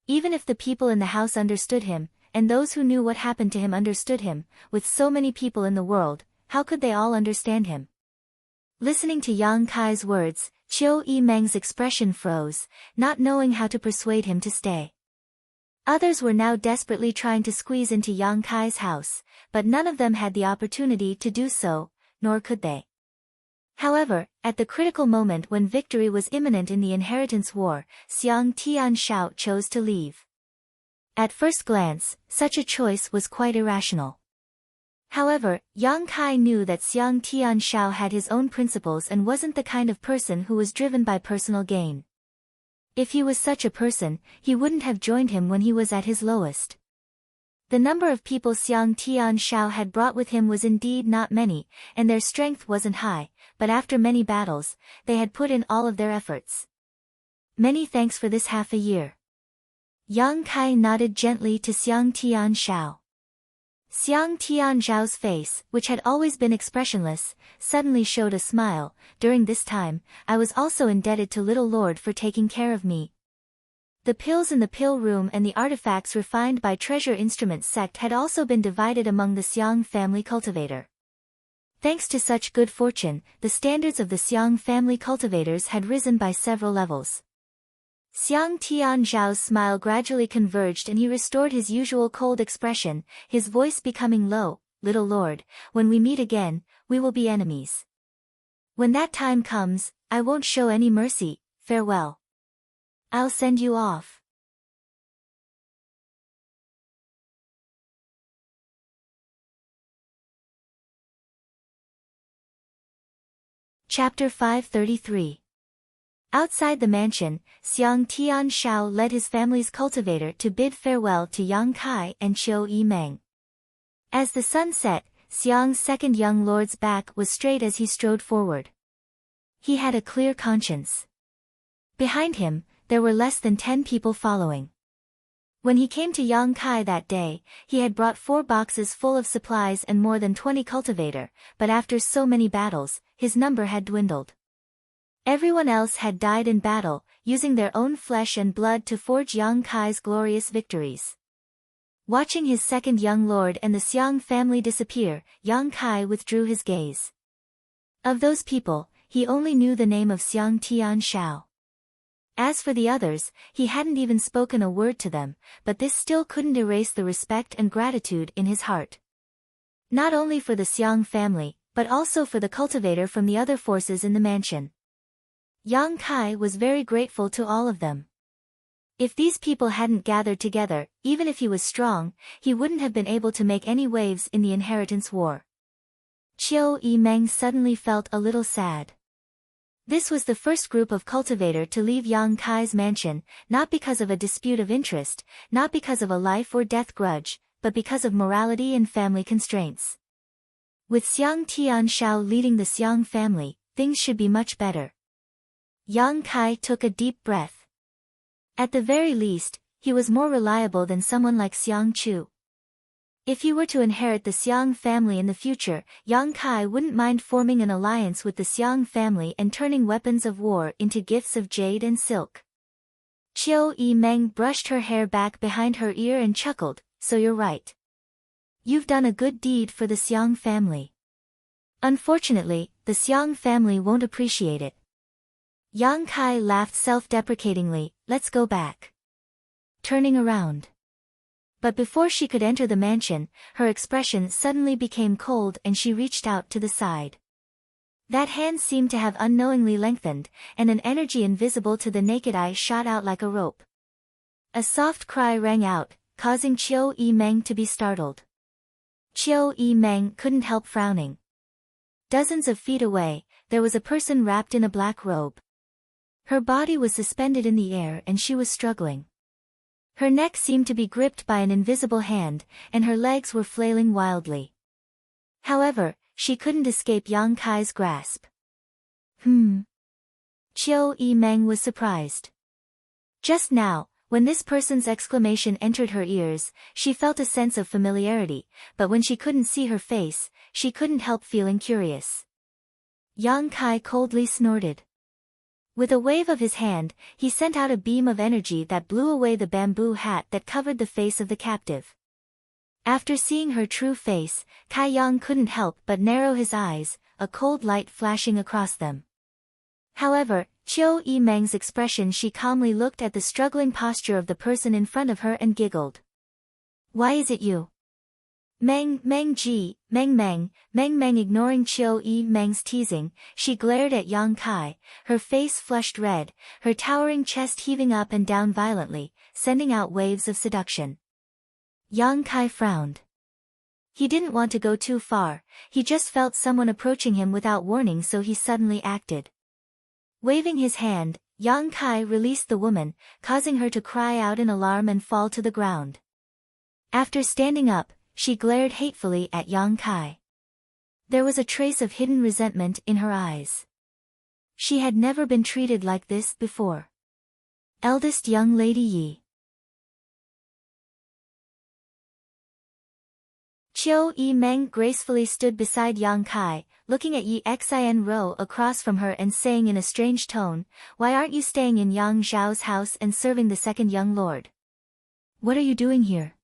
Even if the people in the house understood him, and those who knew what happened to him understood him, with so many people in the world, how could they all understand him? Listening to Yang Kai's words, Qiu Yimeng's expression froze, not knowing how to persuade him to stay. Others were now desperately trying to squeeze into Yang Kai's house, but none of them had the opportunity to do so, nor could they. However, at the critical moment when victory was imminent in the inheritance war, Xiang Tianshao chose to leave. At first glance, such a choice was quite irrational. However, Yang Kai knew that Xiang Tianshao had his own principles and wasn't the kind of person who was driven by personal gain. If he was such a person, he wouldn't have joined him when he was at his lowest. The number of people Xiang Tianshao had brought with him was indeed not many, and their strength wasn't high, but after many battles, they had put in all of their efforts. "Many thanks for this half a year." Yang Kai nodded gently to Xiang Tianshao. Xiang Tianzhao's face, which had always been expressionless, suddenly showed a smile. "During this time, I was also indebted to little lord for taking care of me." The pills in the pill room and the artifacts refined by Treasure Instrument sect had also been divided among the Xiang family cultivator. Thanks to such good fortune, the standards of the Xiang family cultivators had risen by several levels. Xiang Tianzhao's smile gradually converged and he restored his usual cold expression, his voice becoming low. "Little lord, when we meet again, we will be enemies. When that time comes, I won't show any mercy. Farewell. I'll send you off." Chapter 533. Outside the mansion, Xiang Tianzhao led his family's cultivator to bid farewell to Yang Kai and Qiu Yimeng. As the sun set, Xiang's second young lord's back was straight as he strode forward. He had a clear conscience. Behind him, there were less than 10 people following. When he came to Yang Kai that day, he had brought 4 boxes full of supplies and more than 20 cultivator, but after so many battles, his number had dwindled. Everyone else had died in battle, using their own flesh and blood to forge Yang Kai's glorious victories. Watching his second young lord and the Xiang family disappear, Yang Kai withdrew his gaze. Of those people, he only knew the name of Xiang Tianzhao. As for the others, he hadn't even spoken a word to them, but this still couldn't erase the respect and gratitude in his heart. Not only for the Xiang family, but also for the cultivator from the other forces in the mansion. Yang Kai was very grateful to all of them. If these people hadn't gathered together, even if he was strong, he wouldn't have been able to make any waves in the inheritance war. Qiu Yimeng suddenly felt a little sad. This was the first group of cultivator to leave Yang Kai's mansion, not because of a dispute of interest, not because of a life or death grudge, but because of morality and family constraints. With Xiang Tianzhao leading the Xiang family, things should be much better. Yang Kai took a deep breath. At the very least, he was more reliable than someone like Xiang Chu. If he were to inherit the Xiang family in the future, Yang Kai wouldn't mind forming an alliance with the Xiang family and turning weapons of war into gifts of jade and silk. Qiu Yimeng brushed her hair back behind her ear and chuckled, "So you're right. You've done a good deed for the Xiang family. Unfortunately, the Xiang family won't appreciate it." Yang Kai laughed self-deprecatingly, "Let's go back." Turning around. But before she could enter the mansion, her expression suddenly became cold and she reached out to the side. That hand seemed to have unknowingly lengthened, and an energy invisible to the naked eye shot out like a rope. A soft cry rang out, causing Qiu Yimeng to be startled. Qiu Yimeng couldn't help frowning. Dozens of feet away, there was a person wrapped in a black robe. Her body was suspended in the air and she was struggling. Her neck seemed to be gripped by an invisible hand, and her legs were flailing wildly. However, she couldn't escape Yang Kai's grasp. Qiu Yimeng was surprised. Just now, when this person's exclamation entered her ears, she felt a sense of familiarity, but when she couldn't see her face, she couldn't help feeling curious. Yang Kai coldly snorted. With a wave of his hand, he sent out a beam of energy that blew away the bamboo hat that covered the face of the captive. After seeing her true face, Kai Yang couldn't help but narrow his eyes, a cold light flashing across them. However, Qiu Yimeng's expression, she calmly looked at the struggling posture of the person in front of her and giggled. "Why is it you?" Meng Ji, Meng. Ignoring Qiu Yimeng's teasing, she glared at Yang Kai, her face flushed red, her towering chest heaving up and down violently, sending out waves of seduction. Yang Kai frowned. He didn't want to go too far, he just felt someone approaching him without warning, so he suddenly acted. Waving his hand, Yang Kai released the woman, causing her to cry out in alarm and fall to the ground. After standing up, she glared hatefully at Yang Kai. There was a trace of hidden resentment in her eyes. She had never been treated like this before. Eldest young lady Yi. Chiu Yi-meng gracefully stood beside Yang Kai, looking at Yi Xin-ro across from her and saying in a strange tone, "Why aren't you staying in Yang Zhao's house and serving the second young lord? What are you doing here?"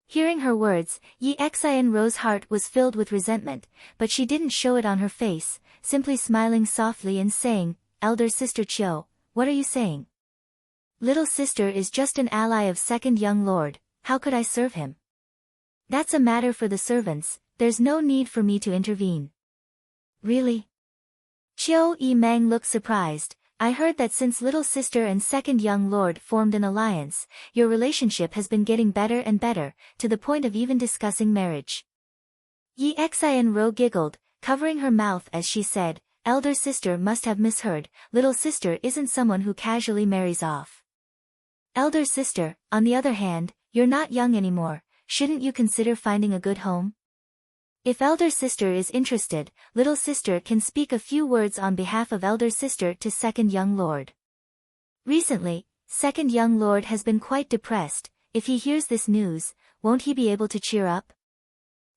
Hearing her words, Yi Xin-ro's heart was filled with resentment, but she didn't show it on her face, simply smiling softly and saying, "Elder sister Chiu, what are you saying? Little sister is just an ally of second young lord, how could I serve him? That's a matter for the servants, there's no need for me to intervene." "Really?" Chiu Yi-meng looked surprised. "I heard that since little sister and second young lord formed an alliance, your relationship has been getting better and better, to the point of even discussing marriage." Yi Xin-ro giggled, covering her mouth as she said, "Elder sister must have misheard, little sister isn't someone who casually marries off. Elder sister, on the other hand, you're not young anymore, shouldn't you consider finding a good home? If elder sister is interested, little sister can speak a few words on behalf of elder sister to second young lord. Recently, second young lord has been quite depressed, if he hears this news, won't he be able to cheer up?"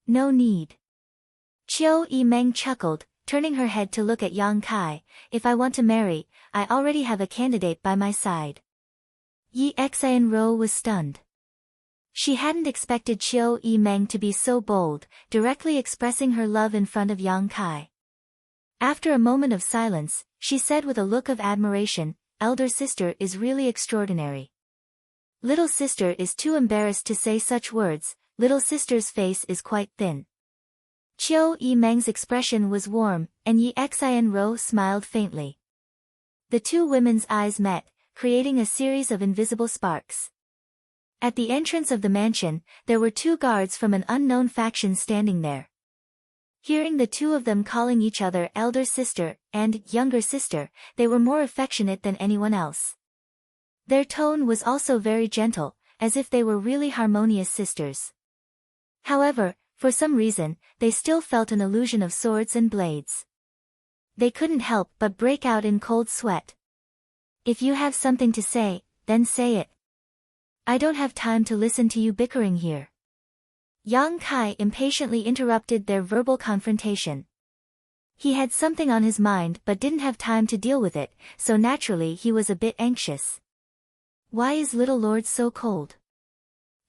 "No need." Chiu Yi-meng chuckled, turning her head to look at Yang Kai, "If I want to marry, I already have a candidate by my side." Yi Xin-ro was stunned. She hadn't expected Chiu Yi-meng to be so bold, directly expressing her love in front of Yang Kai. After a moment of silence, she said with a look of admiration, "Elder sister is really extraordinary. Little sister is too embarrassed to say such words, little sister's face is quite thin." Chiu Yi-meng's expression was warm, and Yi Xin-ro smiled faintly. The two women's eyes met, creating a series of invisible sparks. At the entrance of the mansion, there were two guards from an unknown faction standing there. Hearing the two of them calling each other elder sister and younger sister, they were more affectionate than anyone else. Their tone was also very gentle, as if they were really harmonious sisters. However, for some reason, they still felt an illusion of swords and blades. They couldn't help but break out in cold sweat. "If you have something to say, then say it. I don't have time to listen to you bickering here." Yang Kai impatiently interrupted their verbal confrontation. He had something on his mind but didn't have time to deal with it, so naturally he was a bit anxious. "Why is little lord so cold?"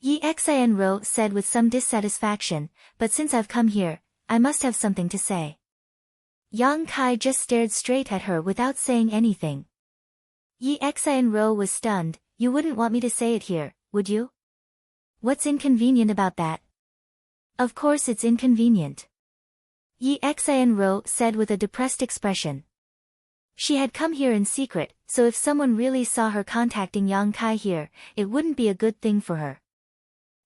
Yi Xin-ro said with some dissatisfaction, "But since I've come here, I must have something to say." Yang Kai just stared straight at her without saying anything. Yi Xin-ro was stunned. "You wouldn't want me to say it here, would you? What's inconvenient about that?" "Of course it's inconvenient," Yi Xin-ro said with a depressed expression. She had come here in secret, so if someone really saw her contacting Yang Kai here, it wouldn't be a good thing for her.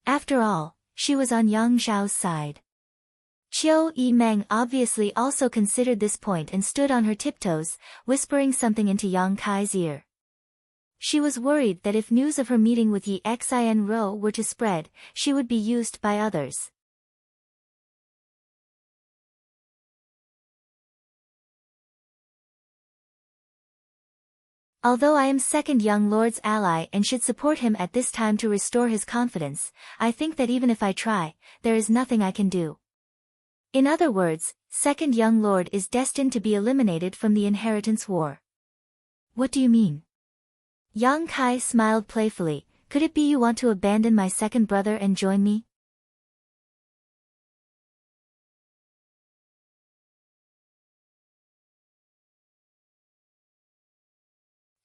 After all, she was on Yang Zhao's side. Chiu Yi-meng obviously also considered this point and stood on her tiptoes, whispering something into Yang Kai's ear. She was worried that if news of her meeting with Yi Xin-ro were to spread, she would be used by others. Although I am second young lord's ally and should support him at this time to restore his confidence, I think that even if I try, there is nothing I can do. In other words, second young lord is destined to be eliminated from the inheritance war. What do you mean? Yang Kai smiled playfully. Could it be you want to abandon my second brother and join me?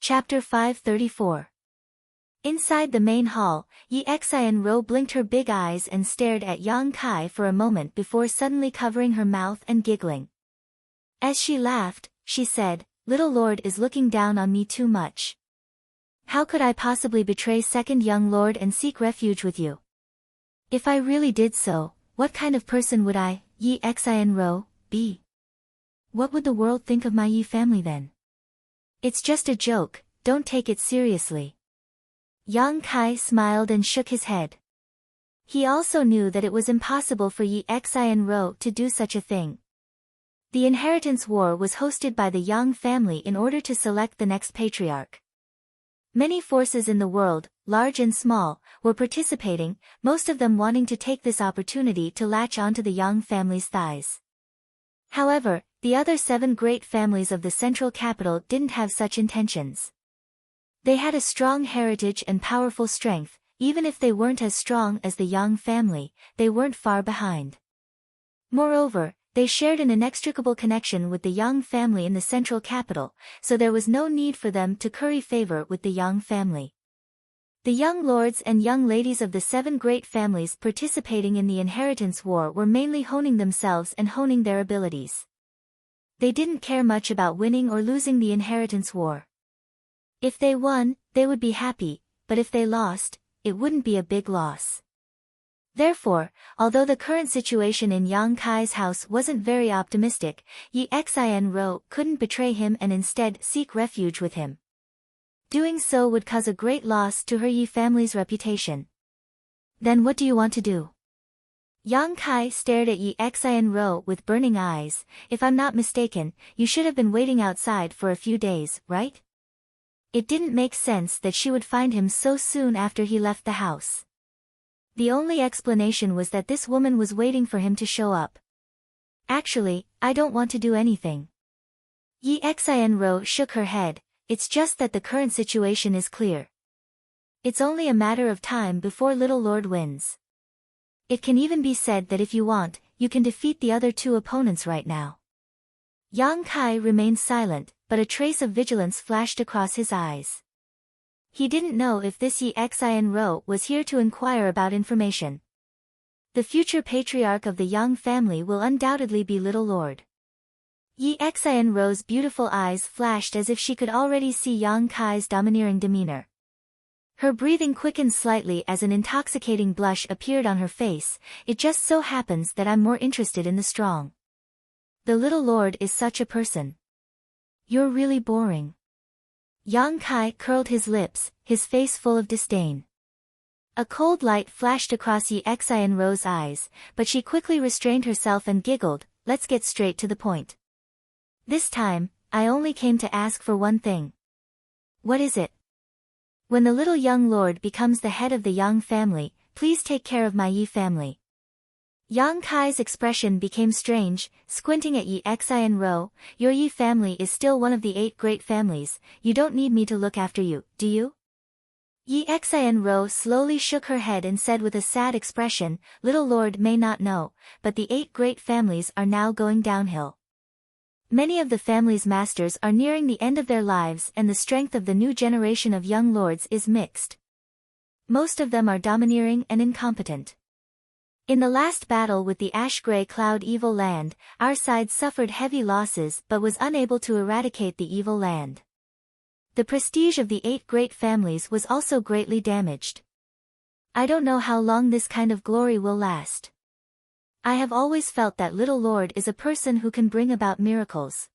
Chapter 534. Inside the main hall, Yi Xin-ro blinked her big eyes and stared at Yang Kai for a moment before suddenly covering her mouth and giggling. As she laughed, she said, "Little lord is looking down on me too much. How could I possibly betray second young lord and seek refuge with you? If I really did so, what kind of person would I, Yi Xin-ro, be? What would the world think of my Yi family then? It's just a joke, don't take it seriously." Yang Kai smiled and shook his head. He also knew that it was impossible for Yi Xin-ro to do such a thing. The inheritance war was hosted by the Yang family in order to select the next patriarch. Many forces in the world, large and small, were participating, most of them wanting to take this opportunity to latch onto the Yang family's thighs. However, the other 7 great families of the central capital didn't have such intentions. They had a strong heritage and powerful strength. Even if they weren't as strong as the Yang family, they weren't far behind. Moreover, they shared an inextricable connection with the Yang family in the central capital, so there was no need for them to curry favor with the Yang family. The young lords and young ladies of the 7 great families participating in the inheritance war were mainly honing themselves and honing their abilities. They didn't care much about winning or losing the inheritance war. If they won, they would be happy, but if they lost, it wouldn't be a big loss. Therefore, although the current situation in Yang Kai's house wasn't very optimistic, Yi Xin-ro couldn't betray him and instead seek refuge with him. Doing so would cause a great loss to her Yi family's reputation. Then what do you want to do? Yang Kai stared at Yi Xin-ro with burning eyes. If I'm not mistaken, you should have been waiting outside for a few days, right? It didn't make sense that she would find him so soon after he left the house. The only explanation was that this woman was waiting for him to show up. Actually, I don't want to do anything. Yi Xin-ro shook her head. It's just that the current situation is clear. It's only a matter of time before Little Lord wins. It can even be said that if you want, you can defeat the other 2 opponents right now. Yang Kai remained silent, but a trace of vigilance flashed across his eyes. He didn't know if this Yi Xin-ro was here to inquire about information. The future patriarch of the Yang family will undoubtedly be Little Lord. Yi Xin-ro's beautiful eyes flashed as if she could already see Yang Kai's domineering demeanor. Her breathing quickened slightly as an intoxicating blush appeared on her face. It just so happens that I'm more interested in the strong. The Little Lord is such a person. You're really boring. Yang Kai curled his lips, his face full of disdain. A cold light flashed across Yi Xin-ro's eyes, but she quickly restrained herself and giggled. Let's get straight to the point. This time, I only came to ask for one thing. What is it? When the little young lord becomes the head of the Yang family, please take care of my Yi family. Yang Kai's expression became strange, squinting at Yi Xin-ro. Your Yi family is still one of the 8 great families. You don't need me to look after you, do you? Yi Xin-ro slowly shook her head and said with a sad expression, Little Lord may not know, but the 8 great families are now going downhill. Many of the family's masters are nearing the end of their lives and the strength of the new generation of young lords is mixed. Most of them are domineering and incompetent. In the last battle with the ash-gray cloud evil land, our side suffered heavy losses but was unable to eradicate the evil land. The prestige of the 8 great families was also greatly damaged. I don't know how long this kind of glory will last. I have always felt that Little Lord is a person who can bring about miracles.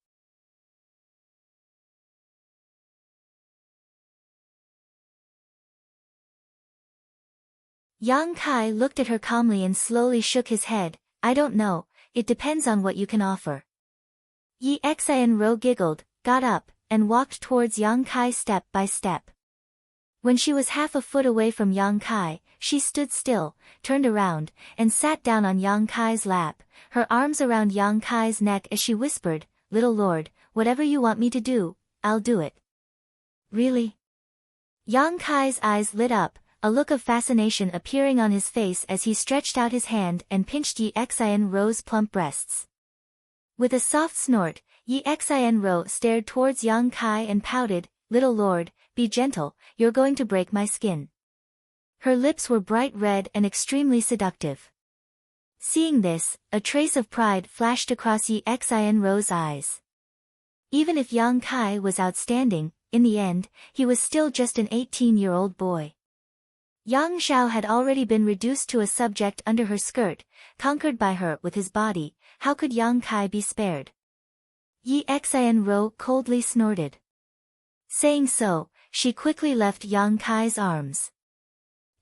Yang Kai looked at her calmly and slowly shook his head. I don't know, it depends on what you can offer. Yi Xin-ro giggled, got up, and walked towards Yang Kai step by step. When she was half a foot away from Yang Kai, she stood still, turned around, and sat down on Yang Kai's lap, her arms around Yang Kai's neck as she whispered, Little Lord, whatever you want me to do, I'll do it. Really? Yang Kai's eyes lit up, a look of fascination appearing on his face as he stretched out his hand and pinched Yi Xin-ro's plump breasts. With a soft snort, Yi Xin-ro stared towards Yang Kai and pouted, Little Lord, be gentle, you're going to break my skin. Her lips were bright red and extremely seductive. Seeing this, a trace of pride flashed across Yi Xin-ro's eyes. Even if Yang Kai was outstanding, in the end, he was still just an 18-year-old boy. Yang Xiao had already been reduced to a subject under her skirt, conquered by her with his body. How could Yang Kai be spared? Yi Xin-ro coldly snorted. Saying so, she quickly left Yang Kai's arms.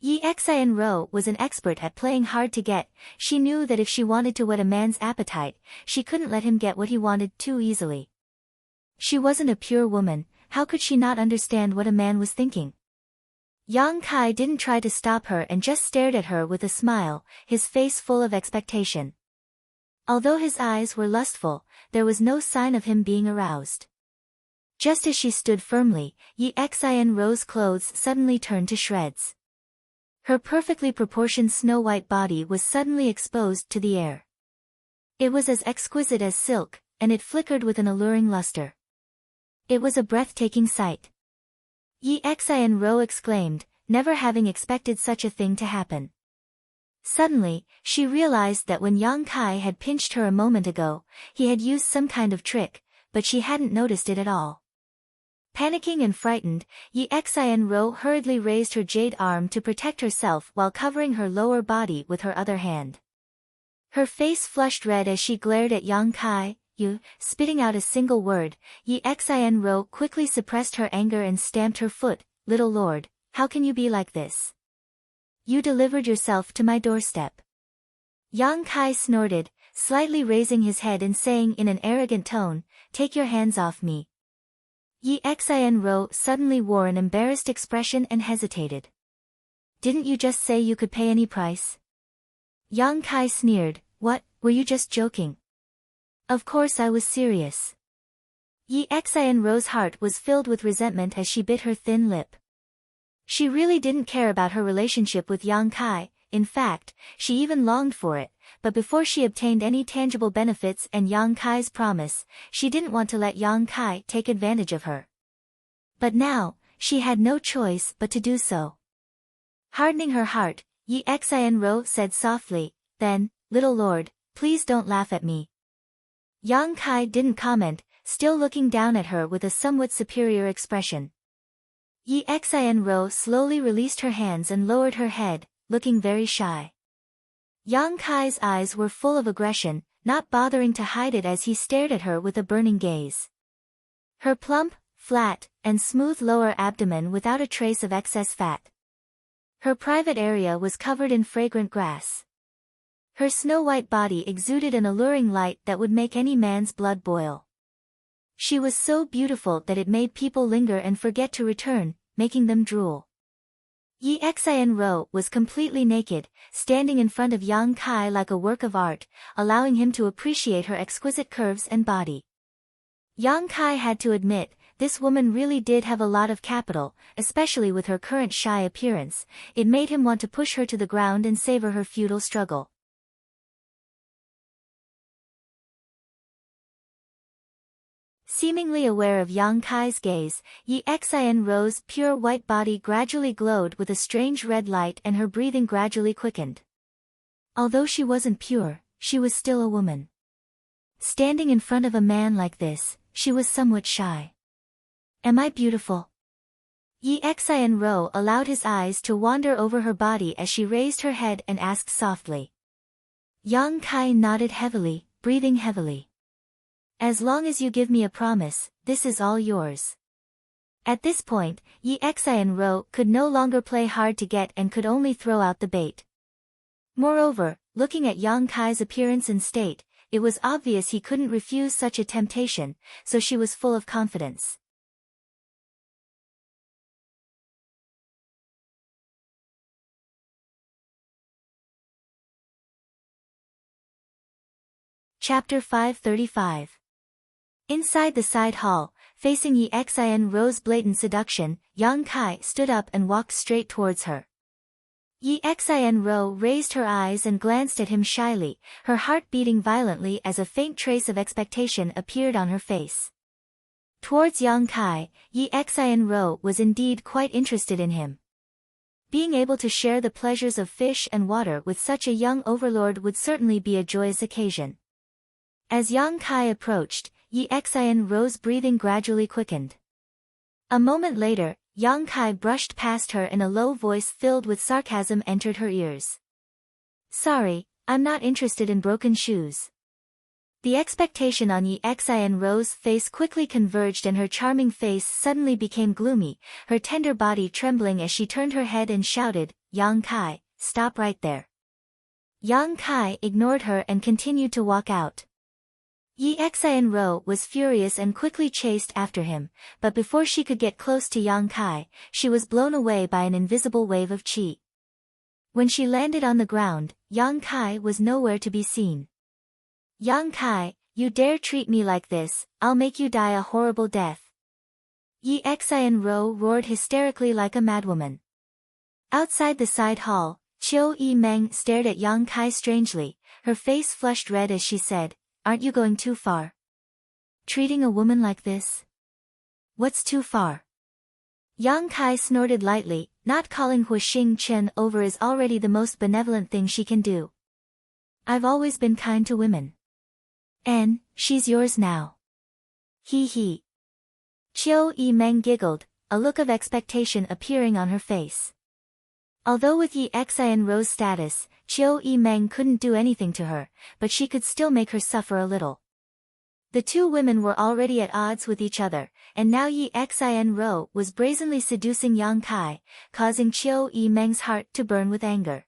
Yi Xin-ro was an expert at playing hard to get. She knew that if she wanted to whet a man's appetite, she couldn't let him get what he wanted too easily. She wasn't a pure woman, how could she not understand what a man was thinking? Yang Kai didn't try to stop her and just stared at her with a smile, his face full of expectation. Although his eyes were lustful, there was no sign of him being aroused. Just as she stood firmly, Yi Xian's clothes suddenly turned to shreds. Her perfectly proportioned snow-white body was suddenly exposed to the air. It was as exquisite as silk, and it flickered with an alluring luster. It was a breathtaking sight. Yi Xian exclaimed, never having expected such a thing to happen. Suddenly, she realized that when Yang Kai had pinched her a moment ago, he had used some kind of trick, but she hadn't noticed it at all. Panicking and frightened, Yi Xian hurriedly raised her jade arm to protect herself while covering her lower body with her other hand. Her face flushed red as she glared at Yang Kai. Spitting out a single word, Yi Xian quickly suppressed her anger and stamped her foot. Little lord, how can you be like this? You delivered yourself to my doorstep. Yang Kai snorted, slightly raising his head and saying in an arrogant tone, take your hands off me. Yi Xian suddenly wore an embarrassed expression and hesitated. Didn't you just say you could pay any price? Yang Kai sneered, what, were you just joking? Of course I was serious. Yi Xian's heart was filled with resentment as she bit her thin lip. She really didn't care about her relationship with Yang Kai, in fact, she even longed for it, but before she obtained any tangible benefits and Yang Kai's promise, she didn't want to let Yang Kai take advantage of her. But now, she had no choice but to do so. Hardening her heart, Yi Xian said softly, then, little lord, please don't laugh at me. Yang Kai didn't comment, still looking down at her with a somewhat superior expression. Yi Xian slowly released her hands and lowered her head, looking very shy. Yang Kai's eyes were full of aggression, not bothering to hide it as he stared at her with a burning gaze. Her plump, flat, and smooth lower abdomen without a trace of excess fat. Her private area was covered in fragrant grass. Her snow-white body exuded an alluring light that would make any man's blood boil. She was so beautiful that it made people linger and forget to return, making them drool. Yi Xian was completely naked, standing in front of Yang Kai like a work of art, allowing him to appreciate her exquisite curves and body. Yang Kai had to admit, this woman really did have a lot of capital, especially with her current shy appearance. It made him want to push her to the ground and savor her futile struggle. Seemingly aware of Yang Kai's gaze, Yi Xian's pure white body gradually glowed with a strange red light and her breathing gradually quickened. Although she wasn't pure, she was still a woman. Standing in front of a man like this, she was somewhat shy. Am I beautiful? Yi Xian allowed his eyes to wander over her body as she raised her head and asked softly. Yang Kai nodded heavily, breathing heavily. As long as you give me a promise, this is all yours. At this point, Yi Xian could no longer play hard to get and could only throw out the bait. Moreover, looking at Yang Kai's appearance and state, it was obvious he couldn't refuse such a temptation, so she was full of confidence. Chapter 535. Inside the side hall, facing Yi Xian's blatant seduction, Yang Kai stood up and walked straight towards her. Yi Xian raised her eyes and glanced at him shyly, her heart beating violently as a faint trace of expectation appeared on her face. Towards Yang Kai, Yi Xian was indeed quite interested in him. Being able to share the pleasures of fish and water with such a young overlord would certainly be a joyous occasion. As Yang Kai approached, Yi Xian's breathing gradually quickened. A moment later, Yang Kai brushed past her and a low voice filled with sarcasm entered her ears. Sorry, I'm not interested in broken shoes. The expectation on Yi Xian's face quickly converged and her charming face suddenly became gloomy, her tender body trembling as she turned her head and shouted, Yang Kai, stop right there. Yang Kai ignored her and continued to walk out. Yi Xianro was furious and quickly chased after him, but before she could get close to Yang Kai, she was blown away by an invisible wave of qi. When she landed on the ground, Yang Kai was nowhere to be seen. Yang Kai, you dare treat me like this, I'll make you die a horrible death. Yi Xianro roared hysterically like a madwoman. Outside the side hall, Qiu Yimeng stared at Yang Kai strangely, her face flushed red as she said, "Aren't you going too far? Treating a woman like this? What's too far?" Yang Kai snorted lightly, not calling Hu Xing Chen over is already the most benevolent thing she can do. I've always been kind to women. And, she's yours now. Hee hee. Qiu Yimeng giggled, a look of expectation appearing on her face. Although with Yi Xianro's status, Qiu Yimeng couldn't do anything to her, but she could still make her suffer a little. The two women were already at odds with each other, and now Yi Xianro was brazenly seducing Yang Kai, causing Qiu Yimeng's heart to burn with anger.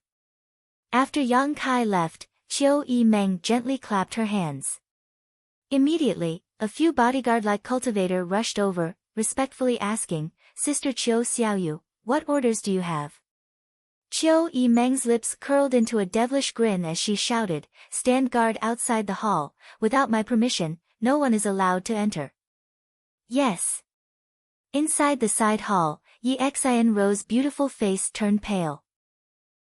After Yang Kai left, Qiu Yimeng gently clapped her hands. Immediately, a few bodyguard-like cultivator rushed over, respectfully asking, "Sister Qiu Xiaoyu, what orders do you have?" Qiu Yimeng's lips curled into a devilish grin as she shouted, "Stand guard outside the hall, without my permission, no one is allowed to enter." Yes. Inside the side hall, Yi Xianro's beautiful face turned pale.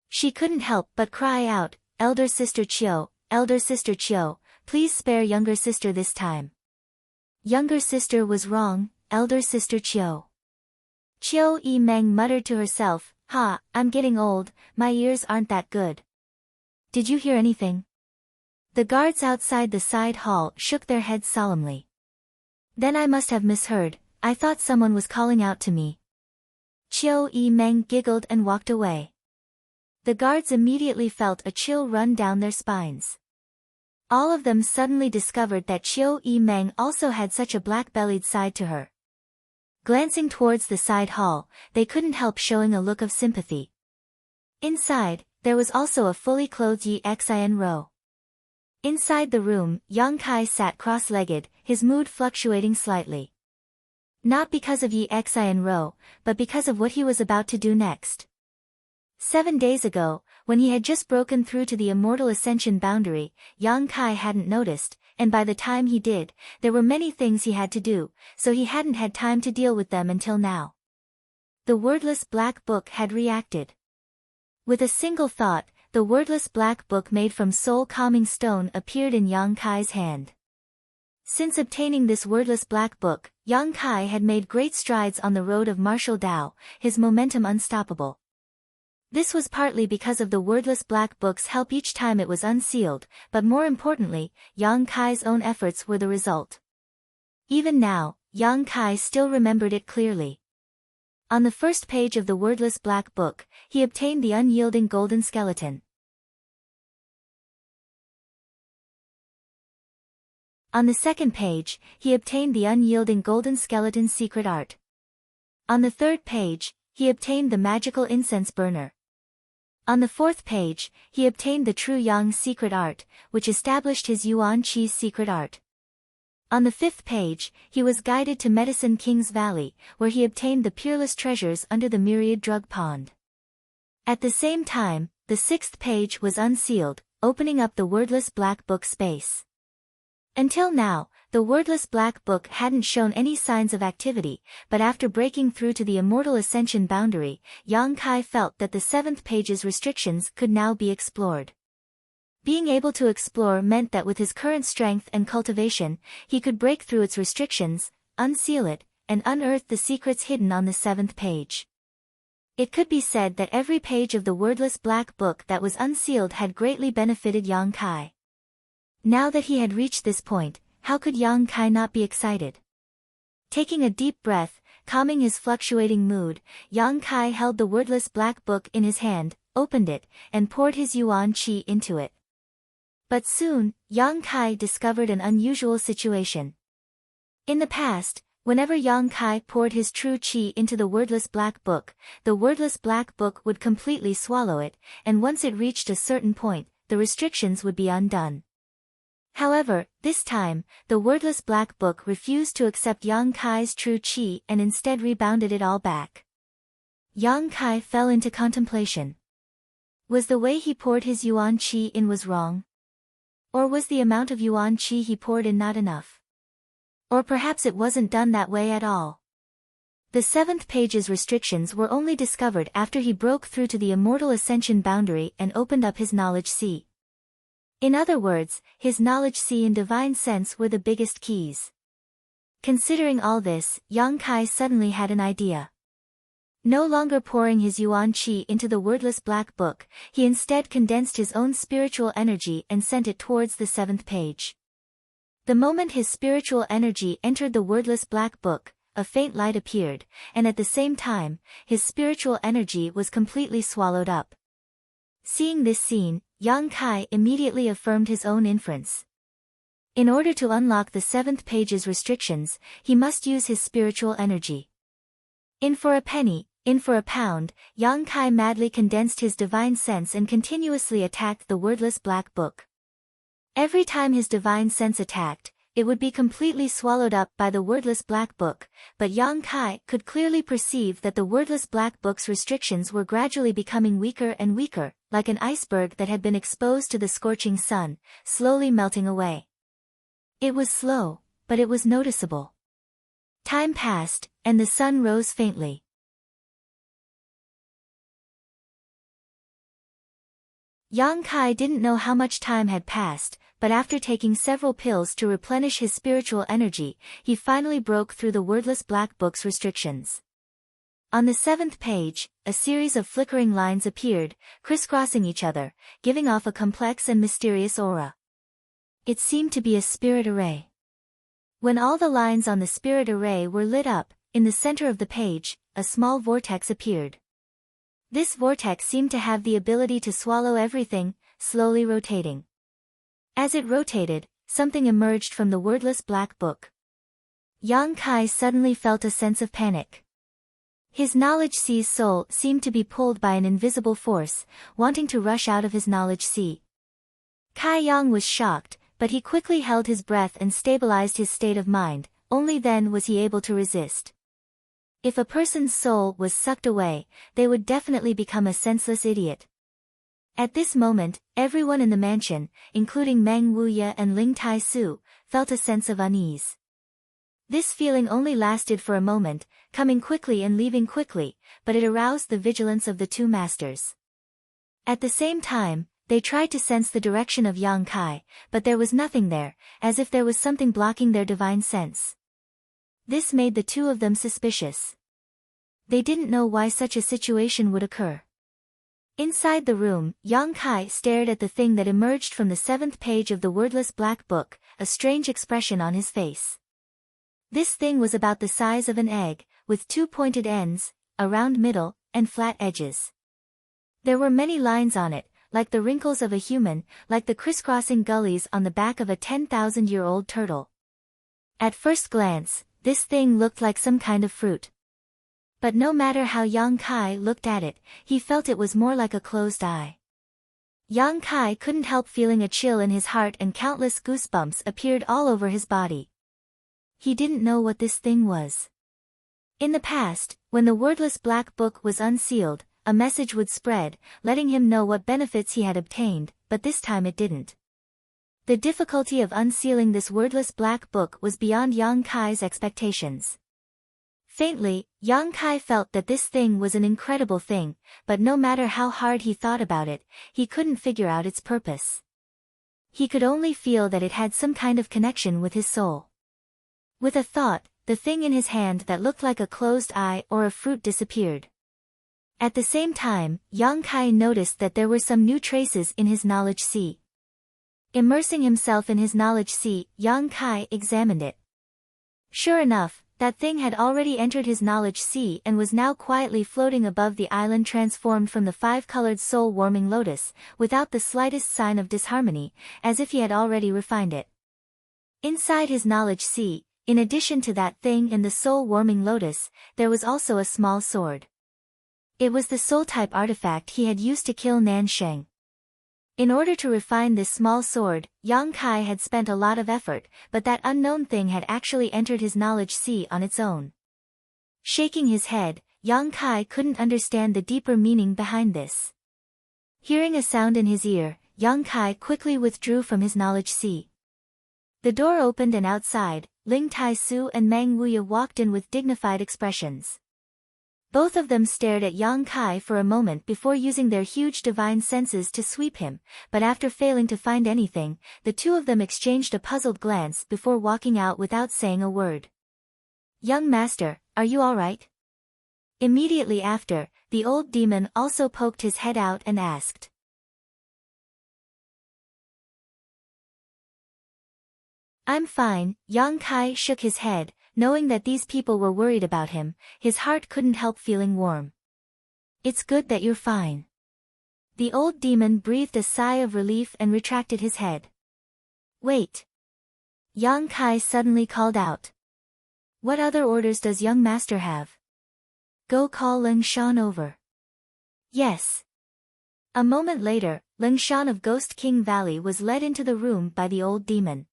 She couldn't help but cry out, Elder Sister Qiu, please spare younger sister this time." Younger sister was wrong, elder sister Qiu. Qiu Yimeng muttered to herself, "Ha, I'm getting old, my ears aren't that good. Did you hear anything?" The guards outside the side hall shook their heads solemnly. "Then I must have misheard, I thought someone was calling out to me." Qiu Yimeng giggled and walked away. The guards immediately felt a chill run down their spines. All of them suddenly discovered that Qiu Yimeng also had such a black-bellied side to her. Glancing towards the side hall, they couldn't help showing a look of sympathy. Inside, there was also a fully clothed Yi Xianro. Inside the room, Yang Kai sat cross-legged, his mood fluctuating slightly. Not because of Yi Xianro, but because of what he was about to do next. 7 days ago, when he had just broken through to the immortal ascension boundary, Yang Kai hadn't noticed, and by the time he did, there were many things he had to do, so he hadn't had time to deal with them until now. The wordless black book had reacted. With a single thought, the wordless black book made from soul calming stone appeared in Yang Kai's hand. Since obtaining this wordless black book, Yang Kai had made great strides on the road of martial Tao, his momentum unstoppable. This was partly because of the wordless black book's help each time it was unsealed, but more importantly, Yang Kai's own efforts were the result. Even now, Yang Kai still remembered it clearly. On the first page of the wordless black book, he obtained the unyielding golden skeleton. On the second page, he obtained the unyielding golden skeleton secret art. On the third page, he obtained the magical incense burner. On the fourth page, he obtained the true Yang secret art, which established his Yuan Qi's secret art. On the fifth page, he was guided to Medicine King's Valley, where he obtained the peerless treasures under the myriad drug pond. At the same time, the sixth page was unsealed, opening up the wordless black book space. Until now, the wordless black book hadn't shown any signs of activity, but after breaking through to the immortal ascension boundary, Yang Kai felt that the seventh page's restrictions could now be explored. Being able to explore meant that with his current strength and cultivation, he could break through its restrictions, unseal it, and unearth the secrets hidden on the seventh page. It could be said that every page of the wordless black book that was unsealed had greatly benefited Yang Kai. Now that he had reached this point, how could Yang Kai not be excited? Taking a deep breath, calming his fluctuating mood, Yang Kai held the wordless black book in his hand, opened it, and poured his Yuan Qi into it. But soon, Yang Kai discovered an unusual situation. In the past, whenever Yang Kai poured his true Qi into the wordless black book, the wordless black book would completely swallow it, and once it reached a certain point, the restrictions would be undone. However, this time, the wordless black book refused to accept Yang Kai's true qi and instead rebounded it all back. Yang Kai fell into contemplation. Was the way he poured his yuan qi in was wrong? Or was the amount of yuan qi he poured in not enough? Or perhaps it wasn't done that way at all. The seventh page's restrictions were only discovered after he broke through to the immortal ascension boundary and opened up his knowledge sea. In other words, his knowledge sea and divine sense were the biggest keys. Considering all this, Yang Kai suddenly had an idea. No longer pouring his yuan qi into the wordless black book, he instead condensed his own spiritual energy and sent it towards the seventh page. The moment his spiritual energy entered the wordless black book, a faint light appeared, and at the same time, his spiritual energy was completely swallowed up. Seeing this scene, Yang Kai immediately affirmed his own inference. In order to unlock the seventh page's restrictions, he must use his spiritual energy. In for a penny, in for a pound, Yang Kai madly condensed his divine sense and continuously attacked the wordless black book. Every time his divine sense attacked, it would be completely swallowed up by the wordless black book, but Yang Kai could clearly perceive that the wordless black book's restrictions were gradually becoming weaker and weaker, like an iceberg that had been exposed to the scorching sun, slowly melting away. It was slow, but it was noticeable. Time passed, and the sun rose faintly. Yang Kai didn't know how much time had passed, but after taking several pills to replenish his spiritual energy, he finally broke through the wordless black book's restrictions. On the seventh page, a series of flickering lines appeared, crisscrossing each other, giving off a complex and mysterious aura. It seemed to be a spirit array. When all the lines on the spirit array were lit up, in the center of the page, a small vortex appeared. This vortex seemed to have the ability to swallow everything, slowly rotating. As it rotated, something emerged from the wordless black book. Yang Kai suddenly felt a sense of panic. His knowledge sea's soul seemed to be pulled by an invisible force, wanting to rush out of his knowledge sea. Kai Yang was shocked, but he quickly held his breath and stabilized his state of mind, only then was he able to resist. If a person's soul was sucked away, they would definitely become a senseless idiot. At this moment, everyone in the mansion, including Meng Wuye and Ling Tai-su, felt a sense of unease. This feeling only lasted for a moment, coming quickly and leaving quickly, but it aroused the vigilance of the two masters. At the same time, they tried to sense the direction of Yang Kai, but there was nothing there, as if there was something blocking their divine sense. This made the two of them suspicious. They didn't know why such a situation would occur. Inside the room, Yang Kai stared at the thing that emerged from the seventh page of the wordless black book, a strange expression on his face. This thing was about the size of an egg, with two pointed ends, a round middle, and flat edges. There were many lines on it, like the wrinkles of a human, like the crisscrossing gullies on the back of a 10,000-year-old turtle. At first glance, this thing looked like some kind of fruit. But no matter how Yang Kai looked at it, he felt it was more like a closed eye. Yang Kai couldn't help feeling a chill in his heart and countless goosebumps appeared all over his body. He didn't know what this thing was. In the past, when the wordless black book was unsealed, a message would spread, letting him know what benefits he had obtained, but this time it didn't. The difficulty of unsealing this wordless black book was beyond Yang Kai's expectations. Faintly, Yang Kai felt that this thing was an incredible thing, but no matter how hard he thought about it, he couldn't figure out its purpose. He could only feel that it had some kind of connection with his soul. With a thought, the thing in his hand that looked like a closed eye or a fruit disappeared. At the same time, Yang Kai noticed that there were some new traces in his knowledge sea. Immersing himself in his knowledge sea, Yang Kai examined it. Sure enough, that thing had already entered his knowledge sea and was now quietly floating above the island transformed from the five-colored soul-warming lotus, without the slightest sign of disharmony, as if he had already refined it. Inside his knowledge sea, in addition to that thing and the soul-warming lotus, there was also a small sword. It was the soul-type artifact he had used to kill Nan Sheng. In order to refine this small sword, Yang Kai had spent a lot of effort, but that unknown thing had actually entered his knowledge sea on its own. Shaking his head, Yang Kai couldn't understand the deeper meaning behind this. Hearing a sound in his ear, Yang Kai quickly withdrew from his knowledge sea. The door opened and outside, Ling Tai-su and Meng Wuya walked in with dignified expressions. Both of them stared at Yang Kai for a moment before using their huge divine senses to sweep him, but after failing to find anything, the two of them exchanged a puzzled glance before walking out without saying a word. "Young master, are you all right?" Immediately after, the old demon also poked his head out and asked. "I'm fine." Yang Kai shook his head, knowing that these people were worried about him. His heart couldn't help feeling warm. "It's good that you're fine." The old demon breathed a sigh of relief and retracted his head. "Wait." Yang Kai suddenly called out. "What other orders does young master have?" "Go call Ling Shan over." "Yes." A moment later, Ling Shan of Ghost King Valley was led into the room by the old demon.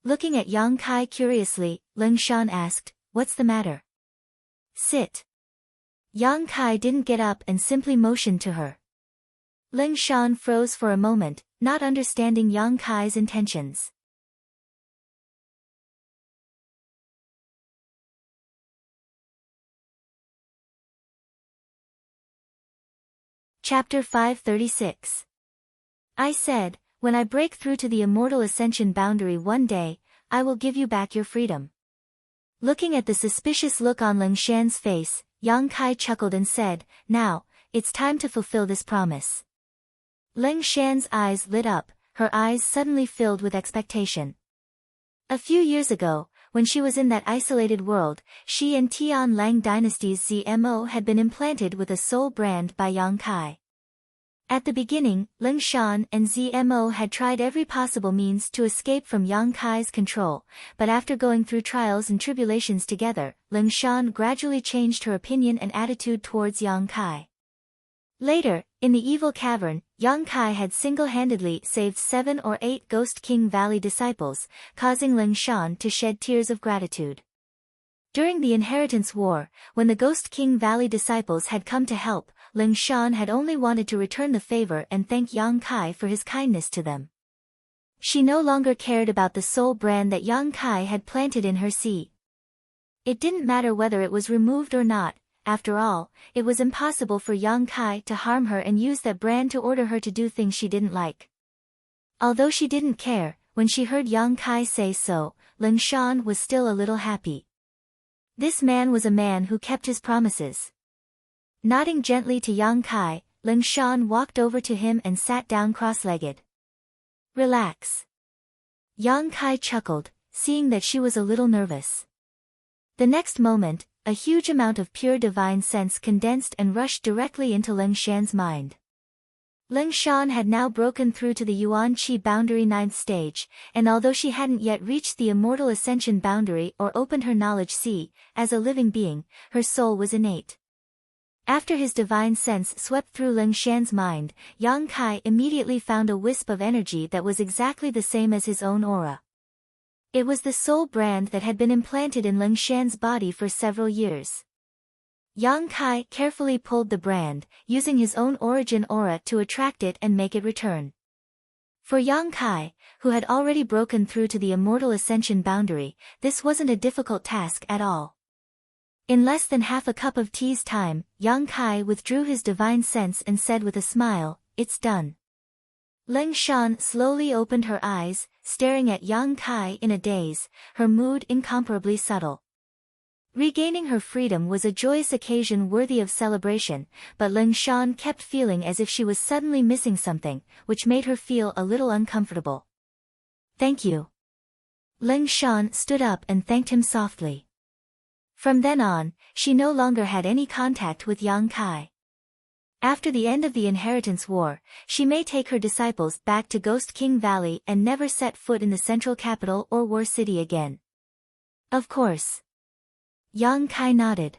Looking at Yang Kai curiously, Ling Shan asked, "What's the matter?" "Sit." Yang Kai didn't get up and simply motioned to her. Ling Shan froze for a moment, not understanding Yang Kai's intentions. Chapter 536. I said, "When I break through to the immortal ascension boundary one day, I will give you back your freedom." Looking at the suspicious look on Ling Shan's face, Yang Kai chuckled and said, "Now, it's time to fulfill this promise." Ling Shan's eyes lit up, her eyes suddenly filled with expectation. A few years ago, when she was in that isolated world, she and Tian Lang dynasty's ZMO had been implanted with a soul brand by Yang Kai. At the beginning, Ling Shan and ZMO had tried every possible means to escape from Yang Kai's control, but after going through trials and tribulations together, Ling Shan gradually changed her opinion and attitude towards Yang Kai. Later, in the evil cavern, Yang Kai had single-handedly saved 7 or 8 Ghost King Valley disciples, causing Ling Shan to shed tears of gratitude. During the Inheritance War, when the Ghost King Valley disciples had come to help, Ling Shan had only wanted to return the favor and thank Yang Kai for his kindness to them. She no longer cared about the soul brand that Yang Kai had planted in her sea. It didn't matter whether it was removed or not. After all, it was impossible for Yang Kai to harm her and use that brand to order her to do things she didn't like. Although she didn't care, when she heard Yang Kai say so, Ling Shan was still a little happy. This man was a man who kept his promises. Nodding gently to Yang Kai, Ling Shan walked over to him and sat down cross-legged. "Relax." Yang Kai chuckled, seeing that she was a little nervous. The next moment, a huge amount of pure divine sense condensed and rushed directly into Ling Shan's mind. Ling Shan had now broken through to the Yuan Qi boundary 9th stage, and although she hadn't yet reached the immortal ascension boundary or opened her knowledge sea, as a living being, her soul was innate. After his divine sense swept through Ling Shan's mind, Yang Kai immediately found a wisp of energy that was exactly the same as his own aura. It was the soul brand that had been implanted in Ling Shan's body for several years. Yang Kai carefully pulled the brand, using his own origin aura to attract it and make it return. For Yang Kai, who had already broken through to the immortal ascension boundary, this wasn't a difficult task at all. In less than half a cup of tea's time, Yang Kai withdrew his divine sense and said with a smile, "It's done." Ling Shan slowly opened her eyes, staring at Yang Kai in a daze, her mood incomparably subtle. Regaining her freedom was a joyous occasion worthy of celebration, but Ling Shan kept feeling as if she was suddenly missing something, which made her feel a little uncomfortable. "Thank you." Ling Shan stood up and thanked him softly. From then on, she no longer had any contact with Yang Kai. After the end of the Inheritance War, she may take her disciples back to Ghost King Valley and never set foot in the central capital or War City again. Of course. Yang Kai nodded.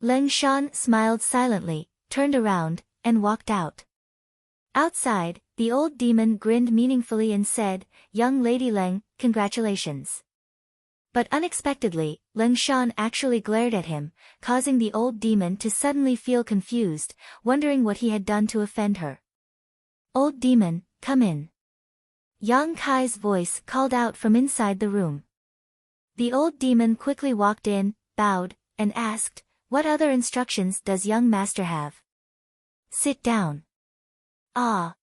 Ling Shan smiled silently, turned around, and walked out. Outside, The old demon grinned meaningfully and said, "Young Lady Leng, congratulations." But unexpectedly, Leng Shan actually glared at him, causing the old demon to suddenly feel confused, wondering what he had done to offend her. "Old demon, come in." Yang Kai's voice called out from inside the room. The old demon quickly walked in, bowed, and asked, "What other instructions does young master have?" "Sit down." "Ah."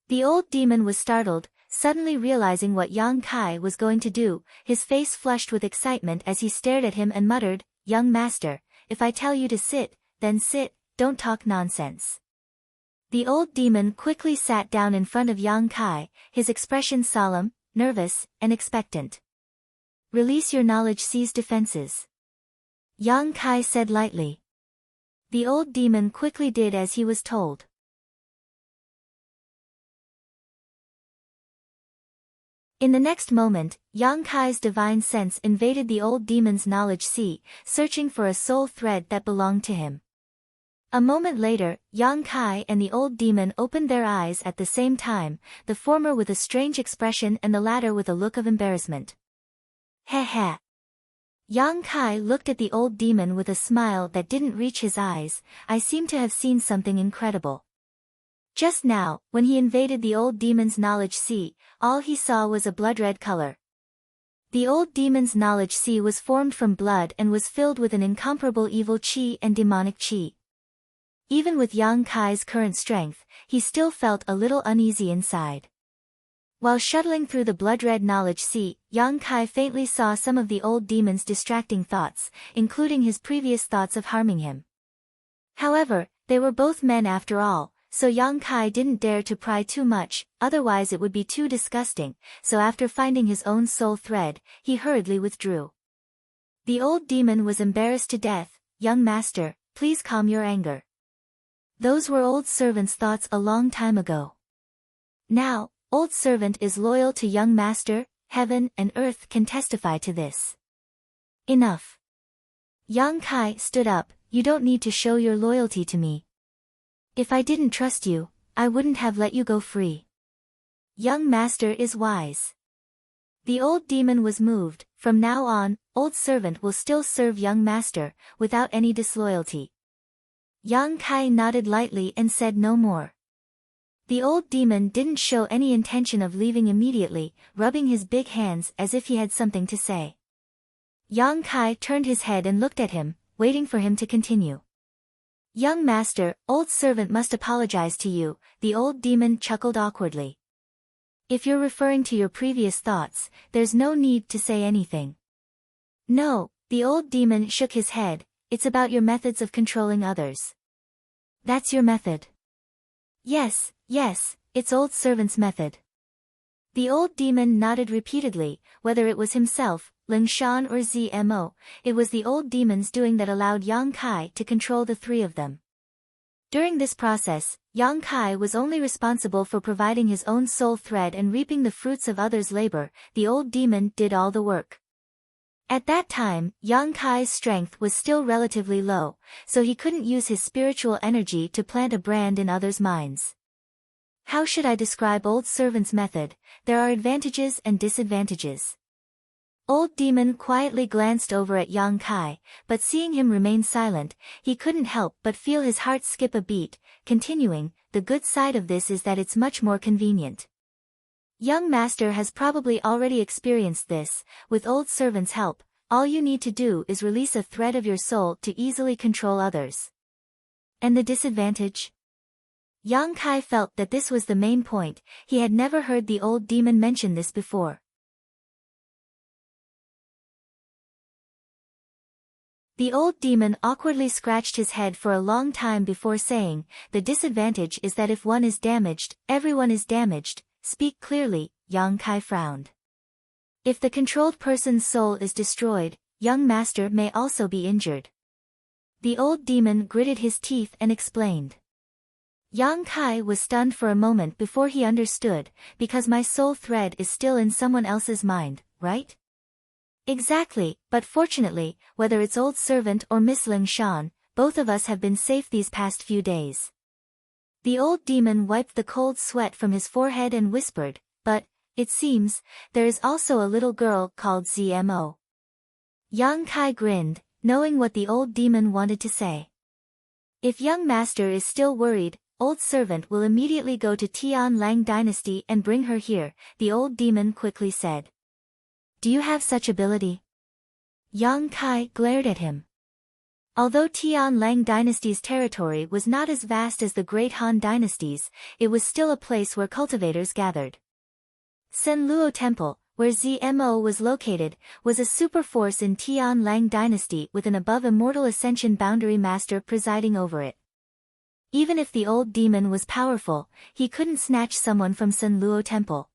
The old demon was startled, suddenly realizing what Yang Kai was going to do. His face flushed with excitement as he stared at him and muttered, "Young master, if I tell you to sit, then sit, don't talk nonsense." The old demon quickly sat down in front of Yang Kai, his expression solemn, nervous, and expectant. "Release your knowledge, seize defenses," Yang Kai said lightly. The old demon quickly did as he was told. In the next moment, Yang Kai's divine sense invaded the old demon's knowledge sea, searching for a soul thread that belonged to him. A moment later, Yang Kai and the old demon opened their eyes at the same time, the former with a strange expression and the latter with a look of embarrassment. "Heh heh." Yang Kai looked at the old demon with a smile that didn't reach his eyes. "I seem to have seen something incredible." Just now, when he invaded the old demon's knowledge sea, all he saw was a blood-red color. The old demon's knowledge sea was formed from blood and was filled with an incomparable evil chi and demonic chi. Even with Yang Kai's current strength, he still felt a little uneasy inside. While shuttling through the blood-red knowledge sea, Yang Kai faintly saw some of the old demon's distracting thoughts, including his previous thoughts of harming him. However, they were both men after all, so Yang Kai didn't dare to pry too much, otherwise it would be too disgusting, so after finding his own soul thread, he hurriedly withdrew. The old demon was embarrassed to death. "Young master, please calm your anger. Those were old servant's thoughts a long time ago. Now, old servant is loyal to young master, heaven and earth can testify to this." "Enough." Yang Kai stood up, "You don't need to show your loyalty to me. If I didn't trust you, I wouldn't have let you go free. Young master is wise." The old demon was moved. From now on, old servant will still serve young master, without any disloyalty. Yang Kai nodded lightly and said no more. The old demon didn't show any intention of leaving immediately, rubbing his big hands as if he had something to say. Yang Kai turned his head and looked at him, waiting for him to continue. "Young master, old servant must apologize to you," the old demon chuckled awkwardly. "If you're referring to your previous thoughts, there's no need to say anything." "No," the old demon shook his head, "it's about your methods of controlling others." "That's your method?" Yes, it's old servant's method." The old demon nodded repeatedly, whether it was himself, Ling Shan or Zmo, it was the old demon's doing that allowed Yang Kai to control the three of them. During this process, Yang Kai was only responsible for providing his own soul thread and reaping the fruits of others' labor. The old demon did all the work. At that time, Yang Kai's strength was still relatively low, so he couldn't use his spiritual energy to plant a brand in others' minds. How should I describe old servant's method? There are advantages and disadvantages. Old demon quietly glanced over at Yang Kai, but seeing him remain silent, he couldn't help but feel his heart skip a beat, continuing, "The good side of this is that it's much more convenient. Young master has probably already experienced this. With old servant's help, all you need to do is release a thread of your soul to easily control others." And the disadvantage? Yang Kai felt that this was the main point. He had never heard the old demon mention this before. The old demon awkwardly scratched his head for a long time before saying, "The disadvantage is that if one is damaged, everyone is damaged." "Speak clearly," Yang Kai frowned. "If the controlled person's soul is destroyed, young master may also be injured." The old demon gritted his teeth and explained. Yang Kai was stunned for a moment before he understood, "Because my soul thread is still in someone else's mind, right?" "Exactly, but fortunately, whether it's old servant or Miss Ling Shan, both of us have been safe these past few days." The old demon wiped the cold sweat from his forehead and whispered, "But, it seems, there is also a little girl called ZMO. Yang Kai grinned, knowing what the old demon wanted to say. If young master is still worried, old servant will immediately go to Tian Lang dynasty and bring her here, the old demon quickly said. Do you have such ability? Yang Kai glared at him. Although Tian Lang dynasty's territory was not as vast as the great Han dynasties, it was still a place where cultivators gathered. Sen Luo Temple, where ZMO was located, was a super force in Tian Lang dynasty with an above immortal ascension boundary master presiding over it. Even if the old demon was powerful, he couldn't snatch someone from Sen Luo Temple.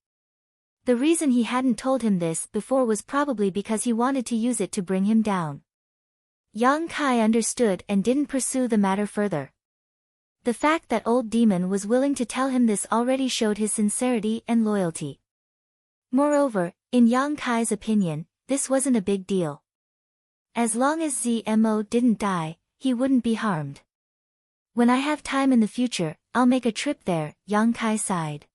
The reason he hadn't told him this before was probably because he wanted to use it to bring him down. Yang Kai understood and didn't pursue the matter further. The fact that old demon was willing to tell him this already showed his sincerity and loyalty. Moreover, in Yang Kai's opinion, this wasn't a big deal. As long as ZMO didn't die, he wouldn't be harmed. When I have time in the future, I'll make a trip there, Yang Kai sighed.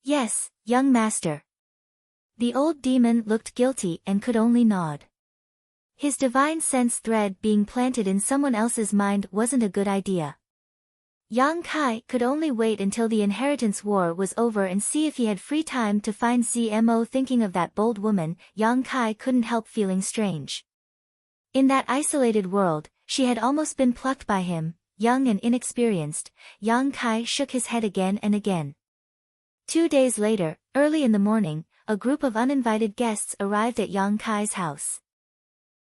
Yes, young master. The old demon looked guilty and could only nod. His divine sense thread being planted in someone else's mind wasn't a good idea. Yang Kai could only wait until the inheritance war was over and see if he had free time to find ZMO. Thinking of that bold woman, Yang Kai couldn't help feeling strange. In that isolated world, she had almost been plucked by him, young and inexperienced. Yang Kai shook his head again and again. 2 days later, early in the morning, a group of uninvited guests arrived at Yang Kai's house.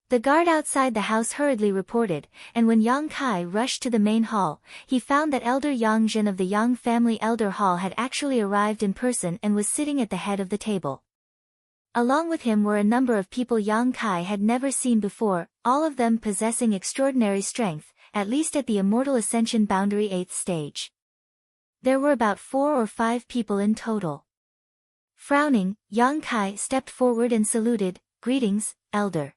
The guard outside the house hurriedly reported, and when Yang Kai rushed to the main hall, he found that Elder Yang Jin of the Yang family Elder Hall had actually arrived in person and was sitting at the head of the table. Along with him were a number of people Yang Kai had never seen before, all of them possessing extraordinary strength, at least at the Immortal Ascension Boundary 8th stage. There were about 4 or 5 people in total. Frowning, Yang Kai stepped forward and saluted, "Greetings, Elder."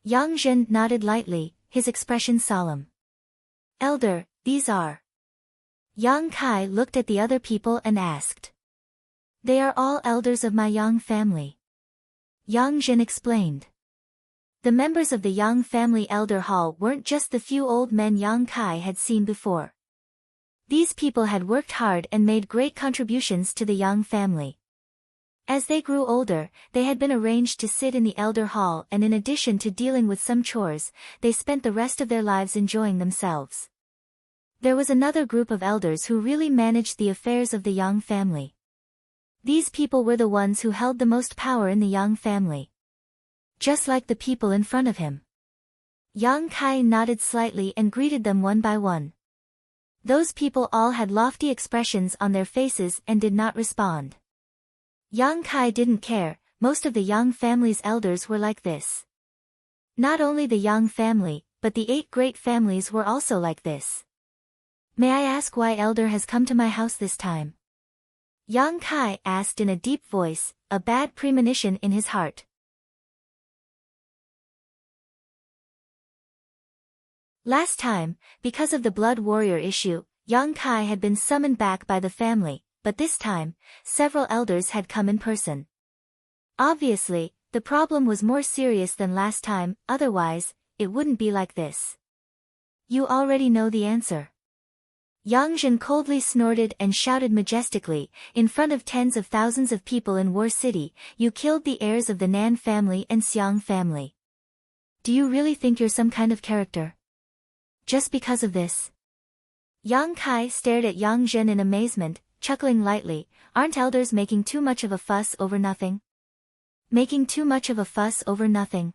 Yang Jin nodded lightly, his expression solemn. "Elder, these are..." Yang Kai looked at the other people and asked. "They are all elders of my Yang family." Yang Jin explained. The members of the Yang family Elder Hall weren't just the few old men Yang Kai had seen before. These people had worked hard and made great contributions to the Yang family. As they grew older, they had been arranged to sit in the Elder Hall, and in addition to dealing with some chores, they spent the rest of their lives enjoying themselves. There was another group of elders who really managed the affairs of the Yang family. These people were the ones who held the most power in the Yang family. Just like the people in front of him. Yang Kai nodded slightly and greeted them one by one. Those people all had lofty expressions on their faces and did not respond. Yang Kai didn't care, most of the Yang family's elders were like this. Not only the Yang family, but the 8 great families were also like this. "May I ask why Elder has come to my house this time?" Yang Kai asked in a deep voice, a bad premonition in his heart. Last time, because of the Blood Warrior issue, Yang Kai had been summoned back by the family, but this time, several elders had come in person. Obviously, the problem was more serious than last time, otherwise, it wouldn't be like this. "You already know the answer." Yang Jin coldly snorted and shouted majestically, in front of tens of thousands of people in War City, "You killed the heirs of the Nan family and Xiang family. Do you really think you're some kind of character? Just because of this?" Yang Kai stared at Yang Jin in amazement, chuckling lightly. "Aren't elders making too much of a fuss over nothing?" "Making too much of a fuss over nothing?"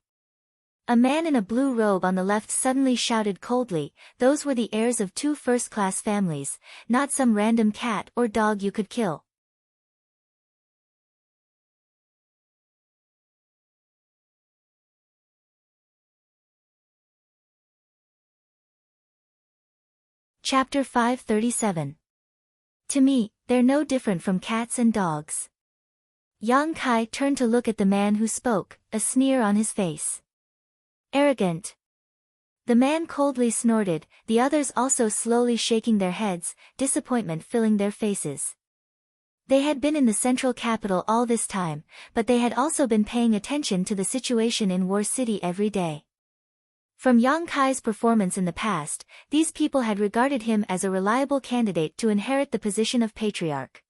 A man in a blue robe on the left suddenly shouted coldly. Those were the heirs of 2 first-class families, not some random cat or dog you could kill. Chapter 537. To me, they're no different from cats and dogs. Yang Kai turned to look at the man who spoke, a sneer on his face. Arrogant. The man coldly snorted, the others also slowly shaking their heads, disappointment filling their faces. They had been in the central capital all this time, but they had also been paying attention to the situation in War City every day. From Yang Kai's performance in the past, these people had regarded him as a reliable candidate to inherit the position of patriarch.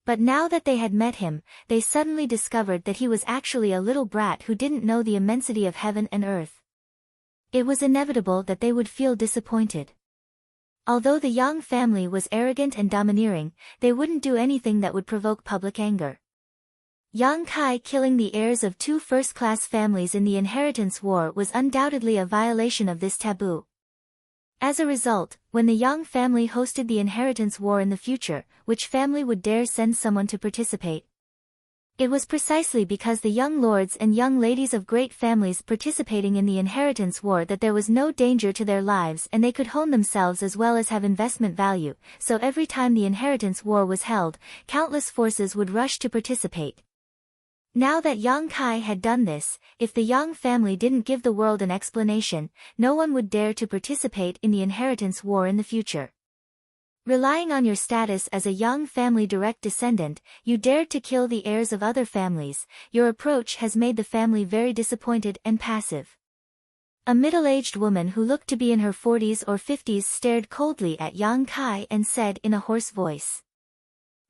But now that they had met him, they suddenly discovered that he was actually a little brat who didn't know the immensity of heaven and earth. It was inevitable that they would feel disappointed. Although the Yang family was arrogant and domineering, they wouldn't do anything that would provoke public anger. Yang Kai killing the heirs of two first-class families in the inheritance war was undoubtedly a violation of this taboo. As a result, when the Yang family hosted the inheritance war in the future, which family would dare send someone to participate? It was precisely because the young lords and young ladies of great families participating in the inheritance war that there was no danger to their lives and they could hone themselves as well as have investment value, so every time the inheritance war was held, countless forces would rush to participate. Now that Yang Kai had done this, if the Yang family didn't give the world an explanation, no one would dare to participate in the inheritance war in the future. Relying on your status as a Yang family direct descendant, you dared to kill the heirs of other families. Your approach has made the family very disappointed and passive. A middle-aged woman who looked to be in her 40s or 50s stared coldly at Yang Kai and said in a hoarse voice.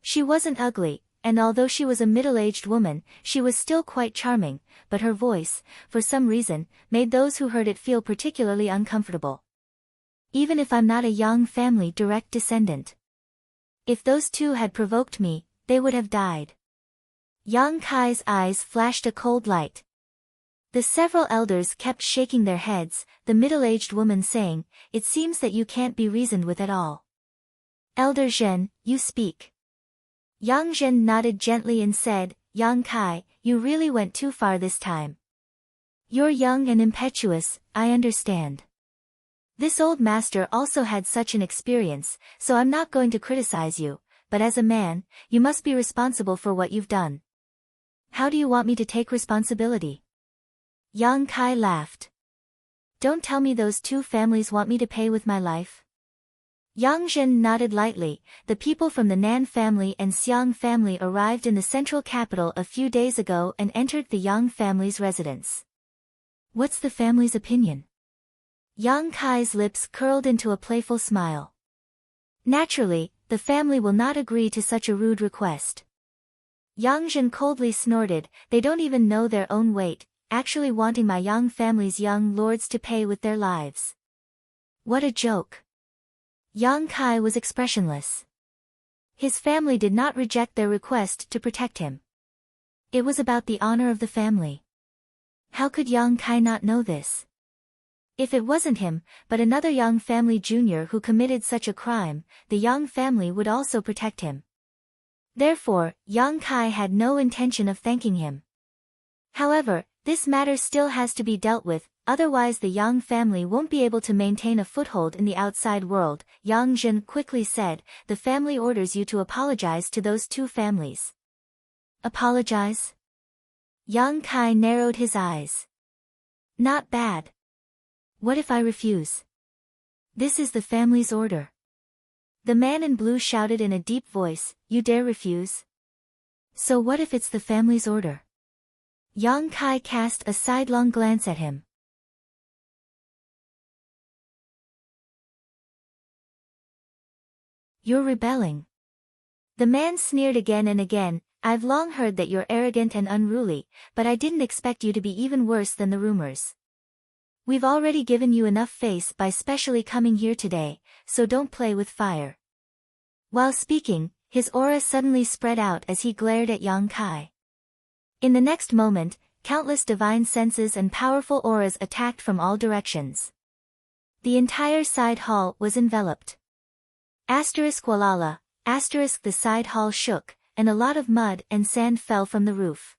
She wasn't ugly, and although she was a middle-aged woman, she was still quite charming, but her voice, for some reason, made those who heard it feel particularly uncomfortable. Even if I'm not a Yang family direct descendant. If those two had provoked me, they would have died. Yang Kai's eyes flashed a cold light. The several elders kept shaking their heads, the middle-aged woman saying, "It seems that you can't be reasoned with at all." "Elder Zhen, you speak." Yang Zhen nodded gently and said, "Yang Kai, you really went too far this time. You're young and impetuous, I understand. This old master also had such an experience, so I'm not going to criticize you, but as a man, you must be responsible for what you've done." "How do you want me to take responsibility?" Yang Kai laughed. "Don't tell me those two families want me to pay with my life." Yang Zhen nodded lightly. The people from the Nan family and Xiang family arrived in the central capital a few days ago and entered the Yang family's residence. "What's the family's opinion?" Yang Kai's lips curled into a playful smile. "Naturally, the family will not agree to such a rude request." Yang Zhen coldly snorted, "They don't even know their own weight, actually wanting my Yang family's young lords to pay with their lives. What a joke." Yang Kai was expressionless. His family did not reject their request to protect him. It was about the honor of the family. How could Yang Kai not know this? If it wasn't him, but another Yang family junior who committed such a crime, the Yang family would also protect him. Therefore, Yang Kai had no intention of thanking him. However, this matter still has to be dealt with, otherwise the Yang family won't be able to maintain a foothold in the outside world. Yang Zhen quickly said, "The family orders you to apologize to those two families." "Apologize?" Yang Kai narrowed his eyes. "Not bad. What if I refuse?" "This is the family's order." The man in blue shouted in a deep voice, "You dare refuse? So what if it's the family's order?" Yang Kai cast a sidelong glance at him. "You're rebelling." The man sneered again and again, "I've long heard that you're arrogant and unruly, but I didn't expect you to be even worse than the rumors. We've already given you enough face by specially coming here today, so don't play with fire." While speaking, his aura suddenly spread out as he glared at Yang Kai. In the next moment, countless divine senses and powerful auras attacked from all directions. The entire side hall was enveloped. Walala, the side hall shook, and a lot of mud and sand fell from the roof.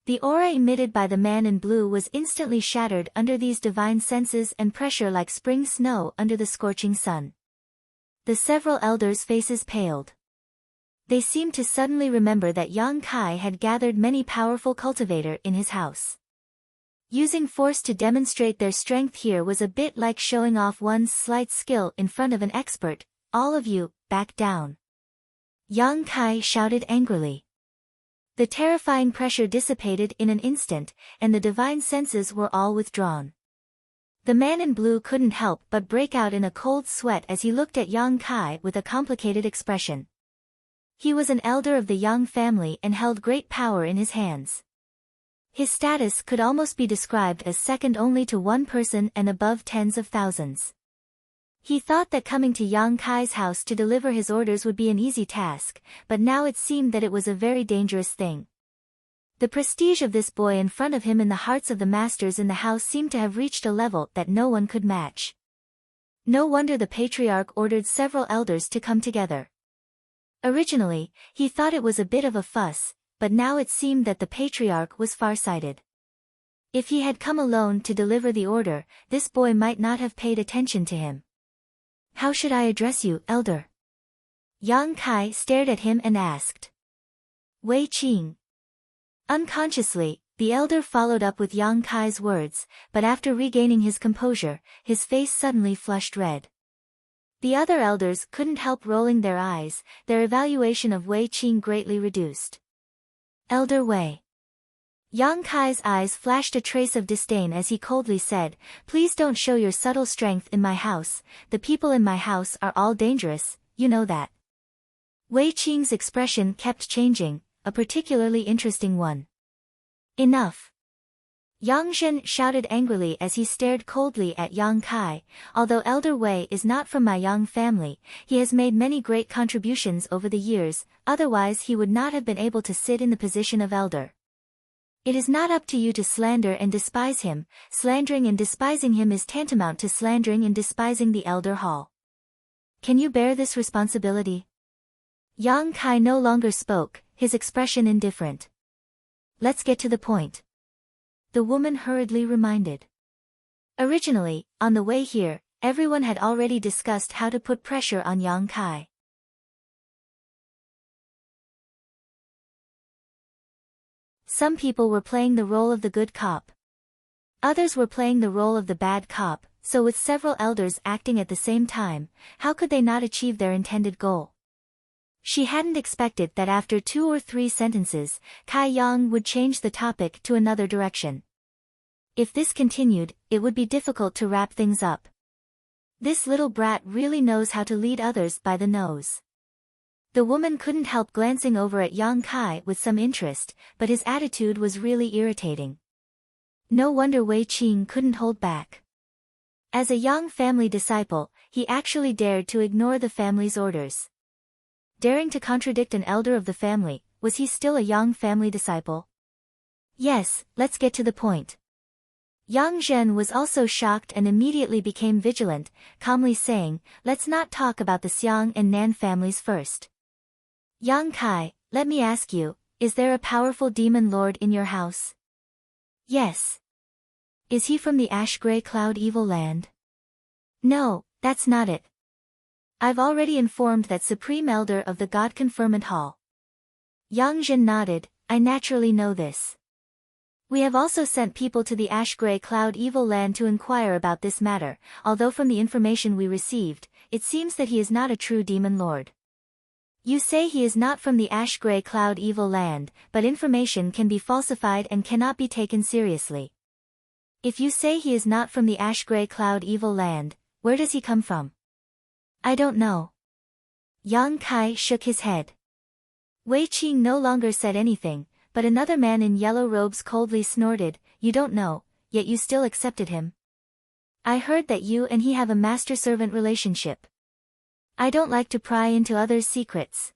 The aura emitted by the man in blue was instantly shattered under these divine senses and pressure like spring snow under the scorching sun. The several elders' faces paled. They seemed to suddenly remember that Yang Kai had gathered many powerful cultivator in his house. Using force to demonstrate their strength here was a bit like showing off one's slight skill in front of an expert. All of you, back down. Yang Kai shouted angrily. The terrifying pressure dissipated in an instant, and the divine senses were all withdrawn. The man in blue couldn't help but break out in a cold sweat as he looked at Yang Kai with a complicated expression. He was an elder of the Yang family and held great power in his hands. His status could almost be described as second only to one person and above tens of thousands. He thought that coming to Yang Kai's house to deliver his orders would be an easy task, but now it seemed that it was a very dangerous thing. The prestige of this boy in front of him in the hearts of the masters in the house seemed to have reached a level that no one could match. No wonder the patriarch ordered several elders to come together. Originally, he thought it was a bit of a fuss, but now it seemed that the patriarch was farsighted. If he had come alone to deliver the order, this boy might not have paid attention to him. How should I address you, elder? Yang Kai stared at him and asked. Wei Qing. Unconsciously, the elder followed up with Yang Kai's words, but after regaining his composure, his face suddenly flushed red. The other elders couldn't help rolling their eyes, their evaluation of Wei Qing greatly reduced. Elder Wei. Yang Kai's eyes flashed a trace of disdain as he coldly said, Please don't show your subtle strength in my house, the people in my house are all dangerous, you know that. Wei Qing's expression kept changing, a particularly interesting one. Enough. Yang Zhen shouted angrily as he stared coldly at Yang Kai. Although Elder Wei is not from my Yang family, he has made many great contributions over the years, otherwise he would not have been able to sit in the position of elder. It is not up to you to slander and despise him. Slandering and despising him is tantamount to slandering and despising the elder hall. Can you bear this responsibility? Yang Kai no longer spoke, his expression indifferent. Let's get to the point. The woman hurriedly reminded. Originally, on the way here, everyone had already discussed how to put pressure on Yang Kai. Some people were playing the role of the good cop. Others were playing the role of the bad cop, so with several elders acting at the same time, how could they not achieve their intended goal? She hadn't expected that after 2 or 3 sentences, Kai Yang would change the topic to another direction. If this continued, it would be difficult to wrap things up. This little brat really knows how to lead others by the nose. The woman couldn't help glancing over at Yang Kai with some interest, but his attitude was really irritating. No wonder Wei Qing couldn't hold back. As a Yang family disciple, he actually dared to ignore the family's orders. Daring to contradict an elder of the family, was he still a Yang family disciple? Yes, let's get to the point. Yang Zhen was also shocked and immediately became vigilant, calmly saying, Let's not talk about the Xiang and Nan families first. Yang Kai, let me ask you, is there a powerful demon lord in your house? Yes. Is he from the ash-gray cloud evil land? No, that's not it. I've already informed that Supreme Elder of the God Conferment Hall. Yang Zhen nodded, I naturally know this. We have also sent people to the ash-gray cloud evil land to inquire about this matter, although from the information we received, it seems that he is not a true demon lord. You say he is not from the ash-gray cloud evil land, but information can be falsified and cannot be taken seriously. If you say he is not from the ash-gray cloud evil land, where does he come from? I don't know. Yang Kai shook his head. Wei Qing no longer said anything, but another man in yellow robes coldly snorted, You don't know, yet you still accepted him. I heard that you and he have a master-servant relationship. I don't like to pry into others' secrets.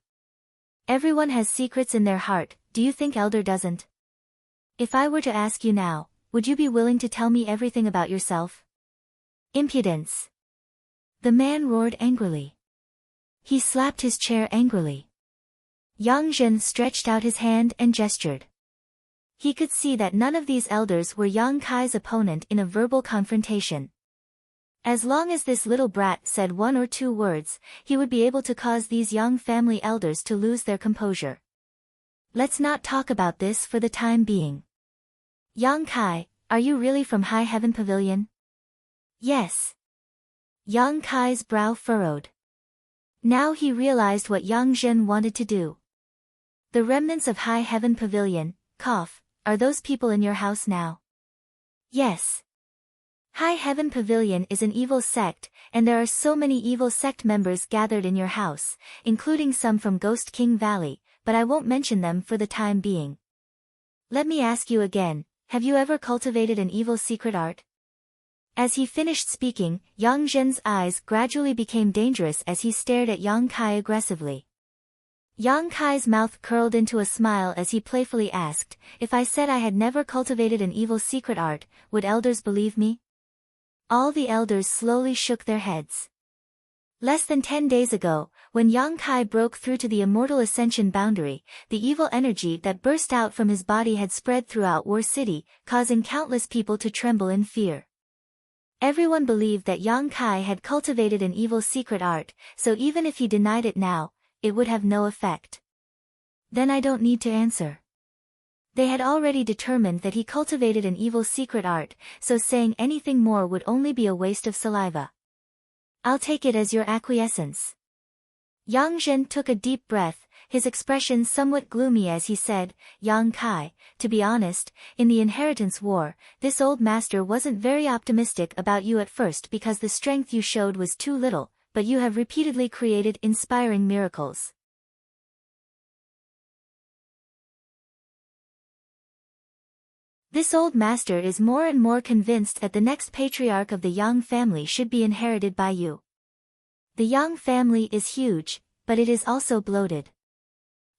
Everyone has secrets in their heart, do you think Elder doesn't? If I were to ask you now, would you be willing to tell me everything about yourself? Impudence. The man roared angrily. He slapped his chair angrily. Yang Zhen stretched out his hand and gestured. He could see that none of these elders were Yang Kai's opponent in a verbal confrontation. As long as this little brat said 1 or 2 words, he would be able to cause these Yang family elders to lose their composure. Let's not talk about this for the time being. Yang Kai, are you really from High Heaven Pavilion? Yes. Yang Kai's brow furrowed. Now he realized what Yang Zhen wanted to do. The remnants of High Heaven Pavilion, are those people in your house now? Yes. High Heaven Pavilion is an evil sect, and there are so many evil sect members gathered in your house, including some from Ghost King Valley, but I won't mention them for the time being. Let me ask you again, have you ever cultivated an evil secret art? As he finished speaking, Yang Zhen's eyes gradually became dangerous as he stared at Yang Kai aggressively. Yang Kai's mouth curled into a smile as he playfully asked, if I said I had never cultivated an evil secret art, would elders believe me? All the elders slowly shook their heads. Less than 10 days ago, when Yang Kai broke through to the immortal ascension boundary, the evil energy that burst out from his body had spread throughout War City, causing countless people to tremble in fear. Everyone believed that Yang Kai had cultivated an evil secret art, so even if he denied it now, it would have no effect. Then I don't need to answer. They had already determined that he cultivated an evil secret art, so saying anything more would only be a waste of saliva. I'll take it as your acquiescence. Yang Zhen took a deep breath, his expression somewhat gloomy as he said, Yang Kai, to be honest, in the inheritance war, this old master wasn't very optimistic about you at first because the strength you showed was too little, but you have repeatedly created inspiring miracles. This old master is more and more convinced that the next patriarch of the Yang family should be inherited by you. The Yang family is huge, but it is also bloated.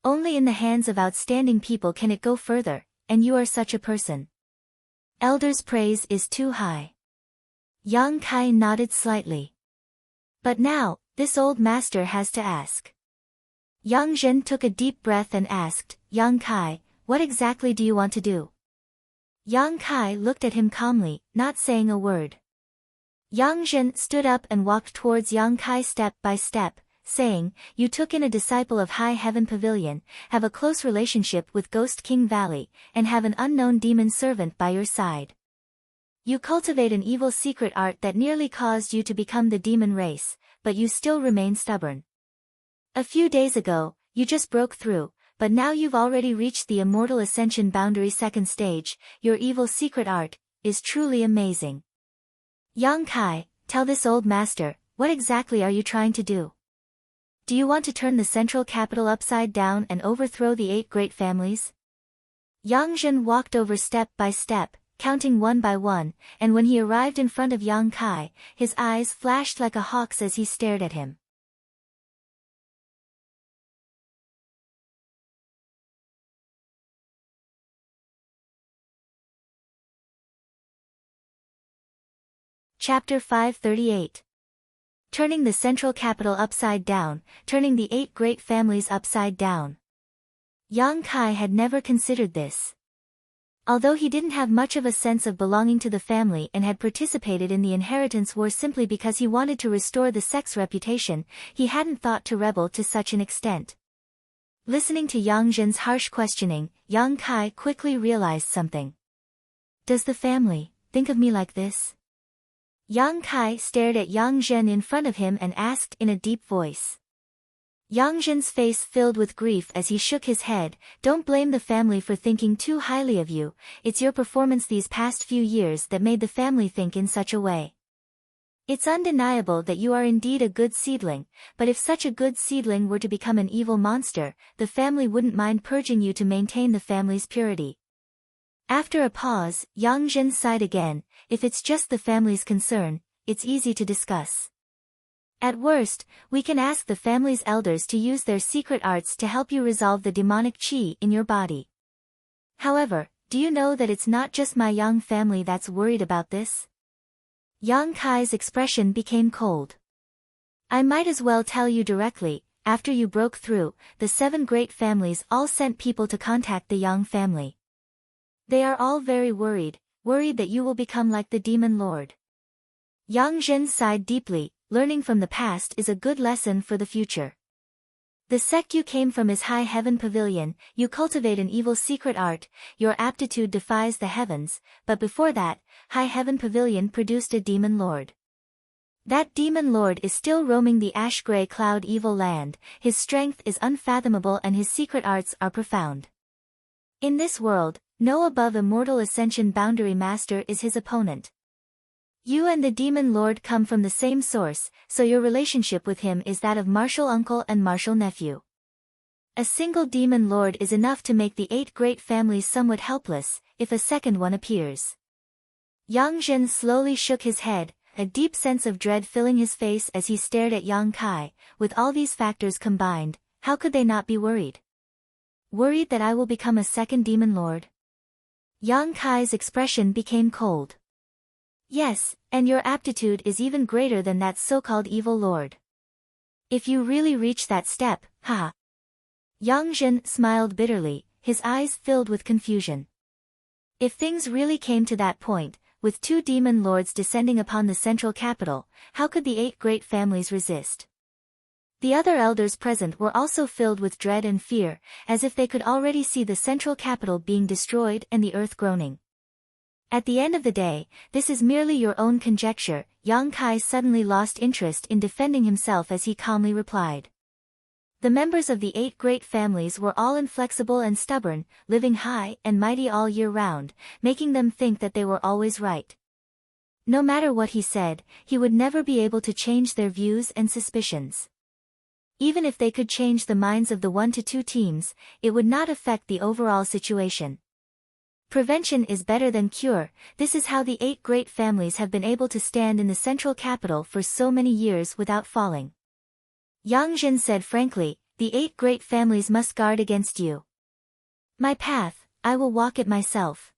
Only in the hands of outstanding people can it go further, and you are such a person. Elders' praise is too high. Yang Kai nodded slightly. But now, this old master has to ask. Yang Zhen took a deep breath and asked, Yang Kai, what exactly do you want to do? Yang Kai looked at him calmly, not saying a word. Yang Zhen stood up and walked towards Yang Kai step by step, saying, you took in a disciple of High Heaven Pavilion, have a close relationship with Ghost King Valley, and have an unknown demon servant by your side. You cultivate an evil secret art that nearly caused you to become the demon race, but you still remain stubborn. A few days ago, you just broke through, but now you've already reached the immortal ascension boundary second stage. Your evil secret art is truly amazing. Yang Kai, tell this old master, what exactly are you trying to do? Do you want to turn the central capital upside down and overthrow the 8 great families? Yang Zhen walked over step by step, counting one by one, and when he arrived in front of Yang Kai, his eyes flashed like a hawk's as he stared at him. Chapter 538. Turning the central capital upside down, turning the 8 great families upside down. Yang Kai had never considered this. Although he didn't have much of a sense of belonging to the family and had participated in the inheritance war simply because he wanted to restore the sect's reputation, he hadn't thought to rebel to such an extent. Listening to Yang Zhen's harsh questioning, Yang Kai quickly realized something. Does the family think of me like this? Yang Kai stared at Yang Zhen in front of him and asked in a deep voice. Yang Zhen's face filled with grief as he shook his head, don't blame the family for thinking too highly of you, it's your performance these past few years that made the family think in such a way. It's undeniable that you are indeed a good seedling, but if such a good seedling were to become an evil monster, the family wouldn't mind purging you to maintain the family's purity. After a pause, Yang Zhen sighed again, if it's just the family's concern, it's easy to discuss. At worst, we can ask the family's elders to use their secret arts to help you resolve the demonic qi in your body. However, do you know that it's not just my Yang family that's worried about this? Yang Kai's expression became cold. I might as well tell you directly, after you broke through, the 7 great families all sent people to contact the Yang family. They are all very worried that you will become like the demon lord. Yang Zhen sighed deeply, learning from the past is a good lesson for the future. The sect you came from is High Heaven Pavilion, you cultivate an evil secret art, your aptitude defies the heavens, but before that, High Heaven Pavilion produced a demon lord. That demon lord is still roaming the ash-gray cloud evil land, his strength is unfathomable and his secret arts are profound. In this world, no above immortal ascension boundary master is his opponent. You and the demon lord come from the same source, so your relationship with him is that of martial uncle and martial nephew. A single demon lord is enough to make the 8 great families somewhat helpless, if a second one appears. Yang Zhen slowly shook his head, a deep sense of dread filling his face as he stared at Yang Kai. With all these factors combined, how could they not be worried? Worried that I will become a second demon lord? Yang Kai's expression became cold. Yes, and your aptitude is even greater than that so-called evil lord. If you really reach that step, haha. Yang Zhen smiled bitterly, his eyes filled with confusion. If things really came to that point, with 2 demon lords descending upon the central capital, how could the 8 great families resist? The other elders present were also filled with dread and fear, as if they could already see the central capital being destroyed and the earth groaning. At the end of the day, this is merely your own conjecture. Yang Kai suddenly lost interest in defending himself as he calmly replied. The members of the 8 great families were all inflexible and stubborn, living high and mighty all year round, making them think that they were always right. No matter what he said, he would never be able to change their views and suspicions. Even if they could change the minds of the 1 to 2 teams, it would not affect the overall situation. Prevention is better than cure. This is how the 8 great families have been able to stand in the central capital for so many years without falling. Yang Zhen said frankly, the 8 great families must guard against you. My path, I will walk it myself.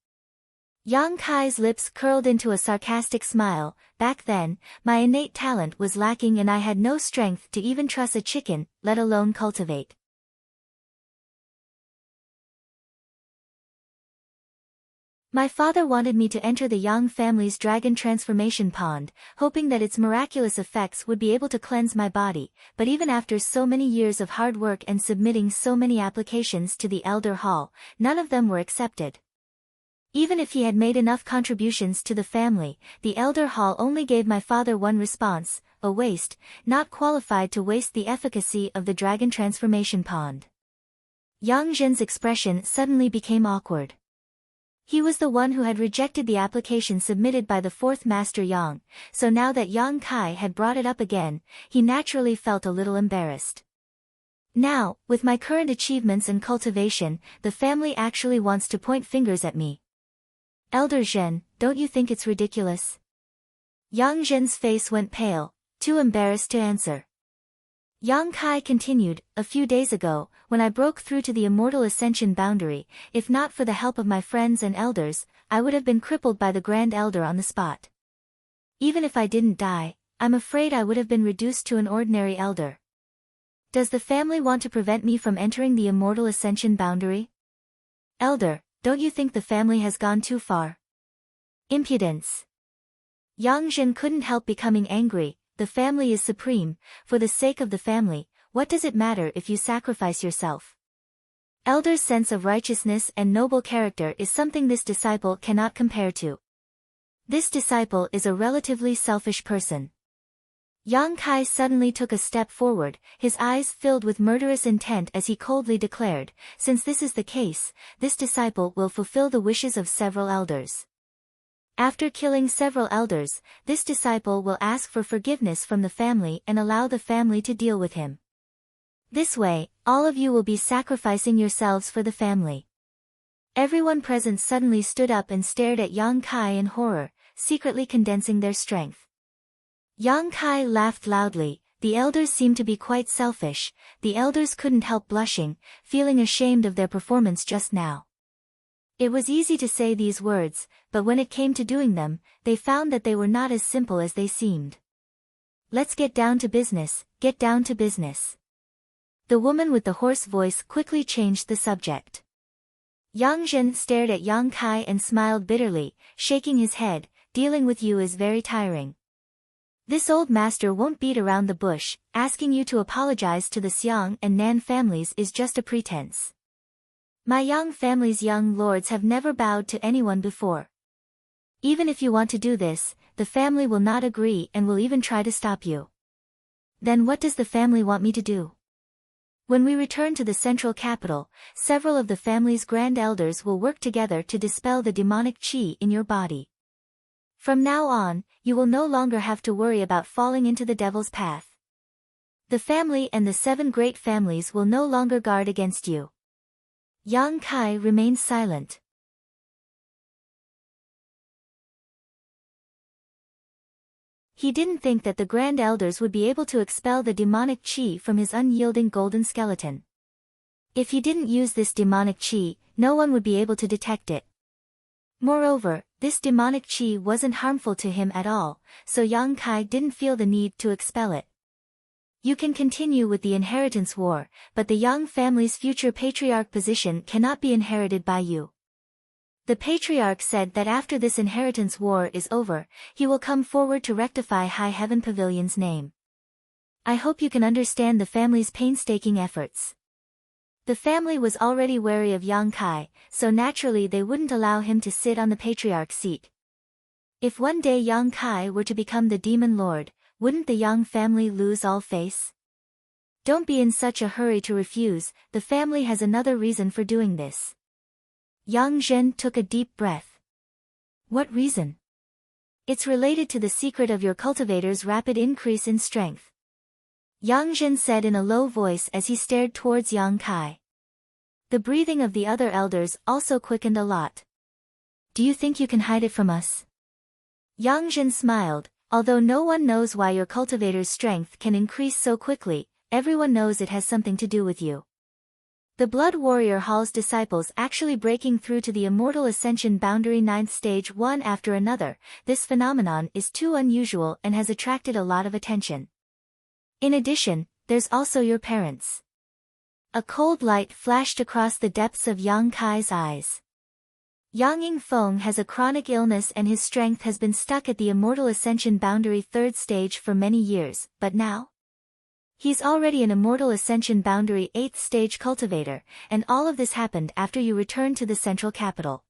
Yang Kai's lips curled into a sarcastic smile. Back then, my innate talent was lacking and I had no strength to even truss a chicken, let alone cultivate. My father wanted me to enter the Yang family's dragon transformation pond, hoping that its miraculous effects would be able to cleanse my body, but even after so many years of hard work and submitting so many applications to the Elder Hall, none of them were accepted. Even if he had made enough contributions to the family, the Elder Hall only gave my father one response: a waste, not qualified to waste the efficacy of the dragon transformation pond. Yang Zhen's expression suddenly became awkward. He was the one who had rejected the application submitted by the 4th Master Yang, so now that Yang Kai had brought it up again, he naturally felt a little embarrassed. Now, with my current achievements and cultivation, the family actually wants to point fingers at me. Elder Zhen, don't you think it's ridiculous? Yang Zhen's face went pale, too embarrassed to answer. Yang Kai continued, a few days ago, when I broke through to the immortal ascension boundary, if not for the help of my friends and elders, I would have been crippled by the Grand Elder on the spot. Even if I didn't die, I'm afraid I would have been reduced to an ordinary elder. Does the family want to prevent me from entering the immortal ascension boundary? Elder, don't you think the family has gone too far? Impudence. Yang Zhen couldn't help becoming angry. The family is supreme. For the sake of the family, what does it matter if you sacrifice yourself? Elder's sense of righteousness and noble character is something this disciple cannot compare to. This disciple is a relatively selfish person. Yang Kai suddenly took a step forward, his eyes filled with murderous intent as he coldly declared, since this is the case, this disciple will fulfill the wishes of several elders. After killing several elders, this disciple will ask for forgiveness from the family and allow the family to deal with him. This way, all of you will be sacrificing yourselves for the family. Everyone present suddenly stood up and stared at Yang Kai in horror, secretly condensing their strength. Yang Kai laughed loudly. The elders seemed to be quite selfish. The elders couldn't help blushing, feeling ashamed of their performance just now. It was easy to say these words, but when it came to doing them, they found that they were not as simple as they seemed. Let's get down to business, get down to business. The woman with the hoarse voice quickly changed the subject. Yang Zhen stared at Yang Kai and smiled bitterly, shaking his head. Dealing with you is very tiring. This old master won't beat around the bush. Asking you to apologize to the Xiang and Nan families is just a pretense. My Yang family's young lords have never bowed to anyone before. Even if you want to do this, the family will not agree and will even try to stop you. Then what does the family want me to do? When we return to the central capital, several of the family's grand elders will work together to dispel the demonic qi in your body. From now on, you will no longer have to worry about falling into the devil's path. The family and the 7 great families will no longer guard against you. Yang Kai remained silent. He didn't think that the grand elders would be able to expel the demonic qi from his unyielding golden skeleton. If he didn't use this demonic qi, no one would be able to detect it. Moreover, this demonic qi wasn't harmful to him at all, so Yang Kai didn't feel the need to expel it. You can continue with the inheritance war, but the Yang family's future patriarch position cannot be inherited by you. The patriarch said that after this inheritance war is over, he will come forward to rectify High Heaven Pavilion's name. I hope you can understand the family's painstaking efforts. The family was already wary of Yang Kai, so naturally they wouldn't allow him to sit on the patriarch's seat. If one day Yang Kai were to become the demon lord, wouldn't the Yang family lose all face? Don't be in such a hurry to refuse, the family has another reason for doing this. Yang Zhen took a deep breath. What reason? It's related to the secret of your cultivator's rapid increase in strength. Yang Zhen said in a low voice as he stared towards Yang Kai. The breathing of the other elders also quickened a lot. Do you think you can hide it from us? Yang Zhen smiled. Although no one knows why your cultivator's strength can increase so quickly, everyone knows it has something to do with you. The Blood Warrior Hall's disciples actually breaking through to the Immortal Ascension boundary 9th stage one after another, this phenomenon is too unusual and has attracted a lot of attention. In addition, there's also your parents. A cold light flashed across the depths of Yang Kai's eyes. Yang Yingfeng has a chronic illness and his strength has been stuck at the Immortal Ascension boundary 3rd stage for many years, but now? He's already an Immortal Ascension boundary 8th stage cultivator, and all of this happened after you returned to the central capital.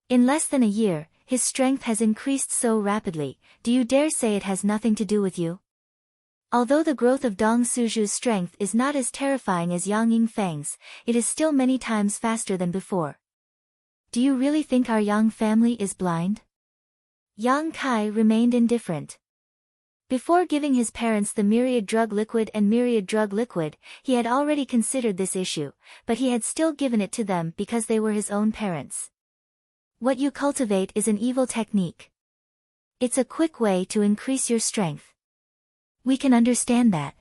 In less than a year, his strength has increased so rapidly, do you dare say it has nothing to do with you? Although the growth of Dong Suju's strength is not as terrifying as Yang Yingfeng's, it is still many times faster than before. Do you really think our Yang family is blind? Yang Kai remained indifferent. Before giving his parents the myriad drug liquid and myriad drug liquid, he had already considered this issue, but he had still given it to them because they were his own parents. What you cultivate is an evil technique. It's a quick way to increase your strength. We can understand that.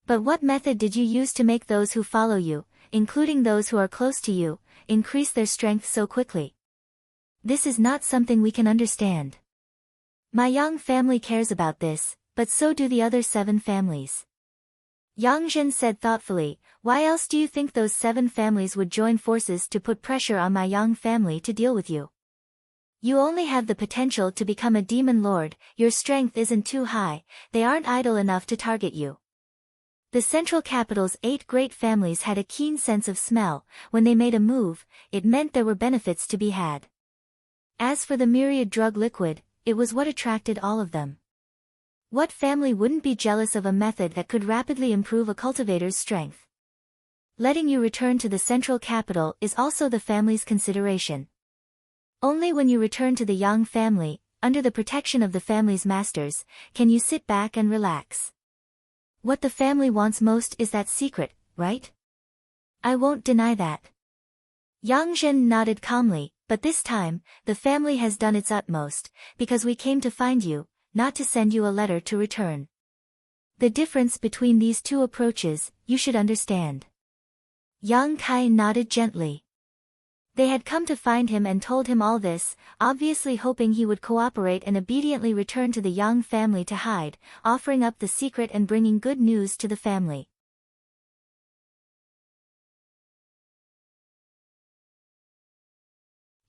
But what method did you use to make those who follow you, including those who are close to you, increase their strength so quickly? This is not something we can understand. My Yang family cares about this, but so do the other 7 families. Yang Zhen said thoughtfully, why else do you think those 7 families would join forces to put pressure on my Yang family to deal with you? You only have the potential to become a demon lord, your strength isn't too high, they aren't idle enough to target you. The central capital's 8 great families had a keen sense of smell. When they made a move, it meant there were benefits to be had. As for the myriad drug liquid, it was what attracted all of them. What family wouldn't be jealous of a method that could rapidly improve a cultivator's strength? Letting you return to the central capital is also the family's consideration. Only when you return to the Yang family, under the protection of the family's masters, can you sit back and relax. What the family wants most is that secret, right? I won't deny that. Yang Zhen nodded calmly, but this time, the family has done its utmost, because we came to find you, not to send you a letter to return. The difference between these 2 approaches, you should understand. Yang Kai nodded gently. They had come to find him and told him all this, obviously hoping he would cooperate and obediently return to the Yang family to hide, offering up the secret and bringing good news to the family.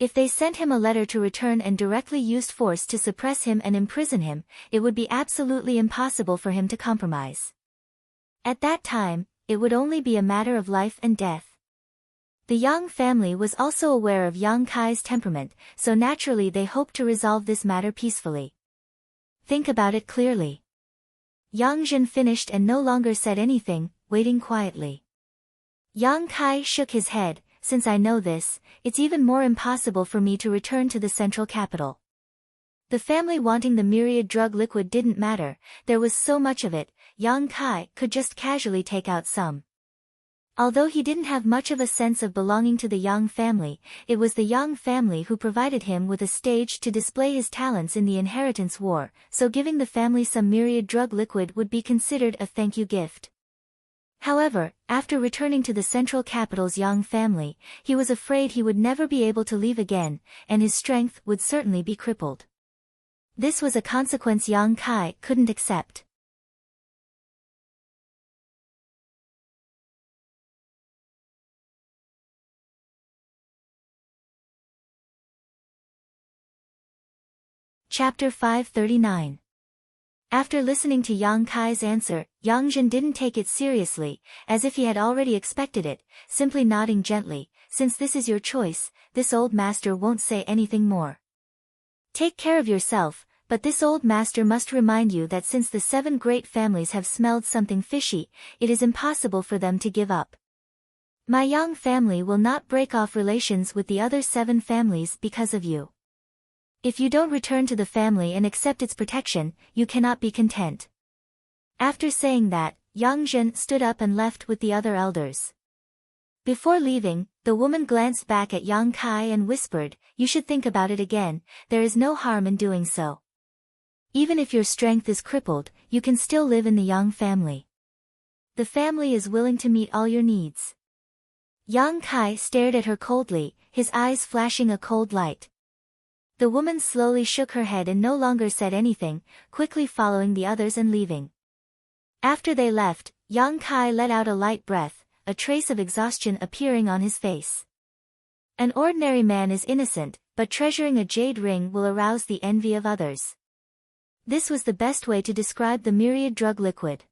If they sent him a letter to return and directly used force to suppress him and imprison him, it would be absolutely impossible for him to compromise. At that time, it would only be a matter of life and death. The Yang family was also aware of Yang Kai's temperament, so naturally they hoped to resolve this matter peacefully. Think about it clearly. Yang Zhen finished and no longer said anything, waiting quietly. Yang Kai shook his head. Since I know this, it's even more impossible for me to return to the central capital. The family wanting the myriad drug liquid didn't matter, there was so much of it, Yang Kai could just casually take out some. Although he didn't have much of a sense of belonging to the Yang family, it was the Yang family who provided him with a stage to display his talents in the inheritance war, so giving the family some myriad drug liquid would be considered a thank you gift. However, after returning to the central capital's Yang family, he was afraid he would never be able to leave again, and his strength would certainly be crippled. This was a consequence Yang Kai couldn't accept. Chapter 539. After listening to Yang Kai's answer, Yang Zhen didn't take it seriously, as if he had already expected it, simply nodding gently. Since this is your choice, this old master won't say anything more. Take care of yourself, but this old master must remind you that since the 7 great families have smelled something fishy, it is impossible for them to give up. My Yang family will not break off relations with the other 7 families because of you. If you don't return to the family and accept its protection, you cannot be content. After saying that, Yang Zhen stood up and left with the other elders. Before leaving, the woman glanced back at Yang Kai and whispered, "You should think about it again, there is no harm in doing so. Even if your strength is crippled, you can still live in the Yang family. The family is willing to meet all your needs." Yang Kai stared at her coldly, his eyes flashing a cold light. The woman slowly shook her head and no longer said anything, quickly following the others and leaving. After they left, Yang Kai let out a light breath, a trace of exhaustion appearing on his face. An ordinary man is innocent, but treasuring a jade ring will arouse the envy of others. This was the best way to describe the myriad drug liquid.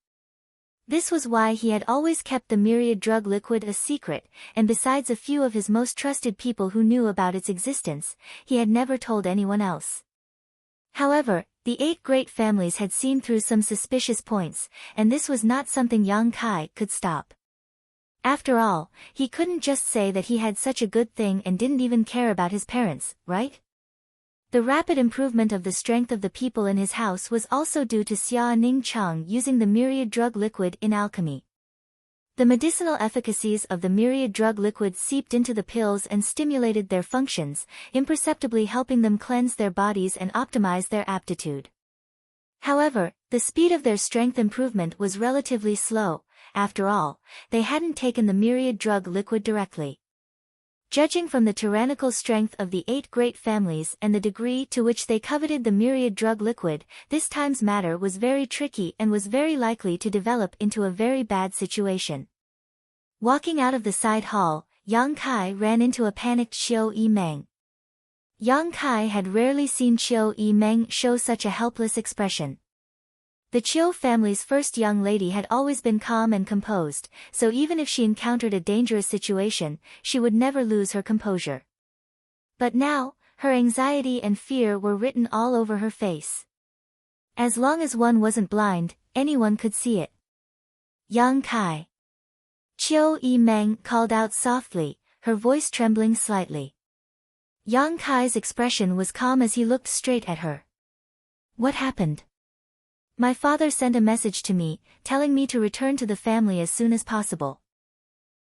This was why he had always kept the myriad drug liquid a secret, and besides a few of his most trusted people who knew about its existence, he had never told anyone else. However, the 8 great families had seen through some suspicious points, and this was not something Yang Kai could stop. After all, he couldn't just say that he had such a good thing and didn't even care about his parents, right? The rapid improvement of the strength of the people in his house was also due to Xia Ning Cheng using the myriad drug liquid in alchemy. The medicinal efficacies of the myriad drug liquid seeped into the pills and stimulated their functions, imperceptibly helping them cleanse their bodies and optimize their aptitude. However, the speed of their strength improvement was relatively slow. After all, they hadn't taken the myriad drug liquid directly. Judging from the tyrannical strength of the 8 great families and the degree to which they coveted the myriad drug liquid, this time's matter was very tricky and was very likely to develop into a very bad situation. Walking out of the side hall, Yang Kai ran into a panicked Qiu Yimeng. Yang Kai had rarely seen Qiu Yimeng show such a helpless expression. The Qiu family's first young lady had always been calm and composed, so even if she encountered a dangerous situation, she would never lose her composure. But now, her anxiety and fear were written all over her face. As long as one wasn't blind, anyone could see it. Yang Kai. Qiu Yimeng called out softly, her voice trembling slightly. Yang Kai's expression was calm as he looked straight at her. What happened? My father sent a message to me, telling me to return to the family as soon as possible.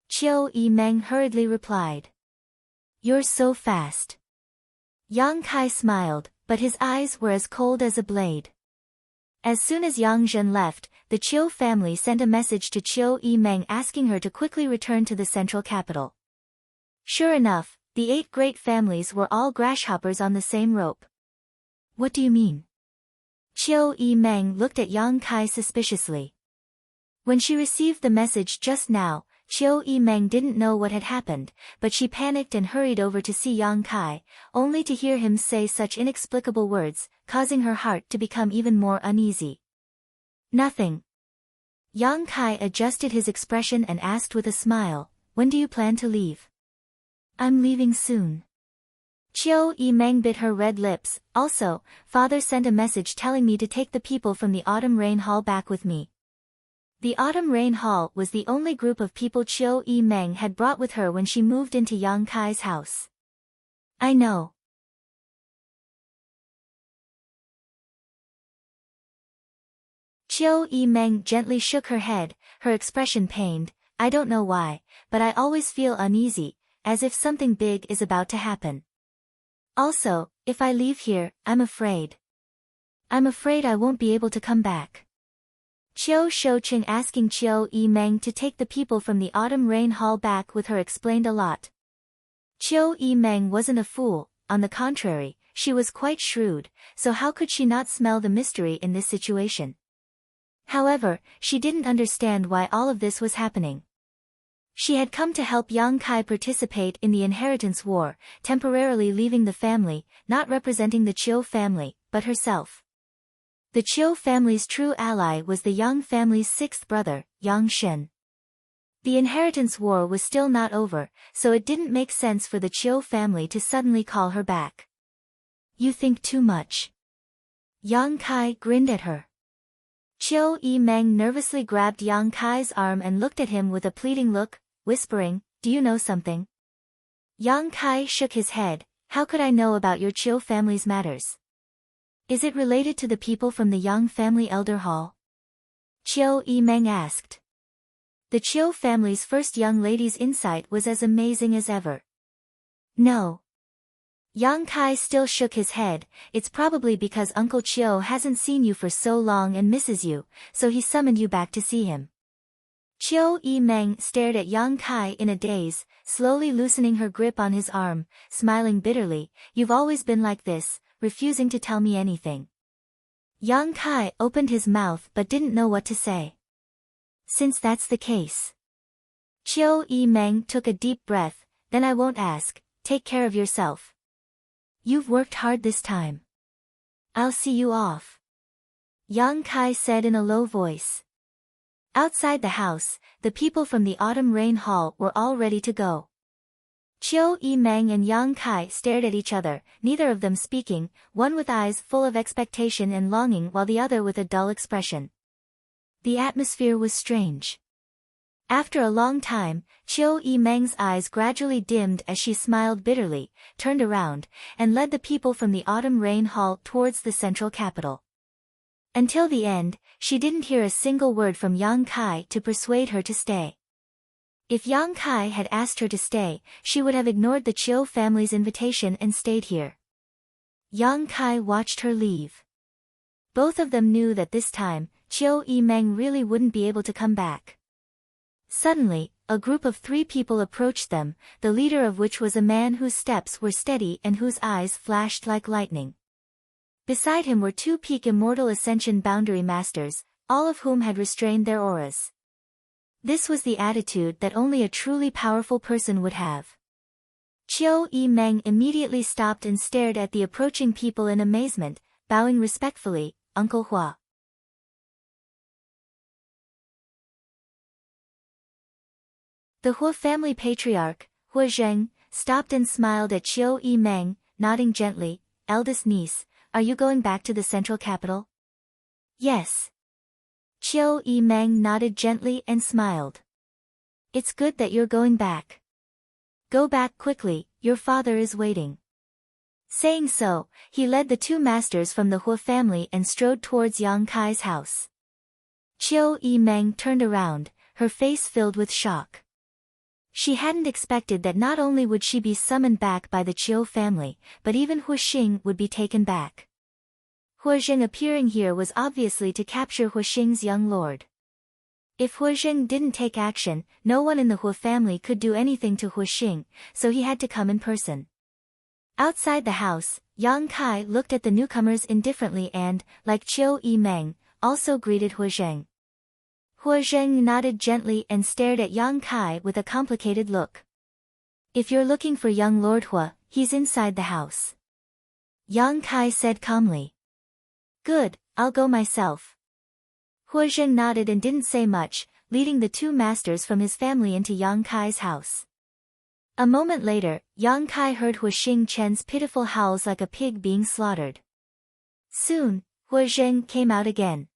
Qiu Yimeng hurriedly replied. You're so fast. Yang Kai smiled, but his eyes were as cold as a blade. As soon as Yang Zhen left, the Qiu family sent a message to Qiu Yimeng asking her to quickly return to the central capital. Sure enough, the 8 great families were all grasshoppers on the same rope. What do you mean? Qiu Yimeng looked at Yang Kai suspiciously. When she received the message just now, Chiu Yimeng didn't know what had happened, but she panicked and hurried over to see Yang Kai, only to hear him say such inexplicable words, causing her heart to become even more uneasy. Nothing. Yang Kai adjusted his expression and asked with a smile, "When do you plan to leave?" "I'm leaving soon." Chiu Yimeng bit her red lips. "Also, father sent a message telling me to take the people from the Autumn Rain Hall back with me." The Autumn Rain Hall was the only group of people Chiu Yimeng had brought with her when she moved into Yang Kai's house. "I know." Chiu Yimeng gently shook her head, her expression pained. "I don't know why, but I always feel uneasy, as if something big is about to happen. Also, if I leave here, I'm afraid. I'm afraid I won't be able to come back." Chiu Shouqing asking Chiu Yimeng to take the people from the Autumn Rain Hall back with her explained a lot. Chiu Yimeng wasn't a fool, on the contrary, she was quite shrewd, so how could she not smell the mystery in this situation? However, she didn't understand why all of this was happening. She had come to help Yang Kai participate in the inheritance war, temporarily leaving the family, not representing the Chiu family, but herself. The Chiu family's true ally was the Yang family's sixth brother, Yang Shen. The inheritance war was still not over, so it didn't make sense for the Chiu family to suddenly call her back. "You think too much." Yang Kai grinned at her. Chiu Yimeng nervously grabbed Yang Kai's arm and looked at him with a pleading look, whispering, "Do you know something?" Yang Kai shook his head. "How could I know about your Chiu family's matters? Is it related to the people from the Yang family elder hall?" Chiu Yimeng asked. The Chiu family's first young lady's insight was as amazing as ever. "No." Yang Kai still shook his head. "It's probably because Uncle Chiu hasn't seen you for so long and misses you, so he summoned you back to see him." Chiu Yimeng stared at Yang Kai in a daze, slowly loosening her grip on his arm, smiling bitterly. "You've always been like this, refusing to tell me anything." Yang Kai opened his mouth but didn't know what to say. "Since that's the case." Chiu Yimeng took a deep breath. "Then I won't ask. Take care of yourself. You've worked hard this time. I'll see you off." Yang Kai said in a low voice. Outside the house, the people from the Autumn Rain Hall were all ready to go. Chiu Yimeng and Yang Kai stared at each other, neither of them speaking, one with eyes full of expectation and longing while the other with a dull expression. The atmosphere was strange. After a long time, Chiu Yimeng's eyes gradually dimmed as she smiled bitterly, turned around, and led the people from the Autumn Rain Hall towards the central capital. Until the end, she didn't hear a single word from Yang Kai to persuade her to stay. If Yang Kai had asked her to stay, she would have ignored the Chiu family's invitation and stayed here. Yang Kai watched her leave. Both of them knew that this time, Chiu Yimeng really wouldn't be able to come back. Suddenly, a group of 3 people approached them, the leader of which was a man whose steps were steady and whose eyes flashed like lightning. Beside him were 2 peak immortal ascension boundary masters, all of whom had restrained their auras. This was the attitude that only a truly powerful person would have. Chiu Yimeng immediately stopped and stared at the approaching people in amazement, bowing respectfully. "Uncle Hua." The Hua family patriarch, Hua Zheng, stopped and smiled at Chiu Yimeng, nodding gently. "Eldest niece, are you going back to the central capital?" "Yes." Chiu Yimeng nodded gently and smiled. "It's good that you're going back. Go back quickly, your father is waiting." Saying so, he led the 2 masters from the Hua family and strode towards Yang Kai's house. Chiu Yimeng turned around, her face filled with shock. She hadn't expected that not only would she be summoned back by the Chiu family, but even Hua Xing would be taken back. Hua Zheng appearing here was obviously to capture Hua Xing's young lord. If Hua Zheng didn't take action, no one in the Hua family could do anything to Hua Xing, so he had to come in person. Outside the house, Yang Kai looked at the newcomers indifferently and, like Chiu Yimeng, also greeted Hua Zheng. Hua Zheng nodded gently and stared at Yang Kai with a complicated look. If you're looking for young Lord Hua, he's inside the house. Yang Kai said calmly. Good, I'll go myself. Hua Zheng nodded and didn't say much, leading the two masters from his family into Yang Kai's house. A moment later, Yang Kai heard Hua Xingchen's pitiful howls like a pig being slaughtered. Soon, Hua Zheng came out again.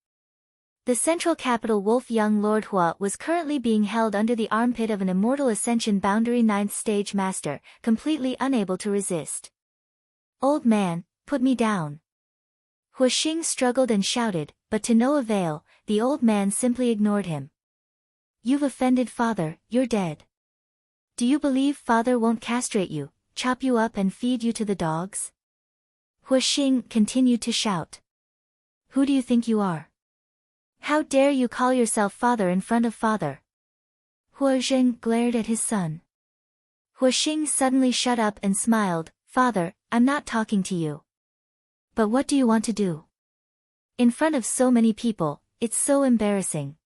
The central capital Wolf young Lord Hua was currently being held under the armpit of an immortal ascension boundary 9th stage master, completely unable to resist. Old man, put me down. Hua Xing struggled and shouted, but to no avail, the old man simply ignored him. You've offended father, you're dead. Do you believe father won't castrate you, chop you up and feed you to the dogs? Hua Xing continued to shout. Who do you think you are? How dare you call yourself father in front of father? Hua Zheng glared at his son. Hua Xing suddenly shut up and smiled. Father, I'm not talking to you. But what do you want to do? In front of so many people, it's so embarrassing.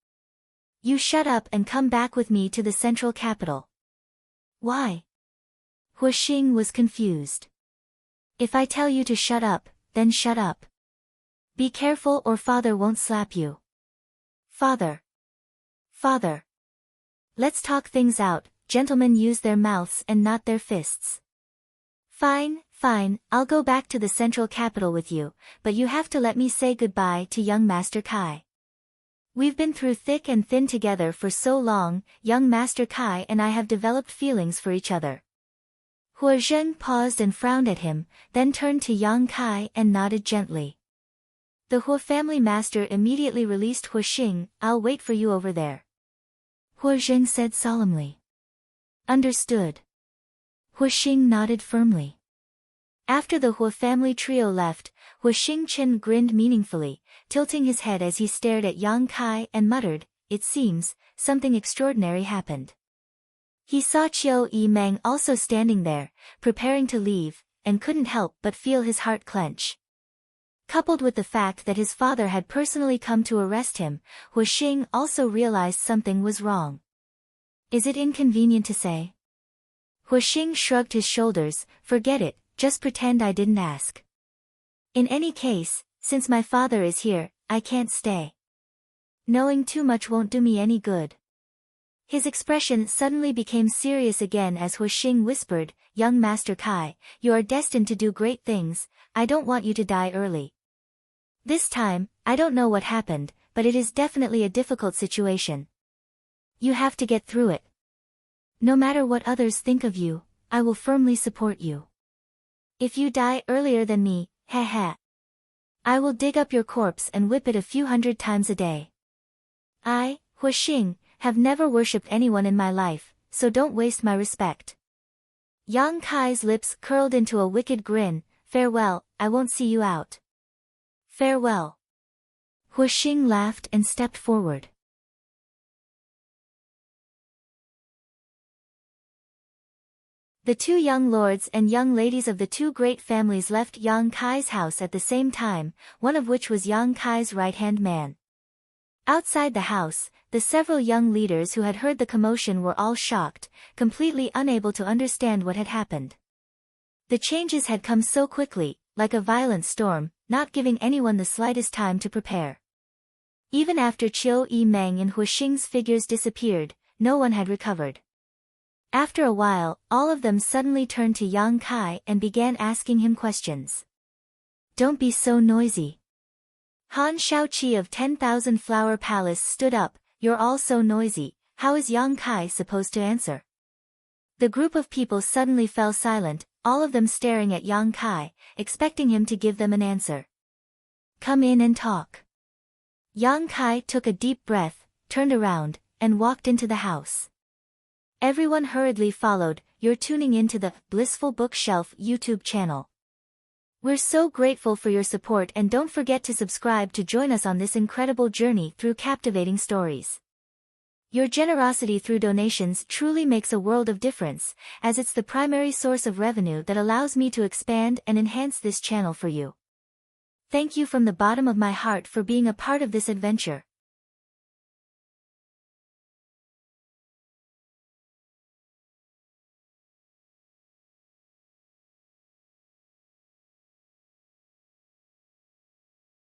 You shut up and come back with me to the central capital. Why? Hua Xing was confused. If I tell you to shut up, then shut up. Be careful or father won't slap you. Father. Father. Let's talk things out, gentlemen use their mouths and not their fists. Fine, fine, I'll go back to the central capital with you, but you have to let me say goodbye to young Master Kai. We've been through thick and thin together for so long, young Master Kai and I have developed feelings for each other. Hua Zheng paused and frowned at him, then turned to Yang Kai and nodded gently. The Hua family master immediately released Hua Xing. I'll wait for you over there. Hua Zheng said solemnly. Understood. Hua Xing nodded firmly. After the Hua family trio left, Hua Xingchen grinned meaningfully, tilting his head as he stared at Yang Kai and muttered, it seems, something extraordinary happened. He saw Qiu Yimeng also standing there, preparing to leave, and couldn't help but feel his heart clench. Coupled with the fact that his father had personally come to arrest him, Hua Xing also realized something was wrong. Is it inconvenient to say? Hua Xing shrugged his shoulders, forget it, just pretend I didn't ask. In any case, since my father is here, I can't stay. Knowing too much won't do me any good. His expression suddenly became serious again as Hua Xing whispered, young Master Kai, you are destined to do great things, I don't want you to die early. This time, I don't know what happened, but it is definitely a difficult situation. You have to get through it. No matter what others think of you, I will firmly support you. If you die earlier than me, I will dig up your corpse and whip it a few hundred times a day. I, Hua Xing, have never worshipped anyone in my life, so don't waste my respect. Yang Kai's lips curled into a wicked grin, farewell, I won't see you out. Farewell. Hua Xing laughed and stepped forward. The two young lords and young ladies of the two great families left Yang Kai's house at the same time, one of which was Yang Kai's right-hand man. Outside the house, the several young leaders who had heard the commotion were all shocked, completely unable to understand what had happened. The changes had come so quickly, like a violent storm, not giving anyone the slightest time to prepare. Even after Qiu Yimeng and Hua Xing's figures disappeared, no one had recovered. After a while, all of them suddenly turned to Yang Kai and began asking him questions. Don't be so noisy. Han Shaoqi of 10,000 Flower Palace stood up, you're all so noisy, how is Yang Kai supposed to answer? The group of people suddenly fell silent, all of them staring at Yang Kai, expecting him to give them an answer. Come in and talk. Yang Kai took a deep breath, turned around, and walked into the house. Everyone hurriedly followed. You're tuning into the Blissful Bookshelf YouTube channel. We're so grateful for your support and don't forget to subscribe to join us on this incredible journey through captivating stories. Your generosity through donations truly makes a world of difference, as it's the primary source of revenue that allows me to expand and enhance this channel for you. Thank you from the bottom of my heart for being a part of this adventure.